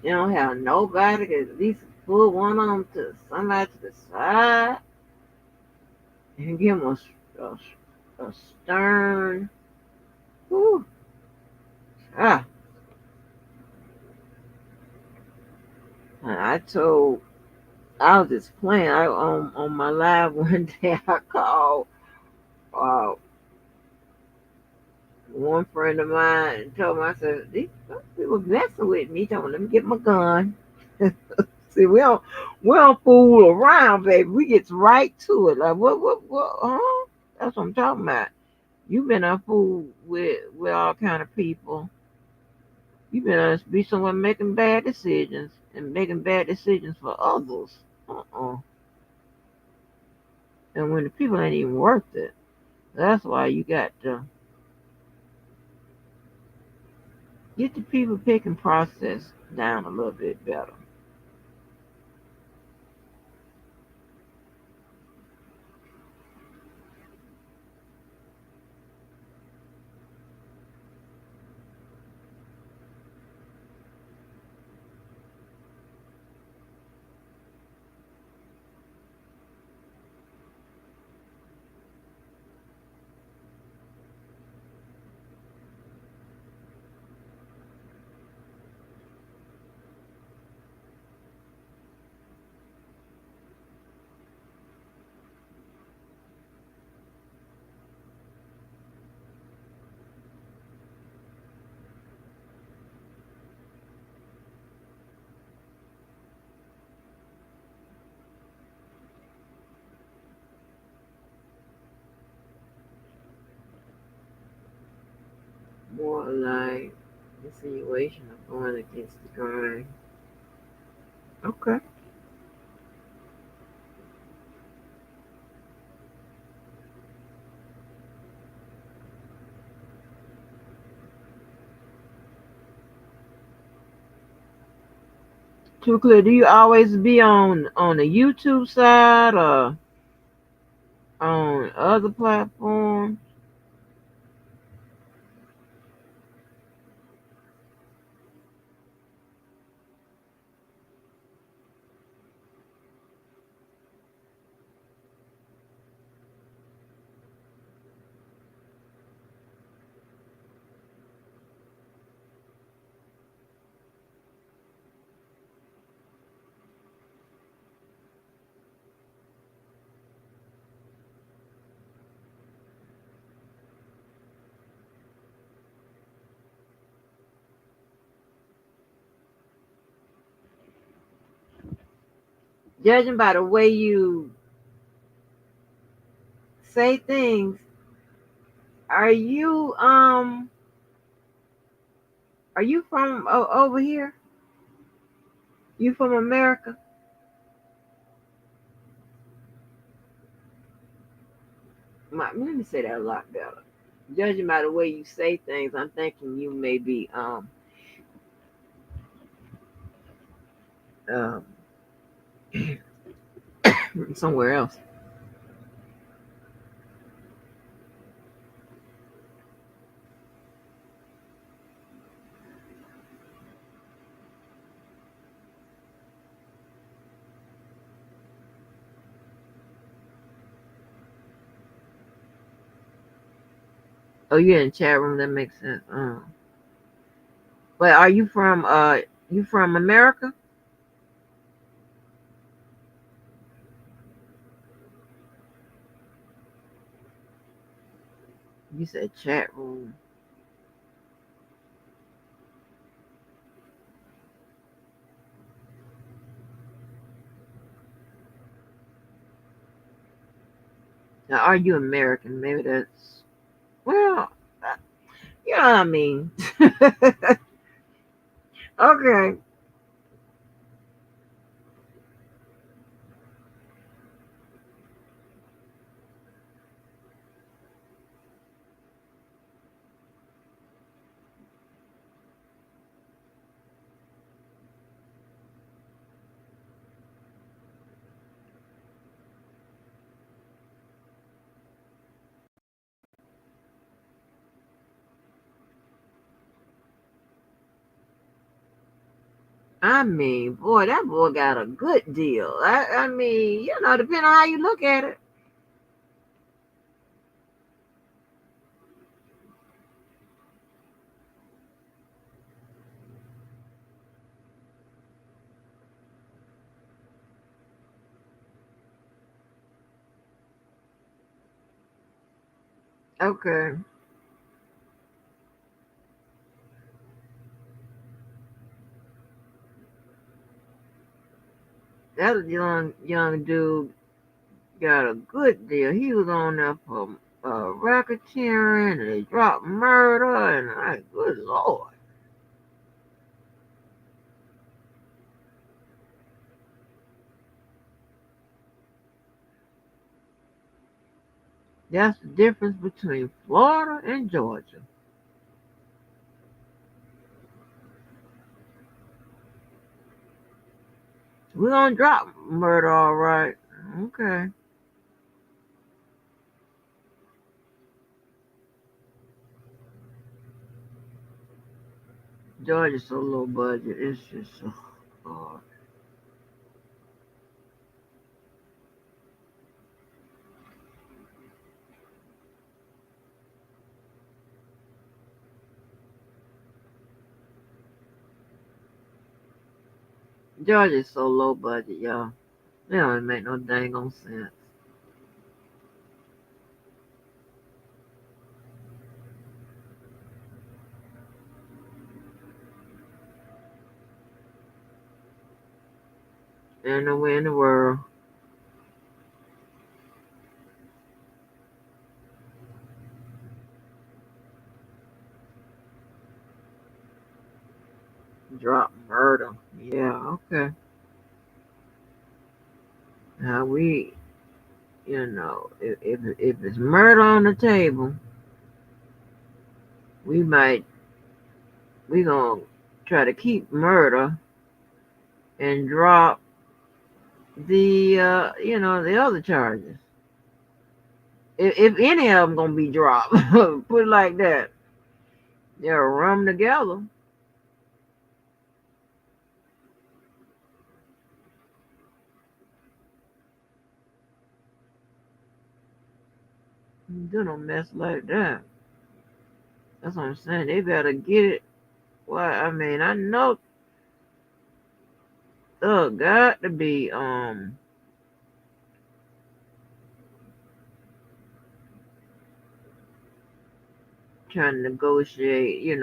You don't have nobody that at least pull one of them to somebody to the side and give them a stern. Whew, ah. I was just playing. On my live one day, I called uh, one friend of mine and told him, I said, these people messing with me. He told me, let me get my gun. See, we don't fool around, baby. We get right to it. Like, what, huh? That's what I'm talking about. You've been a fool with all kind of people. You've been be someone making bad decisions and making bad decisions for others. And when the people ain't even worth it, that's why you got to Get the people picking process down a little bit better. More like insinuation of going against the grain. Okay. Too clear. Do you always be on the YouTube side or on other platforms? Judging by the way you say things, are you from over here? You from America? Let me say that a lot better. Judging by the way you say things, I'm thinking you may be um somewhere else. Oh, you're in the chat room. That makes sense. But are you from America? You said chat room. Now, are you American? Maybe that's well. You know what I mean. Okay. I mean, boy, that boy got a good deal. I mean, depending on how you look at it. Okay. That young dude got a good deal. He was on there for racketeering and he dropped murder and good lord. That's the difference between Florida and Georgia. We're gonna drop murder, all right. Okay. Georgia's so low budget. It's just so hard. Georgia's so low budget, y'all. They don't make no dang on sense. Ain't no way in the world. Drop murder. Yeah, okay. Now we, if it's murder on the table, we gonna try to keep murder and drop the the other charges. If any of them gonna be dropped, put it like that. They'll run together. Do no mess like that. That's what I'm saying. They better get it. Well, I mean, I know got to be trying to negotiate.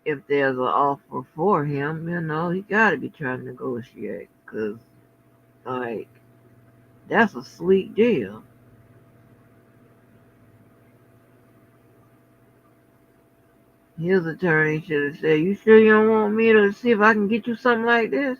If there's an offer for him, he got to be trying to negotiate because like that's a sweet deal. His attorney should have said, "You sure you don't want me to see if I can get you something like this?"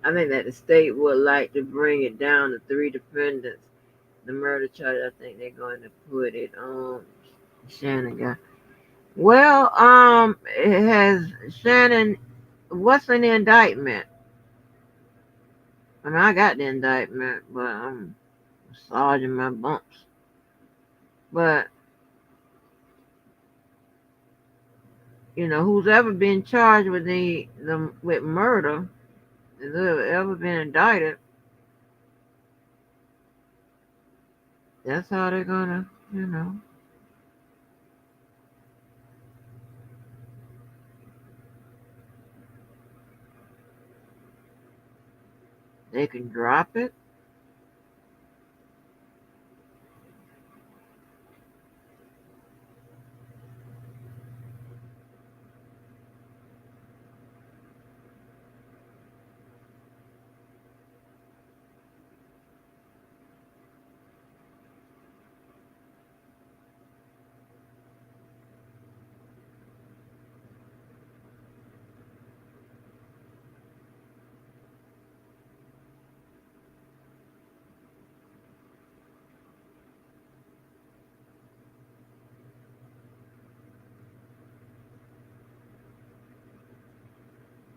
I think that the state would like to bring it down to 3 defendants. The murder charge, I think they're going to put it on Shannon guy. Well, it has Shannon. What's in the indictment? I mean, I got the indictment, but I'm massaging my bumps. But who's ever been charged with with murder, has ever been indicted, that's how they're gonna, they can drop it.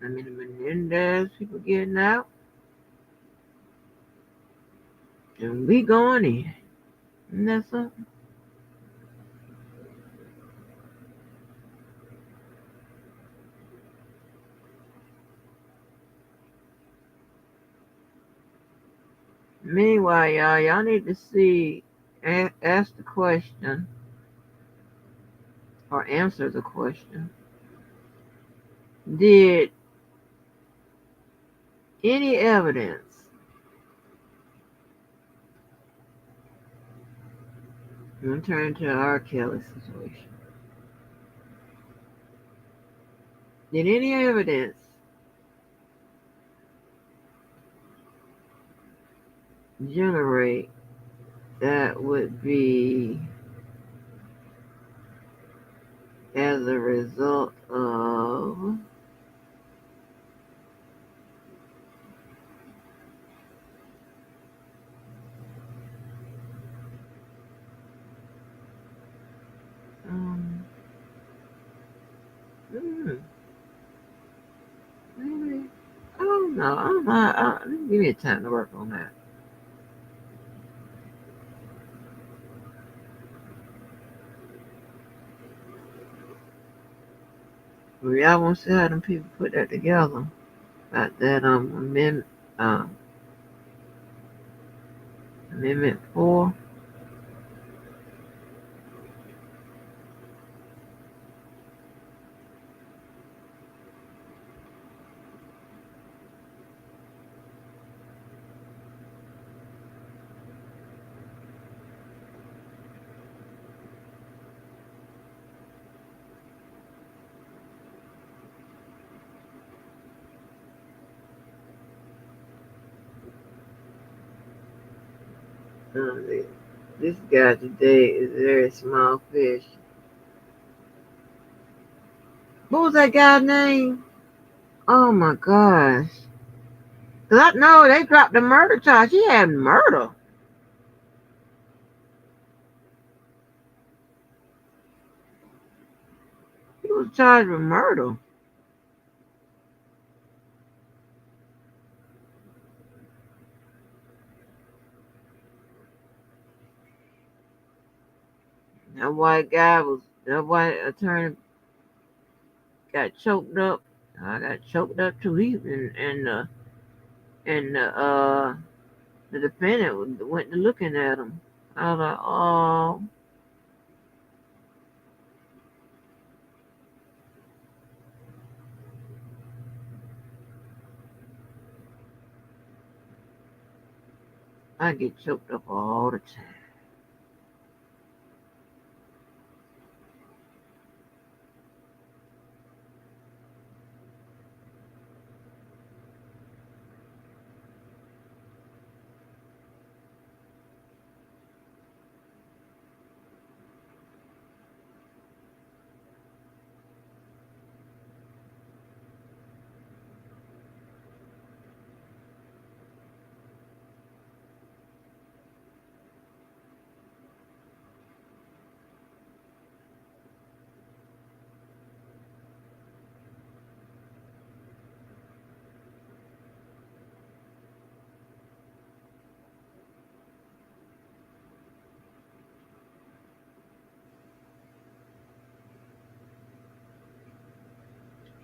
I mean, the Menendez people getting out, and we going in. Isn't that something? Meanwhile, y'all need to ask the question or answer the question. Did Any evidence. I'm gonna turn to R. Kelly situation. Did any evidence generate that would be as a result of um, maybe I don't know. Give me time to work on that. Well, y'all want to see how them people put that together? About that amendment 4. This guy today is a very small fish. What was that guy's name? Oh my gosh. Cause I know they dropped the murder charge. He had murder. He was charged with murder. That white attorney got choked up. I got choked up too. The defendant went to looking at him. I was like, oh. I get choked up all the time.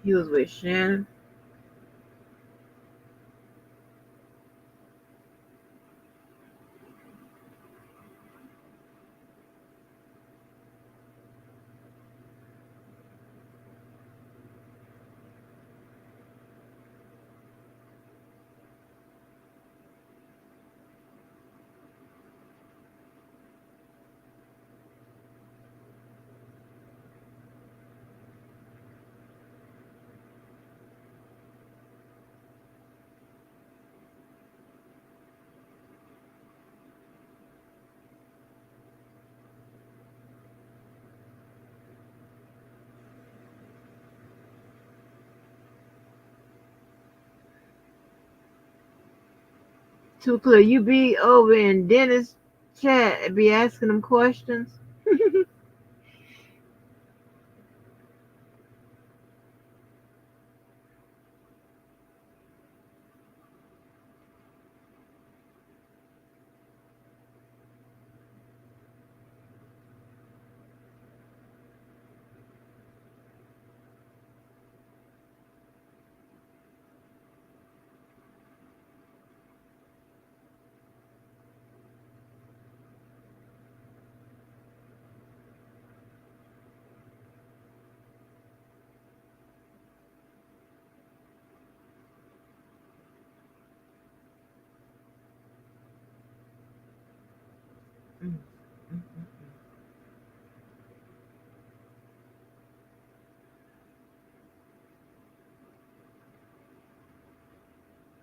He was with Shannon. Too clear. You be over in Dennis chat and be asking them questions.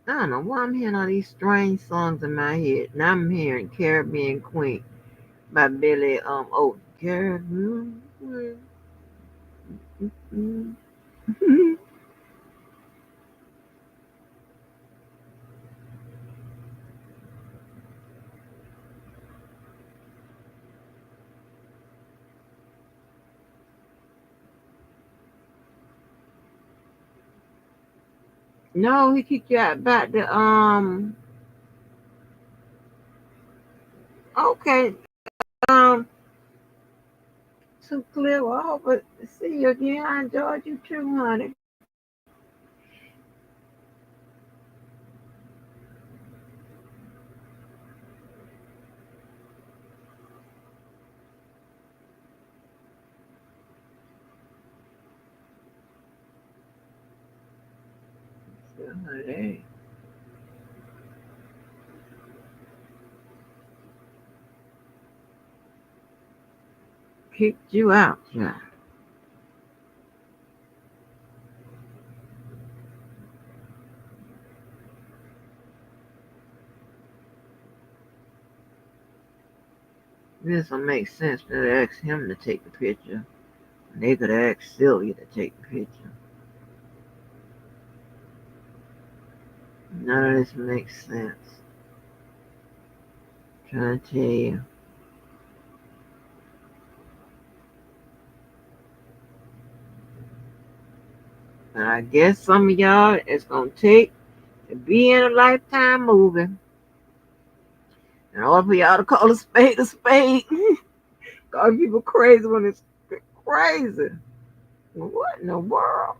I don't know why I'm hearing all these strange songs in my head. Now I'm hearing Caribbean Queen by Billy Oates. Caribbean Queen. No, he kicked you out about the okay. Um too clear. Well, I hope I see you again. I enjoyed you too, honey. So, honey, kicked you out, yeah. This will make sense to ask him to take the picture. They could ask Sylvia to take the picture. None of this makes sense. I'm trying to tell you. But I guess some of y'all it's gonna take to be in a Lifetime movie. In order for y'all to call a spade a spade. Call people crazy when it's crazy. What in the world?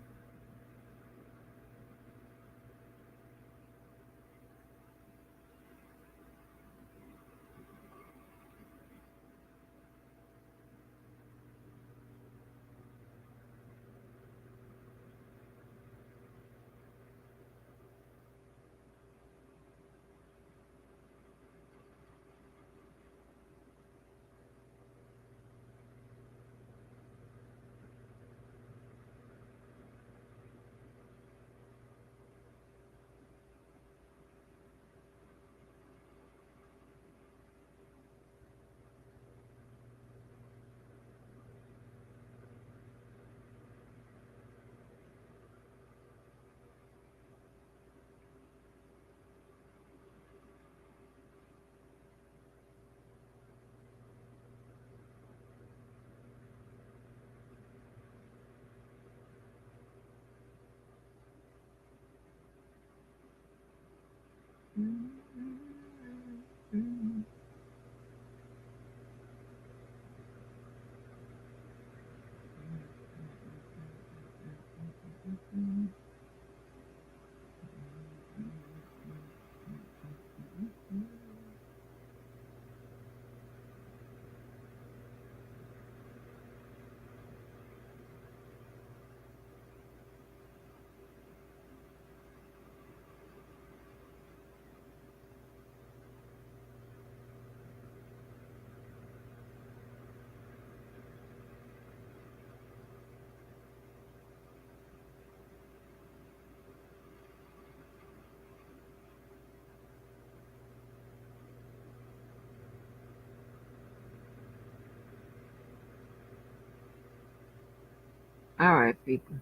All right, people.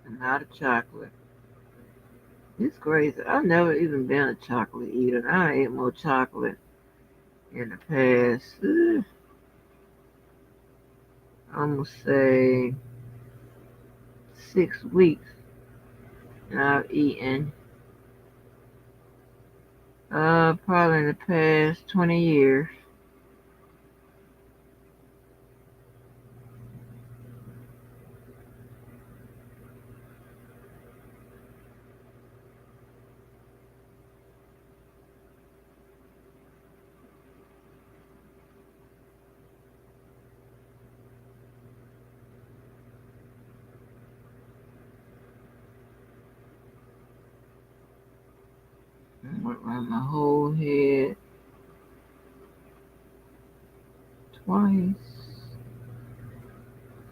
I'm out of chocolate. It's crazy. I've never even been a chocolate eater. I ate more chocolate in the past, I'm gonna say 6 weeks. And I've eaten probably in the past 20 years. Went around my whole head twice.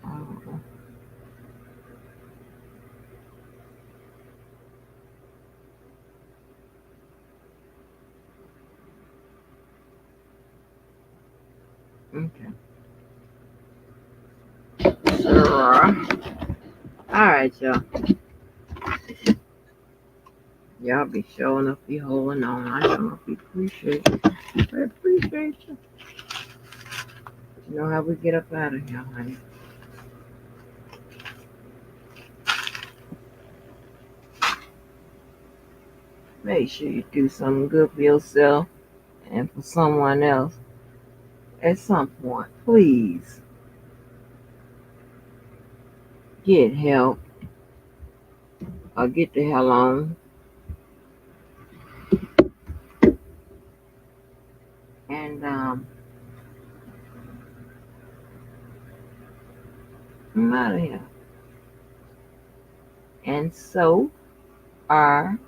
Oh. Okay. Sure. All right, y'all. Y'all be showing up, be holding on. I sure appreciate you. I appreciate you. You know how we get up out of here, honey. Make sure you do something good for yourself and for someone else at some point. Please get help or get the hell on. And I'm out of here. And so are